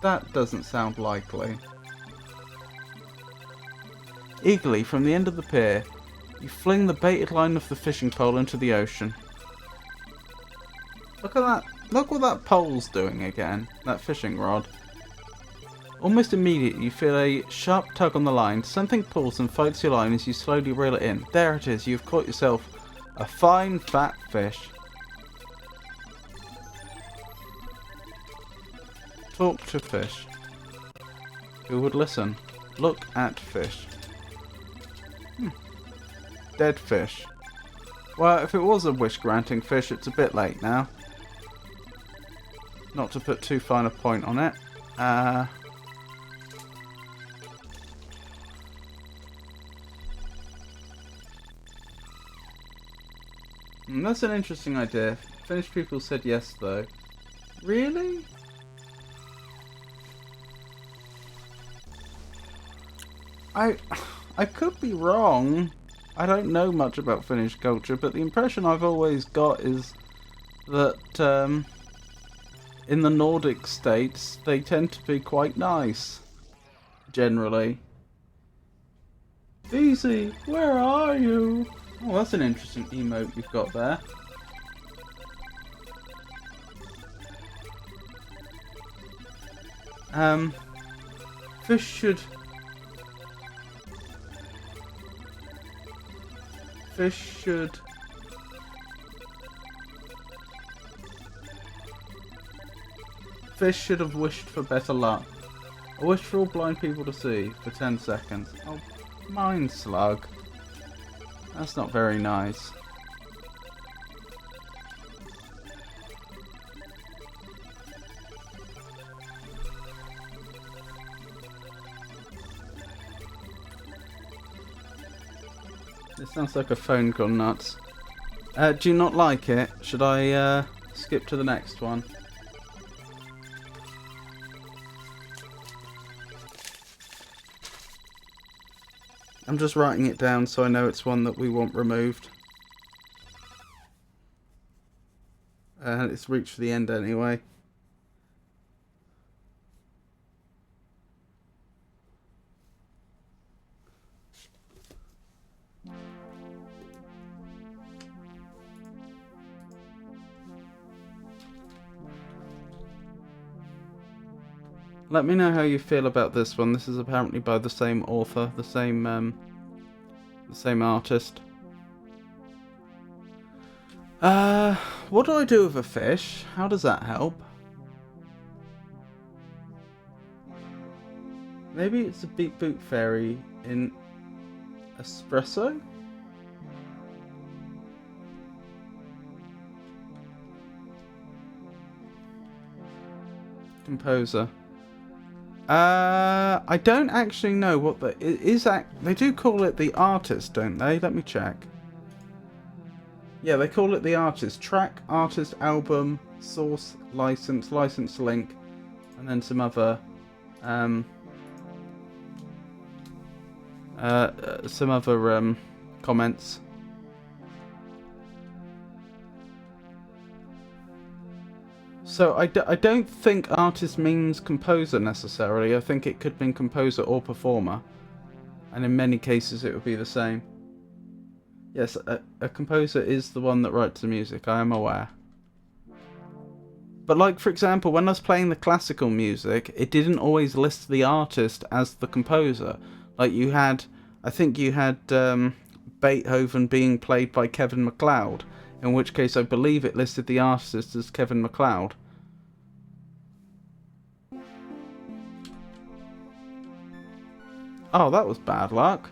That doesn't sound likely. Eagerly, from the end of the pier, you fling the baited line of the fishing pole into the ocean. Look at that. Look what that pole's doing again. That fishing rod. Almost immediately, you feel a sharp tug on the line. Something pulls and fights your line as you slowly reel it in. There it is. You've caught yourself a fine, fat fish. Talk to fish. Who would listen? Look at fish. Dead fish. Well, if it was a wish-granting fish, it's a bit late now. Not to put too fine a point on it. That's an interesting idea. Finnish people said yes, though. Really? I could be wrong. I don't know much about Finnish culture, but the impression I've always got is that in the Nordic states, they tend to be quite nice. Generally. Easy, where are you? Oh, that's an interesting emote you've got there. Fish should have wished for better luck. I wish for all blind people to see for 10 seconds. Oh, Mind Slug. That's not very nice. It sounds like a phone gone nuts. Do you not like it? Should I skip to the next one? I'm just writing it down so I know it's one that we want removed. It's reached the end anyway. Let me know how you feel about this one. This is apparently by the same author, the same artist. What do I do with a fish? How does that help? Maybe it's a Beat Boot Fairy in espresso? Composer. I don't actually know what the is. They do call it the artist, don't they? Let me check. Yeah, they call it the artist. Track, artist, album, source, license, license link, and then some other comments. So I don't think artist means composer necessarily. I think it could mean composer or performer. And in many cases it would be the same. Yes, a composer is the one that writes the music, I am aware. But like, for example, when I was playing the classical music, it didn't always list the artist as the composer. Like you had, I think you had Beethoven being played by Kevin MacLeod, in which case I believe it listed the artist as Kevin MacLeod. Oh, that was bad luck.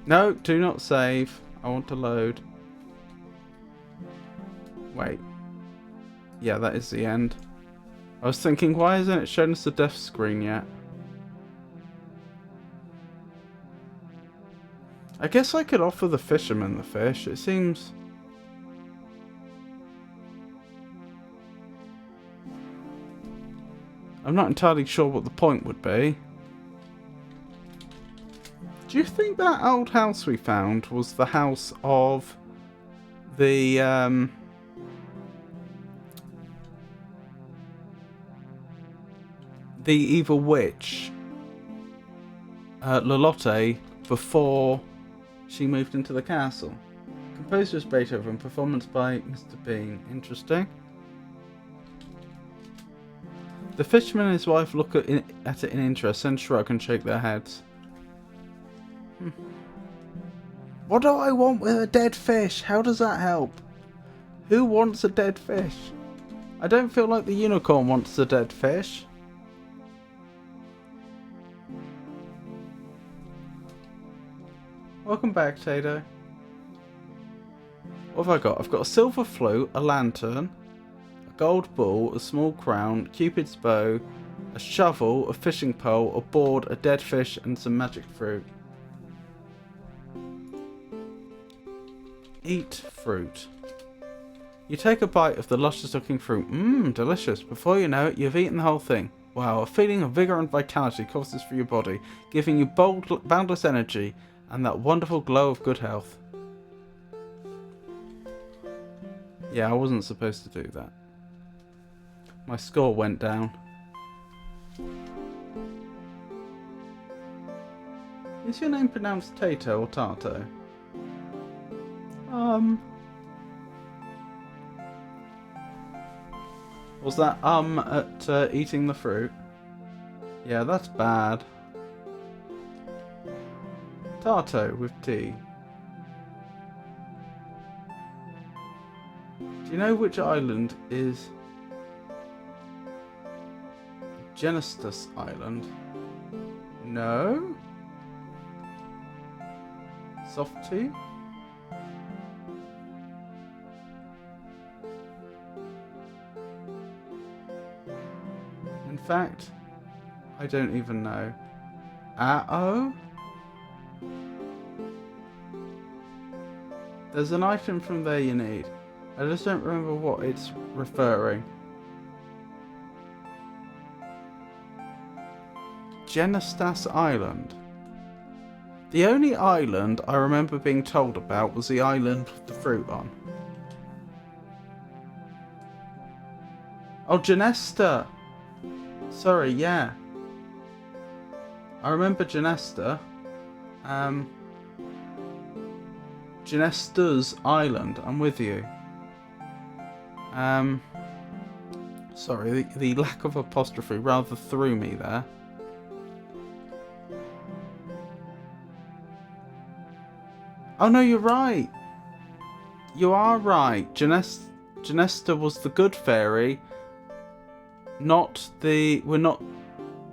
No, do not save. I want to load. Wait. Yeah, that is the end. I was thinking, why isn't it showing us the death screen yet? I guess I could offer the fisherman the fish. It seems... I'm not entirely sure what the point would be. Do you think that old house we found was the house of the evil witch, Lolotte, before she moved into the castle? Composer is Beethoven, performance by Mr. Bean. Interesting. The fisherman and his wife look at it in interest, then shrug and shake their heads. What do I want with a dead fish? How does that help? Who wants a dead fish? I don't feel like the unicorn wants a dead fish. Welcome back, Tato. What have I got? I've got a silver flute, a lantern, a gold ball, a small crown, Cupid's bow, a shovel, a fishing pole, a board, a dead fish, and some magic fruit. Eat fruit. You take a bite of the luscious looking fruit. Mmm, delicious. Before you know it, you've eaten the whole thing. Wow, a feeling of vigour and vitality courses through your body, giving you boundless energy and that wonderful glow of good health. Yeah, I wasn't supposed to do that. My score went down. Is your name pronounced Tato or Tato? Was that at eating the fruit? Yeah, that's bad. Tato with T. Do you know which island is Genestus Island? No? Soft T? In fact, I don't even know. Oh? There's an item from there you need. I just don't remember what it's referring. Genestas Island. The only island I remember being told about was the island with the fruit on. Oh, Genesta! Sorry, yeah. I remember Genesta. Genesta's Island, I'm with you. Sorry, the lack of apostrophe rather threw me there. Oh no, you're right. You are right. Genesta was the good fairy, not the... We're not...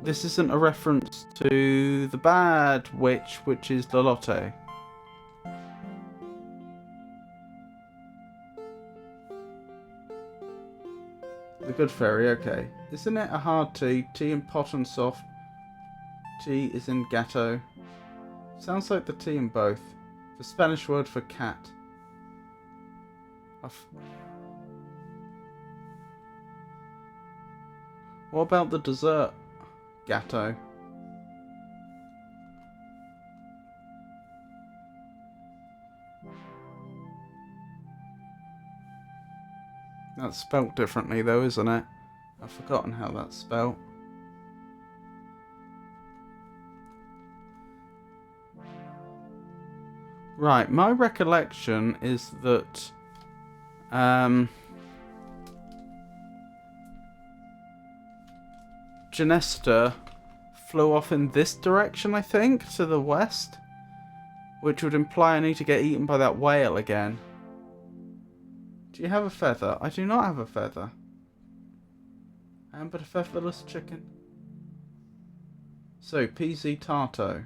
This isn't a reference to the bad witch, which is Lolotte. The good fairy, okay. Isn't it a hard T? T in pot and soft. T is in gato. Sounds like the T in both. The Spanish word for cat. What about the dessert? Gatto. That's spelt differently though, isn't it? I've forgotten how that's spelt. Right, my recollection is that Genesta flew off in this direction, I think, to the west, which would imply I need to get eaten by that whale again. Do you have a feather? I do not have a feather. I am but a featherless chicken. So, PZ Tarto.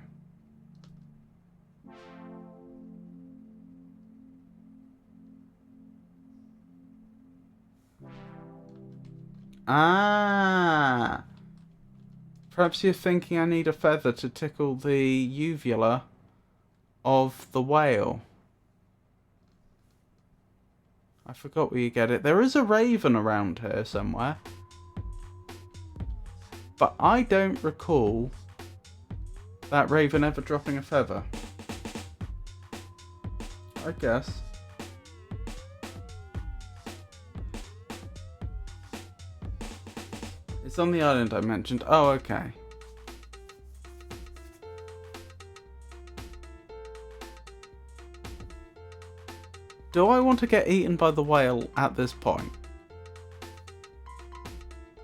Ah! Perhaps you're thinking I need a feather to tickle the uvula of the whale. I forgot where you get it. There is a raven around here somewhere. But I don't recall that raven ever dropping a feather. I guess. It's on the island I mentioned. Oh, okay. Do I want to get eaten by the whale at this point?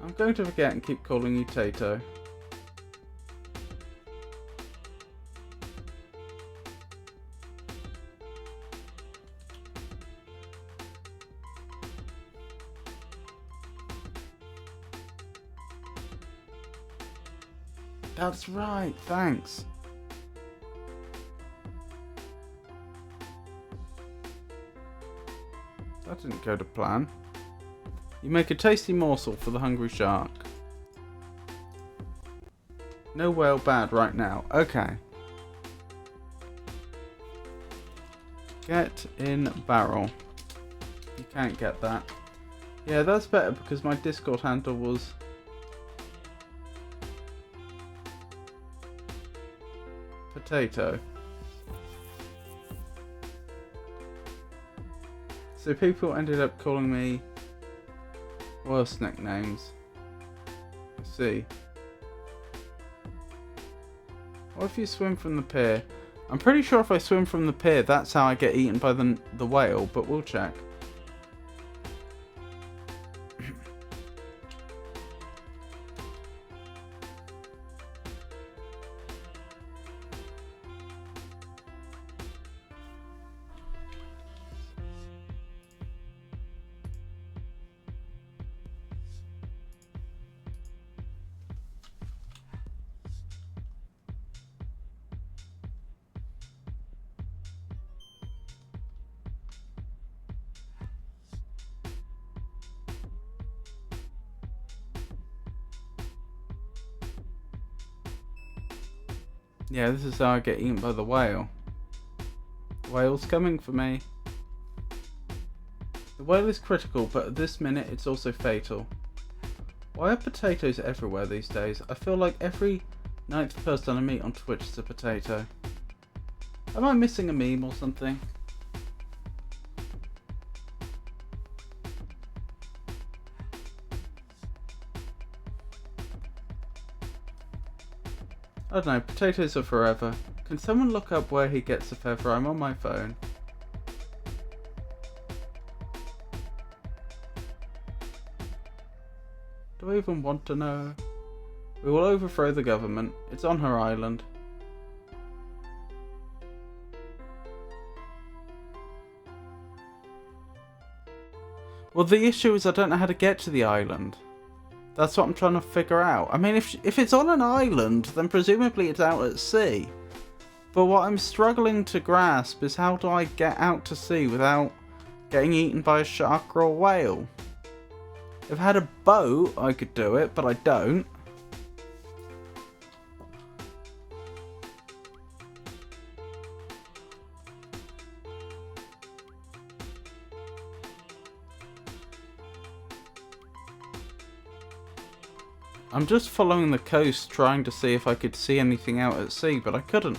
I'm going to forget and keep calling you Tato. That's right, thanks. That didn't go to plan. You make a tasty morsel for the hungry shark. No whale bad right now. Okay. Get in barrel. You can't get that. Yeah, that's better because my Discord handle was... Potato. So people ended up calling me worse nicknames. I see. What if you swim from the pier? I'm pretty sure if I swim from the pier, that's how I get eaten by the whale, but we'll check. Yeah, this is how I get eaten by the whale. The whale's coming for me. The whale is critical, but at this minute it's also fatal. Why are potatoes everywhere these days? I feel like every 9th person I meet on Twitch is a potato. Am I missing a meme or something? I don't know, potatoes are forever. Can someone look up where he gets the feather? I'm on my phone. Do I even want to know? We will overthrow the government. It's on her island. Well, the issue is I don't know how to get to the island. That's what I'm trying to figure out. I mean, if it's on an island, then presumably it's out at sea. But what I'm struggling to grasp is how do I get out to sea without getting eaten by a shark or a whale? If I had a boat, I could do it, but I don't. I'm just following the coast trying to see if I could see anything out at sea, but I couldn't.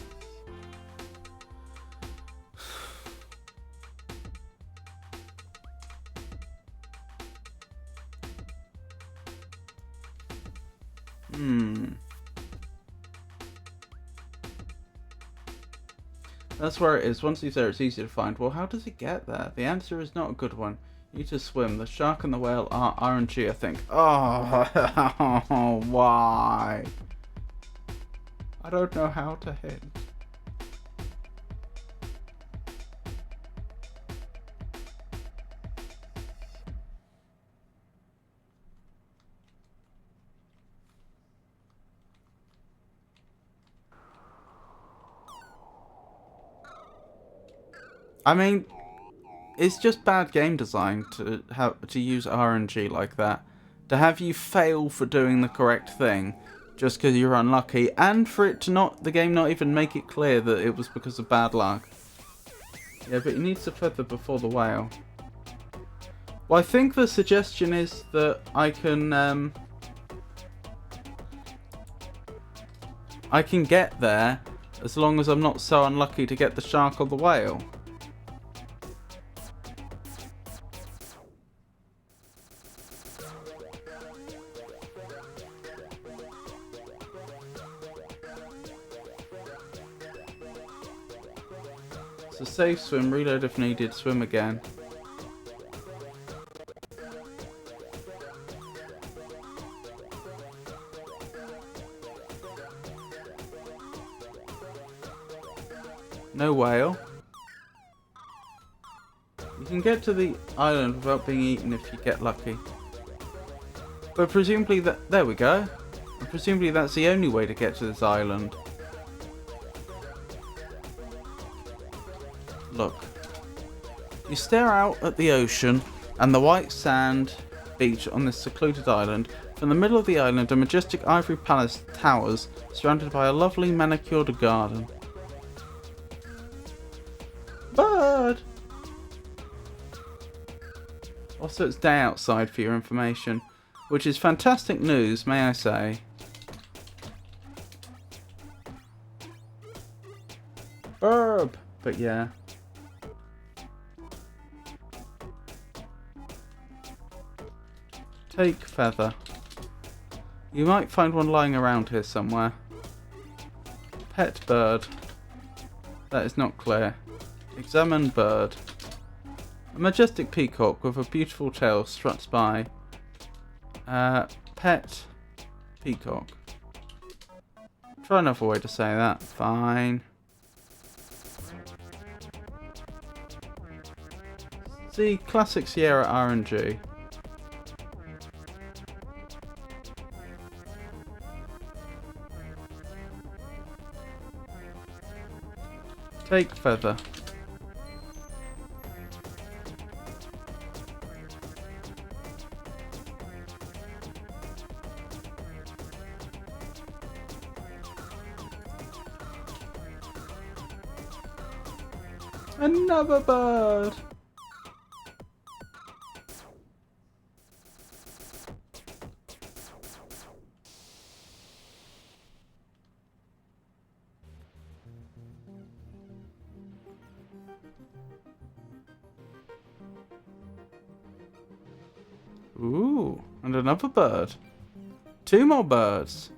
That's where it is. Once he's there, it's easy to find. Well, how does he get there? The answer is not a good one. You need to swim. The shark and the whale are RNG, I think. Oh, why? I don't know how to hit. I mean, it's just bad game design to use RNG like that. To have you fail for doing the correct thing just because you're unlucky, and for it to the game not even make it clear that it was because of bad luck. Yeah, but he needs to feather before the whale. Well, I think the suggestion is that I can get there as long as I'm not so unlucky to get the shark or the whale. So save swim, reload if needed, swim again. No whale. You can get to the island without being eaten if you get lucky. But presumably there we go. And presumably that's the only way to get to this island. Look. You stare out at the ocean and the white sand beach on this secluded island. From the middle of the island, a majestic ivory palace towers, surrounded by a lovely manicured garden. Bird! Also, it's day outside for your information, which is fantastic news, may I say. Burb! But yeah. Take feather. You might find one lying around here somewhere. Pet bird. That is not clear. Examine bird. A majestic peacock with a beautiful tail struts by. Pet peacock. Try another way to say that. Fine. See, classic Sierra RNG. Take feather. Another bird! Ooh, and another bird. 2 more birds.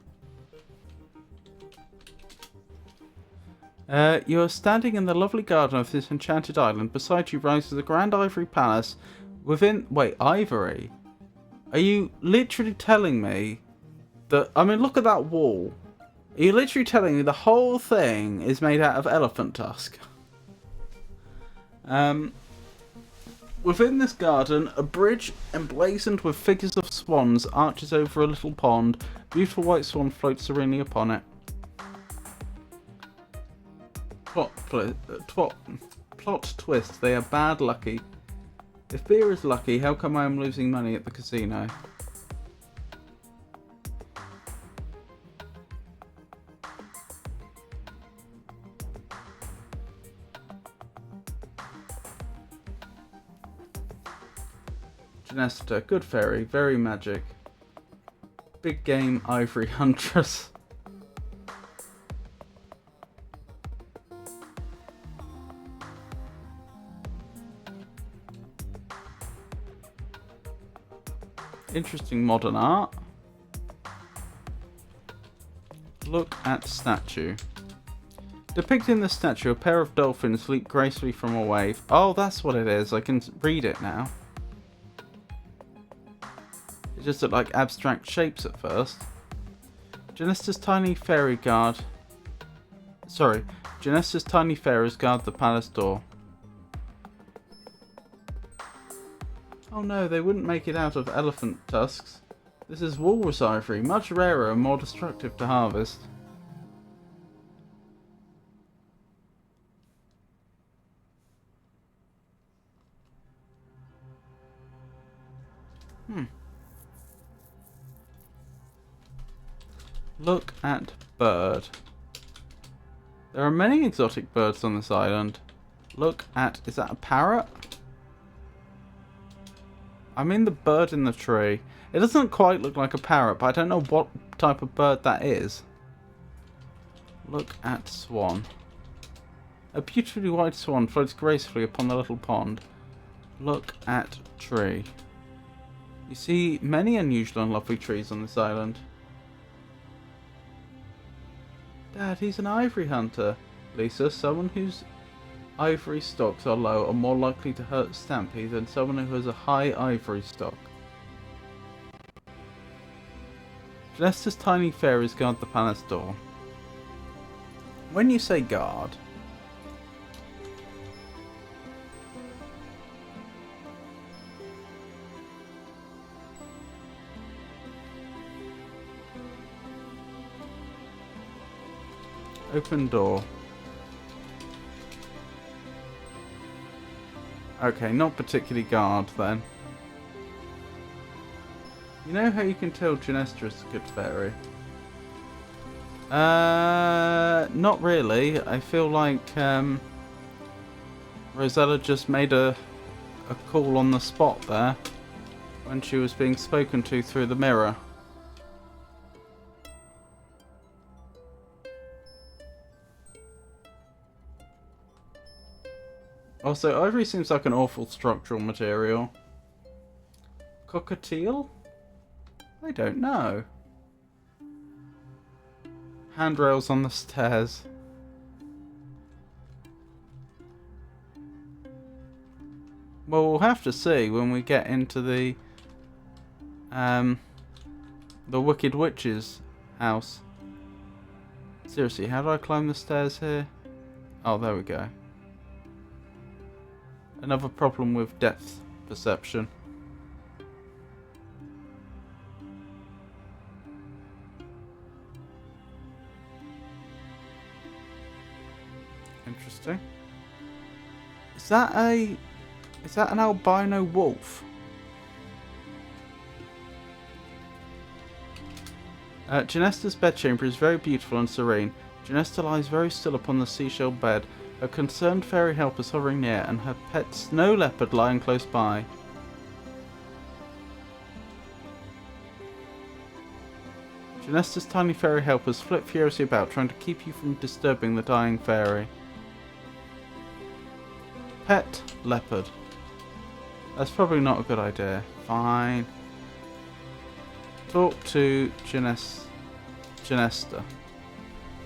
You are standing in the lovely garden of this enchanted island. Beside you rises the grand ivory palace within... Wait, ivory? Are you literally telling me that... I mean, look at that wall. Are you literally telling me the whole thing is made out of elephant tusk? Within this garden, a bridge emblazoned with figures of swans arches over a little pond. A beautiful white swan floats serenely upon it. Plot twist, they are bad lucky. If beer is lucky, how come I am losing money at the casino? Genesta, good fairy, very magic. Big game, ivory huntress. Interesting modern art. Look at statue. Depicting the statue, a pair of dolphins leap gracefully from a wave. Oh, that's what it is. I can read it now. It just looked like abstract shapes at first. Genesta's tiny fairy guard... Sorry. Genesta's tiny fairies guard the palace door. Oh no, they wouldn't make it out of elephant tusks. This is walrus ivory, much rarer and more destructive to harvest. Look at bird. There are many exotic birds on this island. Look at... Is that a parrot? I mean the bird in the tree. It doesn't quite look like a parrot, but I don't know what type of bird that is. Look at swan. A beautifully white swan floats gracefully upon the little pond. Look at tree. You see many unusual and lovely trees on this island. Dad, he's an ivory hunter. Lisa, someone whose ivory stocks are low are more likely to hurt Stampy than someone who has a high ivory stock. Genesta's tiny fairies guard the palace door. When you say guard... Open door. Okay, not particularly guard then. You know how you can tell Genesta is a good fairy? Not really. I feel like Rosella just made a call on the spot there when she was being spoken to through the mirror. Also, ivory seems like an awful structural material. Cockatiel? I don't know. Handrails on the stairs. Well, we'll have to see when we get into the Wicked Witch's house. Seriously, how do I climb the stairs here? Oh, there we go. Another problem with depth perception. Interesting. Is that an albino wolf? Genesta's bedchamber is very beautiful and serene. Genesta lies very still upon the seashell bed. Her concerned fairy helpers hovering near, and her pet snow leopard lying close by. Genesta's tiny fairy helpers flit furiously about, trying to keep you from disturbing the dying fairy. Pet leopard. That's probably not a good idea. Fine. Talk to Genesta.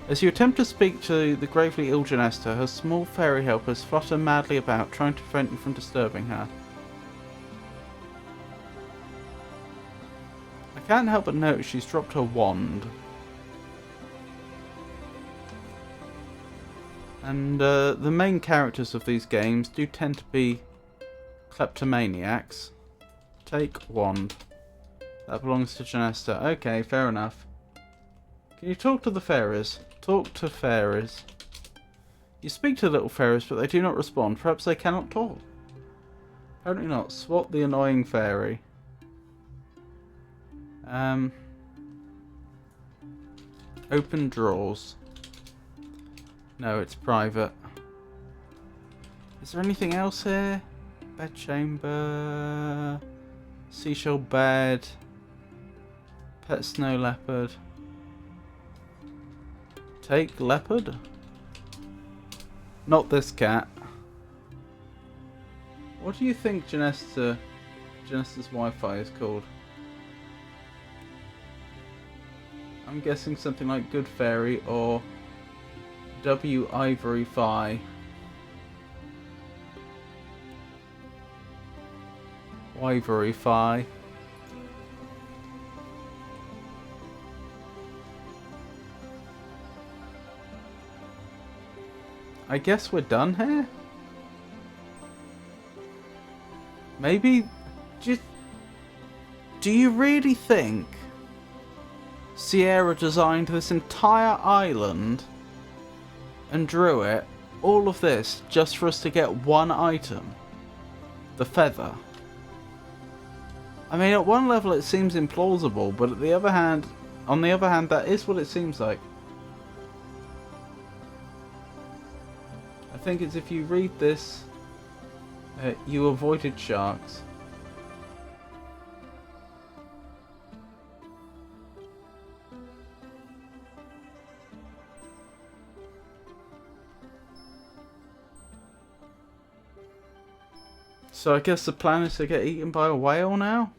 As you attempt to speak to the gravely ill Genesta, her small fairy helpers flutter madly about, trying to prevent you from disturbing her. I can't help but notice she's dropped her wand. And the main characters of these games do tend to be kleptomaniacs. Take wand. That belongs to Genesta. Okay, fair enough. Can you talk to the fairies? Talk to fairies. You speak to little fairies, but they do not respond. Perhaps they cannot talk. Apparently not. Swat the annoying fairy. Open drawers. No, it's private. Is there anything else here? Bed chamber. Seashell bed. Pet snow leopard. Take leopard? Not this cat. What do you think Genesta's Wi-Fi is called? I'm guessing something like Good Fairy or W Ivory Fi. Ivory Fi. I guess we're done here? Maybe... Do you really think Sierra designed this entire island and drew it, all of this, just for us to get one item? The feather. I mean, at one level it seems implausible, but on the other hand, that is what it seems like. I think it's if you read this, you avoided sharks. So I guess the plan is to get eaten by a whale now?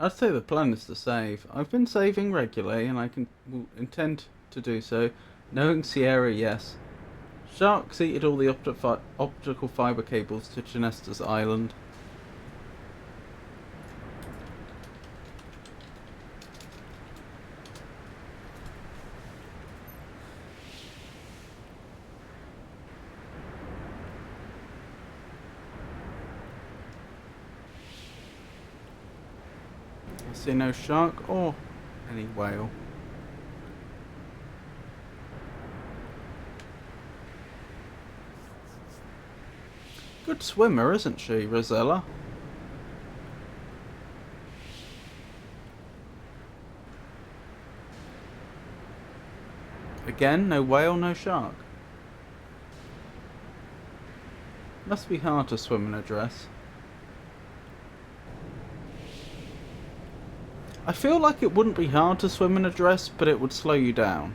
I'd say the plan is to save. I've been saving regularly, and will intend to do so. Knowing Sierra, yes. Sharks eated all the optical fibre cables to Genesta's island. I see no shark or any whale. Good swimmer, isn't she, Rosella? Again, no whale, no shark. Must be hard to swim in a dress. I feel like it wouldn't be hard to swim in a dress, but it would slow you down.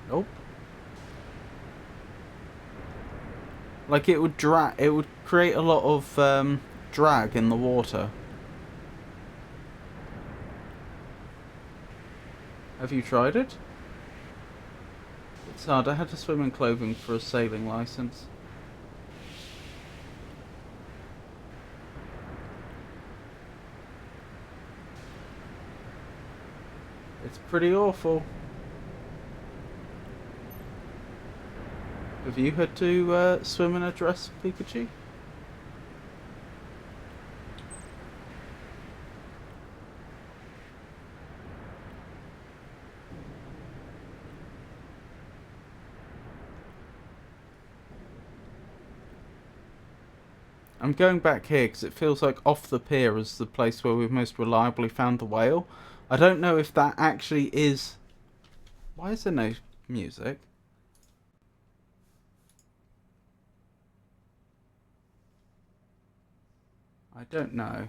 Nope. Like it would create a lot of drag in the water. Have you tried it? It's hard. I had to swim in clothing for a sailing license. It's pretty awful. Have you had to swim in a dress, Pikachu? I'm going back here because it feels like off the pier is the place where we've most reliably found the whale. I don't know if that actually is... Why is there no music? I don't know.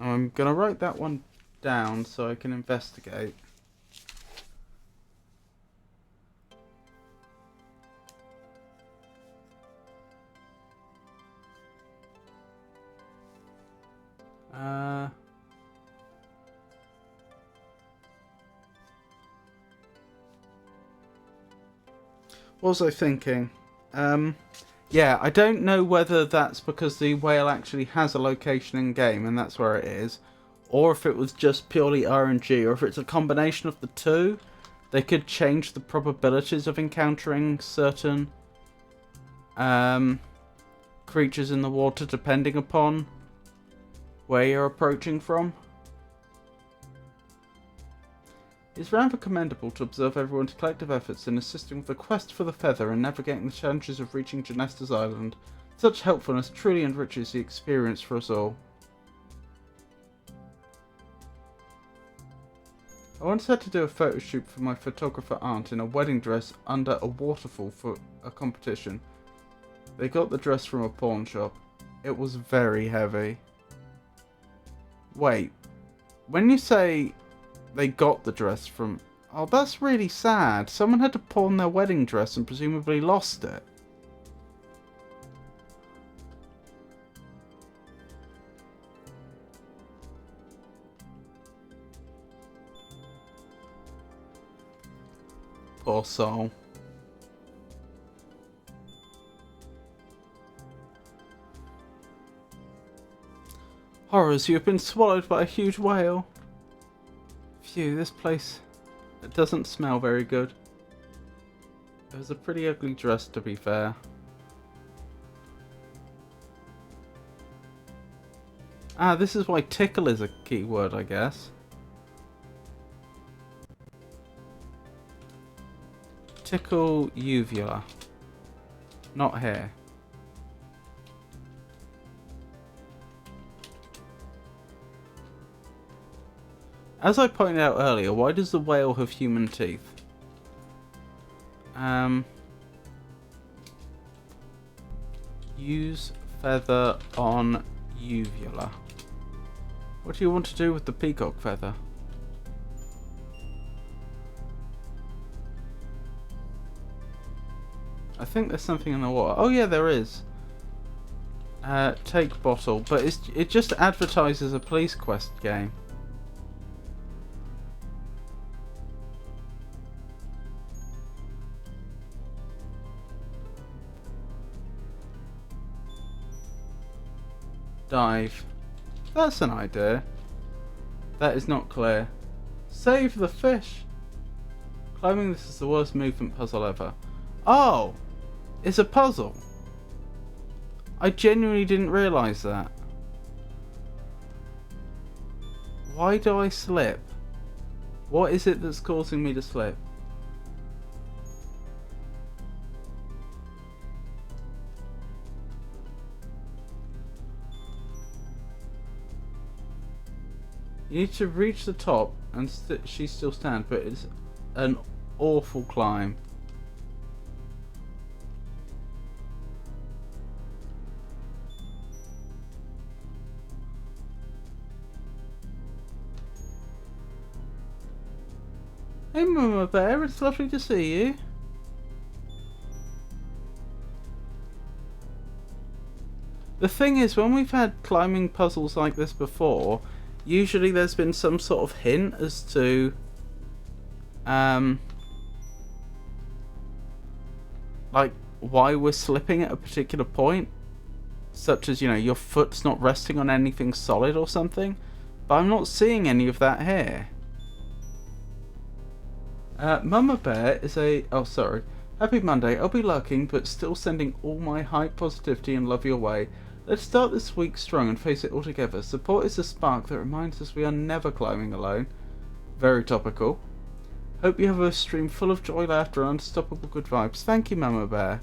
I'm going to write that one down so I can investigate. What was I thinking? Yeah, I don't know whether that's because the whale actually has a location in game and that's where it is, or if it was just purely RNG, or if it's a combination of the two. They could change the probabilities of encountering certain creatures in the water depending upon where you're approaching from. It's rather commendable to observe everyone's collective efforts in assisting with the quest for the feather and navigating the challenges of reaching Genestas Island. Such helpfulness truly enriches the experience for us all. I once had to do a photo shoot for my photographer aunt in a wedding dress under a waterfall for a competition. They got the dress from a pawn shop. It was very heavy. Wait, when you say they got the dress from... Oh, that's really sad. Someone had to pawn their wedding dress and presumably lost it. Poor soul. Horrors, you have been swallowed by a huge whale. Phew, this place, it doesn't smell very good. It was a pretty ugly dress, to be fair. Ah, this is why tickle is a key word, I guess. Tickle uvula. Not hair. As I pointed out earlier, why does the whale have human teeth? Use feather on uvula. What do you want to do with the peacock feather? I think there's something in the water. Oh yeah, there is. Take bottle, but it just advertises a police quest game. Dive. That's an idea. That is not clear. Save the fish. Climbing this is the worst movement puzzle ever. Oh! It's a puzzle. I genuinely didn't realise that. Why do I slip? What is it that's causing me to slip? You need to reach the top and she still stands, but it's an awful climb. Hey Mama Bear, it's lovely to see you. The thing is, when we've had climbing puzzles like this before, usually there's been some sort of hint as to like why we're slipping at a particular point, such as, you know, your foot's not resting on anything solid or something, but I'm not seeing any of that here. Mama Bear is a... Oh, sorry. Happy Monday. I'll be lurking, but still sending all my hype, positivity and love your way. Let's start this week strong and face it all together. Support is the spark that reminds us we are never climbing alone. Very topical. Hope you have a stream full of joy, laughter and unstoppable good vibes. Thank you, Mama Bear.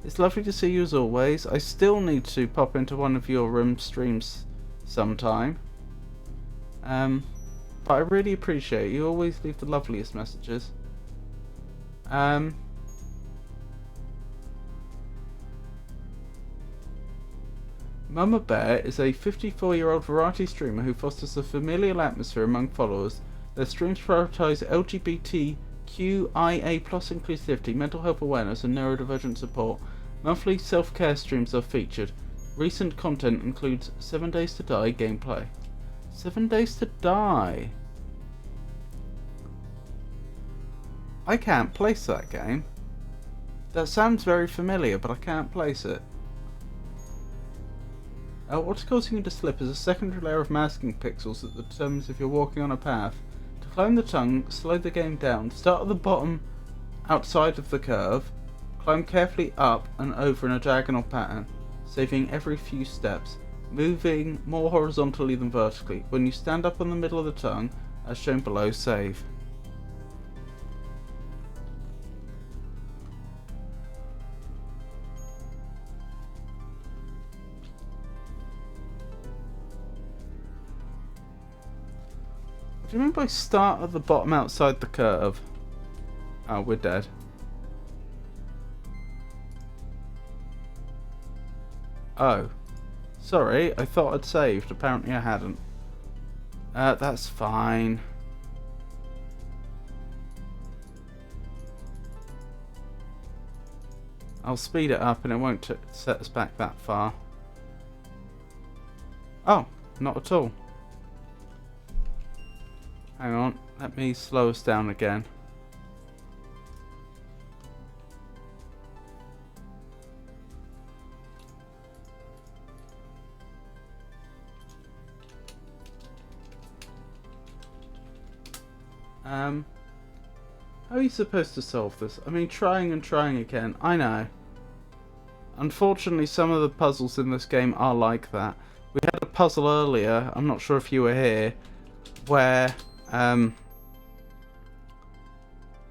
It's lovely to see you as always. I still need to pop into one of your room streams sometime. But I really appreciate it. You always leave the loveliest messages. Mama Bear is a 54-year-old variety streamer who fosters a familial atmosphere among followers. Their streams prioritize LGBTQIA+ inclusivity, mental health awareness, and neurodivergent support. Monthly self-care streams are featured. Recent content includes 7 Days to Die gameplay. 7 Days to Die? I can't place that game. That sounds very familiar, but I can't place it. What's causing you to slip is a secondary layer of masking pixels that determines if you're walking on a path. To climb the tongue, slow the game down. Start at the bottom outside of the curve. Climb carefully up and over in a diagonal pattern, saving every few steps, moving more horizontally than vertically. When you stand up on the middle of the tongue, as shown below, save. What do you mean by start at the bottom outside the curve? Oh, we're dead. Oh. Sorry, I thought I'd saved. Apparently I hadn't. That's fine. I'll speed it up and it won't set us back that far. Oh, not at all. Hang on, let me slow us down again. How are you supposed to solve this? I mean, trying and trying again. I know. Unfortunately, some of the puzzles in this game are like that. We had a puzzle earlier, I'm not sure if you were here, where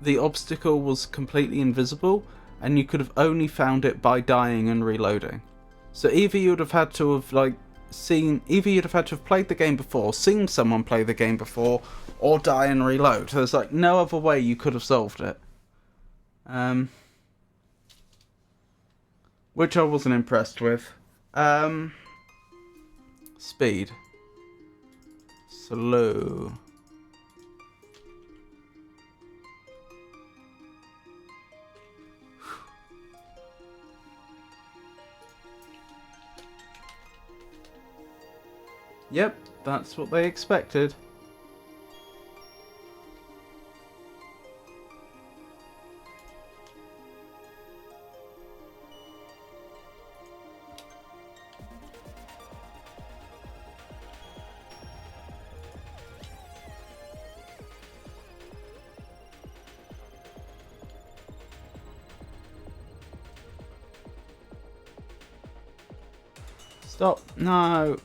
the obstacle was completely invisible and you could have only found it by dying and reloading. So either you'd have had to have played the game before, seen someone play the game before, or die and reload. There's like no other way you could have solved it. Which I wasn't impressed with. Speed. Slow. Yep, that's what they expected. Stop. No.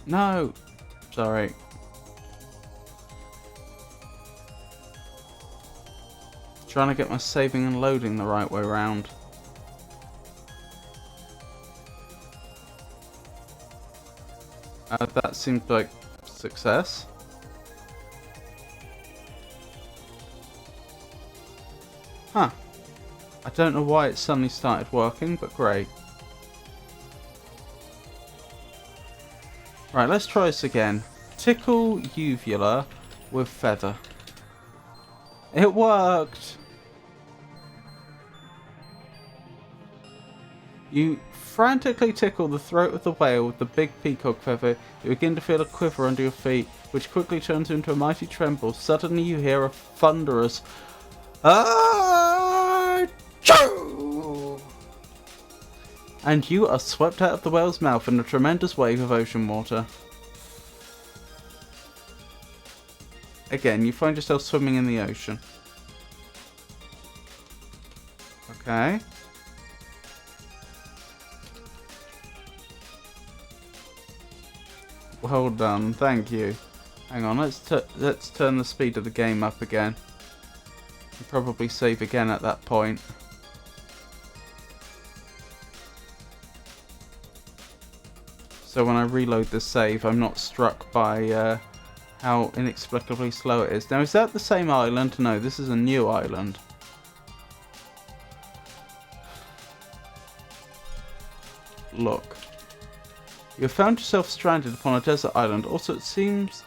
No. Sorry. Trying to get my saving and loading the right way around. That seems like success. Huh. I don't know why it suddenly started working, but great. Right, let's try this again. Tickle uvula with feather. It worked! You frantically tickle the throat of the whale with the big peacock feather. You begin to feel a quiver under your feet, which quickly turns into a mighty tremble. Suddenly you hear a thunderous "Achoo!" And you are swept out of the whale's mouth in a tremendous wave of ocean water. Again, you find yourself swimming in the ocean. Okay. Well done, thank you. Hang on, let's turn the speed of the game up again. And probably save again at that point. So when I reload the save, I'm not struck by how inexplicably slow it is. Now, is that the same island? No, this is a new island. Look. You have found yourself stranded upon a desert island. Also, it seems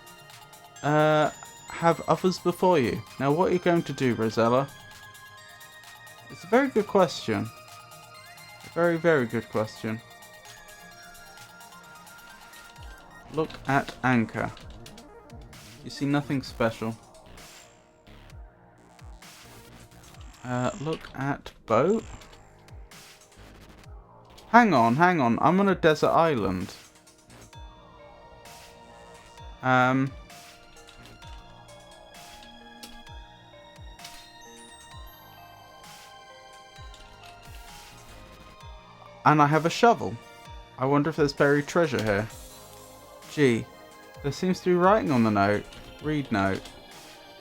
have others before you. Now, what are you going to do, Rosella? It's a very good question. A very, very good question. Look at anchor. You see nothing special. Look at boat. Hang on. I'm on a desert island. And I have a shovel. I wonder if there's buried treasure here. Gee, there seems to be writing on the note. Read note.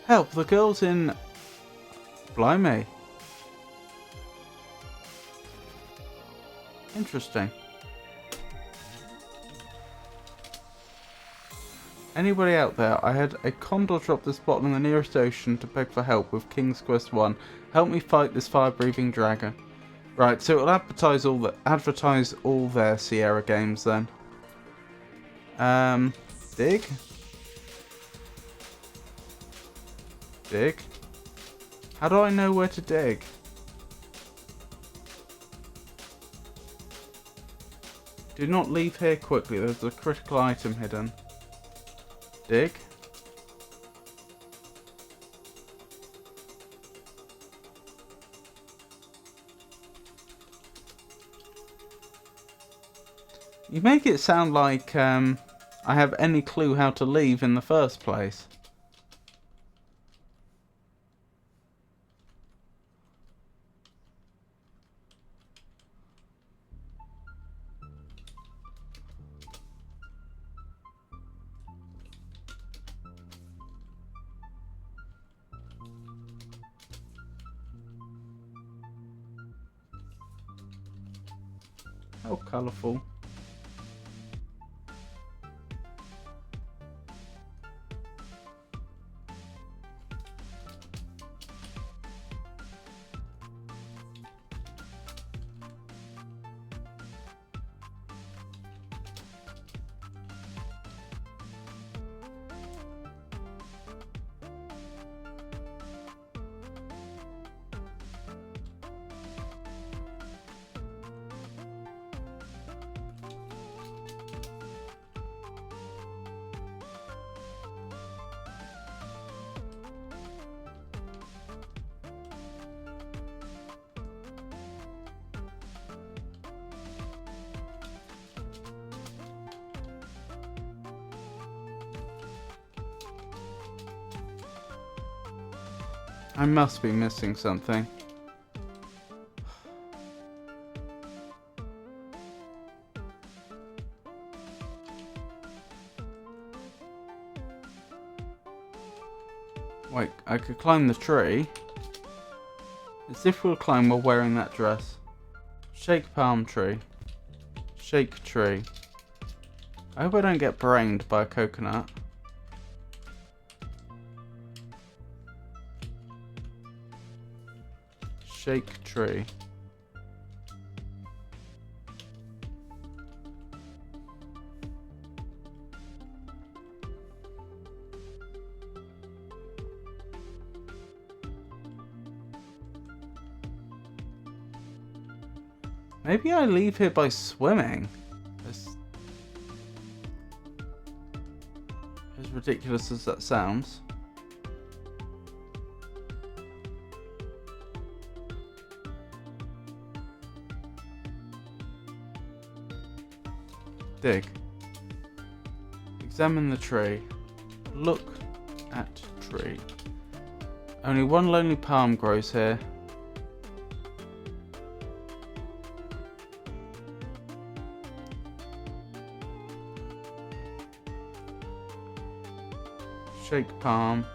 Help, the girl's in... Blimey. Interesting. Anybody out there? I had a condor drop this bottle in the nearest ocean to beg for help with King's Quest 1. Help me fight this fire-breathing dragon. Right, so it'll advertise all their Sierra games then. Dig? Dig? How do I know where to dig? Do not leave here quickly, there's a critical item hidden. Dig? You make it sound like I have any clue how to leave in the first place. How colourful. I must be missing something. Wait, I could climb the tree. It's difficult to climb while wearing that dress. Shake palm tree. Shake tree. I hope I don't get brained by a coconut. Shake tree. Maybe I leave here by swimming. As ridiculous as that sounds. Dig. Examine the tree. Look at tree. Only one lonely palm grows here. Shake palm.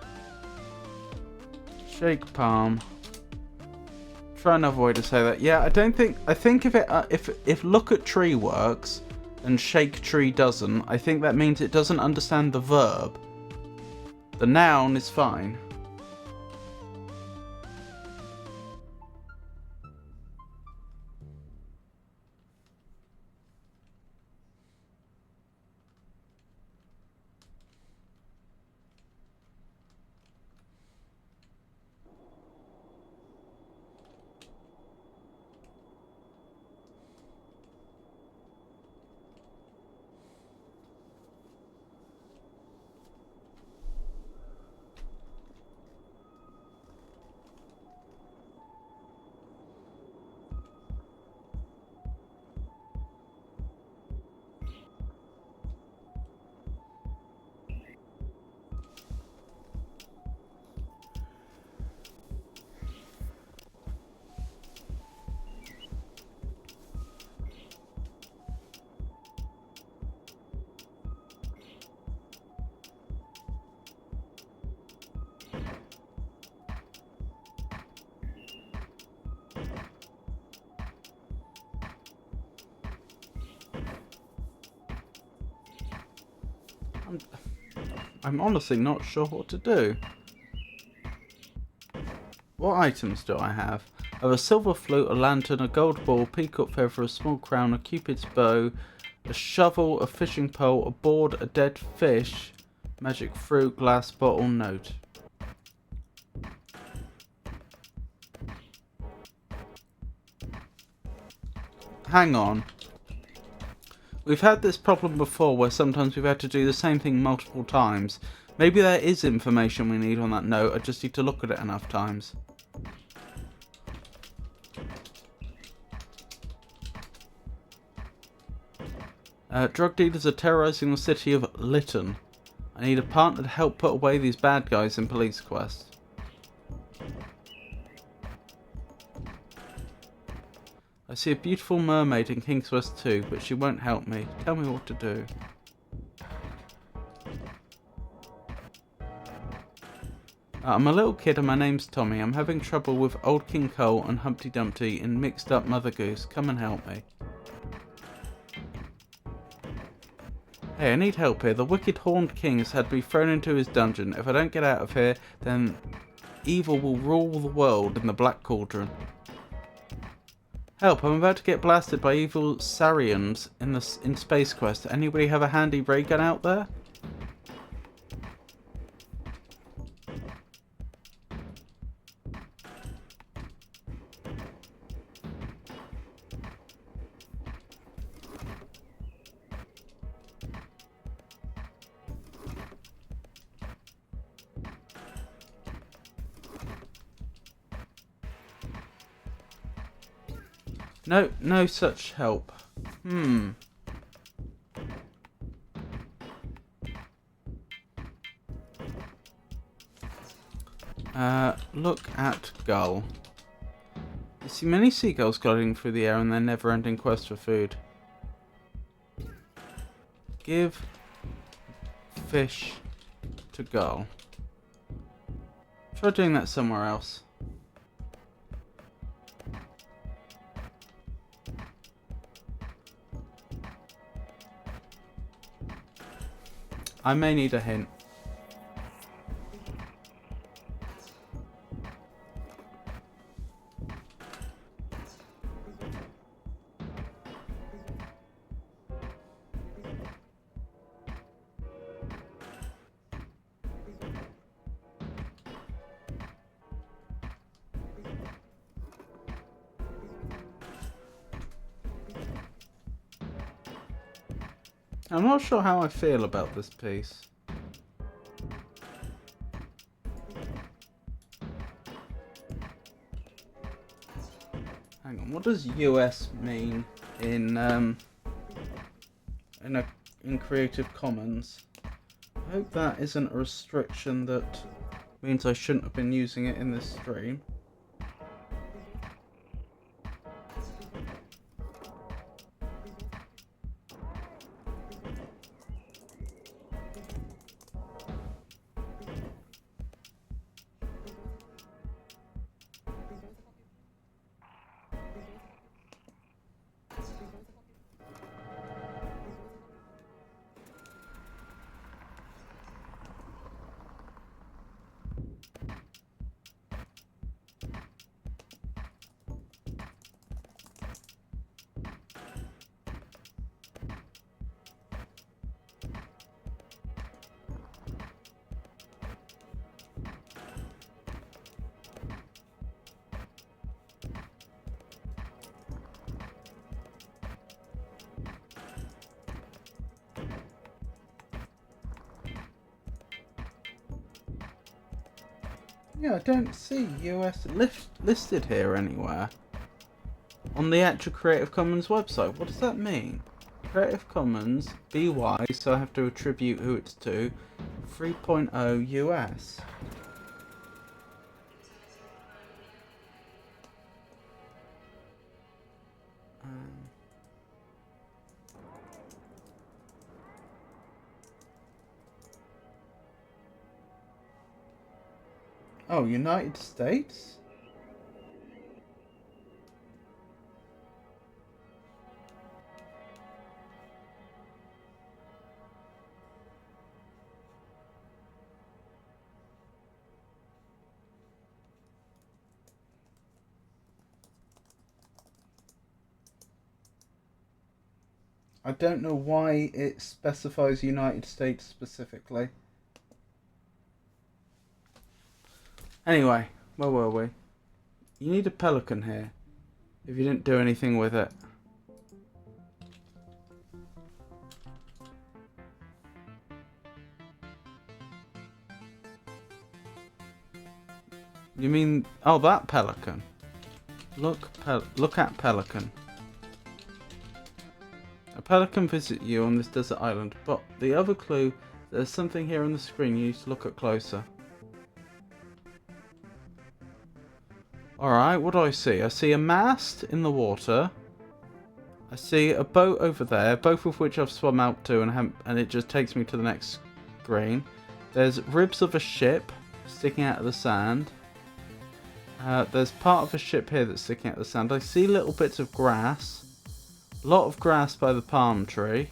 Shake palm. Try another way to say that. Yeah, I think if look at tree works and shake tree doesn't, I think that means it doesn't understand the verb. The noun is fine. I'm honestly not sure what to do. What items do I have? I have a silver flute, a lantern, a gold ball, peacock feather, a small crown, a cupid's bow, a shovel, a fishing pole, a board, a dead fish, magic fruit, glass bottle, note. Hang on. We've had this problem before where sometimes we've had to do the same thing multiple times. Maybe there is information we need on that note, I just need to look at it enough times. Drug dealers are terrorizing the city of Lytton. I need a partner to help put away these bad guys in Police Quest. I see a beautiful mermaid in King's Quest 2, but she won't help me. Tell me what to do. I'm a little kid and my name's Tommy. I'm having trouble with Old King Cole and Humpty Dumpty and mixed up Mother Goose. Come and help me. Hey, I need help here. The wicked horned king has had me thrown into his dungeon. If I don't get out of here, then evil will rule the world in the Black Cauldron. Help, I'm about to get blasted by evil Sarians in Space Quest. Anybody have a handy ray gun out there? No, no such help. Look at Gull. You see many seagulls gliding through the air in their never-ending quest for food. Give fish to Gull. Try doing that somewhere else. I may need a hint. I'm not sure how I feel about this piece. Hang on, what does US mean in Creative Commons? I hope that isn't a restriction that means I shouldn't have been using it in this stream. Yeah, I don't see US listed here anywhere. On the actual Creative Commons website. What does that mean? Creative Commons, BY, so I have to attribute who it's to, 3.0 US. Oh, United States? I don't know why it specifies United States specifically. Anyway, where were we? You need a pelican here, if you didn't do anything with it. You mean, oh, that pelican. Look at pelican. A pelican visit you on this desert island, but the other clue, there's something here on the screen you need to look at closer. Alright, what do I see? I see a mast in the water. I see a boat over there, both of which I've swum out to and it just takes me to the next screen. There's ribs of a ship sticking out of the sand. There's part of a ship here that's sticking out of the sand. I see little bits of grass. A lot of grass by the palm tree.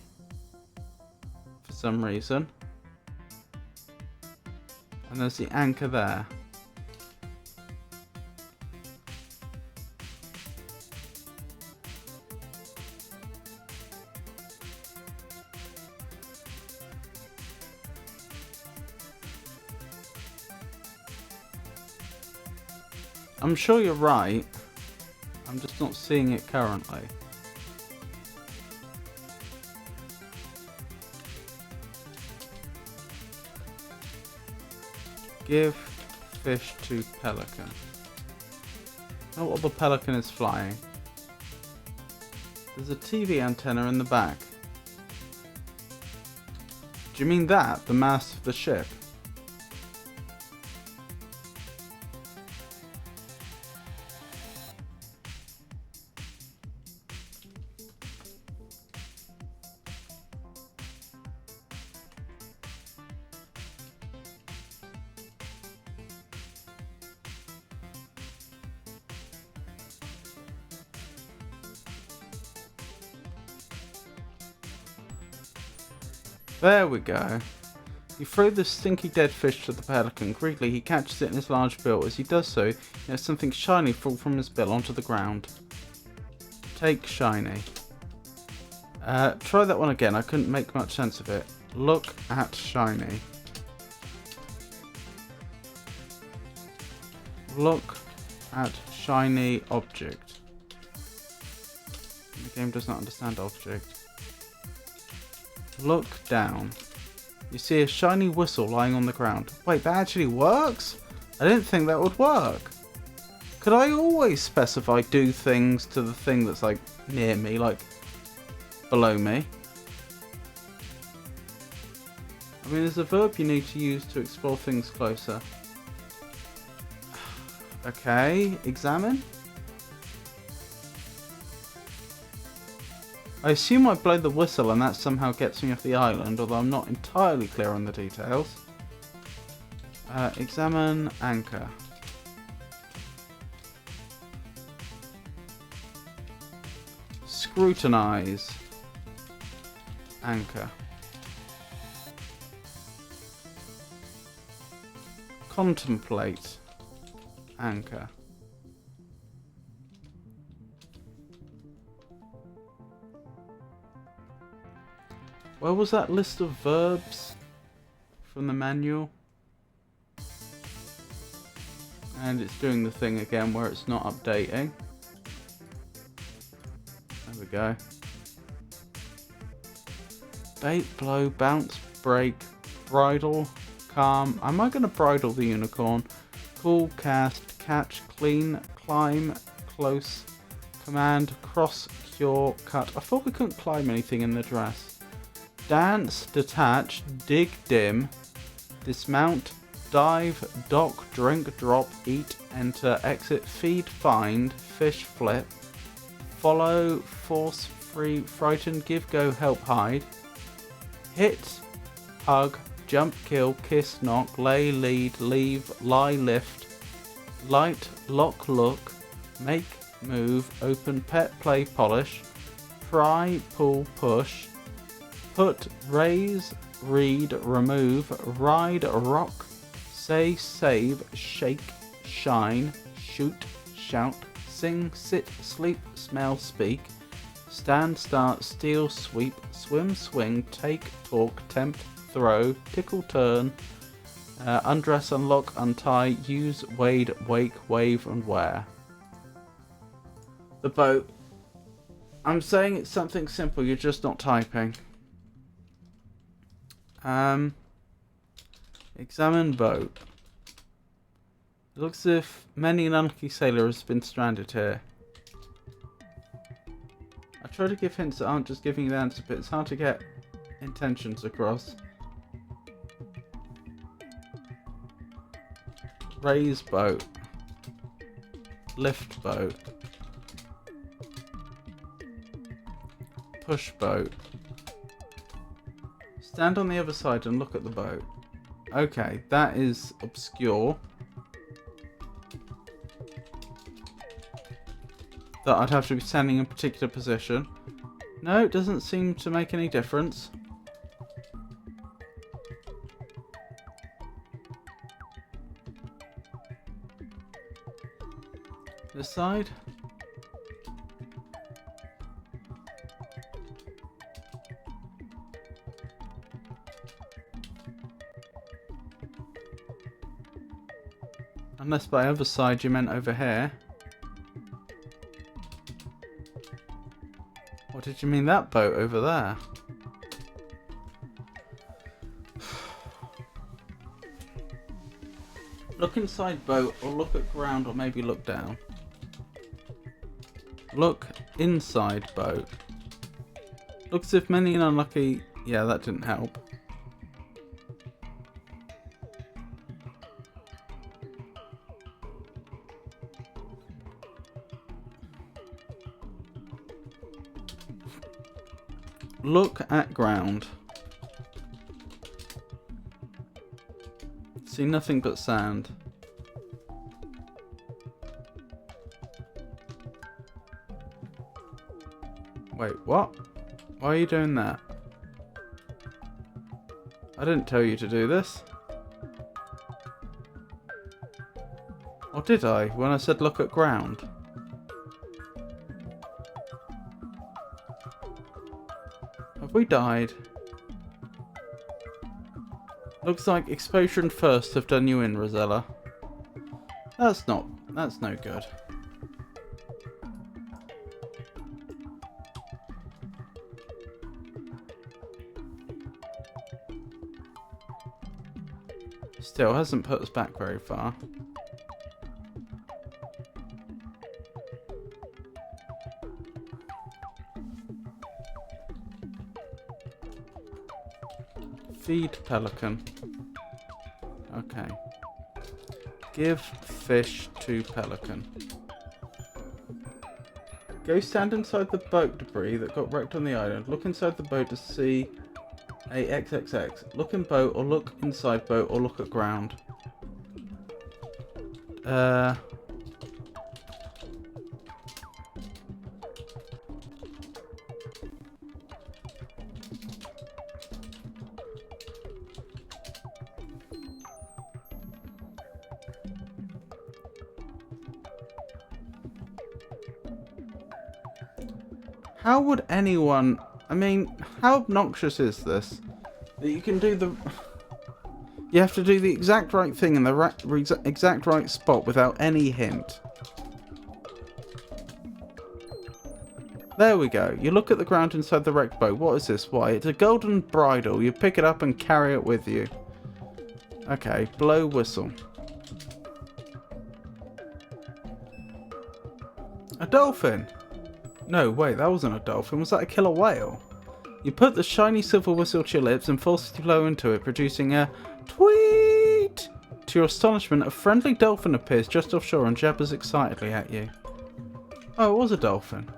For some reason. And there's the anchor there. I'm sure you're right. I'm just not seeing it currently. Give fish to pelican. Oh, what the pelican is flying. There's a TV antenna in the back. Do you mean that? The mast of the ship? There we go. You throw the stinky dead fish to the pelican. Greedily, he catches it in his large bill. As he does so, he has something shiny fall from his bill onto the ground. Take shiny. Try that one again. I couldn't make much sense of it. Look at shiny. Look at shiny object. The game does not understand object. Look down. You see a shiny whistle lying on the ground. Wait, that actually works? I didn't think that would work. Could I always specify do things to the thing that's like near me, like below me? I mean, there's a verb you need to use to explore things closer. Okay, examine. I assume I blow the whistle and that somehow gets me off the island, although I'm not entirely clear on the details. Examine anchor. Scrutinize anchor. Contemplate anchor. Where was that list of verbs from the manual? And it's doing the thing again where it's not updating. There we go. Bait, blow, bounce, break, bridle, calm. Am I going to bridle the unicorn? Cool, cast, catch, clean, climb, close, command, cross, cure, cut. I thought we couldn't climb anything in the dress. Dance, detach, dig, dim, dismount, dive, dock, drink, drop, eat, enter, exit, feed, find, fish, flip, follow, force, free, frighten, give, go, help, hide, hit, hug, jump, kill, kiss, knock, lay, lead, leave, lie, lift, light, lock, look, make, move, open, pet, play, polish, pry, pull, push, put, raise, read, remove, ride, rock, say, save, shake, shine, shoot, shout, sing, sit, sleep, smell, speak, stand, start, steal, sweep, swim, swing, take, talk, tempt, throw, tickle, turn, undress, unlock, untie, use, wade, wake, wave, and wear. The boat. I'm saying it's something simple, you're just not typing. Examine boat. It looks as if many an unlucky sailor has been stranded here. I try to give hints that aren't just giving you the answer, but it's hard to get intentions across. Raise boat. Lift boat. Push boat. Stand on the other side and look at the boat. Okay, that is obscure. That I'd have to be standing in a particular position. No, it doesn't seem to make any difference. This side. Unless by other side you meant over here. Or did you mean that boat over there? Look inside boat, or look at ground, or maybe look down. Look inside boat. Looks as if many an unlucky... Yeah, that didn't help. Look at ground. See nothing but sand. Wait, what? Why are you doing that? I didn't tell you to do this. Or did I, when I said look at ground? Have we died? Looks like exposure and thirst have done you in, Rosella. That's no good. Still hasn't put us back very far. Feed pelican. Okay. Give fish to pelican. Go stand inside the boat debris that got wrecked on the island. Look inside the boat to see a XXX. Look in boat or look inside boat or look at ground. How would anyone... I mean, how obnoxious is this? That you can do the... You have to do the exact right thing in the exact right spot without any hint. There we go. You look at the ground inside the wrecked boat. What is this? Why, it's a golden bridle. You pick it up and carry it with you. Okay, blow whistle. A dolphin! No, wait, that wasn't a dolphin. Was that a killer whale? You put the shiny silver whistle to your lips and force it to blow into it, producing a tweet! To your astonishment, a friendly dolphin appears just offshore and jabbers excitedly at you. Oh, it was a dolphin.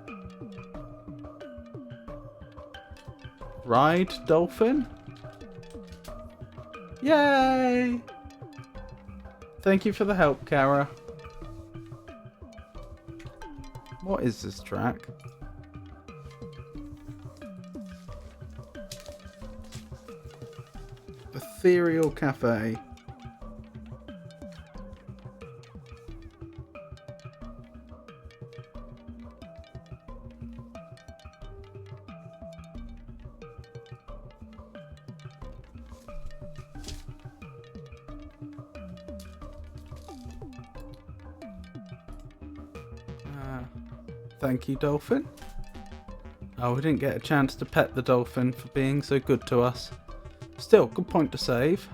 Ride dolphin? Yay! Thank you for the help, Kara. What is this track? Ethereal Cafe. Thank you, dolphin. Oh, we didn't get a chance to pet the dolphin for being so good to us. Still, good point to save.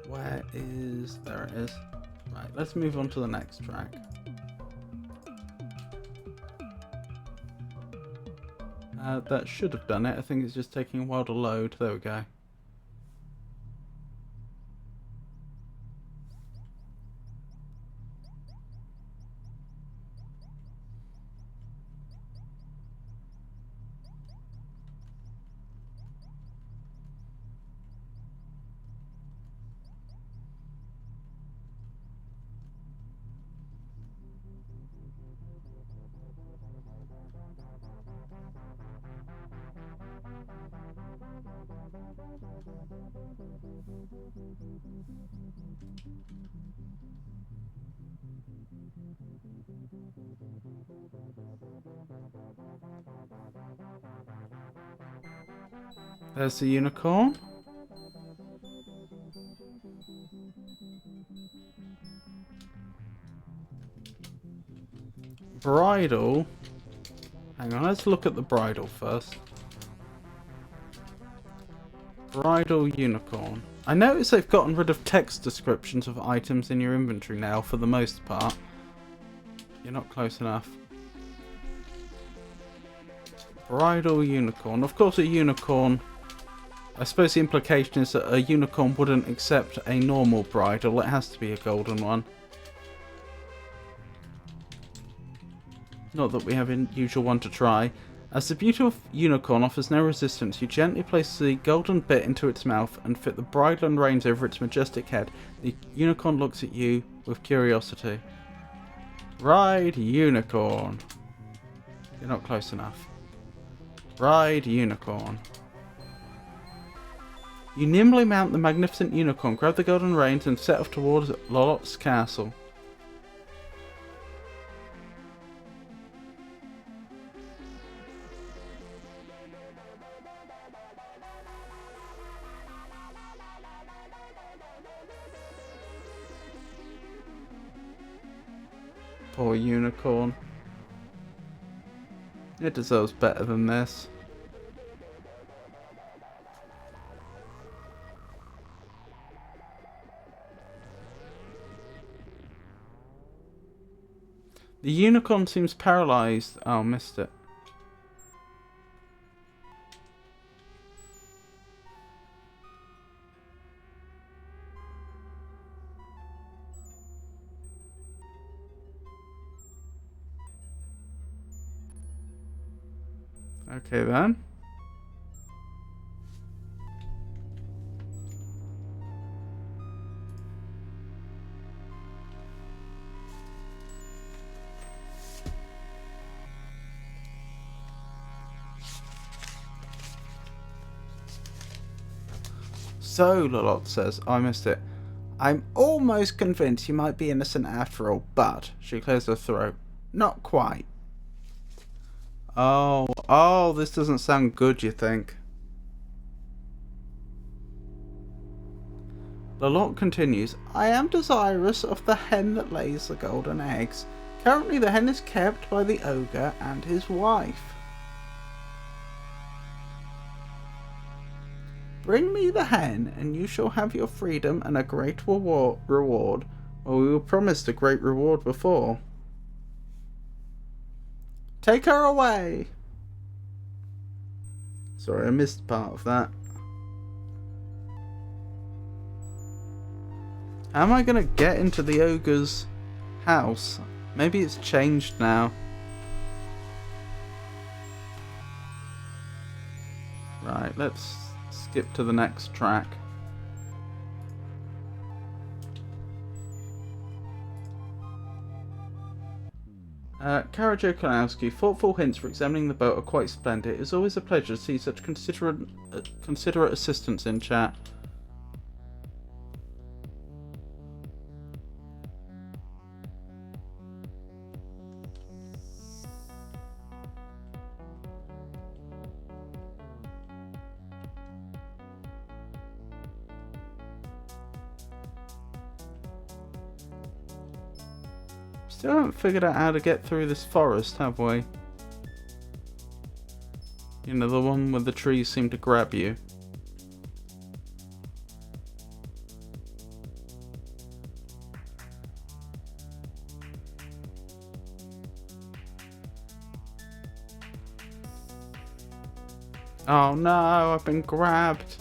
Where is... There it is. Right, let's move on to the next track. That should have done it. I think it's just taking a while to load. There we go. There's the unicorn. Bridle. Hang on, let's look at the bridle first. Bridle unicorn. I notice they've gotten rid of text descriptions of items in your inventory now for the most part. You're not close enough. Bridle unicorn. Of course a unicorn... I suppose the implication is that a unicorn wouldn't accept a normal bridle. It has to be a golden one. Not that we have an usual one to try. As the beautiful unicorn offers no resistance, you gently place the golden bit into its mouth and fit the bridle and reins over its majestic head. The unicorn looks at you with curiosity. Ride unicorn. You're not close enough. Ride unicorn. You nimbly mount the magnificent unicorn, grab the golden reins and set off towards Lolot's castle. Poor unicorn. It deserves better than this. The unicorn seems paralyzed. Oh, missed it. Okay then. So, Lolot says, I missed it. I'm almost convinced you might be innocent after all, but she clears her throat. Not quite. Oh, this doesn't sound good, you think? Lolot continues, I am desirous of the hen that lays the golden eggs. Currently the hen is kept by the ogre and his wife. Bring me the hen, and you shall have your freedom and a great reward. Well, we were promised a great reward before. Take her away! Sorry, I missed part of that. How am I going to get into the ogre's house? Maybe it's changed now. Right, let's skip to the next track. Karajo Kalowski, thoughtful hints for examining the boat are quite splendid. It's always a pleasure to see such considerate assistance in chat. Still haven't figured out how to get through this forest, have we? You know, the one where the trees seem to grab you. Oh no, I've been grabbed.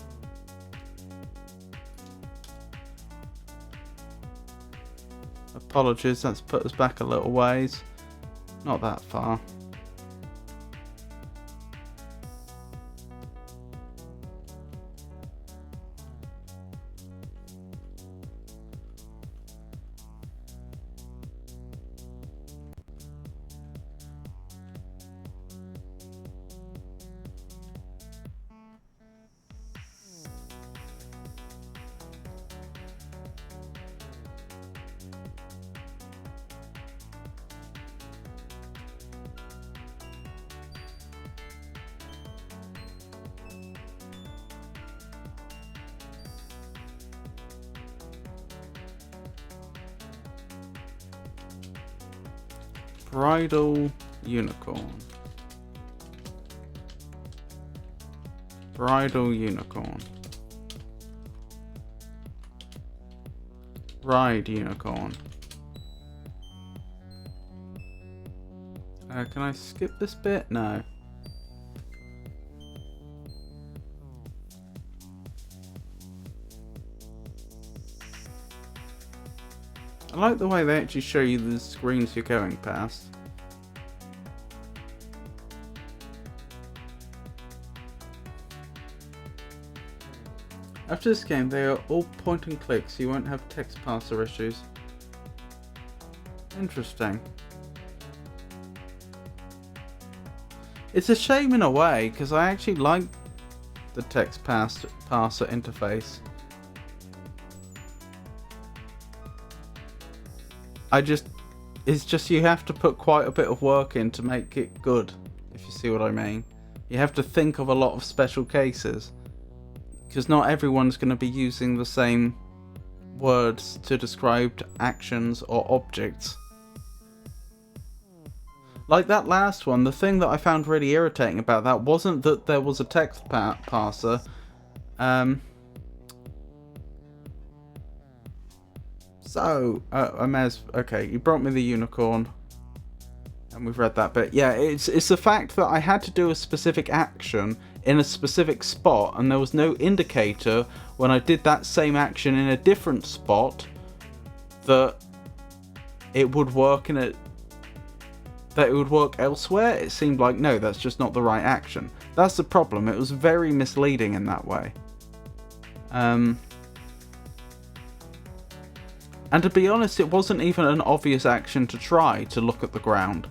Apologies, that's put us back a little ways. Not that far. Bridal unicorn. Bridal unicorn. Ride unicorn. Can I skip this bit? No. I like the way they actually show you the screens you're going past. After this game, they are all point and click, so you won't have text parser issues. Interesting. It's a shame in a way, because I actually like the text parser interface. It's just you have to put quite a bit of work in to make it good, if you see what I mean. You have to think of a lot of special cases, because not everyone's going to be using the same words to describe actions or objects. Like that last one, the thing that I found really irritating about that wasn't that there was a text parser. I may as... Okay, you brought me the unicorn. And we've read that bit. Yeah, it's the fact that I had to do a specific action in a specific spot, and there was no indicator when I did that same action in a different spot that it would work that it would work elsewhere. It seemed like, no, that's just not the right action. That's the problem. It was very misleading in that way. And to be honest, it wasn't even an obvious action to try to look at the ground.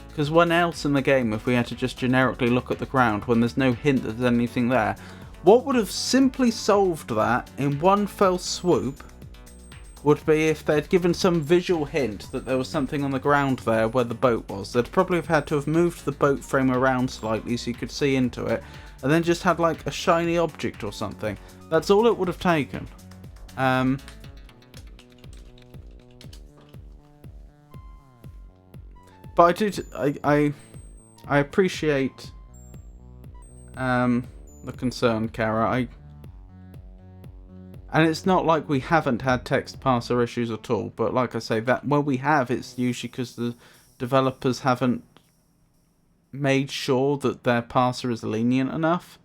Because when else in the game, if we had to just generically look at the ground when there's no hint that there's anything there, what would have simply solved that in one fell swoop would be if they'd given some visual hint that there was something on the ground there where the boat was. They'd probably have had to have moved the boat frame around slightly so you could see into it, and then just had like a shiny object or something. That's all it would have taken. But I appreciate the concern, Kara. And it's not like we haven't had text parser issues at all, but like I say, that when we have, it's usually because the developers haven't made sure that their parser is lenient enough.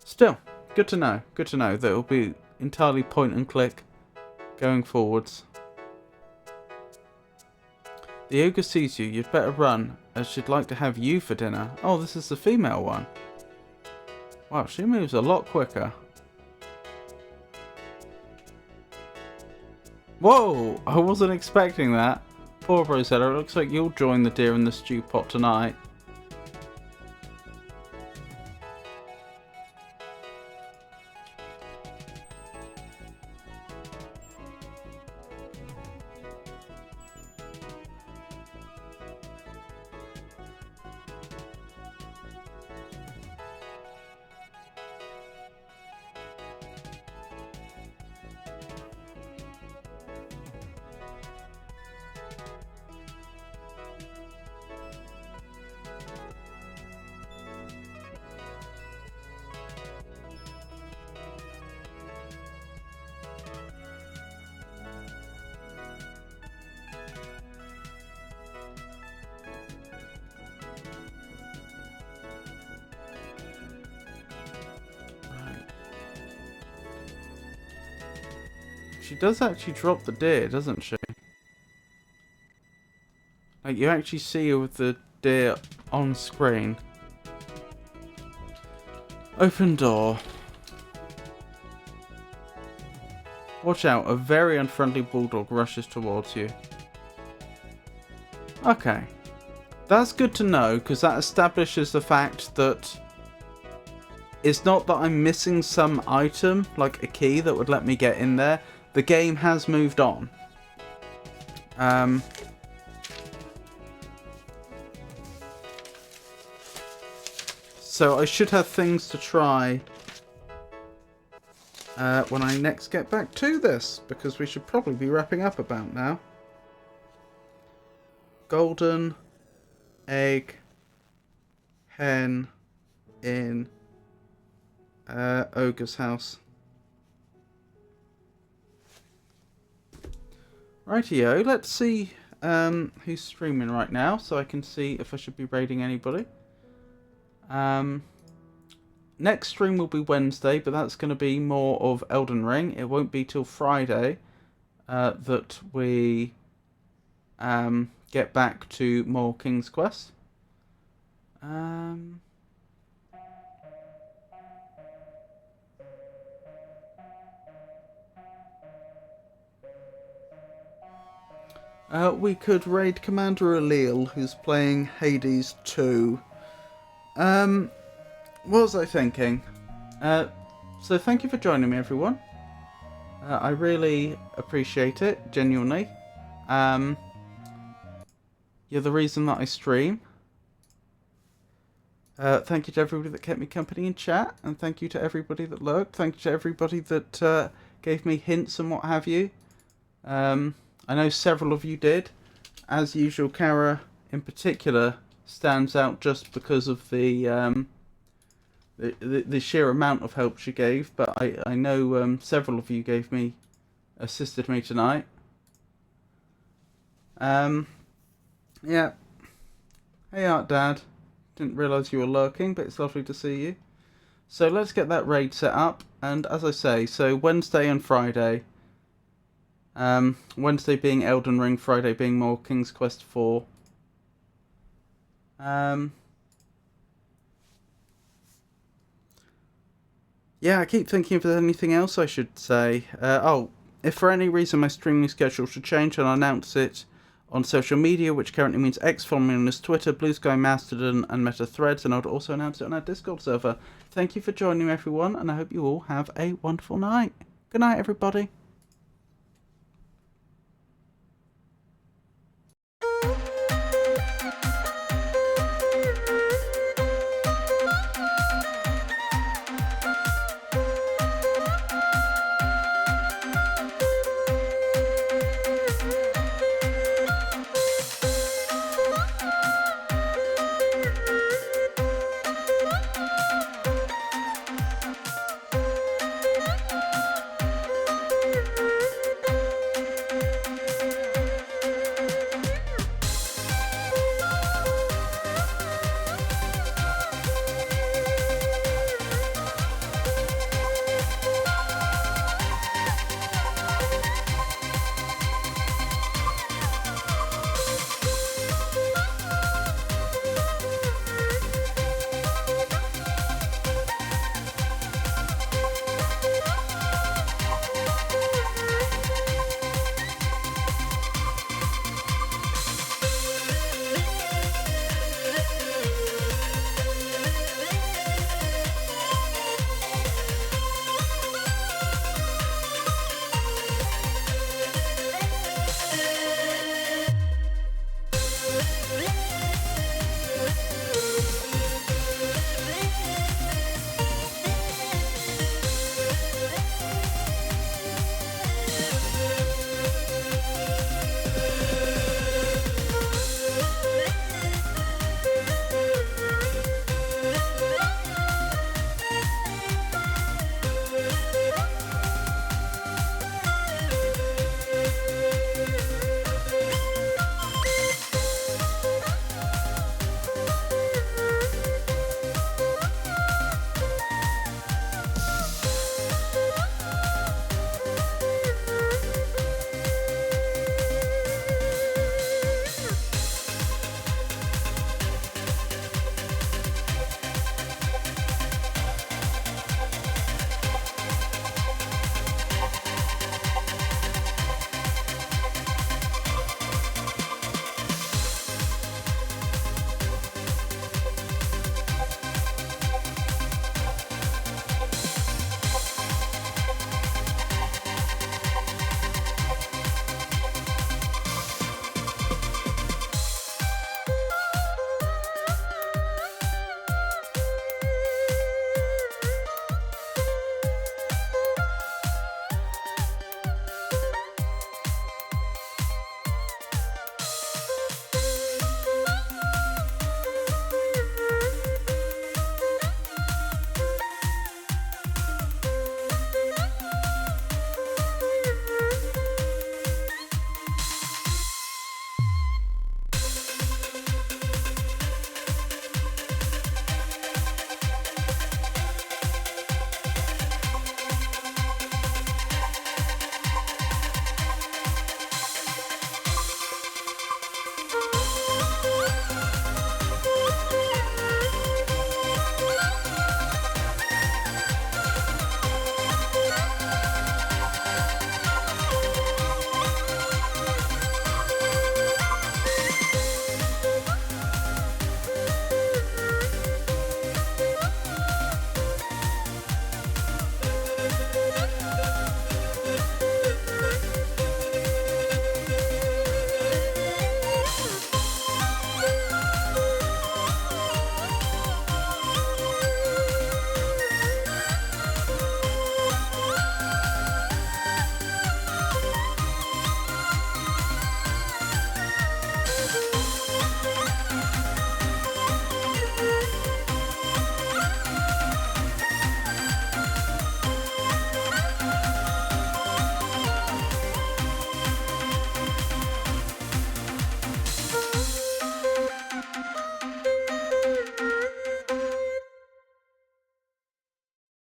Still, good to know. Good to know that it'll be entirely point and click going forwards. The ogre sees you. You'd better run, as she'd like to have you for dinner. Oh, this is the female one. Wow, she moves a lot quicker. Whoa! I wasn't expecting that. Poor Rosetta, it looks like you'll join the deer in the stew pot tonight. She does actually drop the deer, doesn't she? Like, you actually see her with the deer on screen. Open door. Watch out, a very unfriendly bulldog rushes towards you. Okay. That's good to know, because that establishes the fact that it's not that I'm missing some item, like a key that would let me get in there. The game has moved on. So I should have things to try when I next get back to this, because we should probably be wrapping up about now. Golden egg hen in Ogre's house. Rightio, let's see who's streaming right now, so I can see if I should be raiding anybody. Next stream will be Wednesday, but that's going to be more of Elden Ring. It won't be till Friday that we get back to more King's Quest. We could raid Commander Alil, who's playing Hades 2. What was I thinking? So thank you for joining me, everyone. I really appreciate it, genuinely. You're the reason that I stream. Thank you to everybody that kept me company in chat, and thank you to everybody that lurked. Thank you to everybody that gave me hints and what have you. I know several of you did. As usual, Kara in particular stands out just because of the sheer amount of help she gave. But I know several of you assisted me tonight. Yeah. Hey Art Dad. Didn't realise you were lurking, but it's lovely to see you. So let's get that raid set up. And as I say, so Wednesday and Friday. Wednesday being Elden Ring, Friday being more King's Quest 4. Yeah, I keep thinking if there's anything else I should say. If for any reason my streaming schedule should change, I'll announce it on social media, which currently means X, formerly known as Twitter, Blue Sky, Mastodon, and Meta Threads, and I'll also announce it on our Discord server. Thank you for joining me, everyone, and I hope you all have a wonderful night. Good night, everybody.